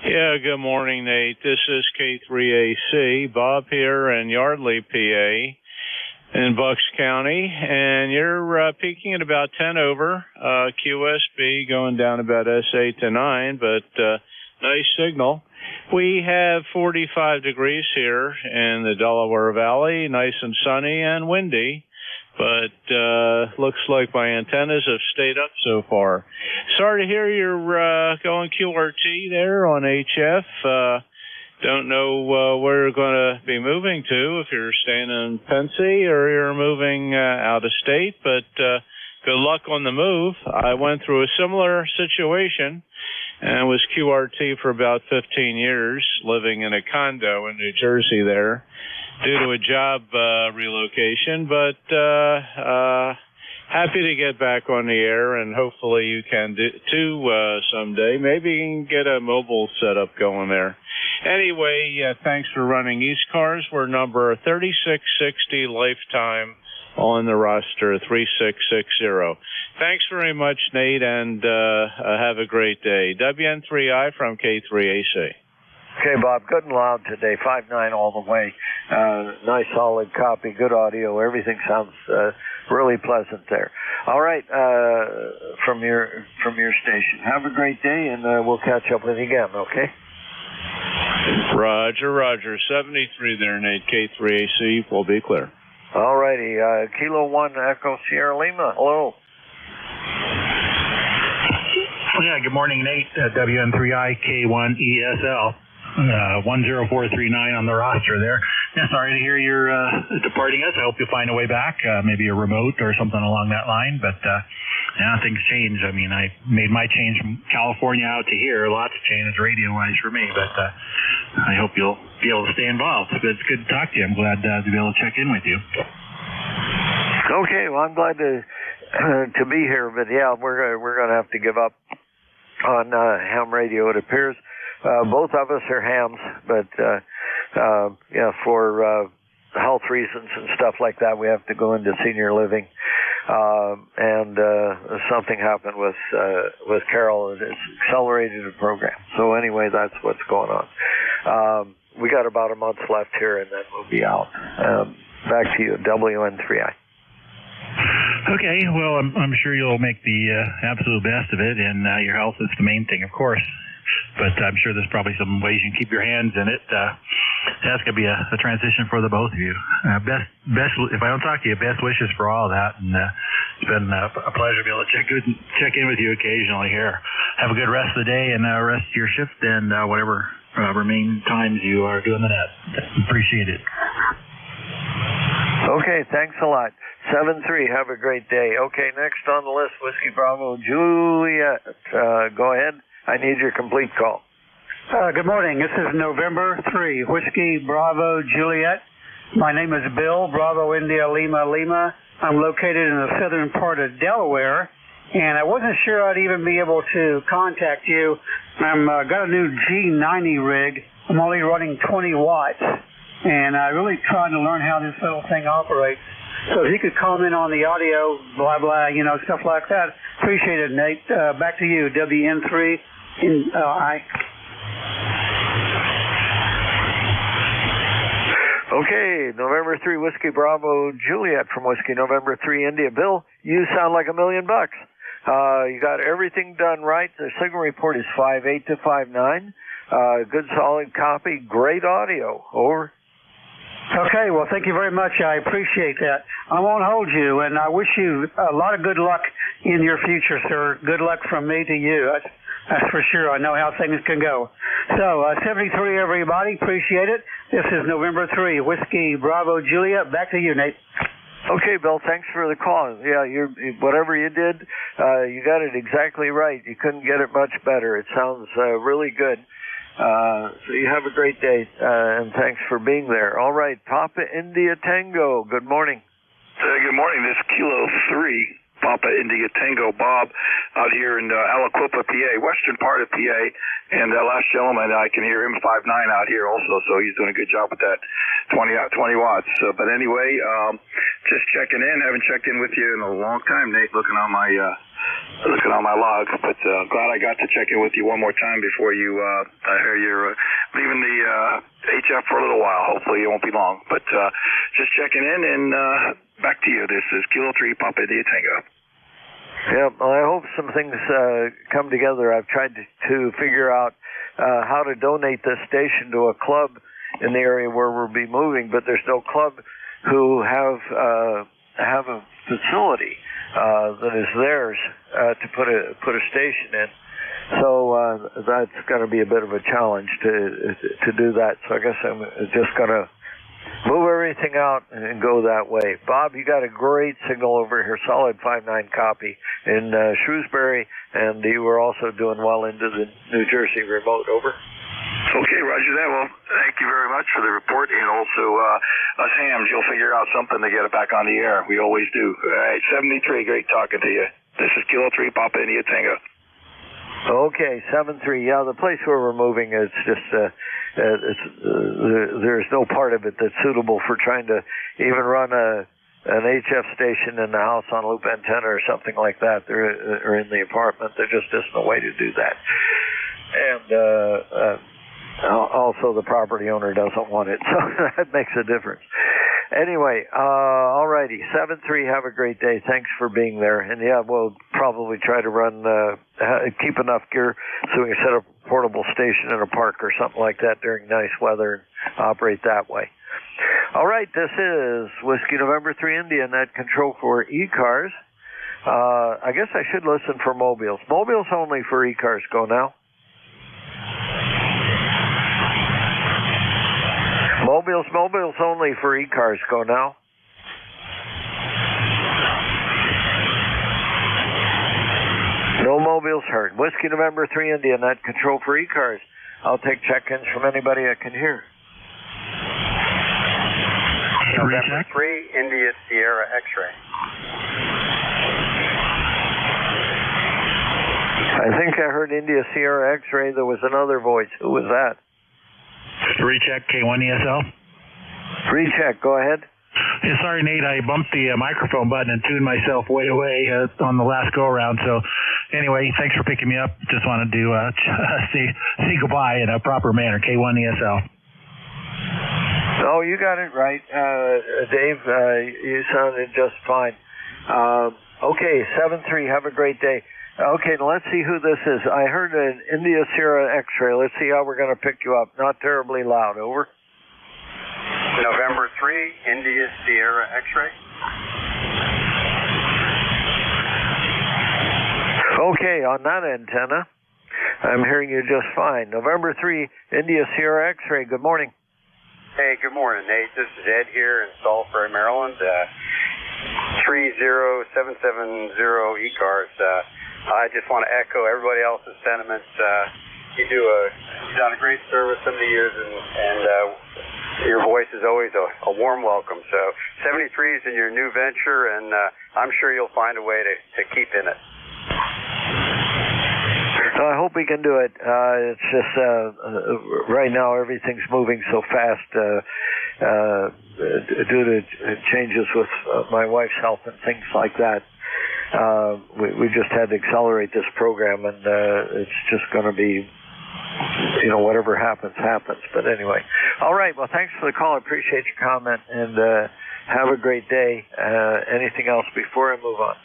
Yeah, good morning, Nate. This is K3AC. Bob here in Yardley, PA, in Bucks County. And you're peaking at about 10 over. QSB going down about S8 to 9, but nice signal. We have 45 degrees here in the Delaware Valley, nice and sunny and windy, but looks like my antennas have stayed up so far. Sorry to hear you're going QRT there on HF. Don't know where you're going to be moving to, if you're staying in Pensy or you're moving out of state, but good luck on the move. I went through a similar situation and was QRT for about 15 years, living in a condo in New Jersey there due to a job relocation, but happy to get back on the air, and hopefully you can too someday. Maybe you can get a mobile setup going there. Anyway, thanks for running ECARS. We're number 3660 lifetime on the roster, 3660. Thanks very much, Nate, and have a great day. WN3I from K3AC. Okay, Bob, good and loud today, 5.9 all the way. Nice solid copy, good audio. Everything sounds really pleasant there. All right, from your station. Have a great day, and we'll catch up with you again, okay? Roger. 73 there, Nate. K3AC, we'll be clear. All righty. Kilo 1 Echo Sierra Lima. Hello. Yeah, good morning, Nate. WN3I K1 ESL. 10439 on the roster there. Yeah, sorry to hear you're departing us. I hope you'll find a way back, maybe a remote or something along that line. But things change. I mean, I made my change from California out to here. Lots changed radio-wise for me, but I hope you'll be able to stay involved. But it's good to talk to you. I'm glad to be able to check in with you. Okay, well, I'm glad to be here, but yeah, we're going to have to give up on ham radio. It appears both of us are hams, but for health reasons and stuff like that, we have to go into senior living. And something happened with Carol, and it's accelerated the program. So anyway, that's what's going on. We got about a month left here, and then we'll be out. Back to you, WN3I. Okay, well, I'm sure you'll make the absolute best of it, and your health is the main thing, of course. But I'm sure there's probably some ways you can keep your hands in it. That's going to be a transition for the both of you. Best. If I don't talk to you, best wishes for all of that. And it's been a pleasure to be able to check in with you occasionally here. Have a good rest of the day and rest of your shift and whatever remaining times you are doing the net. Appreciate it. Okay, thanks a lot. 7-3, have a great day. Okay, next on the list, Whiskey Bravo Juliet. Go ahead. I need your complete call. Good morning. This is November 3, Whiskey Bravo Juliet. My name is Bill, Bravo India Lima Lima. I'm located in the southern part of Delaware, and I wasn't sure I'd even be able to contact you. I've got a new G90 rig. I'm only running 20 watts, and I'm really trying to learn how this little thing operates. So if you could comment on the audio, blah, blah, stuff like that. Appreciate it, Nate. Back to you, WN3. Okay, November 3, Whiskey Bravo Juliet from Whiskey November 3 India. Bill, you sound like $1 million. You got everything done right. The signal report is 5.8 to 5.9. Good solid copy. Great audio. Over. Okay, well, thank you very much. I appreciate that. I won't hold you, and I wish you a lot of good luck in your future, sir. Good luck from me to you. That's for sure. I know how things can go. So, 73, everybody. Appreciate it. This is November 3, Whiskey Bravo Juliet. Back to you, Nate. Okay, Bill, thanks for the call. Yeah, whatever you did, you got it exactly right. You couldn't get it much better. It sounds really good. So you have a great day, and thanks for being there. All right, Papa India Tango, good morning. Good morning. This is Kilo 3, Papa India Tango Bob, out here in Aliquippa, PA, western part of PA. And that last gentleman, I can hear him 5.9 out here also, so he's doing a good job with that 20 watts. But anyway, just checking in. Haven't checked in with you in a long time, Nate, looking on my logs. But glad I got to check in with you one more time before you, I hear you're leaving the HF for a little while. Hopefully it won't be long. But just checking in, and back to you. This is Kilo 3, Papa India Tango. Yeah, well, I hope some things come together. I've tried to figure out how to donate this station to a club in the area where we'll be moving, but there's no club who have a facility that is theirs to put a station in. So that's going to be a bit of a challenge to do that. So I guess I'm just going to move everything out and go that way. Bob, you got a great signal over here, solid 5.9 copy in Shrewsbury, and you were also doing well into the New Jersey remote. Over. Okay, roger that. Well, thank you very much for the report, and also us hams, you'll figure out something to get it back on the air. We always do. All right, 73, great talking to you. This is Kilo 3, Papa India Tango. Okay, 7-3. Yeah, the place where we're moving is just there's no part of it that's suitable for trying to even run an HF station in the house on loop antenna or something like that. Or in the apartment. There just isn't a way to do that. And also the property owner doesn't want it, so that makes a difference. Anyway, all righty, 7-3, have a great day. Thanks for being there. And yeah, we'll probably try to keep enough gear so we can set up a portable station in a park or something like that during nice weather and operate that way. All right, this is Whiskey November 3 India, net control for ECARS. I guess I should listen for mobiles. Mobiles only for ECARS. Go now. Mobile Mobiles only for ECARS. Go now. No mobiles heard. Whiskey November 3 India, net control for ECARS. I'll take check-ins from anybody I can hear. November 3 India Sierra X-ray. I think I heard India Sierra X-ray. There was another voice. Who was that? Recheck K1ESL. Recheck. Go ahead. Yeah, sorry, Nate. I bumped the microphone button and tuned myself way away on the last go-around. So anyway, thanks for picking me up. Just wanted to say goodbye in a proper manner. K1ESL. Oh, you got it right, Dave. You sounded just fine. Okay, 7-3. Have a great day. Okay, let's see who this is. I heard an India Sierra X-ray. Let's see how we're going to pick you up. Not terribly loud. Over. November 3 India Sierra X-ray. Okay, on that antenna, I'm hearing you just fine. November 3 India Sierra X-ray. Good morning. Hey, good morning, Nate. This is Ed here in Salisbury, Maryland. 30770 ECARS. I just want to echo everybody else's sentiments. You've done a great service over the years, and your voice is always a warm welcome. So 73 is in your new venture, and I'm sure you'll find a way to keep in it. I hope we can do it. It's just right now everything's moving so fast due to changes with my wife's health and things like that. We just had to accelerate this program, and it's just going to be, whatever happens. But anyway, all right. Well, thanks for the call. I appreciate your comment, and have a great day. Anything else before I move on?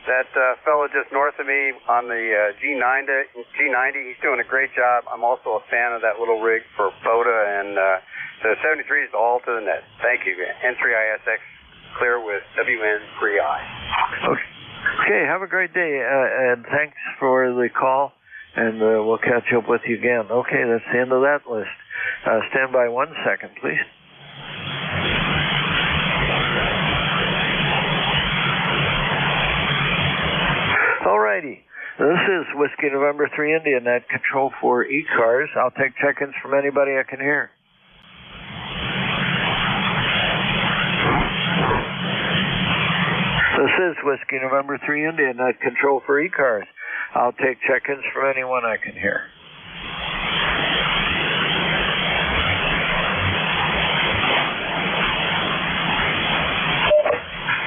That fellow just north of me on the G90, he's doing a great job. I'm also a fan of that little rig for POTA, and the 73 is all to the net. Thank you. N3ISX clear with WN3I. Okay, have a great day, and thanks for the call, and we'll catch up with you again. Okay, that's the end of that list. Stand by 1 second, please. Alrighty, this is Whiskey November 3 India, net control for ECARS. I'll take check-ins from anybody I can hear. This is Whiskey November 3 India, net control for ECARS. I'll take check-ins from anyone I can hear.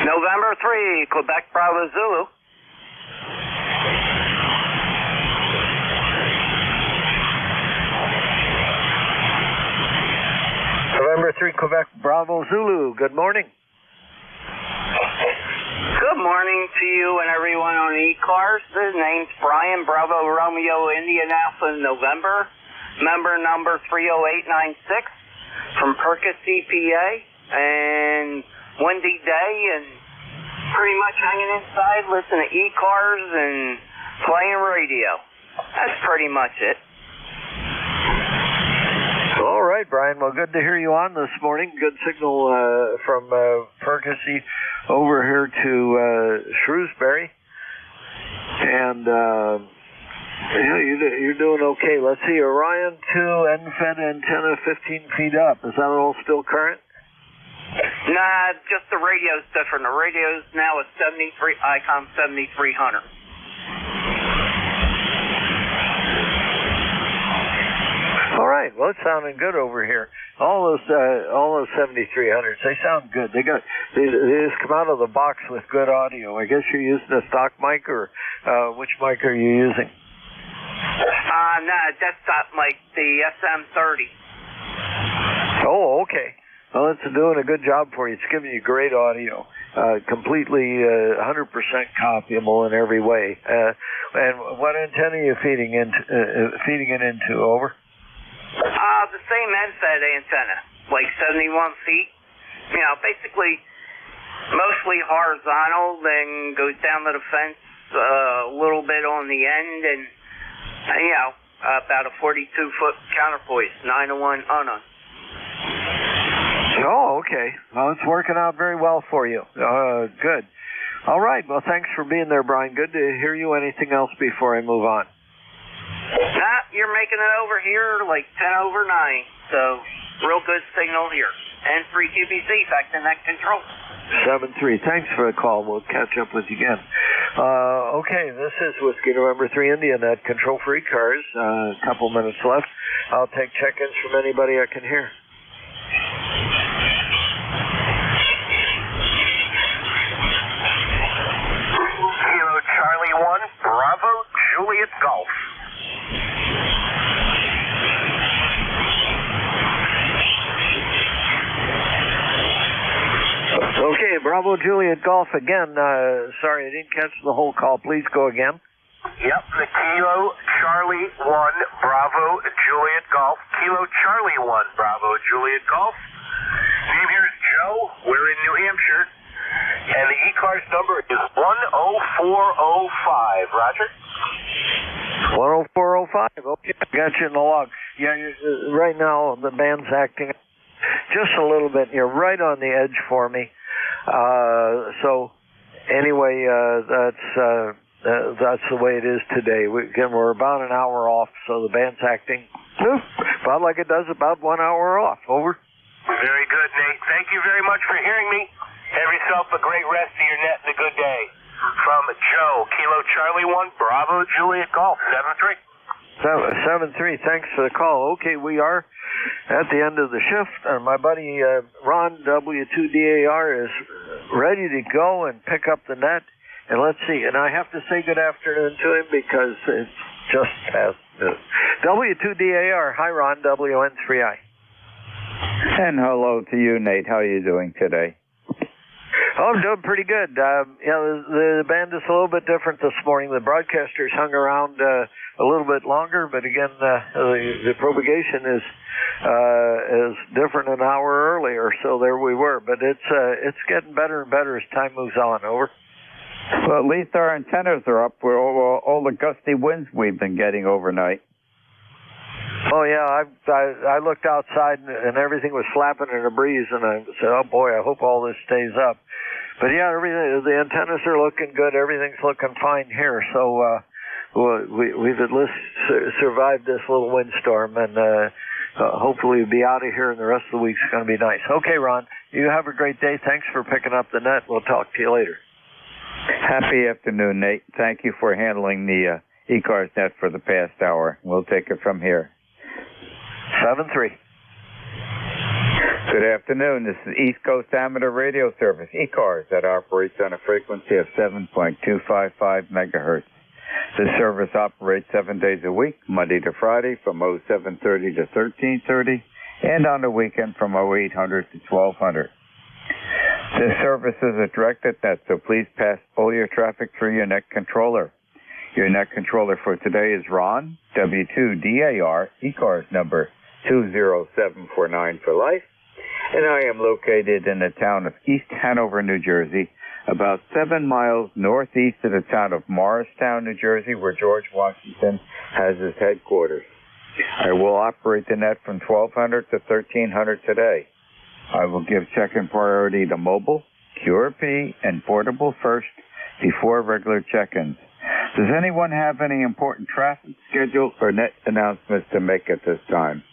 November 3, Quebec Bravo Zulu. November 3, Quebec Bravo Zulu. Good morning. Good morning to you and everyone on ECARS. The name's Brian, Bravo Romeo Indian Alpha November, member number 30896 from Perkins, PA, and windy day, and pretty much hanging inside, listening to ECARS and playing radio. That's pretty much it. All right, Brian. Well, good to hear you on this morning. Good signal from Percy over here to Shrewsbury. And, you're doing okay. Let's see, Orion 2, NFED antenna 15 feet up. Is that all still current? Nah, just the radio's different. The radio's now a 73, ICOM 7300. All right. Well, it's sounding good over here. All those 7300s, they sound good. They just come out of the box with good audio. I guess you're using a stock mic, or which mic are you using? Nah, desktop mic, the SM30. Oh, okay. Well, it's doing a good job for you. It's giving you great audio, completely 100% copyable in every way. And what antenna are you feeding it into? Over. The same NFED antenna, like 71 feet. Basically, mostly horizontal, then goes down to the fence a little bit on the end, and about a 42-foot counterpoise, 9-1 unknown. Oh, okay. Well, it's working out very well for you. Good. All right. Well, thanks for being there, Brian. Good to hear you. Anything else before I move on? You're making it over here like 10 over 9, so real good signal here. And 3QBC, back to net control. 7-3. Thanks for the call. We'll catch up with you again. Okay, this is Whiskey November 3 India Net Control for ECARS. A couple minutes left. I'll take check-ins from anybody I can hear. Kilo Charlie 1, Bravo, Juliet Golf. Okay, Bravo Juliet Golf again. Sorry, I didn't catch the whole call. Please go again. Yep, the Kilo Charlie 1, Bravo, Juliet Golf. Kilo Charlie 1, Bravo, Juliet Golf. Name here is Joe. We're in New Hampshire. And the ECARS number is 10405. Roger? 10405. Okay, got you in the log. Yeah, right now the band's acting just a little bit. You're right on the edge for me. So anyway, that's the way it is today. We're about an hour off, so the band's acting about like it does about 1 hour off. Over. Very good, Nate. Thank you very much for hearing me. Have yourself a great rest of your net and a good day. From Joe, Kilo Charlie 1, Bravo, Juliet Golf, 7-3. 7-3. Thanks for the call. Okay, we are at the end of the shift, and my buddy Ron W2DAR is ready to go and pick up the net. And let's see, and I have to say good afternoon to him because it's just past noon. W2DAR, hi Ron, WN3I. And hello to you, Nate. How are you doing today? Oh, I'm doing pretty good. The band is a little bit different this morning. The broadcasters hung around a little bit longer, but again, the propagation is different an hour earlier, so there we were. But it's getting better and better as time moves on. Over. Well, at least our antennas are up for all the gusty winds we've been getting overnight. Oh yeah, I looked outside and everything was flapping in a breeze, and I said, "Oh boy, I hope all this stays up." But yeah, the antennas are looking good. Everything's looking fine here. So we've at least survived this little windstorm, and hopefully we'll be out of here. And the rest of the week's going to be nice. Okay, Ron, you have a great day. Thanks for picking up the net. We'll talk to you later. Happy afternoon, Nate. Thank you for handling the ECARS net for the past hour. We'll take it from here. 7-3. Good afternoon. This is East Coast Amateur Radio Service, ECARS, that operates on a frequency of 7.255 megahertz. This service operates 7 days a week, Monday to Friday from 0730 to 1330, and on the weekend from 0800 to 1200. This service is a directed net, so please pass all your traffic through your net controller. Your net controller for today is Ron, W2DAR, ECARS number 20749 for life, and I am located in the town of East Hanover, New Jersey, about 7 miles northeast of the town of Morristown, New Jersey, where George Washington has his headquarters. I will operate the net from 1200 to 1300 today. I will give check-in priority to mobile, QRP, and portable first before regular check-ins. Does anyone have any important traffic schedule or net announcements to make at this time?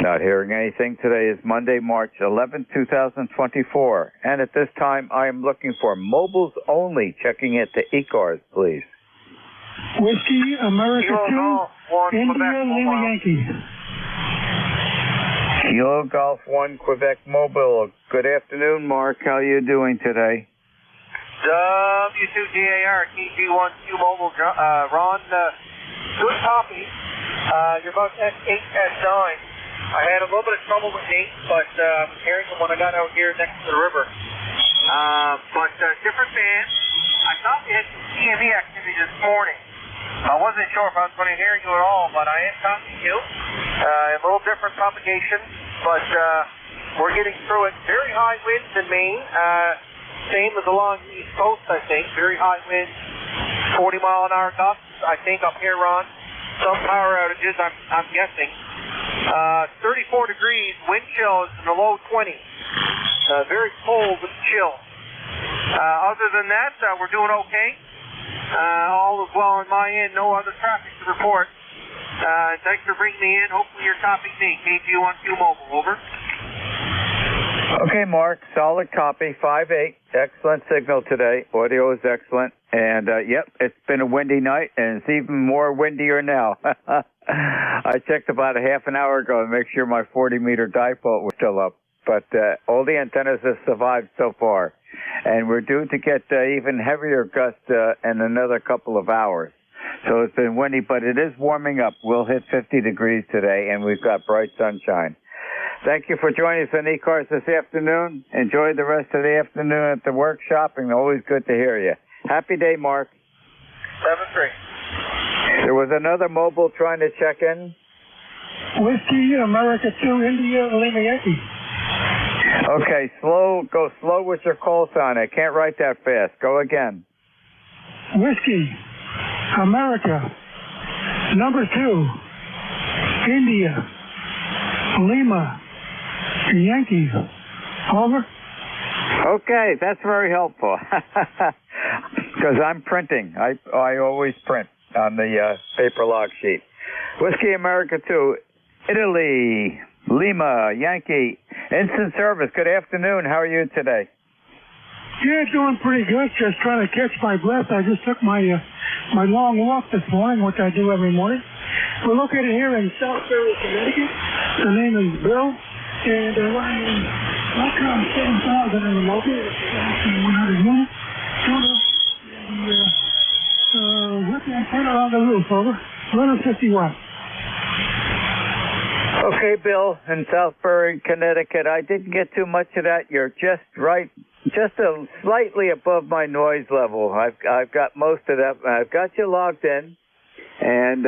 Not hearing anything. Today is Monday, March 11, 2024. And at this time, I am looking for mobiles only. Checking it to ECARS, please. Whiskey, America 2, India, Lima Yankee. Kilo Golf 1, Quebec Mobile. Good afternoon, Mark. How are you doing today? W2DAR, KG1Q Mobile, Ron, good copy. You're about S8, S9. I had a little bit of trouble with Nate, but I was hearing him when I got out here next to the river. But different band. I thought we had some CME activity this morning. I wasn't sure if I was going to hear you at all, but I am talking to you. A little different propagation, but we're getting through it. Very high winds in Maine. Same as along the East Coast, I think. Very high winds, 40-mile-an-hour gusts, I think, up here, Ron. Some power outages, I'm guessing. 34 degrees, wind chill is in the low 20s. Very cold with chill. Other than that, we're doing okay. All is well on my end. No other traffic to report. Thanks for bringing me in. Hopefully you're copying me. KG1Q Mobile, over. Okay, Mark, solid copy, 5-8. Excellent signal today. Audio is excellent. And, yep, it's been a windy night, and it's even more windier now. I checked about a half an hour ago to make sure my 40-meter dipole was still up. But all the antennas have survived so far. And we're due to get even heavier gusts in another couple of hours. So it's been windy, but it is warming up. We'll hit 50 degrees today, and we've got bright sunshine. Thank you for joining us on ECARS this afternoon. Enjoy the rest of the afternoon at the workshop, and always good to hear you. Happy day, Mark. 7-3. There was another mobile trying to check in. Whiskey, America 2, India, Lima Yankee. Okay, go slow with your call sign. I can't write that fast. Go again. Whiskey, America, number 2, India, Lima, Yankee. Over. Okay, that's very helpful. Because I'm printing. I always print on the paper log sheet. Whiskey America 2, Italy, Lima, Yankee, instant service. Good afternoon. How are you today? Yeah, doing pretty good. Just trying to catch my breath. I just took my long walk this morning, which I do every morning. We're located here in Southbury, Connecticut. The name is Bill, and running Welcome 7,000 in the local. 100 units. With the antenna on the roof, over. 150 watts. Okay, Bill, in Southbury, Connecticut. I didn't get too much of that. You're just right, just slightly above my noise level. I've got most of that. I've got you logged in, and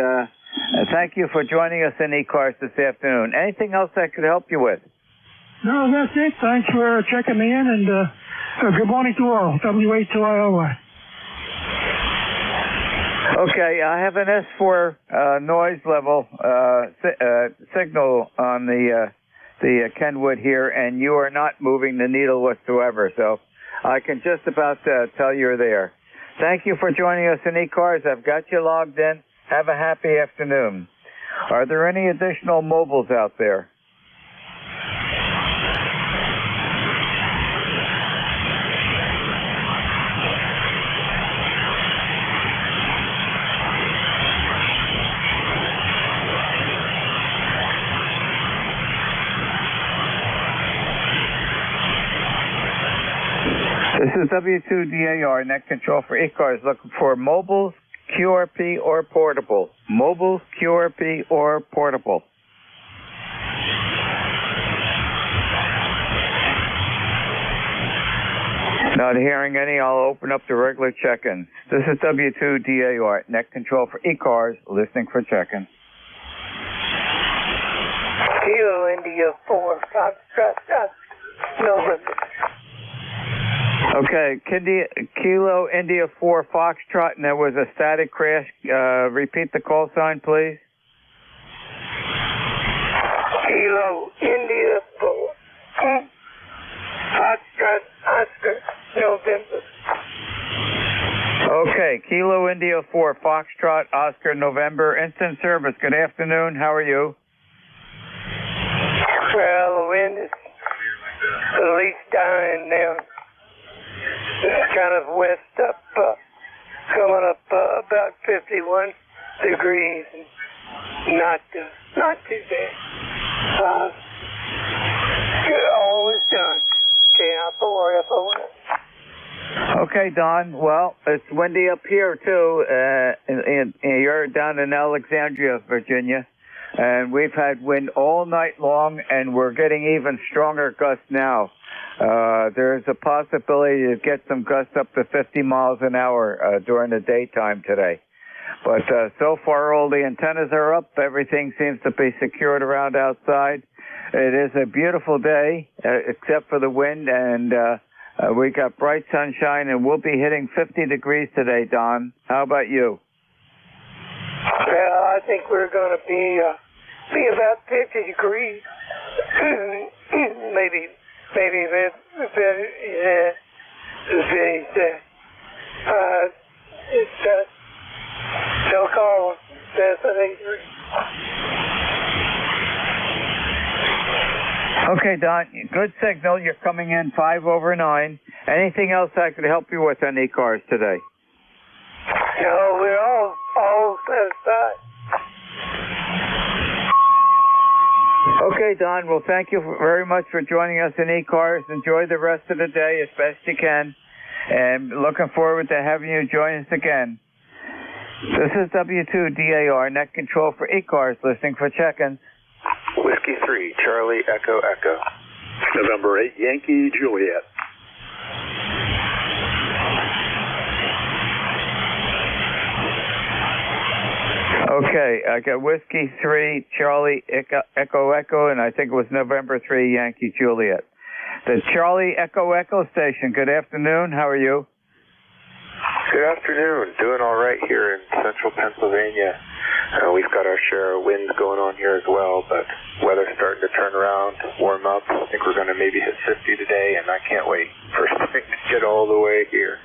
thank you for joining us in ECARS this afternoon. Anything else I could help you with? No, that's it. Thanks for checking me in, and good morning to all. W82ILY. Okay, I have an S4 noise level signal on the Kenwood here, and you are not moving the needle whatsoever, so I can just about tell you're there. Thank you for joining us in ECARS. I've got you logged in. Have a happy afternoon. Are there any additional mobiles out there? This is W2DAR, net control for ECARS, looking for mobiles, QRP, or portable. Mobiles, QRP, or portable. Not hearing any, I'll open up the regular check-ins. This is W2DAR, net control for ECARS, listening for check-in. Kilo India 4, Foxtrot, November. Okay, Kilo India 4 Foxtrot, and there was a static crash. Repeat the call sign, please. Kilo India 4, Foxtrot, Oscar, November. Okay, Kilo India 4 Foxtrot, Oscar, November. Instant service. Good afternoon. How are you? Well, the wind is at least dying now. It's kind of west up, coming up about 51 degrees. Not too bad. Always done. Can't worry about it. Okay, Don. Well, it's windy up here too. And you're down in Alexandria, Virginia, and we've had wind all night long, and we're getting even stronger gusts now. There's a possibility to get some gusts up to 50 miles an hour during the daytime today. But so far, all the antennas are up. Everything seems to be secured around outside. It is a beautiful day, except for the wind, and we got bright sunshine, and we'll be hitting 50 degrees today, Don. How about you? Well, I think we're going to be about 50 degrees. maybe a bit it's so-called destination. Okay, Don, good signal. You're coming in 5 over 9. Anything else I could help you with on ECARS today? No, we're all satisfied. Okay, Don. Well, thank you very much for joining us in ECARS. Enjoy the rest of the day as best you can. And looking forward to having you join us again. This is W2DAR, net control for ECARS, listening for check-ins. Whiskey 3, Charlie Echo Echo. November 8, Yankee Juliet. Okay, I got Whiskey 3, Charlie Echo Echo, and I think it was November 3, Yankee Juliet. The Charlie Echo Echo station, good afternoon. How are you? Good afternoon. Doing all right here in central Pennsylvania. We've got our share of winds going on here as well, but weather's starting to turn around, warm up. I think we're going to maybe hit 50 today, and I can't wait for spring to get all the way here.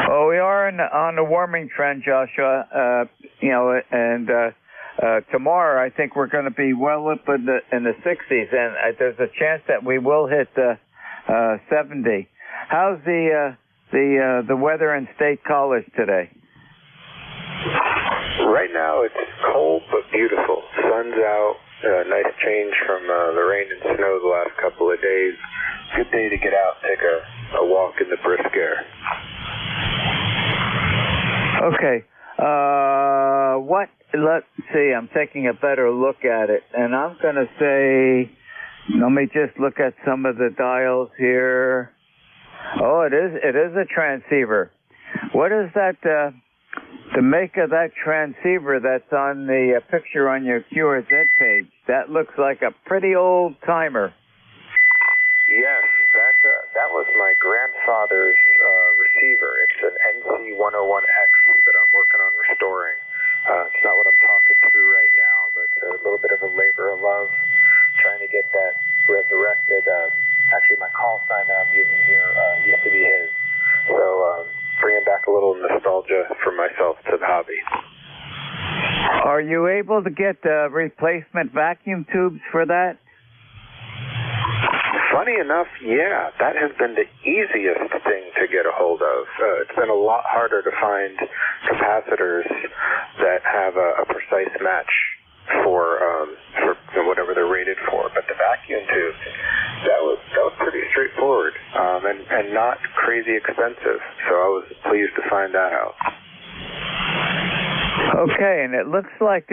Well, we are on the warming trend, Joshua. And tomorrow I think we're going to be well up in the 60s, and there's a chance that we will hit 70. How's the weather in State College today? Right now it's cold but beautiful. Sun's out. Nice change from the rain and snow the last couple of days. Good day to get out and take a walk in the brisk air. Okay. Let's see. I'm taking a better look at it, and I'm going to say, let me just look at some of the dials here. Oh, it is a transceiver. What is that, the make of that transceiver that's on the picture on your QRZ page? That looks like a pretty old timer. Yes, that was my grandfather's receiver. It's an NC101X that I'm working on restoring. It's not what I'm talking through right now, but a little bit of a labor of love, trying to get that resurrected. Actually, my call sign that I'm using here used to be his. So bringing back a little nostalgia for myself to the hobby. Are you able to get replacement vacuum tubes for that? Funny enough, yeah, that has been the easiest thing to get a hold of. It's been a lot harder to find capacitors that have a precise match for whatever they're rated for. But the vacuum tube, that was pretty straightforward and not crazy expensive. So I was pleased to find that out. Okay, and it looks like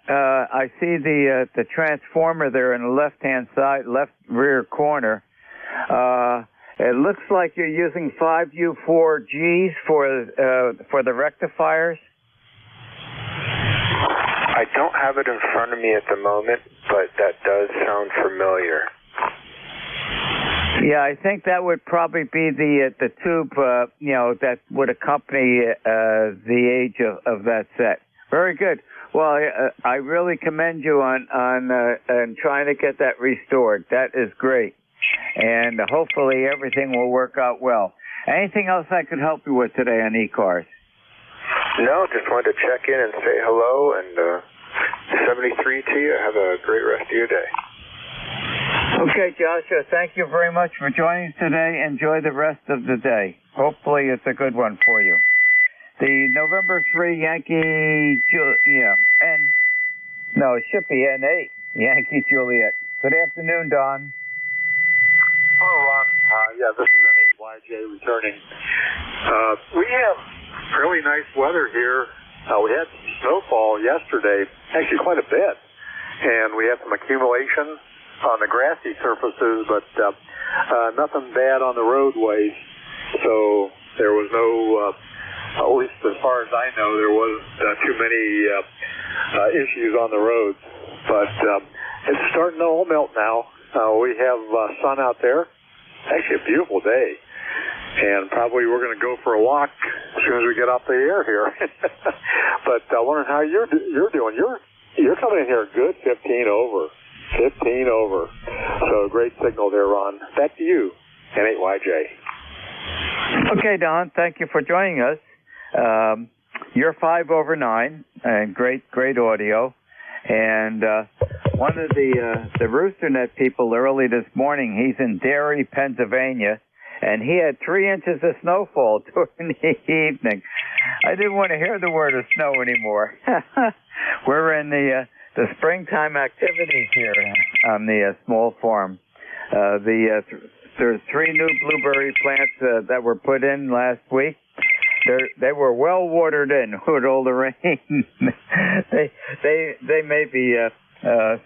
I see the transformer there in the left-hand side, left rear corner. It looks like you're using 5U4Gs for the rectifiers. I don't have it in front of me at the moment, but that does sound familiar. Yeah, I think that would probably be the tube, that would accompany the age of that set. Very good. Well, I really commend you on trying to get that restored. That is great, and hopefully everything will work out well. Anything else I could help you with today on ECARS? No, just wanted to check in and say hello, and 73 to you. Have a great rest of your day. Okay, Joshua, thank you very much for joining us today. Enjoy the rest of the day. Hopefully it's a good one for you. The November 3 Yankee it should be N8, Yankee Juliet. Good afternoon, Don. Hello, Ron. This is N8YJ returning. We have really nice weather here. We had snowfall yesterday, actually quite a bit, and we had some accumulation on the grassy surfaces, but nothing bad on the roadways. So there was no, at least as far as I know, there wasn't too many issues on the roads. But it's starting to all melt now. We have sun out there. Actually, a beautiful day. And probably we're going to go for a walk as soon as we get off the air here. But I wonder how you're doing. You're coming in here a good 15 over. 15 over. So great signal there, Ron. Back to you, N8YJ. Okay, Don, thank you for joining us. You're 5 over 9, and great audio. And one of the RoosterNet people early this morning, he's in Derry, Pennsylvania, and he had 3 inches of snowfall during the evening. I didn't want to hear the word of snow anymore. We're in the springtime activities here on the small farm. There's 3 new blueberry plants that were put in last week. They were well watered in with all the rain. they may be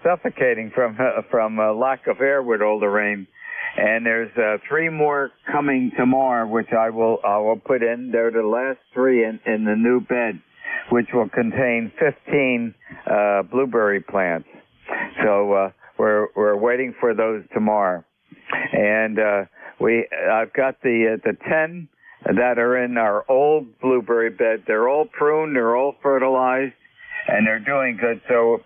suffocating from lack of air with all the rain. And there's 3 more coming tomorrow, which I will put in. They're the last 3 in the new bed, which will contain 15 blueberry plants. So we're waiting for those tomorrow. And I've got the 10 that are in our old blueberry bed. They're all pruned, they're all fertilized, and they're doing good. So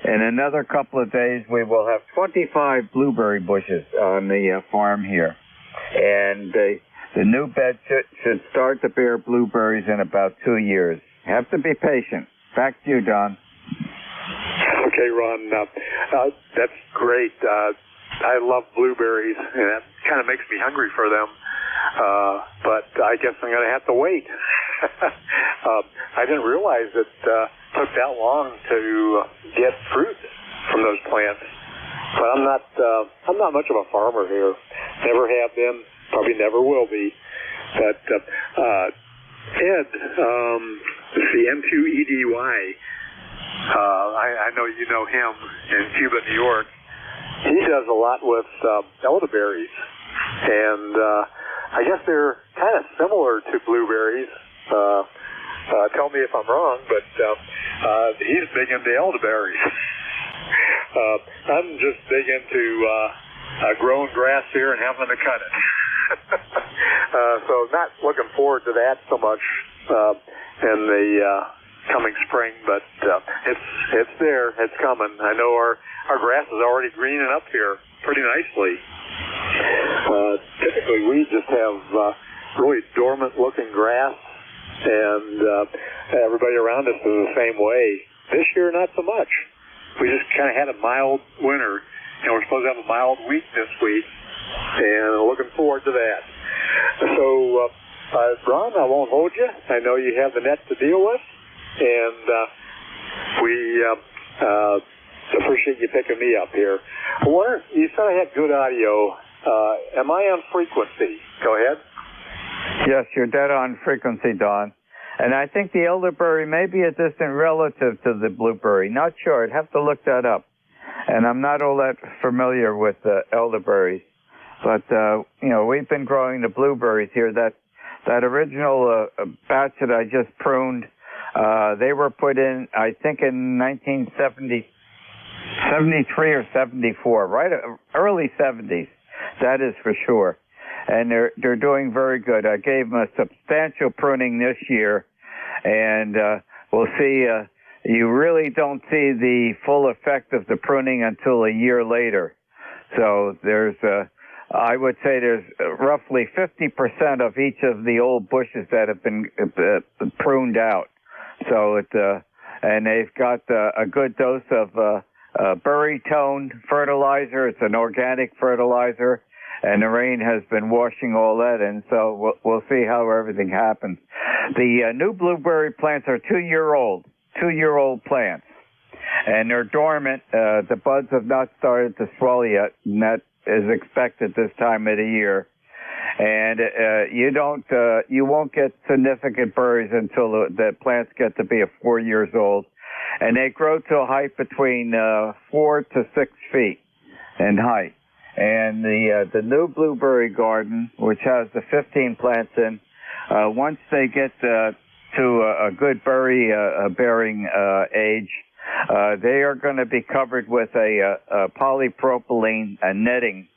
in another couple of days, we will have 25 blueberry bushes on the farm here. And the new bed should start to bear blueberries in about 2 years. Have to be patient. Back to you, Don. Okay, Ron. That's great. I love blueberries, and that kind of makes me hungry for them. But I guess I'm going to have to wait. I didn't realize it took that long to get fruit from those plants. But I'm not much of a farmer here. Never have been. Probably never will be. But Ed, the M2EDY. I know you know him in Cuba, New York. He does a lot with elderberries, and I guess they're kind of similar to blueberries. Tell me if I'm wrong, but he's big into elderberries. I'm just big into growing grass here and having to cut it. So not looking forward to that so much in the coming spring, but it's there, it's coming. I know our grass is already greening up here pretty nicely. Typically we just have really dormant looking grass, and everybody around us is the same way. This year, not so much. We just kind of had a mild winter, and we're supposed to have a mild week this week, and looking forward to that. So, Ron, I won't hold you. I know you have the net to deal with, and we appreciate you picking me up here. I wonder, you said I had good audio. Am I on frequency? Go ahead. Yes, you're dead on frequency, Don. And I think the elderberry may be a distant relative to the blueberry. Not sure. I'd have to look that up. And I'm not all that familiar with elderberries. But, we've been growing the blueberries here. That original batch that I just pruned, they were put in, I think, in 1973 or 74, right? Early 70s. That is for sure. And they're doing very good. I gave them a substantial pruning this year, and we'll see. You really don't see the full effect of the pruning until a year later. So I would say there's roughly 50% of each of the old bushes that have been pruned out. So and they've got a good dose of Bury Tone fertilizer. It's an organic fertilizer. And the rain has been washing all that, and so we'll see how everything happens. The new blueberry plants are 2-year-old plants, and they're dormant. The buds have not started to swell yet, and that is expected this time of the year. And you won't get significant berries until the plants get to be 4 years old, and they grow to a height between 4 to 6 feet in height. And the new blueberry garden, which has the 15 plants in, once they get to a good berry bearing age, they are going to be covered with a polypropylene netting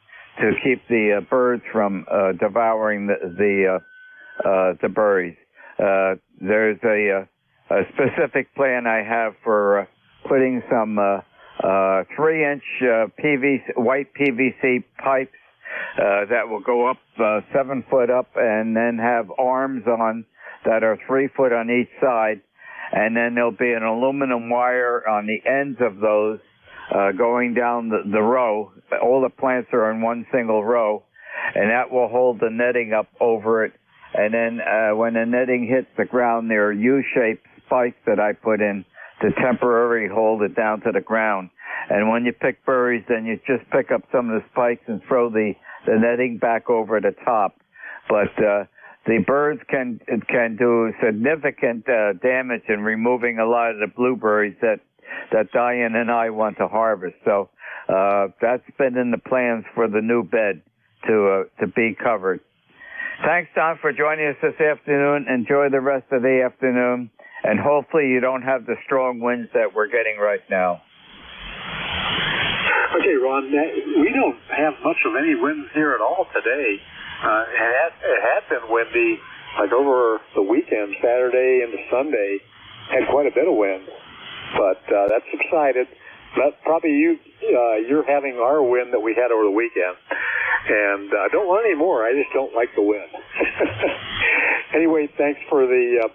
to keep the birds from devouring the berries. There's a specific plan I have for putting some 3-inch white PVC pipes that will go up 7 foot up, and then have arms on that are 3 foot on each side, and then there'll be an aluminum wire on the ends of those going down the row. All the plants are in one single row, and that will hold the netting up over it. And then when the netting hits the ground, there are U-shaped spikes that I put in to temporarily hold it down to the ground. And when you pick berries, then you just pick up some of the spikes and throw the netting back over the top. But the birds can do significant damage in removing a lot of the blueberries that Diane and I want to harvest. So that's been in the plans for the new bed to be covered. Thanks, Don, for joining us this afternoon. Enjoy the rest of the afternoon, and hopefully you don't have the strong winds that we're getting right now. Okay, Ron, we don't have much of any winds here at all today. It had been windy, like over the weekend, Saturday into Sunday, had quite a bit of wind, but that subsided. But probably you're having our wind that we had over the weekend, and I don't want any more. I just don't like the wind. Anyway, thanks for the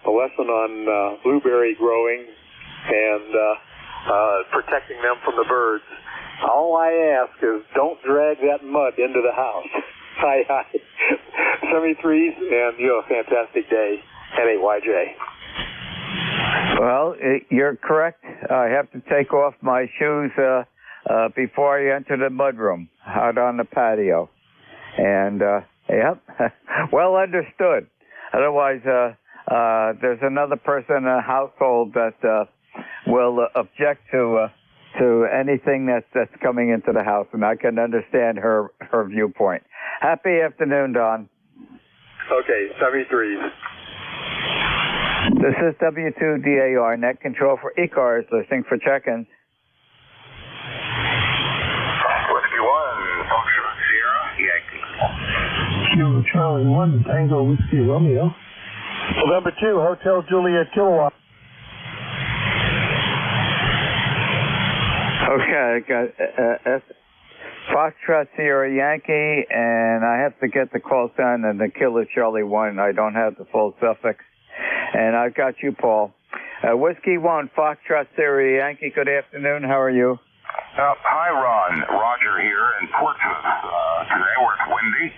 lesson on blueberry growing and protecting them from the birds. All I ask is don't drag that mud into the house. Hi. 73s, and you have a fantastic day. NAYJ. Well, you're correct. I have to take off my shoes before I enter the mudroom out on the patio. And, yep, well understood. Otherwise, there's another person in the household that will object to anything that's coming into the house, and I can understand her viewpoint. Happy afternoon, Don. Okay, 73s. This is W2DAR, net control for ECARS, listening for check-ins. Whiskey 1, Foxtrot Sierra, Yankee. Kilo Charlie 1, Tango Whiskey Romeo. November 2, Hotel Juliet Kilowatt. Okay, I got Foxtrot Sierra Yankee, and I have to get the call sign and the Kilo Charlie 1. I don't have the full suffix. And I've got you, Paul. Whiskey 1, Foxtrot Sierra Yankee. Good afternoon. How are you? Hi, Ron. Roger here in Portsmouth. Today where it's windy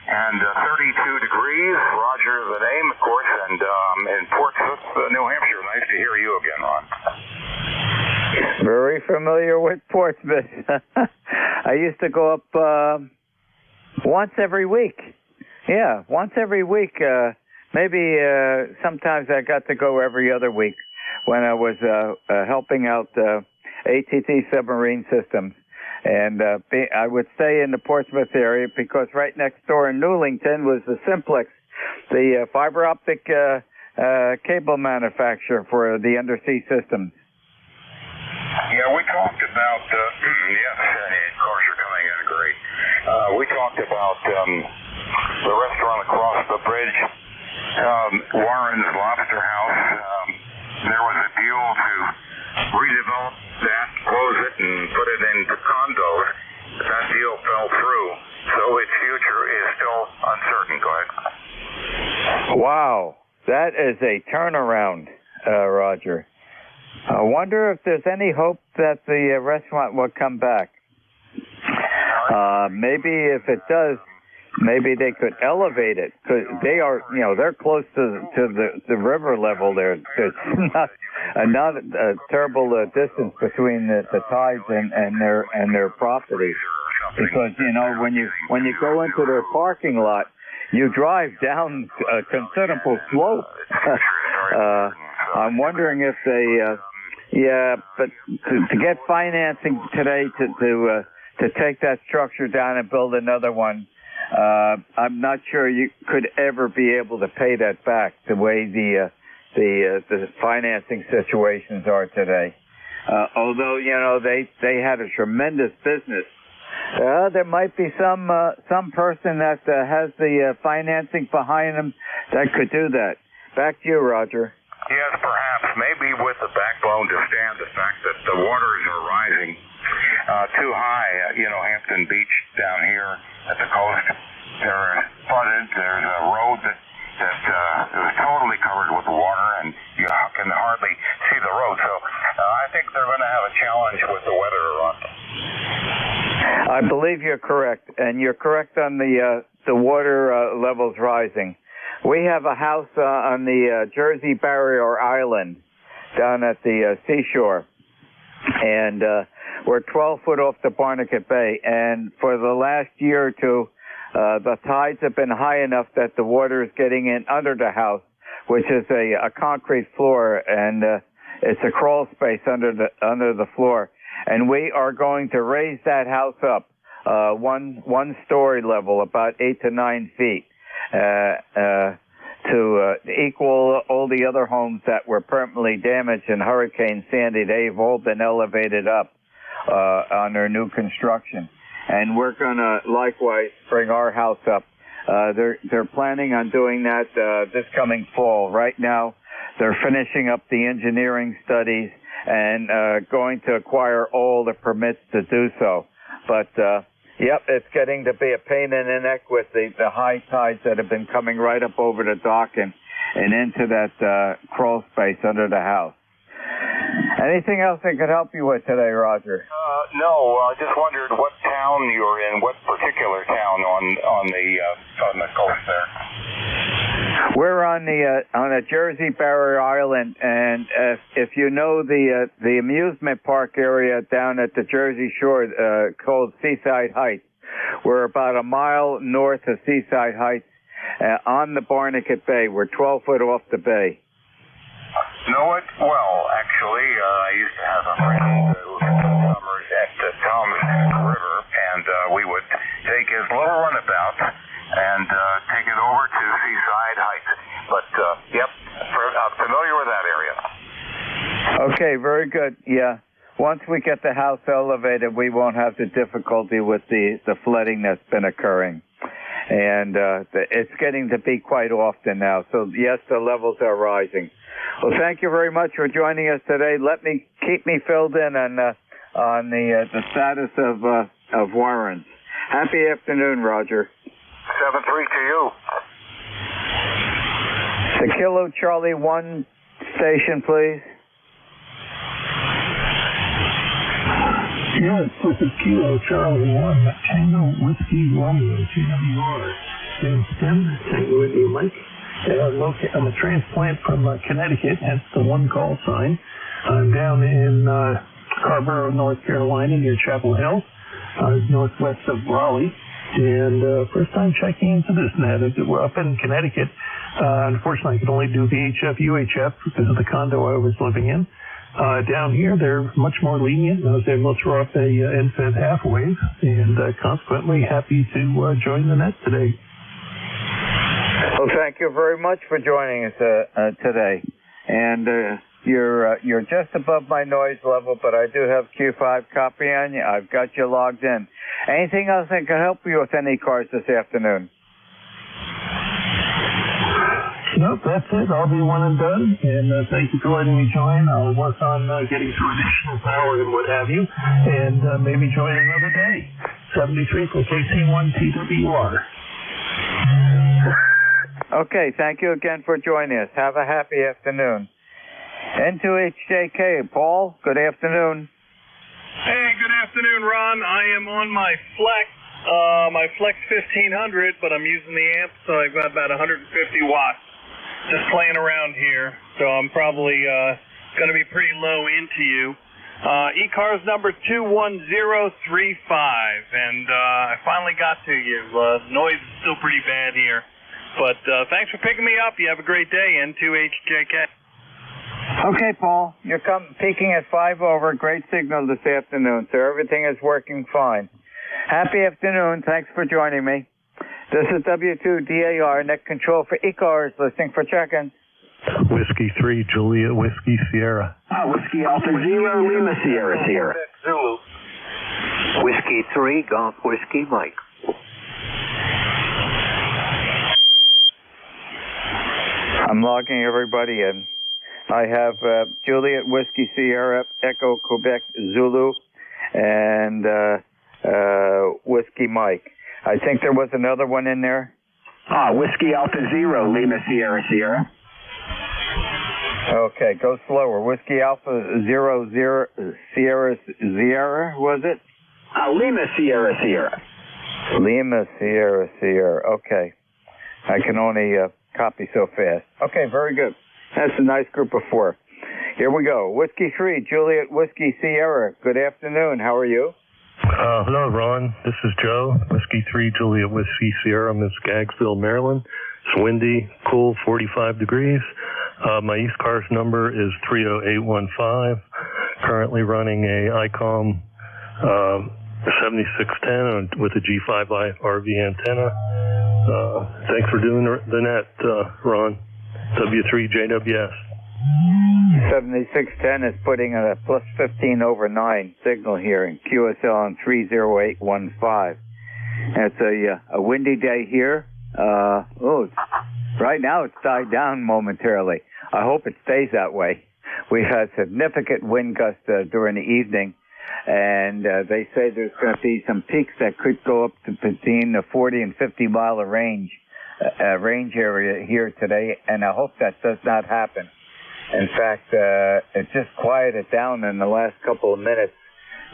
and 32 degrees. Roger the name, of course, and in Portsmouth, New Hampshire. Nice to hear you again, Ron. Very familiar with Portsmouth. I used to go up once every week. Yeah, once every week. Maybe sometimes I got to go every other week when I was helping out ATT Submarine Systems. And I would stay in the Portsmouth area because right next door in Newlington was the Simplex, the fiber optic cable manufacturer for the undersea systems. Yeah, we talked about, yes, of course you're coming in great. We talked about the restaurant across the bridge, Warren's Lobster House. There was a deal to redevelop that, close it, and put it into condos. That deal fell through, so its future is still uncertain. Go ahead. Wow, that is a turnaround, Roger. I wonder if there's any hope that the restaurant will come back. Maybe if it does, maybe they could elevate it, because they are, they're close to the river level there. There's not a terrible distance between the tides and their property. Because when you go into their parking lot, you drive down a considerable slope. I'm wondering if they, but to get financing today to take that structure down and build another one, I'm not sure you could ever be able to pay that back the way the financing situations are today. Although, you know, they had a tremendous business. There might be some person that has the financing behind them that could do that. Back to you, Roger. Yes, perhaps. Maybe with the backbone to stand the fact that the waters are rising too high. You know, Hampton Beach down here at the coast, they're flooded. There's a road that is totally covered with water, and you can hardly see the road. So I think they're going to have a challenge with the weather, Ron. I believe you're correct, and you're correct on the water levels rising. We have a house on the Jersey Barrier Island down at the seashore, and we're 12 foot off the Barnegat Bay, and for the last year or two, the tides have been high enough that the water is getting in under the house, which is a concrete floor, and it's a crawl space under the floor. And we are going to raise that house up one story level, about 8 to 9 feet, to equal all the other homes that were permanently damaged in Hurricane Sandy. They've all been elevated up on their new construction. And we're going to likewise bring our house up. They're planning on doing that this coming fall. Right now, they're finishing up the engineering studies and going to acquire all the permits to do so. But yep, it's getting to be a pain in the neck with the high tides that have been coming right up over the dock and into that crawl space under the house. Anything else I could help you with today, Roger? No, I just wondered what town you're in, what particular town on the coast there. We're on the Jersey Barrier Island, and if you know the amusement park area down at the Jersey Shore called Seaside Heights, we're about a mile north of Seaside Heights on the Barnegat Bay. We're 12 foot off the bay. Know it well, actually. I used to have a friend who spent summers at Tom's River, and we would take his little runabout and take it over to Seaside Heights. But, yep, I'm familiar with that area. Okay, very good. Yeah. Once we get the house elevated, we won't have the difficulty with the flooding that's been occurring. And it's getting to be quite often now. So, yes, the levels are rising. Well, thank you very much for joining us today. Keep me filled in on the status of Warrens. Happy afternoon, Roger. 7-3 to you. The Kilo Charlie 1 station, please. Yes, this is Kilo Charlie 1, Tango Whiskey Romeo, TWR. James Tim, Tango India Mike. I'm a transplant from Connecticut, hence the one call sign. I'm down in Scarborough, North Carolina, near Chapel Hill, northwest of Raleigh. And first time checking into this net. We're up in Connecticut. Unfortunately, I could only do VHF, UHF because of the condo I was living in. Down here, they're much more lenient. I was able to throw up a NFED half wave, and consequently happy to join the net today. Well, thank you very much for joining us today. And you're just above my noise level, but I do have Q5 copy on you. I've got you logged in. Anything else I can help you with any ECARS this afternoon? Nope, that's it. I'll be one and done. And thank you for letting me join. I'll work on getting some additional power and what have you, and maybe join another day. 73 from KC1TWR. Okay, thank you again for joining us. Have a happy afternoon. N2HJK, Paul, good afternoon. Hey, good afternoon, Ron. I am on my Flex 1500, but I'm using the amp, so I've got about 150 watts. Just playing around here, so I'm probably going to be pretty low into you. ECARS number 21035, and I finally got to you. Noise is still pretty bad here. But thanks for picking me up. You have a great day, N2HJK. Okay, Paul. You're peaking at 5 over. Great signal this afternoon, so everything is working fine. Happy afternoon. Thanks for joining me. This is W2DAR, net control for ECARS, listening for check-in. Whiskey 3, Juliet, Whiskey Sierra. Whiskey Alpha Zero, Lima Sierra Sierra. Zulu. Whiskey 3, Golf Whiskey Mike. I'm logging everybody in. I have Juliet, Whiskey Sierra, Echo, Quebec, Zulu, and Whiskey Mike. I think there was another one in there. Whiskey Alpha Zero, Lima Sierra Sierra. Okay, go slower. Whiskey Alpha Zero Sierra Sierra, was it? Lima Sierra Sierra. Lima Sierra Sierra. Okay. I can only copy so fast. Okay, very good. That's a nice group of 4. Here we go. Whiskey 3, Juliet Whiskey Sierra. Good afternoon. How are you? Hello, Ron. This is Joe. Whiskey 3, Juliet Whiskey Sierra. I'm in Skaggsville, Maryland. It's windy, cool, 45 degrees. My ECARS number is 30815. Currently running a ICOM 7610 with a G5 RV antenna. Thanks for doing the net, Ron. W3JWS. 7610 is putting a plus 15 over 9 signal here in QSL on 30815. And it's a windy day here. Right now it's died down momentarily. I hope it stays that way. We've had significant wind gusts during the evening, and they say there's going to be some peaks that could go up to between the 40 and 50 mile range area here today, and I hope that does not happen. In fact, it just quieted down in the last couple of minutes,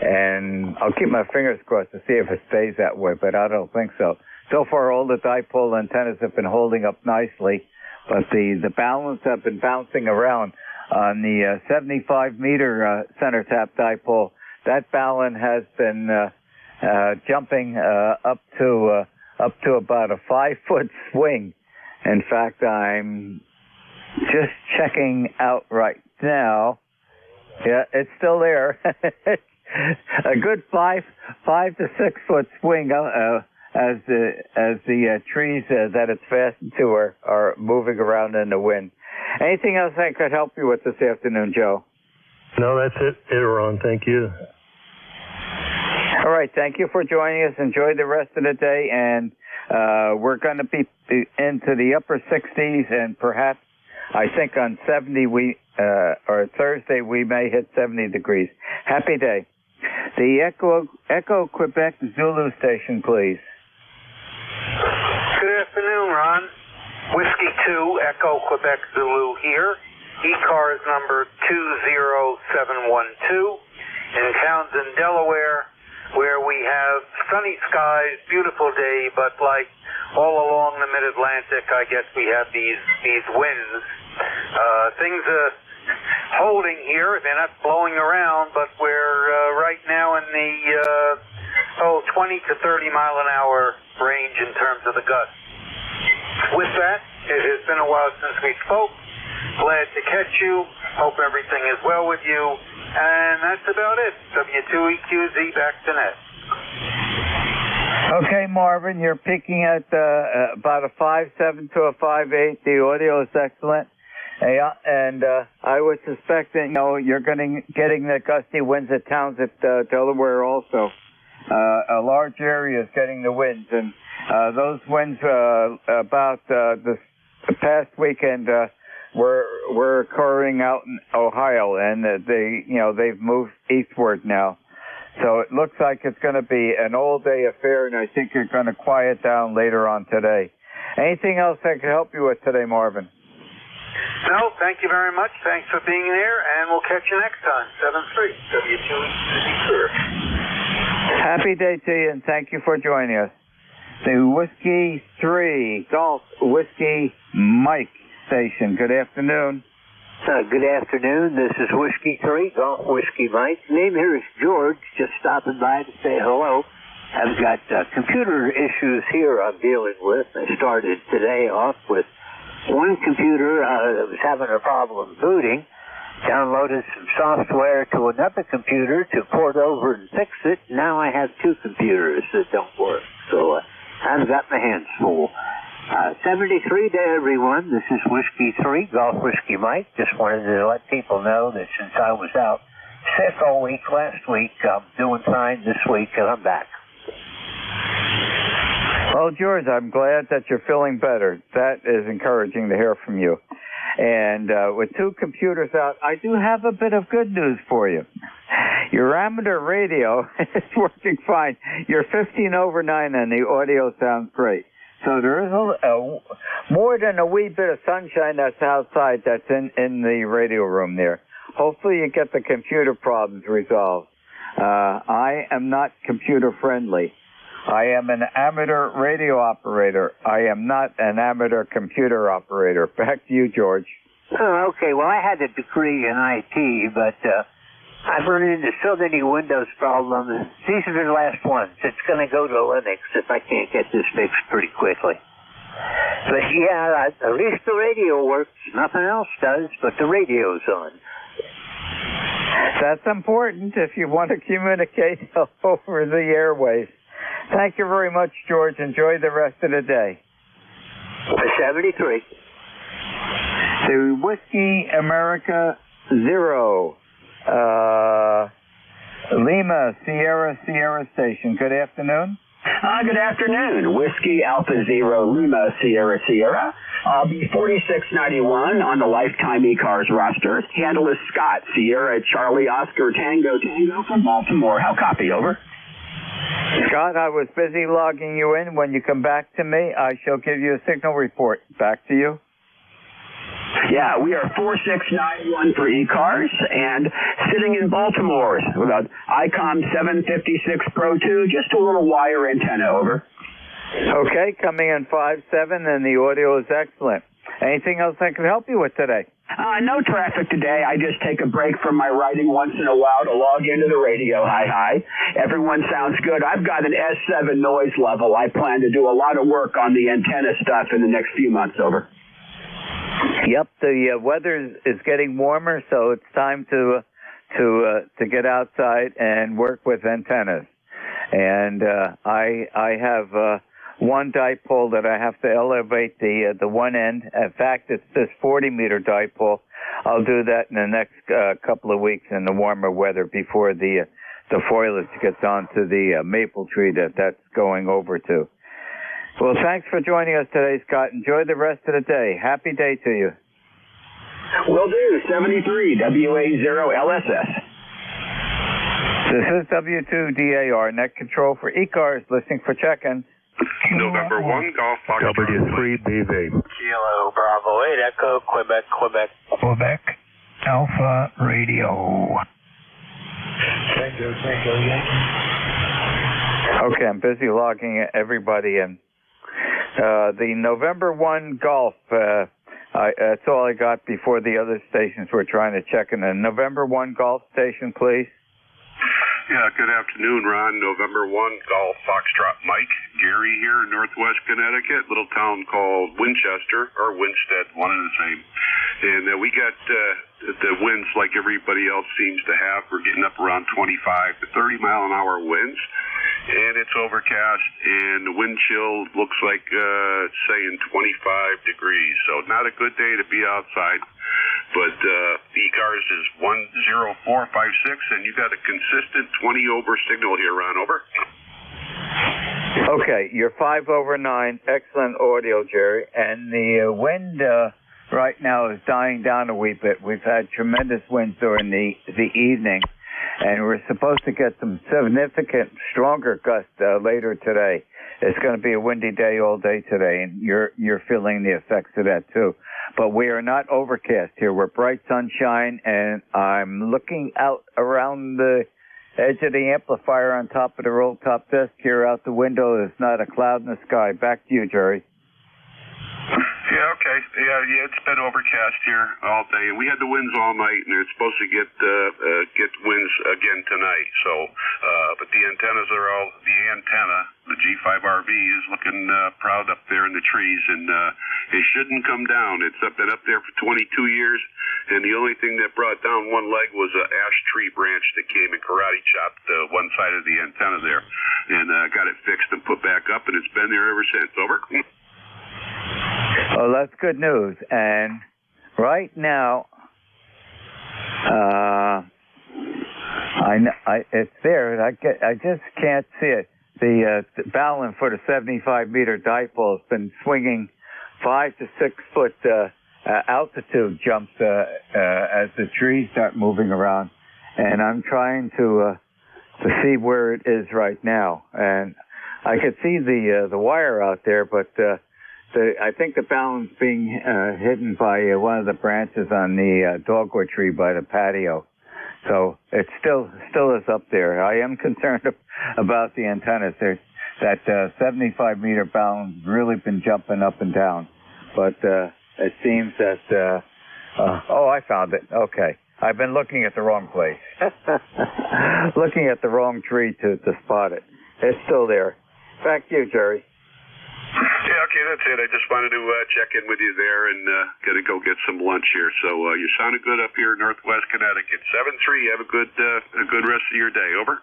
and I'll keep my fingers crossed to see if it stays that way, but I don't think so. So far, all the dipole antennas have been holding up nicely, but the balance have been bouncing around. On the 75-meter center tap dipole, that balance has been jumping up to about a 5-foot swing. In fact, I'm just checking out right now. Yeah, it's still there. A good 5 to 6 foot swing as the trees that it's fastened to are moving around in the wind. Anything else I could help you with this afternoon, Joe? No, that's it, Ron. Thank you. All right. Thank you for joining us. Enjoy the rest of the day. And we're going to be into the upper 60s, and perhaps, I think on 70, or Thursday, we may hit 70 degrees. Happy day. The Echo Quebec Zulu station, please. Good afternoon, Ron. Whiskey 2, Echo Quebec Zulu here. ECARS number 20712 in Townsend, Delaware, where we have sunny skies, beautiful day, but like all along the mid-Atlantic, I guess we have these winds. Things are holding here. They're not blowing around, but we're right now in the 20 to 30 mile an hour range in terms of the gusts. With that, it has been a while since we spoke. Glad to catch you. Hope everything is well with you. And that's about it. W2EQZ back to net. Okay, Marvin, you're peaking at about a 5.7 to a 5.8. The audio is excellent. And I would suspect that you're getting the gusty winds at Townsend, Delaware also. A large area is getting the winds, and those winds about the past weekend were occurring out in Ohio, and they've moved eastward now. So it looks like it's going to be an all-day affair, and I think you're going to quiet down later on today. Anything else I can help you with today, Marvin? No, thank you very much. Thanks for being there, and we'll catch you next time. 7-3, W2EQZ. Happy day to you, and thank you for joining us. The Whiskey 3 Golf Whiskey Mike station. Good afternoon. Good afternoon. This is Whiskey 3 Golf Whiskey Mike. Name here is George. Just stopping by to say hello. I've got computer issues here I'm dealing with. I started today off with one computer that was having a problem booting. Downloaded some software to another computer to port over and fix it. Now I have two computers that don't work. So I've got my hands full. 73 to everyone. This is Whiskey 3, Golf Whiskey Mike. Just wanted to let people know that since I was out sick all week last week, I'm doing fine this week, and I'm back. Well, George, I'm glad that you're feeling better. That is encouraging to hear from you. And with 2 computers out, I do have a bit of good news for you. Your amateur radio is working fine. You're 15 over 9 and the audio sounds great. So there is more than a wee bit of sunshine that's outside that's in the radio room there. Hopefully you get the computer problems resolved. I am not computer friendly. I am an amateur radio operator. I am not an amateur computer operator. Back to you, George. Oh, okay. Well, I had a degree in IT, but I've run into so many Windows problems. These are the last ones. It's going to go to Linux if I can't get this fixed pretty quickly. But yeah, at least the radio works. Nothing else does, but the radio's on. That's important if you want to communicate over the airwaves. Thank you very much, George. Enjoy the rest of the day. 73. To Whiskey America 0. Lima, Sierra Station. Good afternoon. Good afternoon. Whiskey Alpha Zero Lima Sierra. I'll be 4691 on the lifetime ECARS roster. Handle is Scott, Sierra Charlie Oscar Tango from Baltimore. How copy, over? Scott, I was busy logging you in. When you come back to me, I shall give you a signal report. Back to you. Yeah, we are 4691 for ECARS and sitting in Baltimore with an ICOM 756 Pro 2, just a little wire antenna, over. Okay, coming in 5.7 and the audio is excellent. Anything else I can help you with today? No traffic today. I just take a break from my writing once in a while to log into the radio. Hi. Everyone sounds good. I've got an S7 noise level. I plan to do a lot of work on the antenna stuff in the next few months, over. Yep, the weather is getting warmer, so it's time to get outside and work with antennas. And I have one dipole that I have to elevate the one end. In fact, it's this 40-meter dipole. I'll do that in the next couple of weeks in the warmer weather before the foliage gets onto the maple tree that's going over to. Well, thanks for joining us today, Scott. Enjoy the rest of the day. Happy day to you. Will do. 73 WA0LSS. This is W2DAR, net control for ECARS, listening for check-in. November 1, Golf Fox. W3BV. Kilo Bravo 8 Echo, Quebec. Quebec Alpha Radio. Okay, I'm busy logging everybody in. The November 1 Golf, that's all I got before the other stations were trying to check in. The November 1 Golf station, please. Yeah, good afternoon, Ron. November 1, Golf Foxtrot Mike. Gary here in Northwest Connecticut, little town called Winchester, or Winstead, one and the same. And we got the winds like everybody else seems to have. We're getting up around 25 to 30 mile an hour winds. And it's overcast, and the wind chill looks like it's saying 25 degrees. So not a good day to be outside. But ECARS is 10456, and you got a consistent 20 over signal here, Ron, over. Okay, you're 5 over 9. Excellent audio, Jerry. And the wind right now is dying down a wee bit. We've had tremendous winds during the evening, and we're supposed to get some significant, stronger gusts later today. It's going to be a windy day all day today, and you're feeling the effects of that too. But we are not overcast here. We're bright sunshine, and I'm looking out around the edge of the amplifier on top of the roll-top desk here out the window. There's not a cloud in the sky. Back to you, Jerry. Yeah, okay. Okay. Yeah, it's been overcast here all day, and we had the winds all night, and it's supposed to get winds again tonight. So, but the antennas are all the G5RV is looking proud up there in the trees, and it shouldn't come down. It's been up there for 22 years, and the only thing that brought down one leg was an ash tree branch that came and karate chopped one side of the antenna there, and got it fixed and put back up, and it's been there ever since. Over. Oh, that's good news. And right now, it's there. I just can't see it. The balun for the 75-meter dipole has been swinging 5 to 6 foot altitude jumps as the trees start moving around, and I'm trying to see where it is right now. And I could see the wire out there, but I think the balun's being hidden by one of the branches on the dogwood tree by the patio. So it still is up there. I am concerned about the antennas. That 75-meter balun's really been jumping up and down. But it seems that, I found it. Okay. I've been looking at the wrong place. Looking at the wrong tree to spot it. It's still there. Back to you, Jerry. Yeah, okay, that's it. I just wanted to check in with you there and got to go get some lunch here. So you sounded good up here in Northwest Connecticut. 7-3. Have a good rest of your day. Over.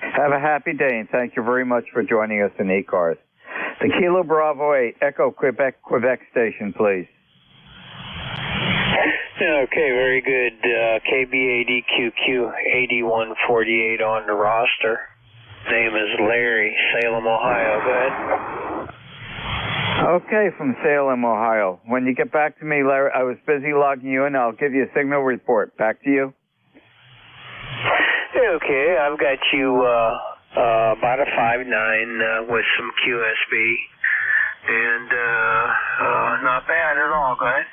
Have a happy day, and thank you very much for joining us in ECARS. The Kilo Bravo 8 Echo Quebec station, please. Okay, very good. KB80QQ 8148 on the roster. Name is Larry, Salem, Ohio. Go ahead. Okay, from Salem, Ohio. When you get back to me, Larry, I was busy logging you in. I'll give you a signal report. Back to you. Okay, I've got you about a 5.9 with some QSB, and not bad at all. Go ahead.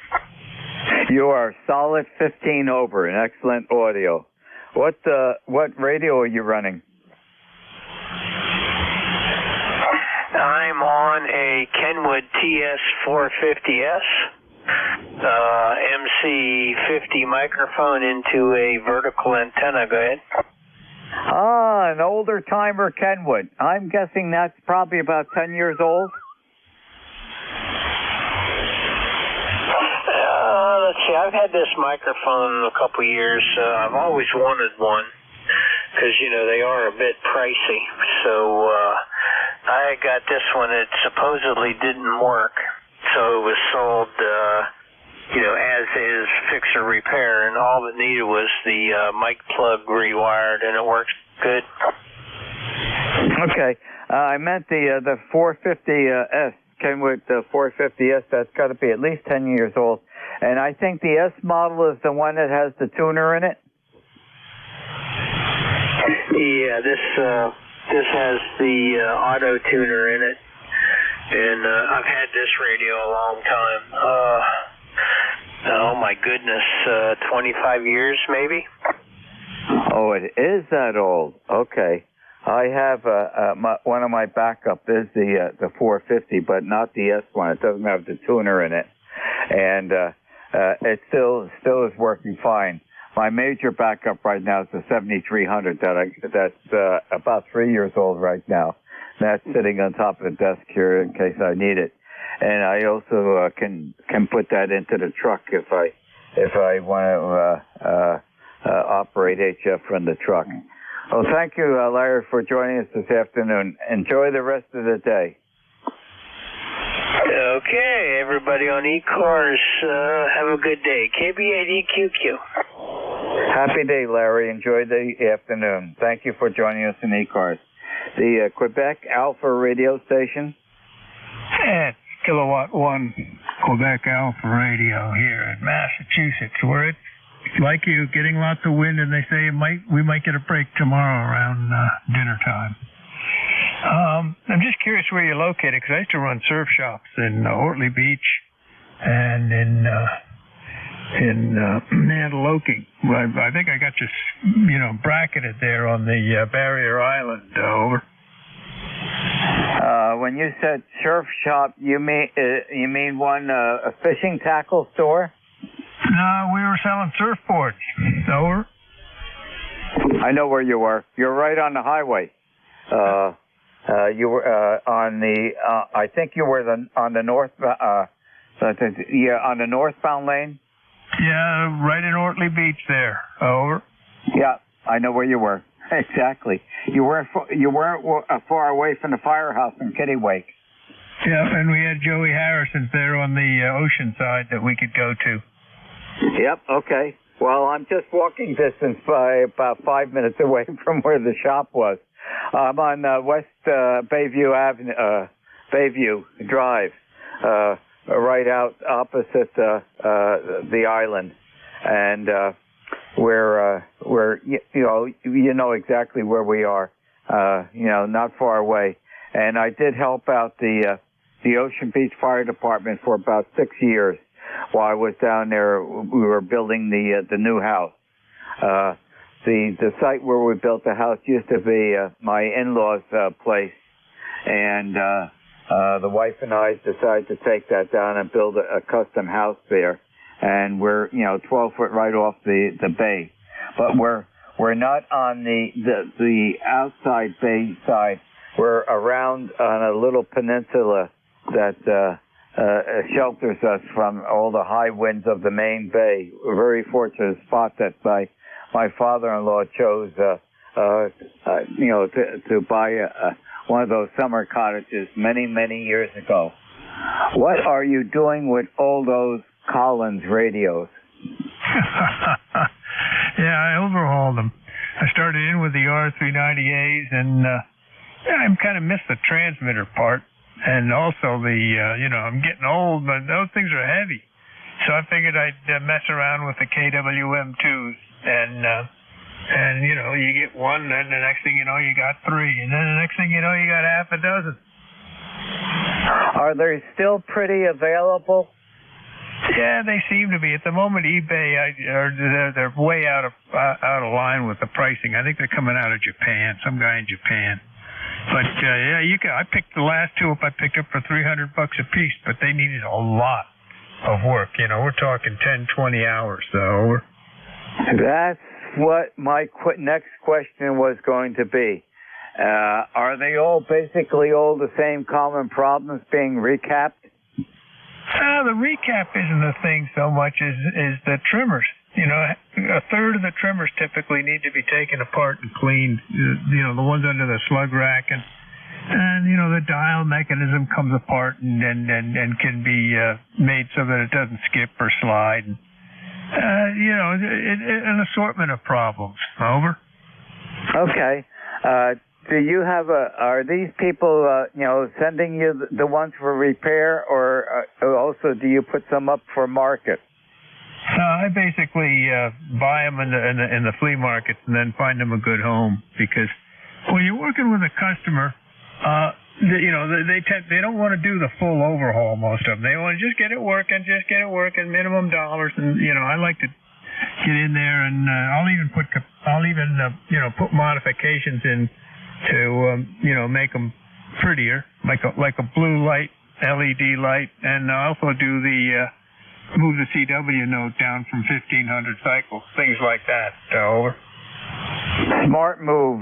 You are solid 15 over and excellent audio. What radio are you running? I'm on a Kenwood TS450S, MC50 microphone into a vertical antenna. Go ahead. Ah, an older timer Kenwood. I'm guessing that's probably about 10 years old. Let's see, I've had this microphone a couple years. I've always wanted one because, they are a bit pricey. So I got this one. It supposedly didn't work. So it was sold, as is, fix or repair. And all it needed was the mic plug rewired, and it works good. Okay. I meant the 450S. Kenwood 450S. That's got to be at least 10 years old. And I think the S model is the one that has the tuner in it. Yeah, this has the auto tuner in it, and I've had this radio a long time. Oh my goodness, 25 years maybe. Oh, it is that old. Okay, I have one of my backup is the 450, but not the S one. It doesn't have the tuner in it, and it still is working fine. My major backup right now is the 7300 that's about 3 years old right now. That's sitting on top of the desk here in case I need it. And I also can put that into the truck if I want to operate HF from the truck. Well, thank you, Larry, for joining us this afternoon. Enjoy the rest of the day. Okay, everybody on ECARS, have a good day. KB80QQ. Happy day, Larry. Enjoy the afternoon. Thank you for joining us in ECARS. The Quebec Alpha radio station. At Kilowatt 1 Quebec Alpha radio here in Massachusetts, where it's like you getting lots of wind, and they say we might get a break tomorrow around dinner time. I'm just curious where you're located, because I used to run surf shops in Ortley Beach and in Nantiloke. I think I got you, bracketed there on the Barrier Island. Over. when you said surf shop, you mean one a fishing tackle store? No, we were selling surfboards. Over. I know where you were. You're right on the highway. You were on the. I think you were on the north. On the northbound lane. Yeah, right in Ortley Beach there. Over. Yeah, I know where you were. Exactly. You weren't far away from the firehouse in Kittiwake. Yeah, and we had Joey Harrison's there on the ocean side that we could go to. Yep. Okay. Well, I'm just walking distance by about 5 minutes away from where the shop was. I'm on West Bayview Avenue, Bayview Drive, right out opposite the island, and we're you know exactly where we are, not far away. And I did help out the Ocean Beach Fire Department for about 6 years while I was down there. We were building the new house. The site where we built the house used to be my in-laws' place, and the wife and I decided to take that down and build a custom house there. And we're 12 foot right off the bay, but we're not on the outside bay side. We're around on a little peninsula that shelters us from all the high winds of the main bay. A very fortunate spot that my father-in-law chose, to buy one of those summer cottages many years ago. What are you doing with all those Collins radios? Yeah, I overhauled them. I started in with the R390As, and I kind of missed the transmitter part, and also I'm getting old, but those things are heavy. So I figured I'd mess around with the KWM2s, and you get one, and the next thing you know, you got three, and then the next thing you know, you got half a dozen. Are they still pretty available? Yeah, they seem to be. At the moment, eBay, they're way out of line with the pricing. I think they're coming out of Japan, some guy in Japan. But I picked the last two up. I picked up for $300 a piece, but they needed a lot of work. We're talking 10, 20 hours, though. That's what my next question was going to be. Are they all basically all the same common problems being recapped? The recap isn't the thing so much as the trimmers. A third of the trimmers typically need to be taken apart and cleaned. The ones under the slug rack, and the dial mechanism comes apart and can be made so that it doesn't skip or slide. An assortment of problems. Over. Okay. Do you have are these people, sending you the ones for repair, or also do you put some up for market? I basically buy them in the flea markets and then find them a good home, because when you're working with a customer, they don't want to do the full overhaul. Most of them, they want to just get it working, minimum dollars, and I like to get in there, and I'll even put modifications in to make them prettier, like a blue light, LED light, and I also do the move the CW note down from 1500 cycles, things like that. Over. Smart move,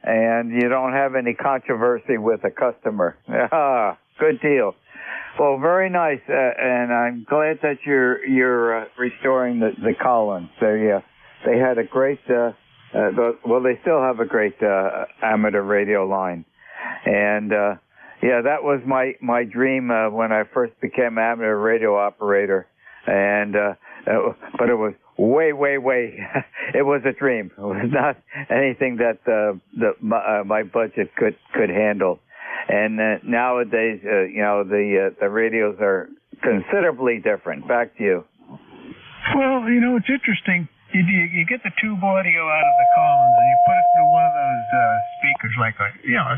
and you don't have any controversy with a customer. Good deal. Well, very nice, and I'm glad that you're restoring the Collins. They had a great. They still have a great amateur radio line, and that was my dream when I first became an amateur radio operator, and but it was way. It was a dream. It was not anything that my budget could handle, and nowadays the radios are considerably different. Back to you. Well, it's interesting. You get the tube audio out of the Collins and you put it through one of those speakers, like a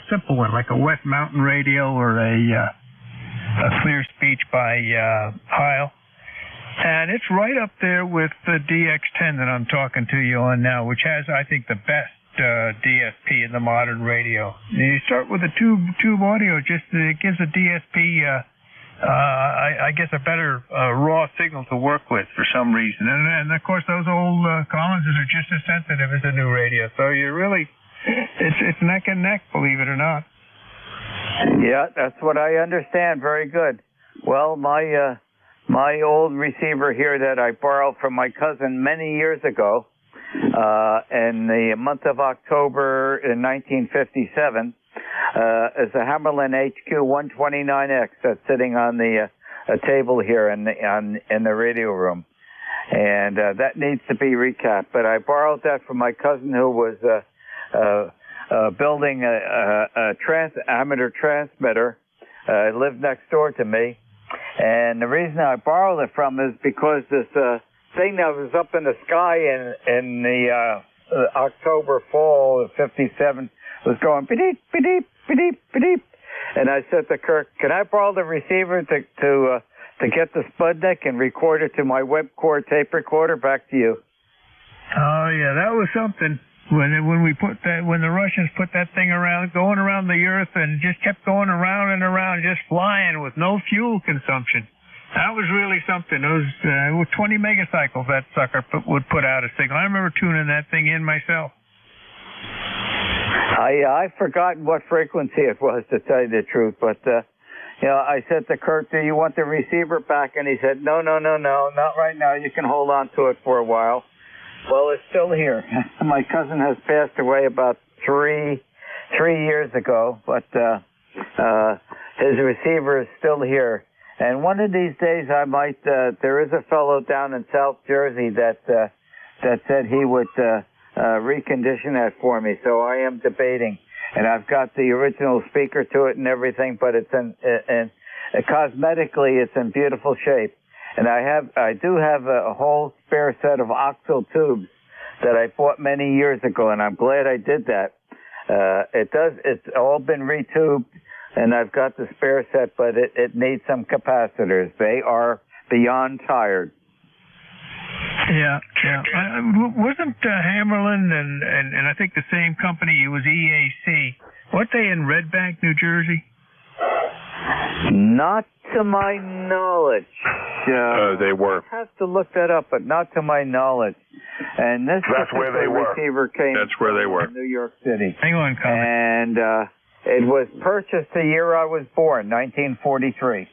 simple one, like a West Mountain Radio or a Clear Speech by Heil, and it's right up there with the DX10 that I'm talking to you on now, which has, I think, the best DSP in the modern radio. You start with a tube audio, just it gives a DSP, I guess, a better raw signal to work with for some reason. And of course, those old Collinses are just as sensitive as the new radio. So you really, it's neck and neck, believe it or not. Yeah, that's what I understand. Very good. Well, my old receiver here that I borrowed from my cousin many years ago, in the month of October in 1957, is a Hammerlin HQ 129X that's sitting on the a table here in the radio room, and that needs to be recapped. But I borrowed that from my cousin who was building a amateur transmitter. Lived next door to me, and the reason I borrowed it from is because this thing that was up in the sky in the October fall of '57 was going beep beep beep beep, and I said to Kirk, "Can I borrow the receiver to get the Sputnik and record it to my Webcore tape recorder?" Back to you. Oh yeah, that was something. When the Russians put that thing going around the Earth and just kept going around and around, just flying with no fuel consumption. That was really something. It was 20 megacycles that sucker would put out a signal. I remember tuning that thing in myself. I've forgotten what frequency it was, to tell you the truth, but I said to Kurt, "Do you want the receiver back?" And he said, "No, not right now. You can hold on to it for a while." Well, it's still here. My cousin has passed away about three years ago, but his receiver is still here. And one of these days, I might. There is a fellow down in South Jersey that said he would recondition that for me. So I am debating, and I've got the original speaker to it and everything, but it's cosmetically it's in beautiful shape. And I do have a whole spare set of oxo tubes that I bought many years ago, and I'm glad I did that. It's all been retubed, and I've got the spare set, but it needs some capacitors. They are beyond tired. Yeah. Wasn't Hammerlin and I think the same company, it was EAC. Weren't they in Red Bank, New Jersey? Not to my knowledge. They were. I have to look that up, but not to my knowledge. And that's where they were. Receiver came from New York City. Hang on, and it was purchased the year I was born, 1943.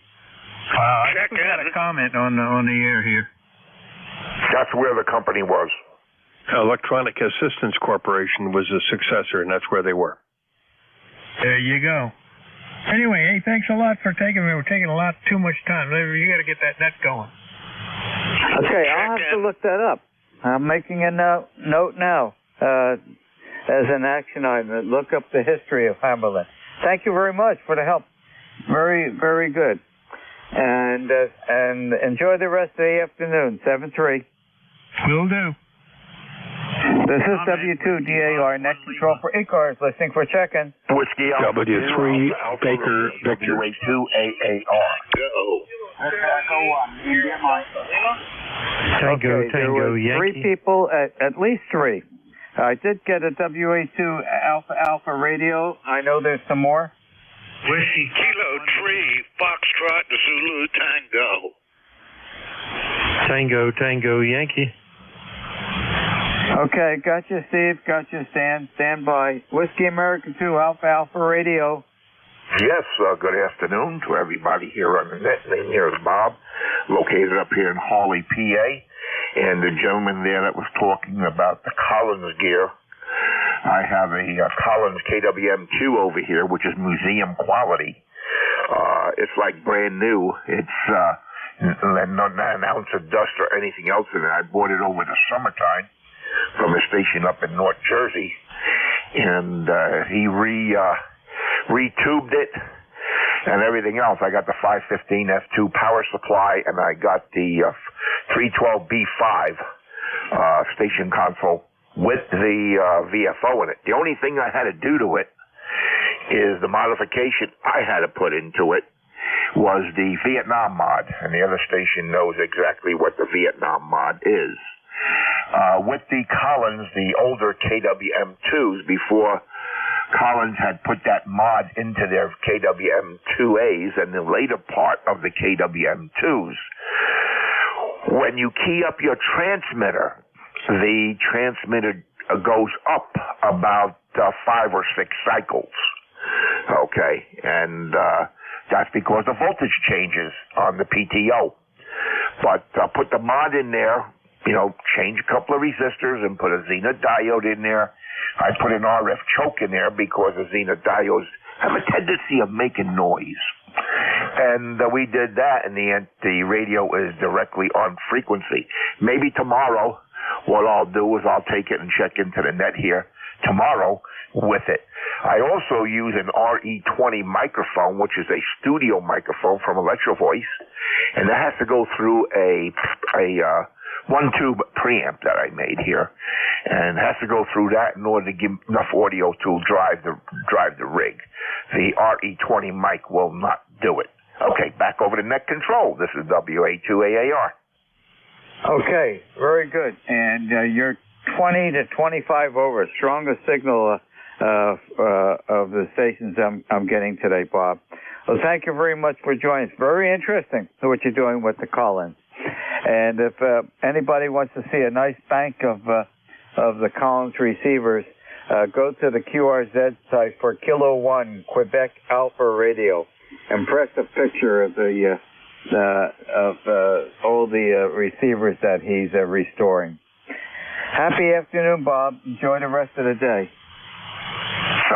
Wow, I got a comment on the air here. That's where the company was. Electronic Assistance Corporation was a successor, and that's where they were. There you go. Anyway, hey, thanks a lot for taking me. We're taking a lot too much time. You got to get that net going. Okay, I'll have to look that up. I'm making a note now as an action item. Look up the history of Hammerlin. Thank you very much for the help. Very, very good. And enjoy the rest of the afternoon. 7-3. Will do. This is W2DAR, net control for ECARS, listening for check-in. Whiskey W3 Baker Victor. WA2AAR. Tango Yankee. Three people, at least three. I did get a WA2 Alpha radio. I know there's some more. Whiskey Kilo 3, Foxtrot Zulu Tango Yankee. Okay, got you, Steve. Got you, Stan. Stand by. Whiskey American 2, Alpha Radio. Yes, good afternoon to everybody here on the net. Name here is Bob, located up here in Hawley, PA. And the gentleman there that was talking about the Collins gear, I have a Collins KWM2 over here, which is museum quality. It's like brand new. It's not an ounce of dust or anything else in it. I bought it over the summertime from a station up in North Jersey, and he retubed it and everything else. I got the 515 F2 power supply, and I got the 312B5 station console with the VFO in it. The only thing I had to do to it is the modification I had to put into it was the Vietnam mod, and the other station knows exactly what the Vietnam mod is. With the Collins, the older KWM2s, before Collins had put that mod into their KWM2As and the later part of the KWM2s, when you key up your transmitter, the transmitter goes up about 5 or 6 cycles. Okay, and that's because the voltage changes on the PTO. But put the mod in there, change a couple of resistors and put a Zenith diode in there. I put an RF choke in there because the Zenith diodes have a tendency of making noise. And we did that, and the radio is directly on frequency. Maybe tomorrow, what I'll do is I'll take it and check into the net here tomorrow with it. I also use an RE20 microphone, which is a studio microphone from Electro Voice, and that has to go through a one-tube preamp that I made here, and has to go through that in order to give enough audio to drive the rig. The RE20 mic will not do it. Okay, back over to net control. This is WA2AAR. Okay, very good. And you're 20 to 25 over, strongest signal of the stations I'm getting today, Bob. Well, thank you very much for joining us. Very interesting what you're doing with the Collins. And if anybody wants to see a nice bank of the Collins receivers, go to the QRZ site for Kilo 1 Quebec Alpha Radio and press a picture of all the receivers that he's restoring. Happy afternoon, Bob. Enjoy the rest of the day.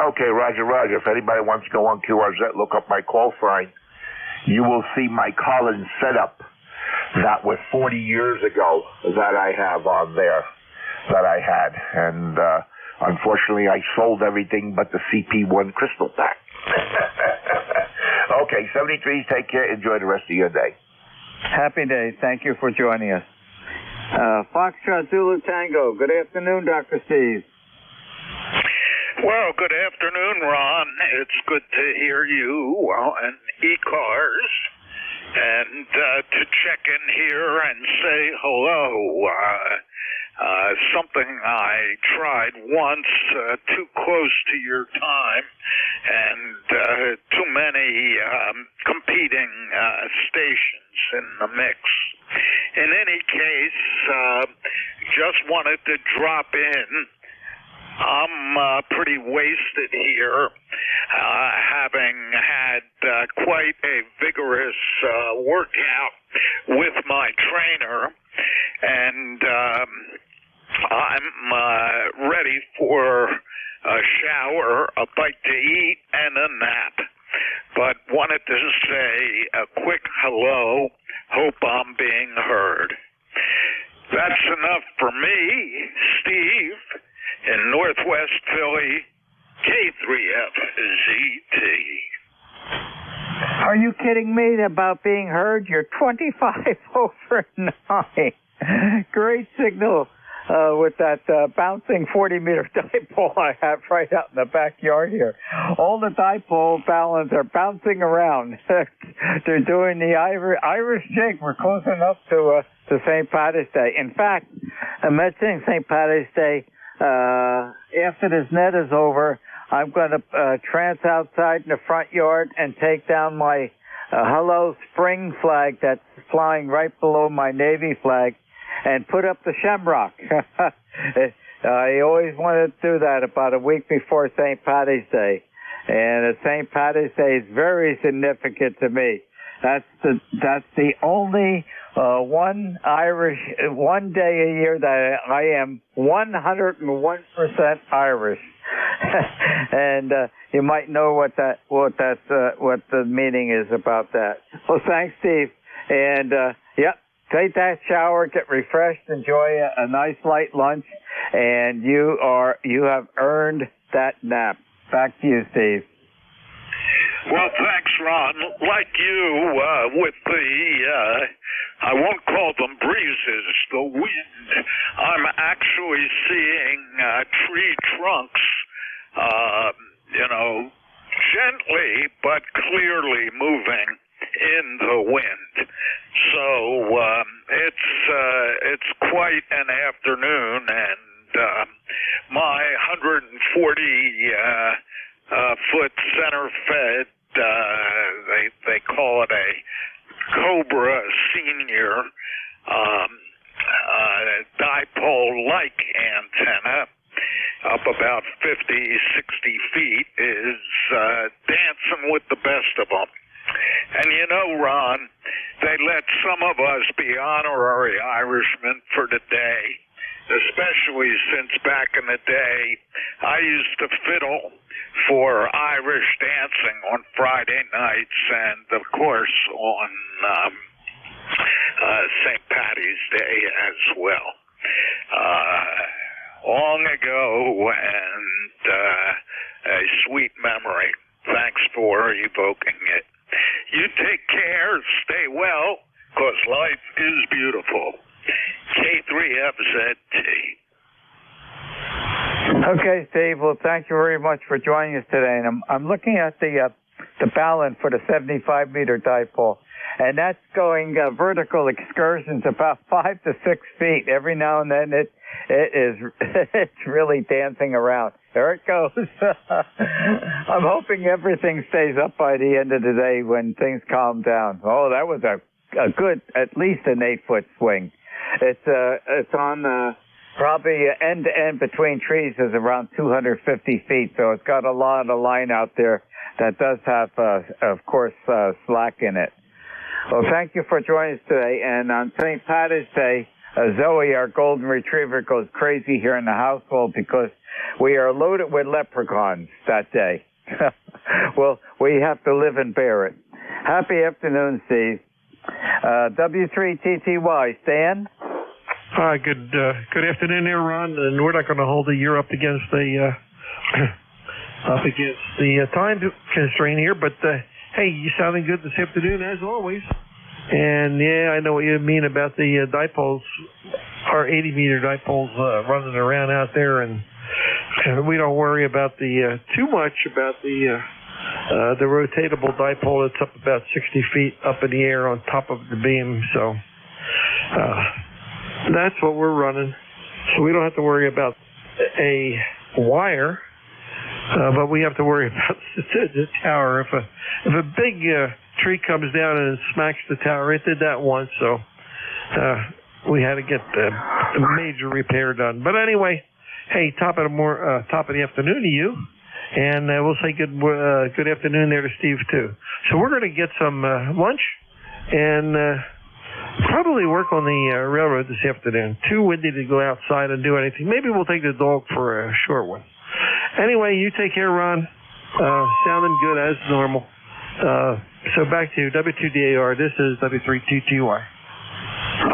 Okay, Roger. If anybody wants to go on QRZ, look up my call sign. You will see my Collins setup that was 40 years ago that I have on there, that I had. And unfortunately, I sold everything but the CP1 crystal pack. Okay, 73s, take care. Enjoy the rest of your day. Happy day. Thank you for joining us. Foxtrot Zulu Tango. Good afternoon, Dr. Steve. Well, good afternoon, Ron. It's good to hear you and ECARS, and to check in here and say hello. Something I tried once, too close to your time, and too many competing stations in the mix. In any case, just wanted to drop in. I'm pretty wasted here, having had quite a vigorous workout with my trainer, and I'm ready for a shower, a bite to eat, and a nap. But wanted to say a quick hello. Hope I'm being heard. That's enough for me, Steve, in Northwest Philly, K3FZT. Are you kidding me about being heard? You're 25 over 9. Great signal with that bouncing 40-meter dipole I have right out in the backyard here. All the dipole balance are bouncing around. They're doing the Irish jig. We're close enough to St. Patrick's Day. In fact, I'm mentioning St. Patrick's Day. After this net is over, I'm going to trance outside in the front yard and take down my Hello Spring flag that's flying right below my Navy flag and put up the shamrock. I always wanted to do that about a week before St. Patrick's Day. And St. Patrick's Day is very significant to me. That's the only one day a year that I am 101% Irish. And you might know what the meaning is about that. Well, thanks, Steve. And take that shower, get refreshed, enjoy a nice light lunch, and you have earned that nap. Back to you, Steve. Well, thanks, Ron. Like you, with the, I won't call them breezes, the wind, I'm actually seeing tree trunks, gently but clearly moving in the wind. So it's quite an afternoon, and my 140-foot center fed, they call it a Cobra Senior dipole-like antenna, up about 50, 60 feet, is dancing with the best of them. And you know, Ron, they let some of us be honorary Irishmen for the day, especially since back in the day I used to fiddle for Irish dancing on Friday nights and, of course, on St. Patty's Day as well. Long ago, and a sweet memory. Thanks for evoking it. You take care, stay well, because life is beautiful. K3FZT. Okay, Steve. Well, thank you very much for joining us today. And I'm looking at the balun for the 75-meter dipole, and that's going vertical excursions about 5 to 6 feet. Every now and then it's really dancing around. There it goes. I'm hoping everything stays up by the end of the day when things calm down. Oh, that was a good, at least an 8-foot swing. It's on probably end to end between trees is around 250 feet, so it's got a lot of line out there that does have, of course, slack in it. Well, thank you for joining us today. And on St. Patty's Day, Zoe, our golden retriever, goes crazy here in the household because we are loaded with leprechauns that day. Well, we have to live and bear it. Happy afternoon, Steve. W3TTY, Stan? Hi, good afternoon there, Ron. And we're not going to hold the year up against the time constraint here, but hey, you sounding good this afternoon as always. And yeah, I know what you mean about the dipoles, our 80-meter dipoles running around out there, and we don't worry about the too much about the rotatable dipole that's up about 60 feet up in the air on top of the beam. So that's what we're running. So we don't have to worry about a wire, but we have to worry about the tower. If a big tree comes down and smacks the tower, it did that once, so we had to get the major repair done. But anyway, hey, top of the afternoon to you, and we'll say good afternoon there to Steve too. So we're going to get some lunch and probably work on the railroad this afternoon. Too windy to go outside and do anything. Maybe we'll take the dog for a short one. Anyway, you take care, Ron. Sounding good as normal. So back to you, W2DAR. This is W3TTY.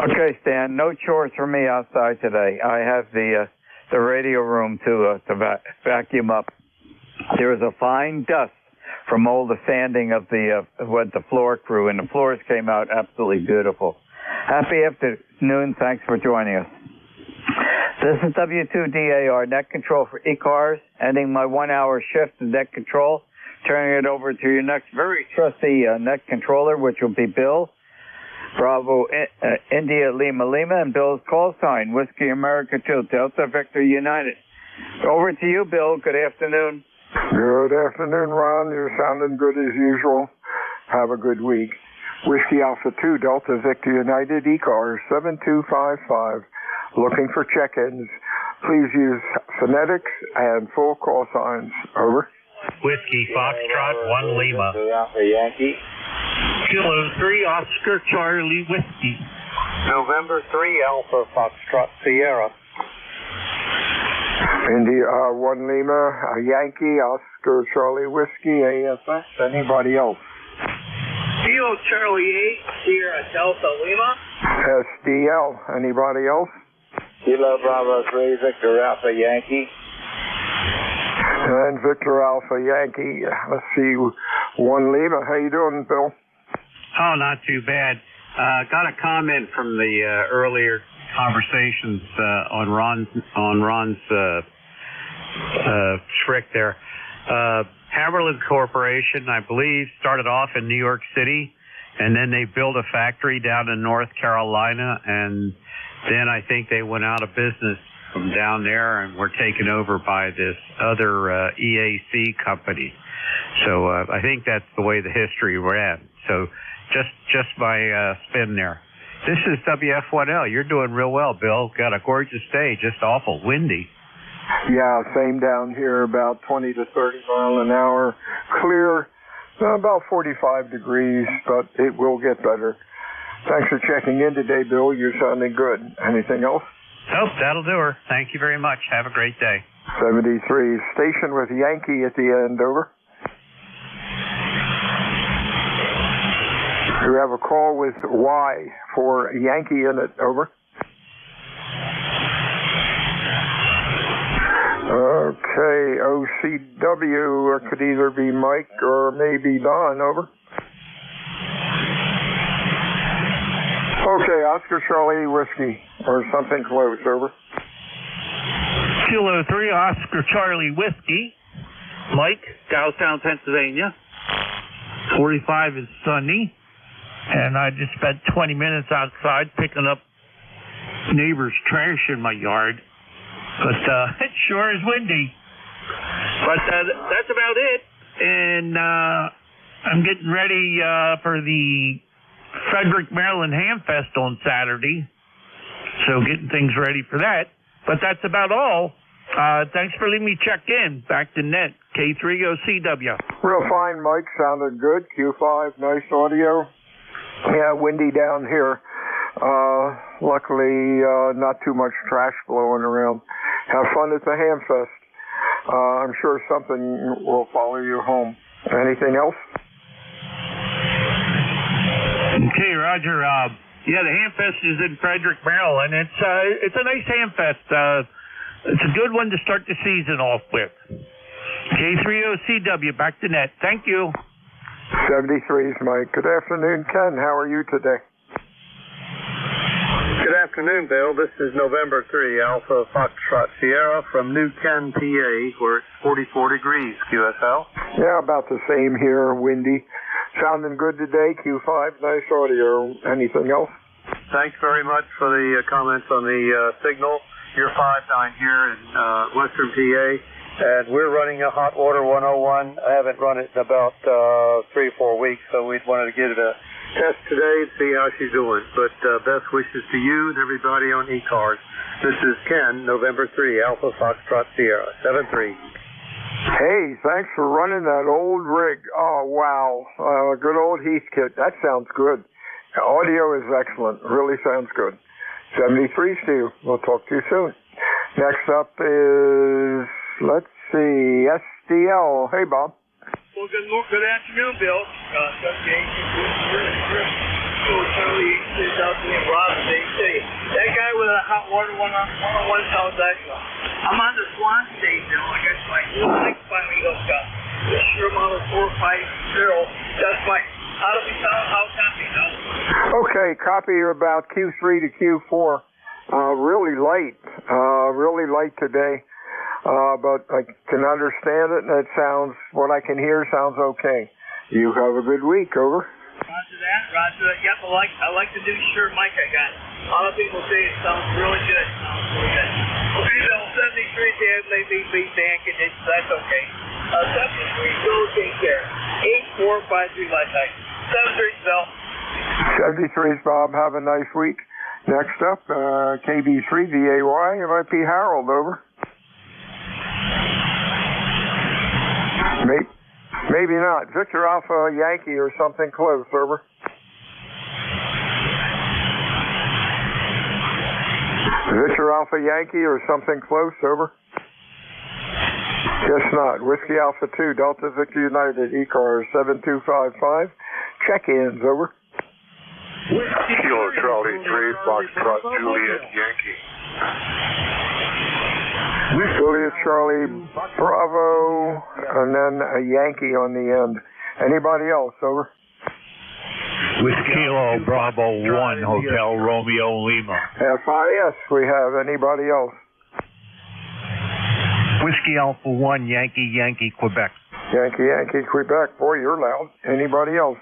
Okay, Stan. No chores for me outside today. I have the radio room to vacuum up. There is a fine dust from all the sanding of the floor crew, and the floors came out absolutely beautiful. Happy afternoon. Thanks for joining us. This is W2DAR net control for ECARS, ending my 1-hour shift in net control, turning it over to your next very trusty net controller, which will be Bill. Bravo, India, Lima, Lima, and Bill's call sign, Whiskey America 2, Delta Victor United. Over to you, Bill. Good afternoon. Good afternoon, Ron. You're sounding good as usual. Have a good week. Whiskey Alpha 2, Delta Victor United, ECARS 7255. Looking for check-ins. Please use phonetics and full call signs. Over. Whiskey Foxtrot 1 Lima. Alpha Yankee. Kilo 3 Oscar Charlie Whiskey. November 3 Alpha Foxtrot Sierra. India 1 Lima, Yankee, Oscar Charlie Whiskey, AFS. Anybody else? Kilo Charlie 8 Sierra Delta Lima. SDL. Anybody else? Kilo Bravo 3 Victor Alpha Yankee. And Victor Alpha Yankee. Let's see, 1 Lima. How you doing, Bill? Oh, not too bad. Got a comment from the earlier conversations on Ron's trick there. Haverland Corporation, I believe, started off in New York City, and then they built a factory down in North Carolina, and Then I think they went out of business from down there and were taken over by this other EAC company. So I think that's the way the history ran. So just my spin there. This is WF1L. You're doing real well, Bill. Got a gorgeous day, just awful windy. Yeah, same down here, about 20 to 30 miles an hour. Clear, about 45 degrees, but it will get better. Thanks for checking in today, Bill. You're sounding good. Anything else? Nope, that'll do her. Thank you very much. Have a great day. 73, station with Yankee at the end, over. We have a call with Y for Yankee in it, over. Okay, OCW, it could either be Mike or maybe Don, over. Okay, Oscar Charlie Whiskey, or something close, over. Kilo 3, Oscar Charlie Whiskey. Mike, Downtown, Pennsylvania. 45 is sunny. And I just spent 20 minutes outside picking up neighbors' trash in my yard. But it sure is windy. But that's about it. And I'm getting ready for the Frederick, Maryland Hamfest on Saturday. So getting things ready for that. But that's about all. Thanks for letting me check in. Back to net. K3OCW. Real fine, Mike. Sounded good. Q5, nice audio. Yeah, windy down here. Luckily, not too much trash blowing around. Have fun at the Hamfest. I'm sure something will follow you home. Anything else? Okay, Roger. Yeah, the Hamfest is in Frederick, Maryland. It's a nice Hamfest. It's a good one to start the season off with. K3OCW, back to net. Thank you. 73's Mike. Good afternoon, Ken. How are you today? Good afternoon, Bill. This is November 3, Alpha Foxtrot Sierra from New Ken, PA, where it's 44 degrees, QSL. Yeah, about the same here, windy. Sounding good today, Q5, nice audio. Anything else? Thanks very much for the comments on the signal. You're 5-9 here in Western PA, and we're running a hot water 101. I haven't run it in about 3 or 4 weeks, so we wanted to get it a test today and see how she's doing. But best wishes to you and everybody on ECARS. This is Ken, November 3, Alpha Foxtrot Sierra, 73. Hey, thanks for running that old rig. Oh, wow. Good old Heathkit. That sounds good. The audio is excellent. Really sounds good. 73, Steve. We'll talk to you soon. Next up is, let's see, SDL. Hey, Bob. Well, good afternoon, Bill. That guy with a hot water 101 sounds excellent. I'm on the Swan State now. I guess my new mic finally hooked up. The Shure Model 450. That's my how do we sound? How copy sound? Okay, copy about Q3 to Q4. Really light today. But I can understand it, and it sounds, what I can hear sounds okay. You have a good week, over. Roger that. Yep, I like the new Shure mic I got. A lot of people say it sounds really good. Okay, Bill, 73 Dan, maybe beat Dan conditions, that's okay. 73 Bill, take care. 8453 my time. 73 Bill. 73's Bob, have a nice week. Next up, KB3 VAY, MIP Harold, over. Maybe not. Victor Alpha Yankee or something close, over. Victor Alpha Yankee or something close, over. Guess not. Whiskey Alpha 2, Delta Victor United, ECARS 7255. Check-ins, over. Kilo Charlie 3, Foxtrot Juliet Yankee. Juliet Charlie Bravo, and then a Yankee on the end. Anybody else, over? Whiskey Kilo Bravo 1, Hotel Romeo Lima. FIS, we have. Anybody else? Whiskey Alpha 1, Yankee, Quebec. Yankee, Quebec. Boy, you're loud. Anybody else?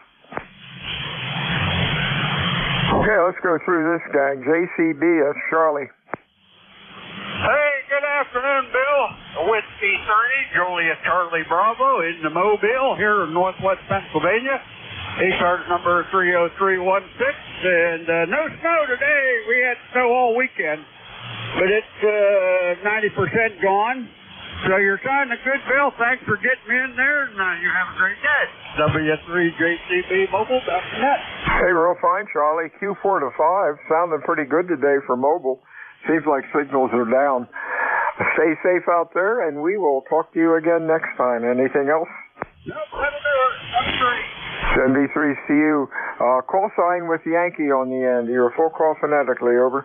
Okay, let's go through this gang. JCB, that's Charlie. Hey, good afternoon, Bill. Whiskey 30, Juliet Charlie Bravo in the Mobile here in northwest Pennsylvania. ECARS number 30316. And no snow today. We had snow all weekend. But it's 90% gone. So you're kind of good, Bill. Thanks for getting me in there, and you have a great day. W3JCBmobile.net. Hey, real fine, Charlie. Q4 to 5. Sounding pretty good today for mobile. Seems like signals are down. Stay safe out there, and we will talk to you again next time. Anything else? Nope, that'll do it. I'm free. 73CU. Call sign with Yankee on the end. You're full call phonetically, over.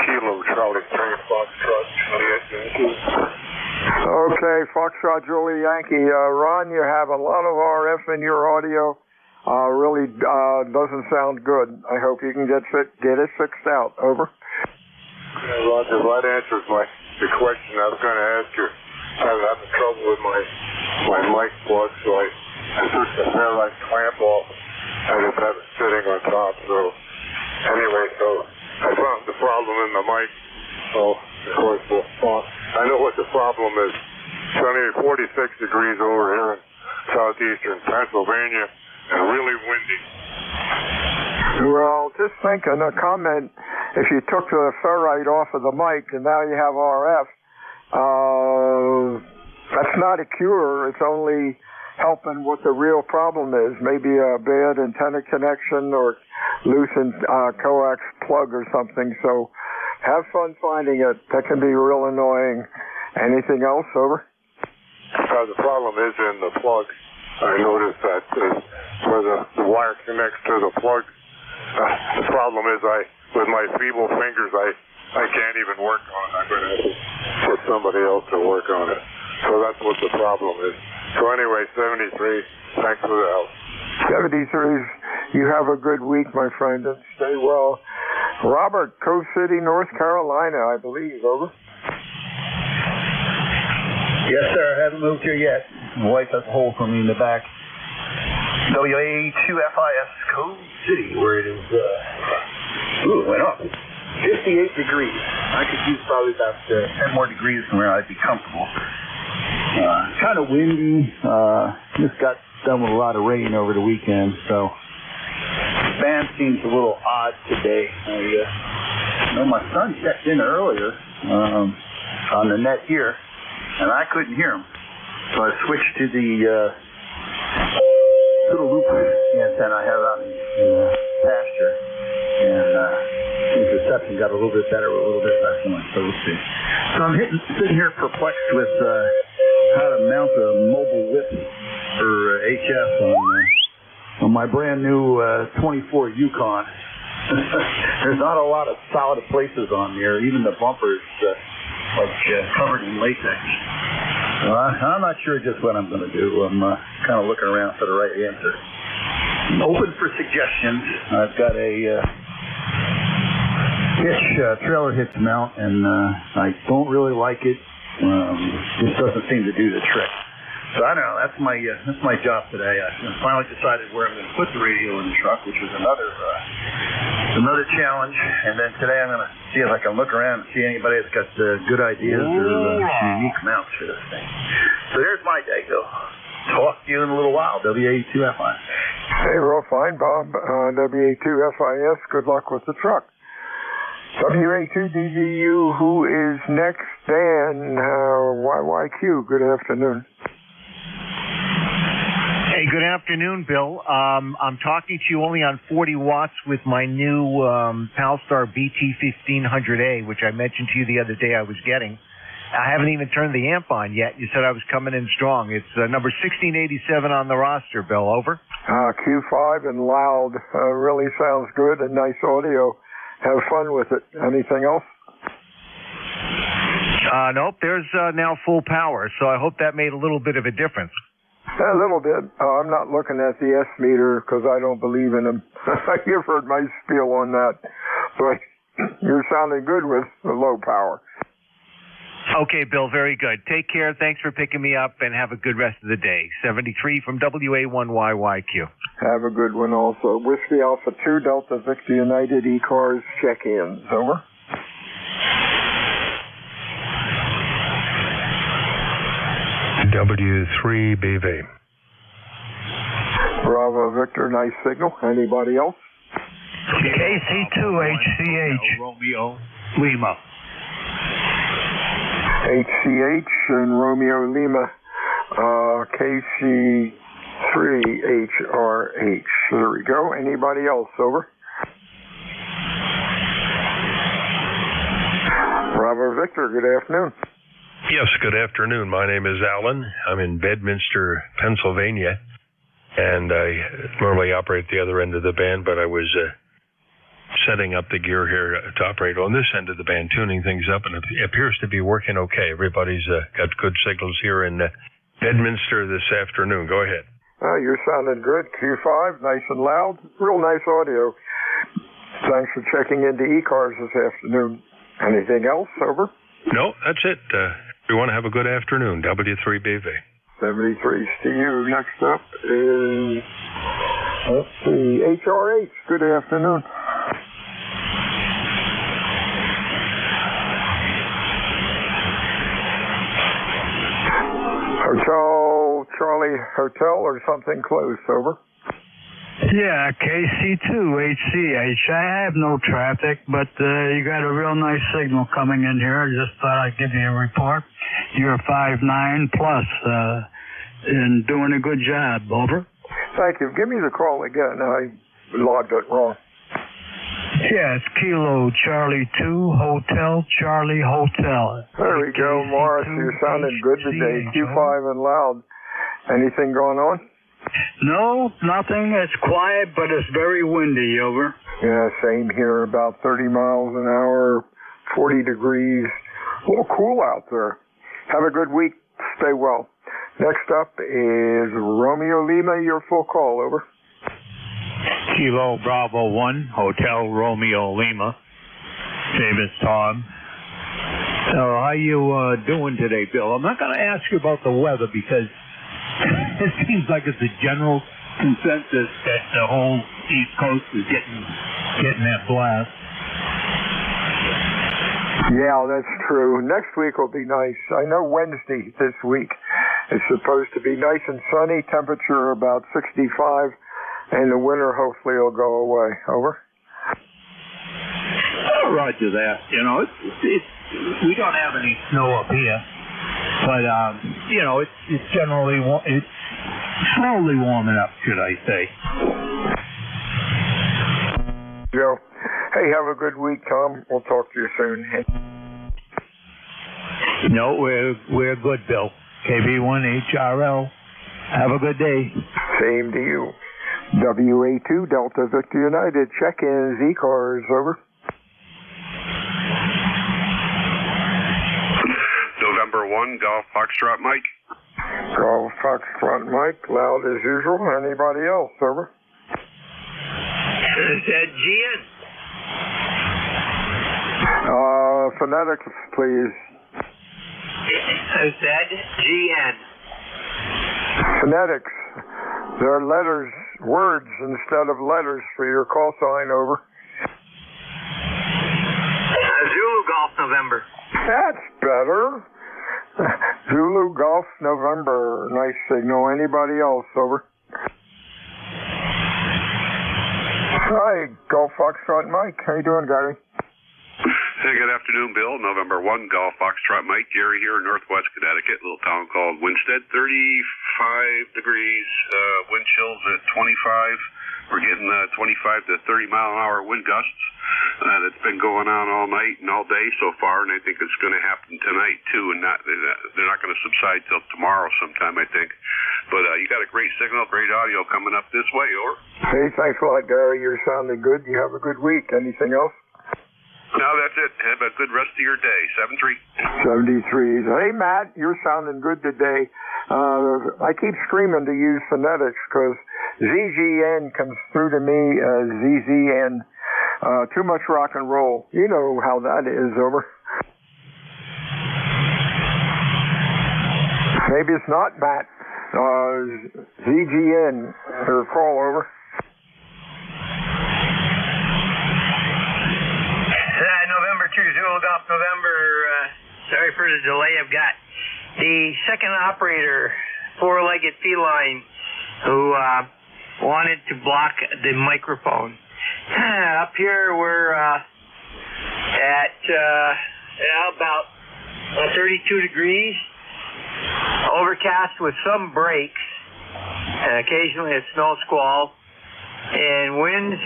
Kilo Charlie 3 Foxtrot Juliet Yankee. Okay, Foxtrot Juliet Yankee. Ron, you have a lot of RF in your audio. Really doesn't sound good. I hope you can get it fixed out. Over. Yeah, Roger, that answers the question I was going to ask you. I was having trouble with my mic plug, so I took the ferrite clamp off. I just have it sitting on top. So anyway, so I found the problem in the mic. So of course, I know what the problem is. Sunny, 46 degrees over here in southeastern Pennsylvania, and really windy. Well, just thinking a comment. If you took the ferrite off of the mic and now you have RF, that's not a cure. It's only helping what the real problem is. Maybe a bad antenna connection or loosened coax plug or something. So have fun finding it. That can be real annoying. Anything else? Over. The problem is in the plug. I noticed that where the wire connects to the plug. The problem is with my feeble fingers, I can't even work on it. I'm going to have to put somebody else to work on it. So that's what the problem is. So anyway, 73, thanks for the help. 73, you have a good week, my friend, and stay well. Robert, Coast City, North Carolina, I believe. Over. Yes, sir. I haven't moved here yet. My wife has a hole for me in the back. WA2FIS, Coast City, where it is, it went up. 58 degrees. I could use probably about 10 more degrees from where I'd be comfortable. Kind of windy. Just got done with a lot of rain over the weekend, so band seems a little odd today. I know my son checked in earlier on the net here, and I couldn't hear him. So I switched to the little loop antenna I have out in the pasture, and his reception got a little bit better with a little bit less noise, so we'll see. So I'm sitting here perplexed with how to mount a mobile whip for HF on my brand new 24 Yukon. There's not a lot of solid places on there, even the bumpers covered in latex. I'm not sure just what I'm going to do. I'm kind of looking around for the right answer. I'm open for suggestions. I've got a trailer hitch mount, and I don't really like it. Just doesn't seem to do the trick. So I don't know. That's my job today. I finally decided where I'm going to put the radio in the truck, which was another challenge. And then today I'm going to see if I can look around and see anybody that's got good ideas or unique mounts for this thing. So there's my day, Bill. Talk to you in a little while. WA2FI. Hey, real fine, Bob. WA2FIS. Good luck with the truck. WA2DVU, who is next? Dan, YYQ. Good afternoon. Hey, good afternoon, Bill. I'm talking to you only on 40 watts with my new Palstar BT1500A, which I mentioned to you the other day I was getting. I haven't even turned the amp on yet. You said I was coming in strong. It's number 1687 on the roster, Bill. Over. Q5 and loud. Really sounds good and nice audio. Have fun with it. Anything else? Nope. There's now full power, so I hope that made a little bit of a difference. A little bit. I'm not looking at the S meter because I don't believe in them. You've heard my spiel on that. But you're sounding good with the low power. Okay, Bill, very good. Take care. Thanks for picking me up, and have a good rest of the day. 73 from WA1YYQ. Have a good one also. Whiskey Alpha 2, Delta Victor United, ECARS, check-ins. Over. W3BV. Bravo Victor, nice signal. Anybody else? KC2HCH. Romeo Lima. HCH and Romeo Lima. KC3HRH. There we go. Anybody else? Over. Bravo Victor, good afternoon. Yes, good afternoon. My name is Alan. I'm in Bedminster, Pennsylvania, and I normally operate the other end of the band, but I was setting up the gear here to operate on this end of the band, tuning things up, and it appears to be working okay. Everybody's got good signals here in Bedminster this afternoon. Go ahead. You're sounding good. Q5, nice and loud. Real nice audio. Thanks for checking into ECARS this afternoon. Anything else? Over. No, that's it. We want to have a good afternoon. W3BV. 73 to you. Next up is, let's see, HRH. Good afternoon. Hotel Charlie Hotel or something close. Over. Yeah, KC2HCH. I have no traffic, but you got a real nice signal coming in here. I just thought I'd give you a report. You're 5'9" plus, and doing a good job. Over. Thank you. Give me the call again. I logged it wrong. Yeah, it's Kilo Charlie 2 Hotel Charlie Hotel. There we go, Morris. You're sounding good today. Q5 and loud. Anything going on? No, nothing. It's quiet, but it's very windy. Over. Yeah, same here. About 30 miles an hour, 40 degrees. A little cool out there. Have a good week. Stay well. Next up is Romeo Lima. Your full call. Over. Kilo Bravo 1, Hotel Romeo Lima. Davis Tom. So how you doing today, Bill? I'm not going to ask you about the weather because it seems like it's a general consensus that the whole East Coast is getting that blast. Yeah, that's true. Next week will be nice. I know Wednesday this week is supposed to be nice and sunny, temperature about 65, and the winter hopefully will go away. Over. Roger that. You know, it's we don't have any snow up here, but you know, it's generally it's slowly warming up, should I say? Joe, hey, have a good week, Tom. We'll talk to you soon. No, we're good, Bill. KB1HRL. Have a good day. Same to you. WA2 Delta Victor United. Check-in ECARS. Over. November 1 Golf Foxtrot Mike. Golf Foxtrot Mike. Loud as usual. Anybody else? Over. Is that GN? Phonetics, please. Is that GN? Phonetics. There are letters, words instead of letters for your call sign. Over. Zulu Golf November. That's better. Zulu Golf November. Nice signal. Anybody else? Over. Hi, Golf Foxtrot Mike. How you doing, Gary? Hey, good afternoon, Bill. November 1 Golf Foxtrot Mike. Gary here in Northwest Connecticut, little town called Winstead. 35 degrees, wind chills at 25. We're getting 25 to 30 mile an hour wind gusts. That's been going on all night and all day so far, and I think it's going to happen tonight too. And they're not going to subside till tomorrow sometime, I think. But you got a great signal, great audio coming up this way. Over. Hey, thanks a lot, Gary. You're sounding good. You have a good week. Anything else? No, that's it. Have a good rest of your day. 73. Hey, Matt, you're sounding good today. I keep screaming to use phonetics because ZGN comes through to me as ZZN. Too much rock and roll. You know how that is. Over. Maybe it's not Matt. ZGN, or call over. November 2, Zulu Golf November. Sorry for the delay. I've got the second operator, four-legged feline, who wanted to block the microphone. Up here we're at about 32 degrees, overcast with some breaks, and occasionally a snow squall, and winds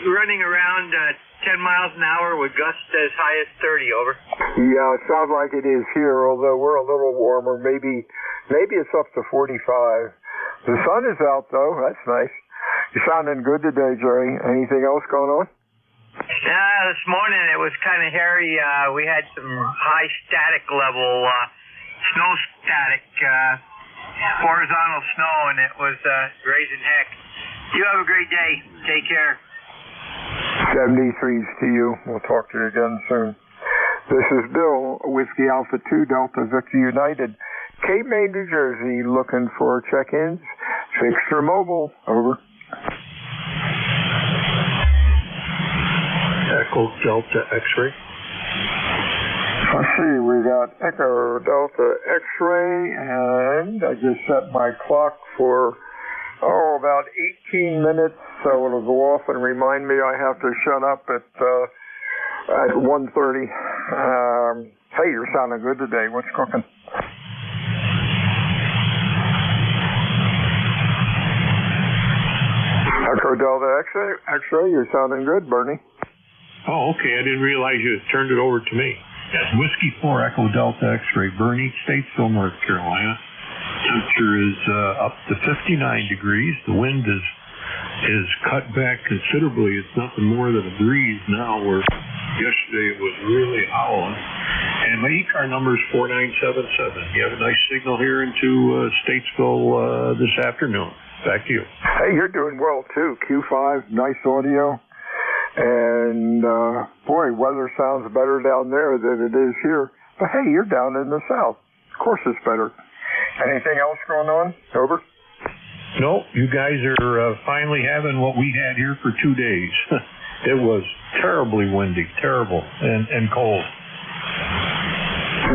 running around 10 miles an hour with gusts as high as 30, over. Yeah, it sounds like it is here, although we're a little warmer. Maybe it's up to 45. The sun is out, though. That's nice. You're sounding good today, Jerry. Anything else going on? This morning it was kind of hairy. We had some high static level snow static, horizontal snow, and it was raising heck. You have a great day. Take care. 73s to you. We'll talk to you again soon. This is Bill, Whiskey Alpha 2 Delta Victor United, Cape May, New Jersey, looking for check-ins. Fixed or mobile, over. Echo Delta X-ray. Let's see, we got Echo Delta X-ray, and I just set my clock for, about 18 minutes, so it'll go off and remind me I have to shut up at 1:30. Hey, you're sounding good today. What's cooking? Echo Delta X-ray, you're sounding good, Bernie. Oh, okay. I didn't realize you had turned it over to me. That's Whiskey 4 Echo Delta X-ray, Bernie, Statesville, North Carolina. Temperature is up to 59 degrees. The wind is cut back considerably. It's nothing more than a breeze now, where yesterday it was really howling. And my ECAR number is 4977. You have a nice signal here into Statesville this afternoon. Back to you. Hey, you're doing well, too. Q5, nice audio. And, boy, weather sounds better down there than it is here. But, hey, you're down in the south. Of course it's better. Anything else going on? Over? No, you guys are finally having what we had here for 2 days. It was terribly windy, terrible, and cold.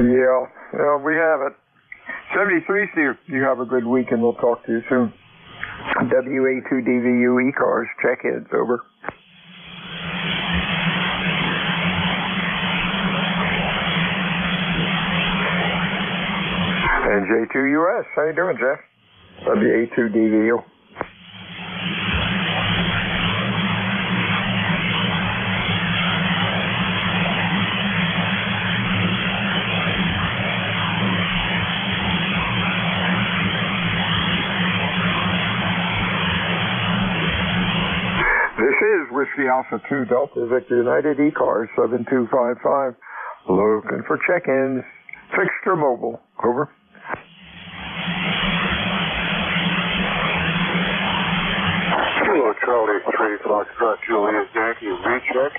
Yeah, we have it. 73 to you have a good week, and we'll talk to you soon. WA2DVU ECARS, check-ins, over. And J2US, how you doing, Jeff? WA2DVU. This is Whiskey Alpha 2 Delta Victor United ECARS 7255. Looking for check-ins. Fixed or mobile, over. Hello, Charlie 3 Foxtrot Julius Yankee, recheck.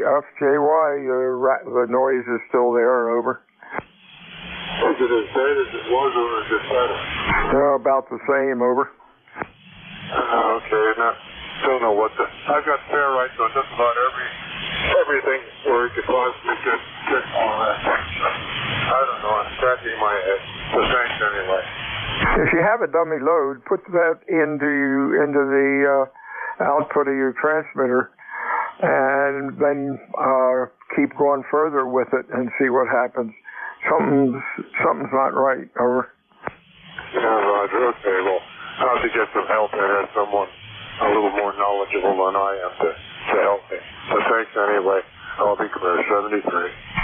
FJY, the noise is still there, over. Is it as bad as it was, or is it better? About the same, over. Okay, now, don't know what I've got fair rights on just about everything where it could possibly get all that. I don't know, I'm scratching my head. So thanks anyway. If you have a dummy load, put that into the output of your transmitter, and then keep going further with it and see what happens. Something's not right. Over. Yeah, Roger. Okay, well, I'll have to get some help and have someone a little more knowledgeable than I am to help me. So thanks anyway. I'll be clear. 73.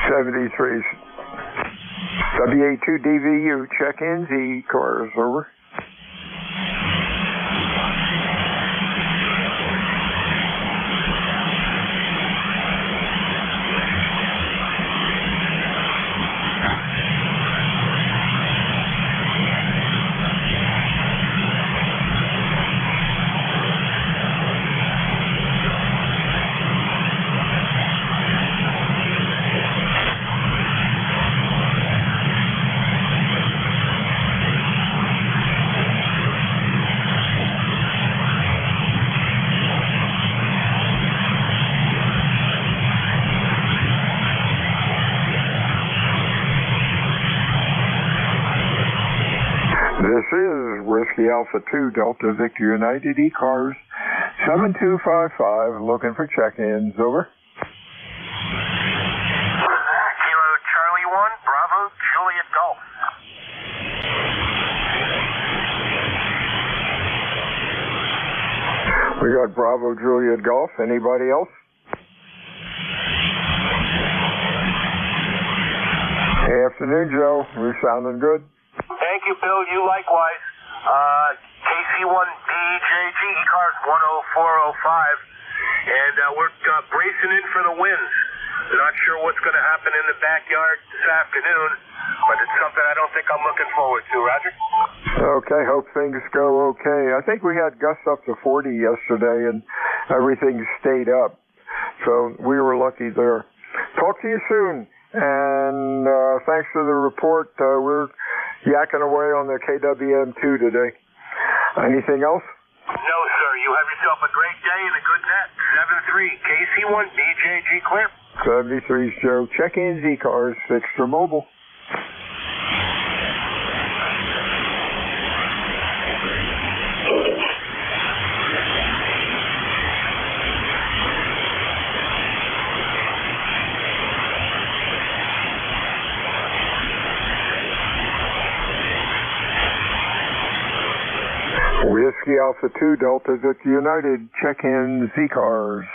73s. WA2DVU, check-ins, ECARS, over. Whiskey Alpha 2 Delta Victor United ECARS 7255, looking for check-ins. Over. Kilo Charlie 1, Bravo, Juliet Golf. We got Bravo Juliet Golf. Anybody else? Hey, afternoon, Joe. We're sounding good. Thank you, Bill. You likewise. KC1BJG ECARS 10405. And we're bracing in for the winds. Not sure what's going to happen in the backyard this afternoon, but it's something I don't think I'm looking forward to, Roger. Okay, hope things go okay. I think we had gusts up to 40 yesterday, and everything stayed up. So we were lucky there. Talk to you soon. And thanks for the report. We're yakking away on the KWM2 today. Anything else? No, sir. You have yourself a great day and a good net. 73 KC1BJG clear. 73's Joe. Check-in ECARS, fixed for mobile. Whiskey Alpha 2 Delta Victor United, check-in ECARS.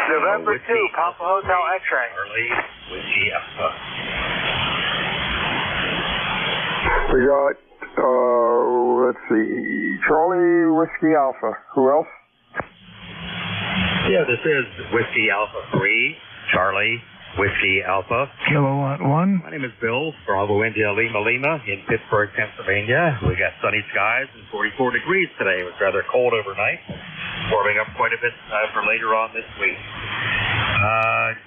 November 2, Papa Hotel X-Ray. Whiskey Alpha. We got, let's see, Charlie Whiskey Alpha. Who else? Yeah, this is Whiskey Alpha 3, Charlie Whiskey Alpha. Kilowatt 1. My name is Bill, Bravo India Lima Lima in Pittsburgh, Pennsylvania. We got sunny skies and 44 degrees today. It was rather cold overnight, warming up quite a bit for later on this week.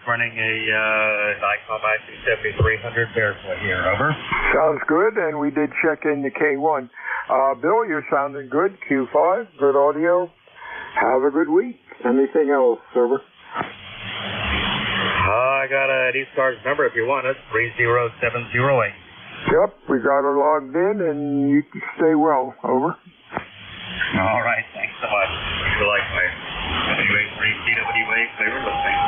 Running a Nikon IC7300 barefoot here, over. Sounds good, and we did check in the K1. Bill, you're sounding good. Q5, good audio. Have a good week. Anything else, over? I got an ECARS number if you want it, 30708. Yep, we got her logged in, and you can stay well. Over. All right, thanks so much. You like my anyway, 3CWA, clear listening.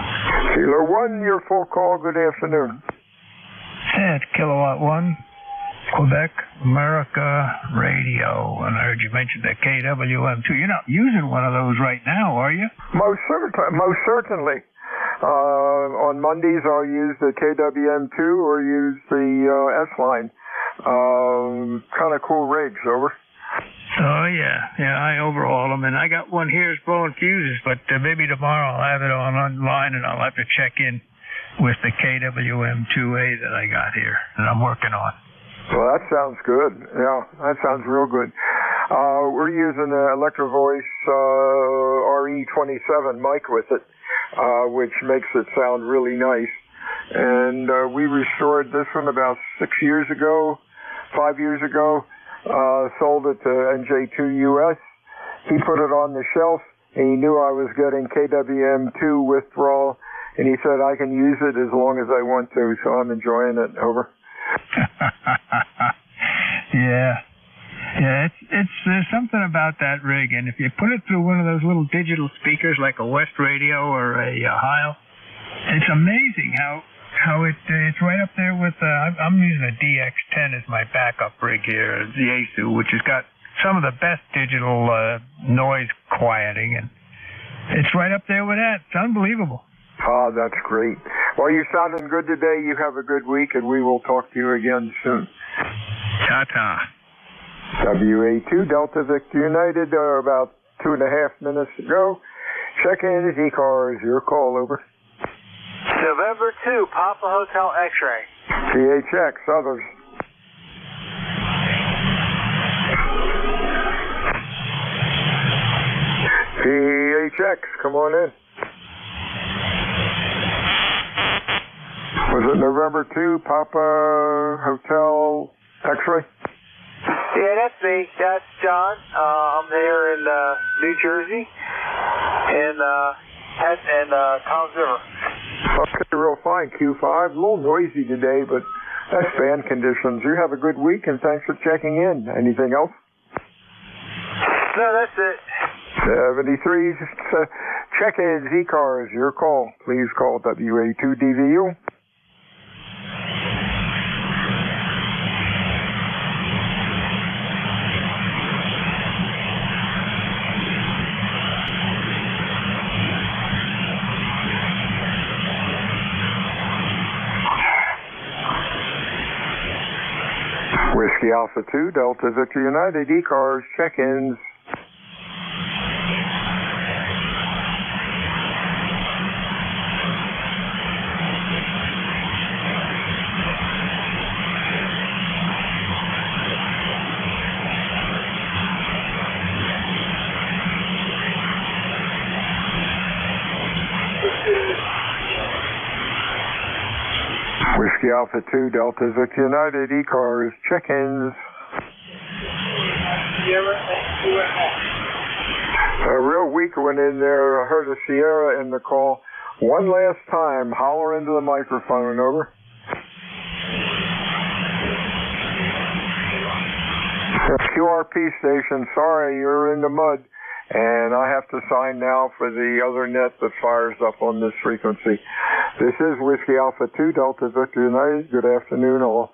Kilo 1, your full call. Good afternoon. At Kilowatt 1, Quebec, America Radio. And I heard you mention the KWM2. You're not using one of those right now, are you? Most certainly. On Mondays, I'll use the KWM2 or use the S-Line. Kind of cool rigs, over. Oh, yeah, I overhaul them, and I got one here that's blowing fuses, but maybe tomorrow I'll have it online, and I'll have to check in with the KWM2A that I got here, that I'm working on. Well, that sounds good. Yeah, that sounds real good. We're using the Electro Voice RE27 mic with it, which makes it sound really nice. And we restored this one about 5 years ago, sold it to NJ2US. He put it on the shelf, and he knew I was getting KWM2 withdrawal, and he said I can use it as long as I want to, so I'm enjoying it. Over. Yeah, it's there's something about that rig, and if you put it through one of those little digital speakers like a West Radio or a Heil, it's amazing how it's right up there with I'm using a DX10 as my backup rig here, the Yaesu, which has got some of the best digital noise quieting, and it's right up there with that. It's unbelievable. Oh, that's great. Well, you're sounding good today. You have a good week, and we will talk to you again soon. Ta-ta. WA2 Delta Victor United, about 2.5 minutes to go. Check in at ECARS. Your call, over. November 2, Papa Hotel X-Ray. PHX, others. PHX, come on in. Was it November 2, Papa Hotel X-Ray? Yeah, that's me. That's John. I'm here in New Jersey, in Tom's River. Okay, real fine, Q5. A little noisy today, but that's band conditions. You have a good week, and thanks for checking in. Anything else? No, that's it. 73, check-ins, ECARS, your call. Please call WA2DVU. Whiskey Alpha 2, Delta Victor United, ECARS, check-ins. Whiskey Alpha 2, Delta Victor United, ECARS, check-ins. A real weak one in there. I heard a Sierra in the call. One last time, holler into the microphone, over. QRP station, sorry, you're in the mud. And I have to sign now for the other net that fires up on this frequency. This is Whiskey Alpha 2, Delta Victor United. Good afternoon, all.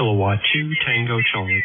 Kilowatt 2 Tango Charlie.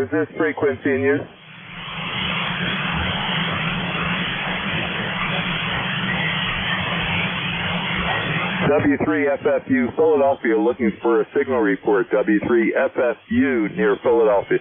is this frequency in use? W3FFU Philadelphia looking for a signal report. W3FFU near Philadelphia.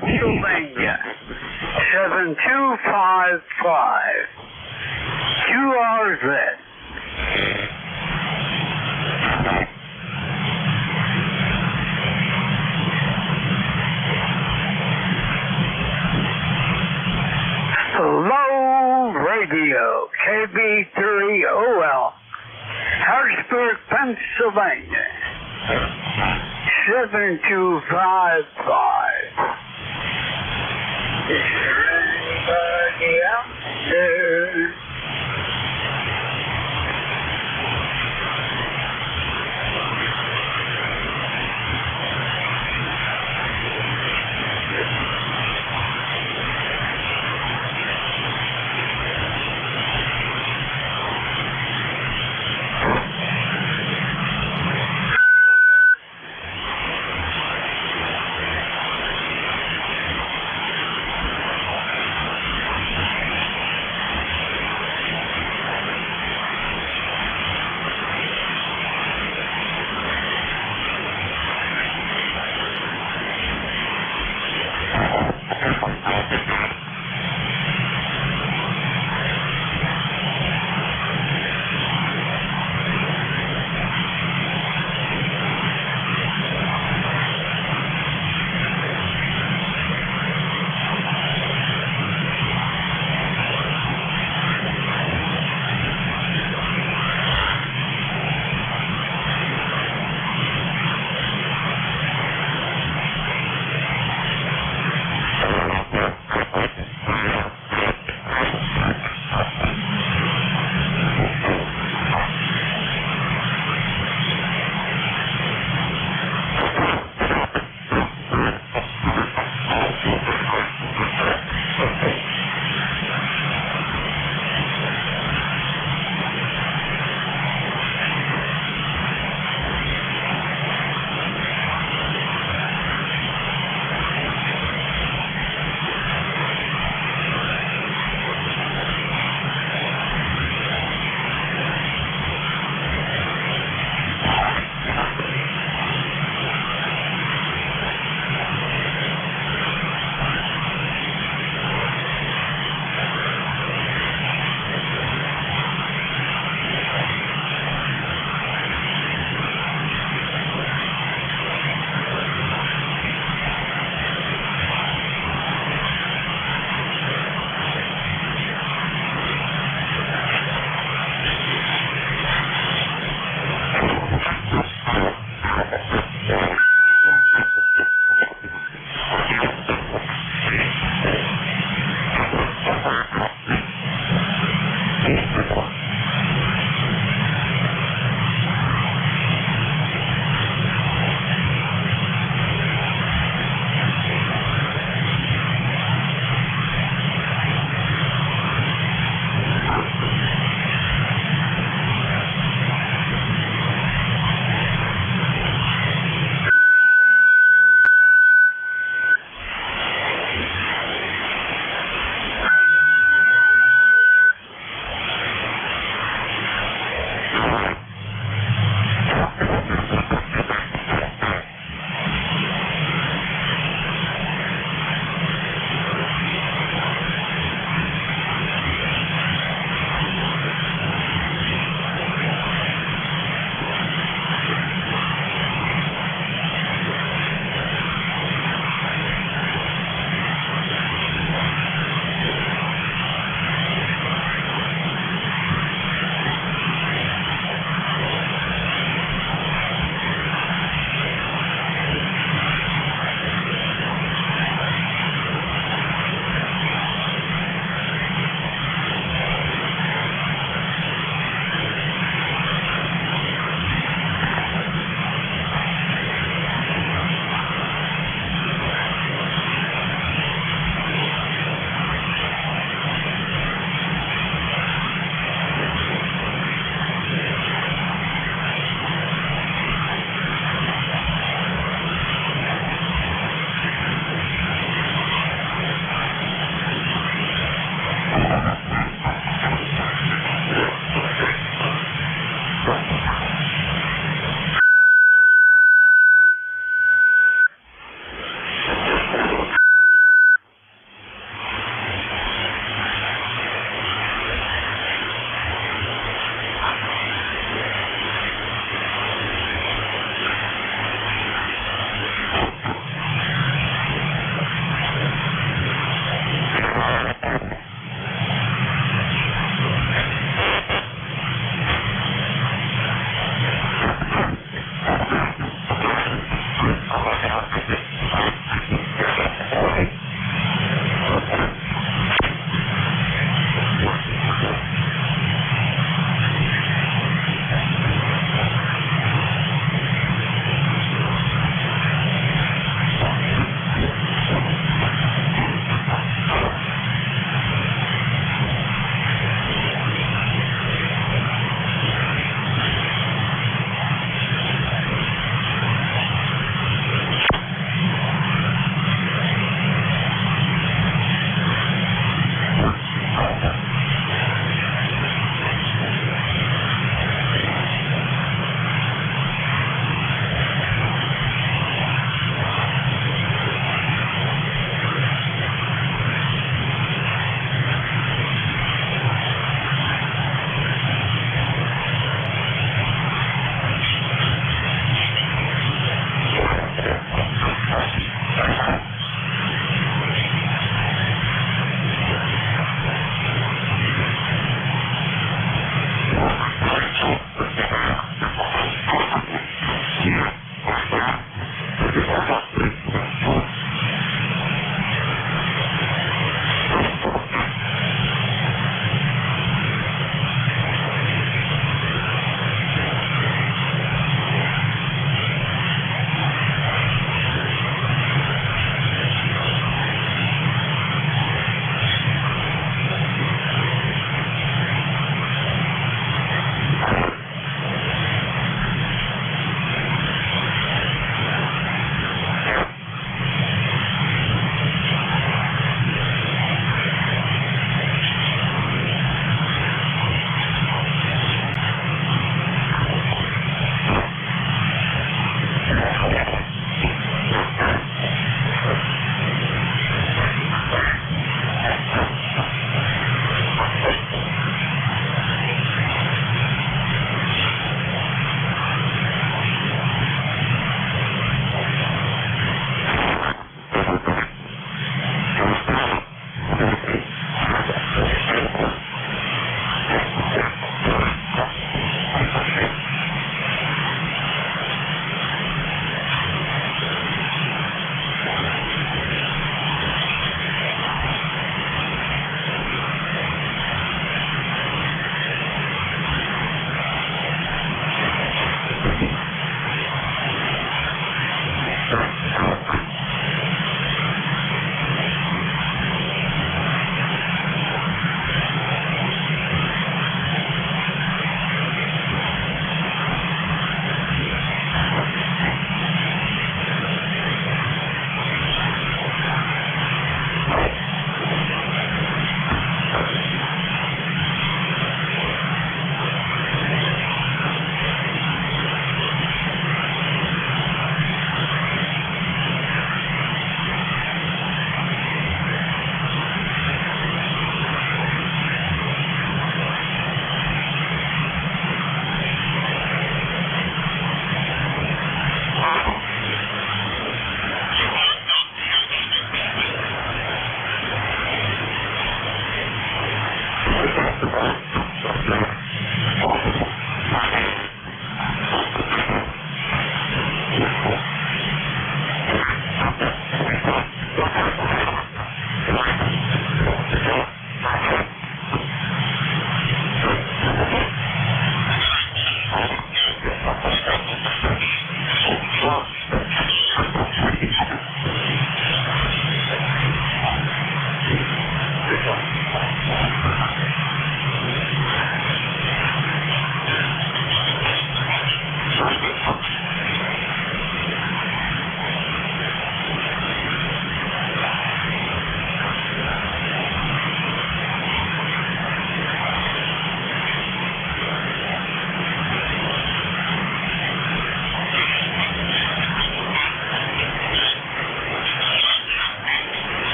Pennsylvania, 7255. 2 hours then. Low radio, KB3OL, Harrisburg, Pennsylvania, 7255. Is there anybody out there?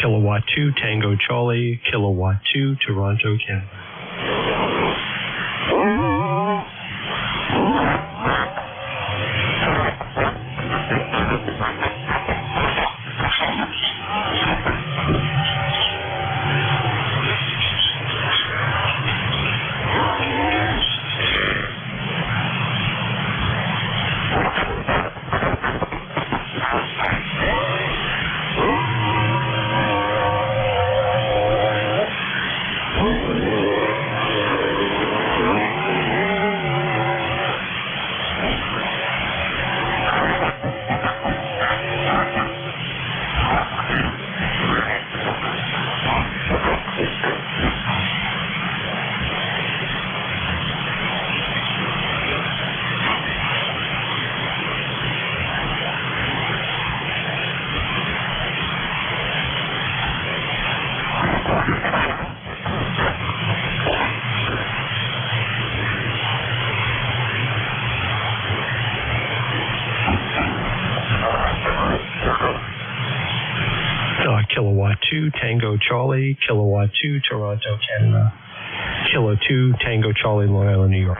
Kilowatt 2 Tango Charlie, Kilowatt 2 Toronto, Canada. Kilowatt 2 Tango Charlie, Kilowatt 2 Toronto, Canada, Kilo 2 Tango Charlie, Long Island, New York.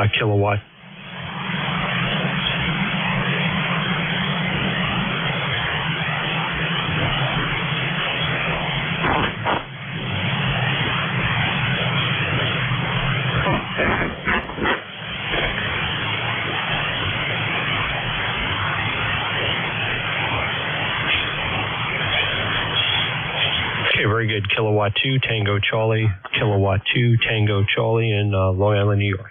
kilowatt. Okay, very good. Kilowatt 2, Tango Charlie. Kilowatt 2, Tango Charlie in Long Island, New York.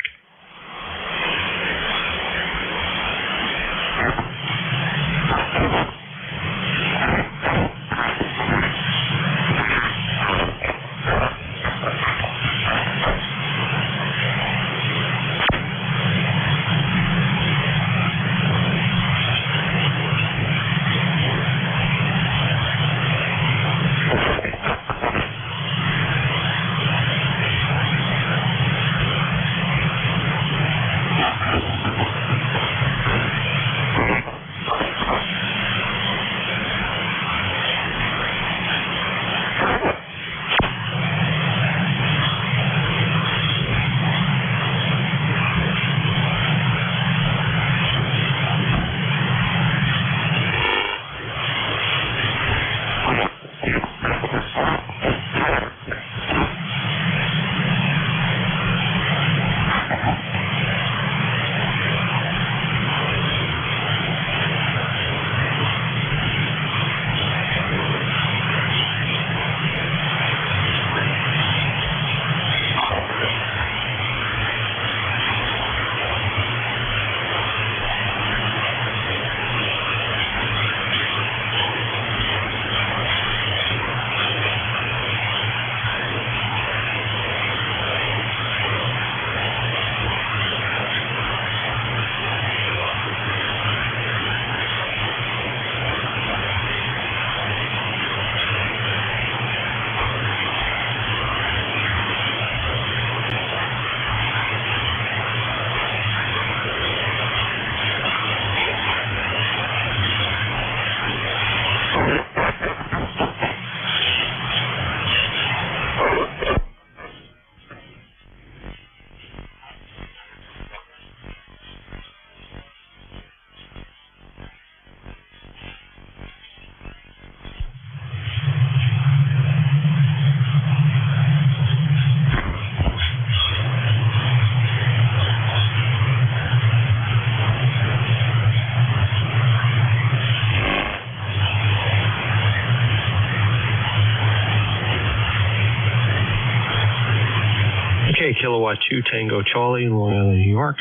Kilowatt 2 Tango Charlie, Long Island, New York.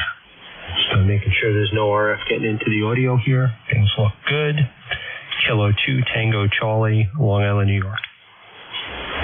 Just making sure there's no RF getting into the audio here. Things look good. Kilo 2 Tango Charlie, Long Island, New York.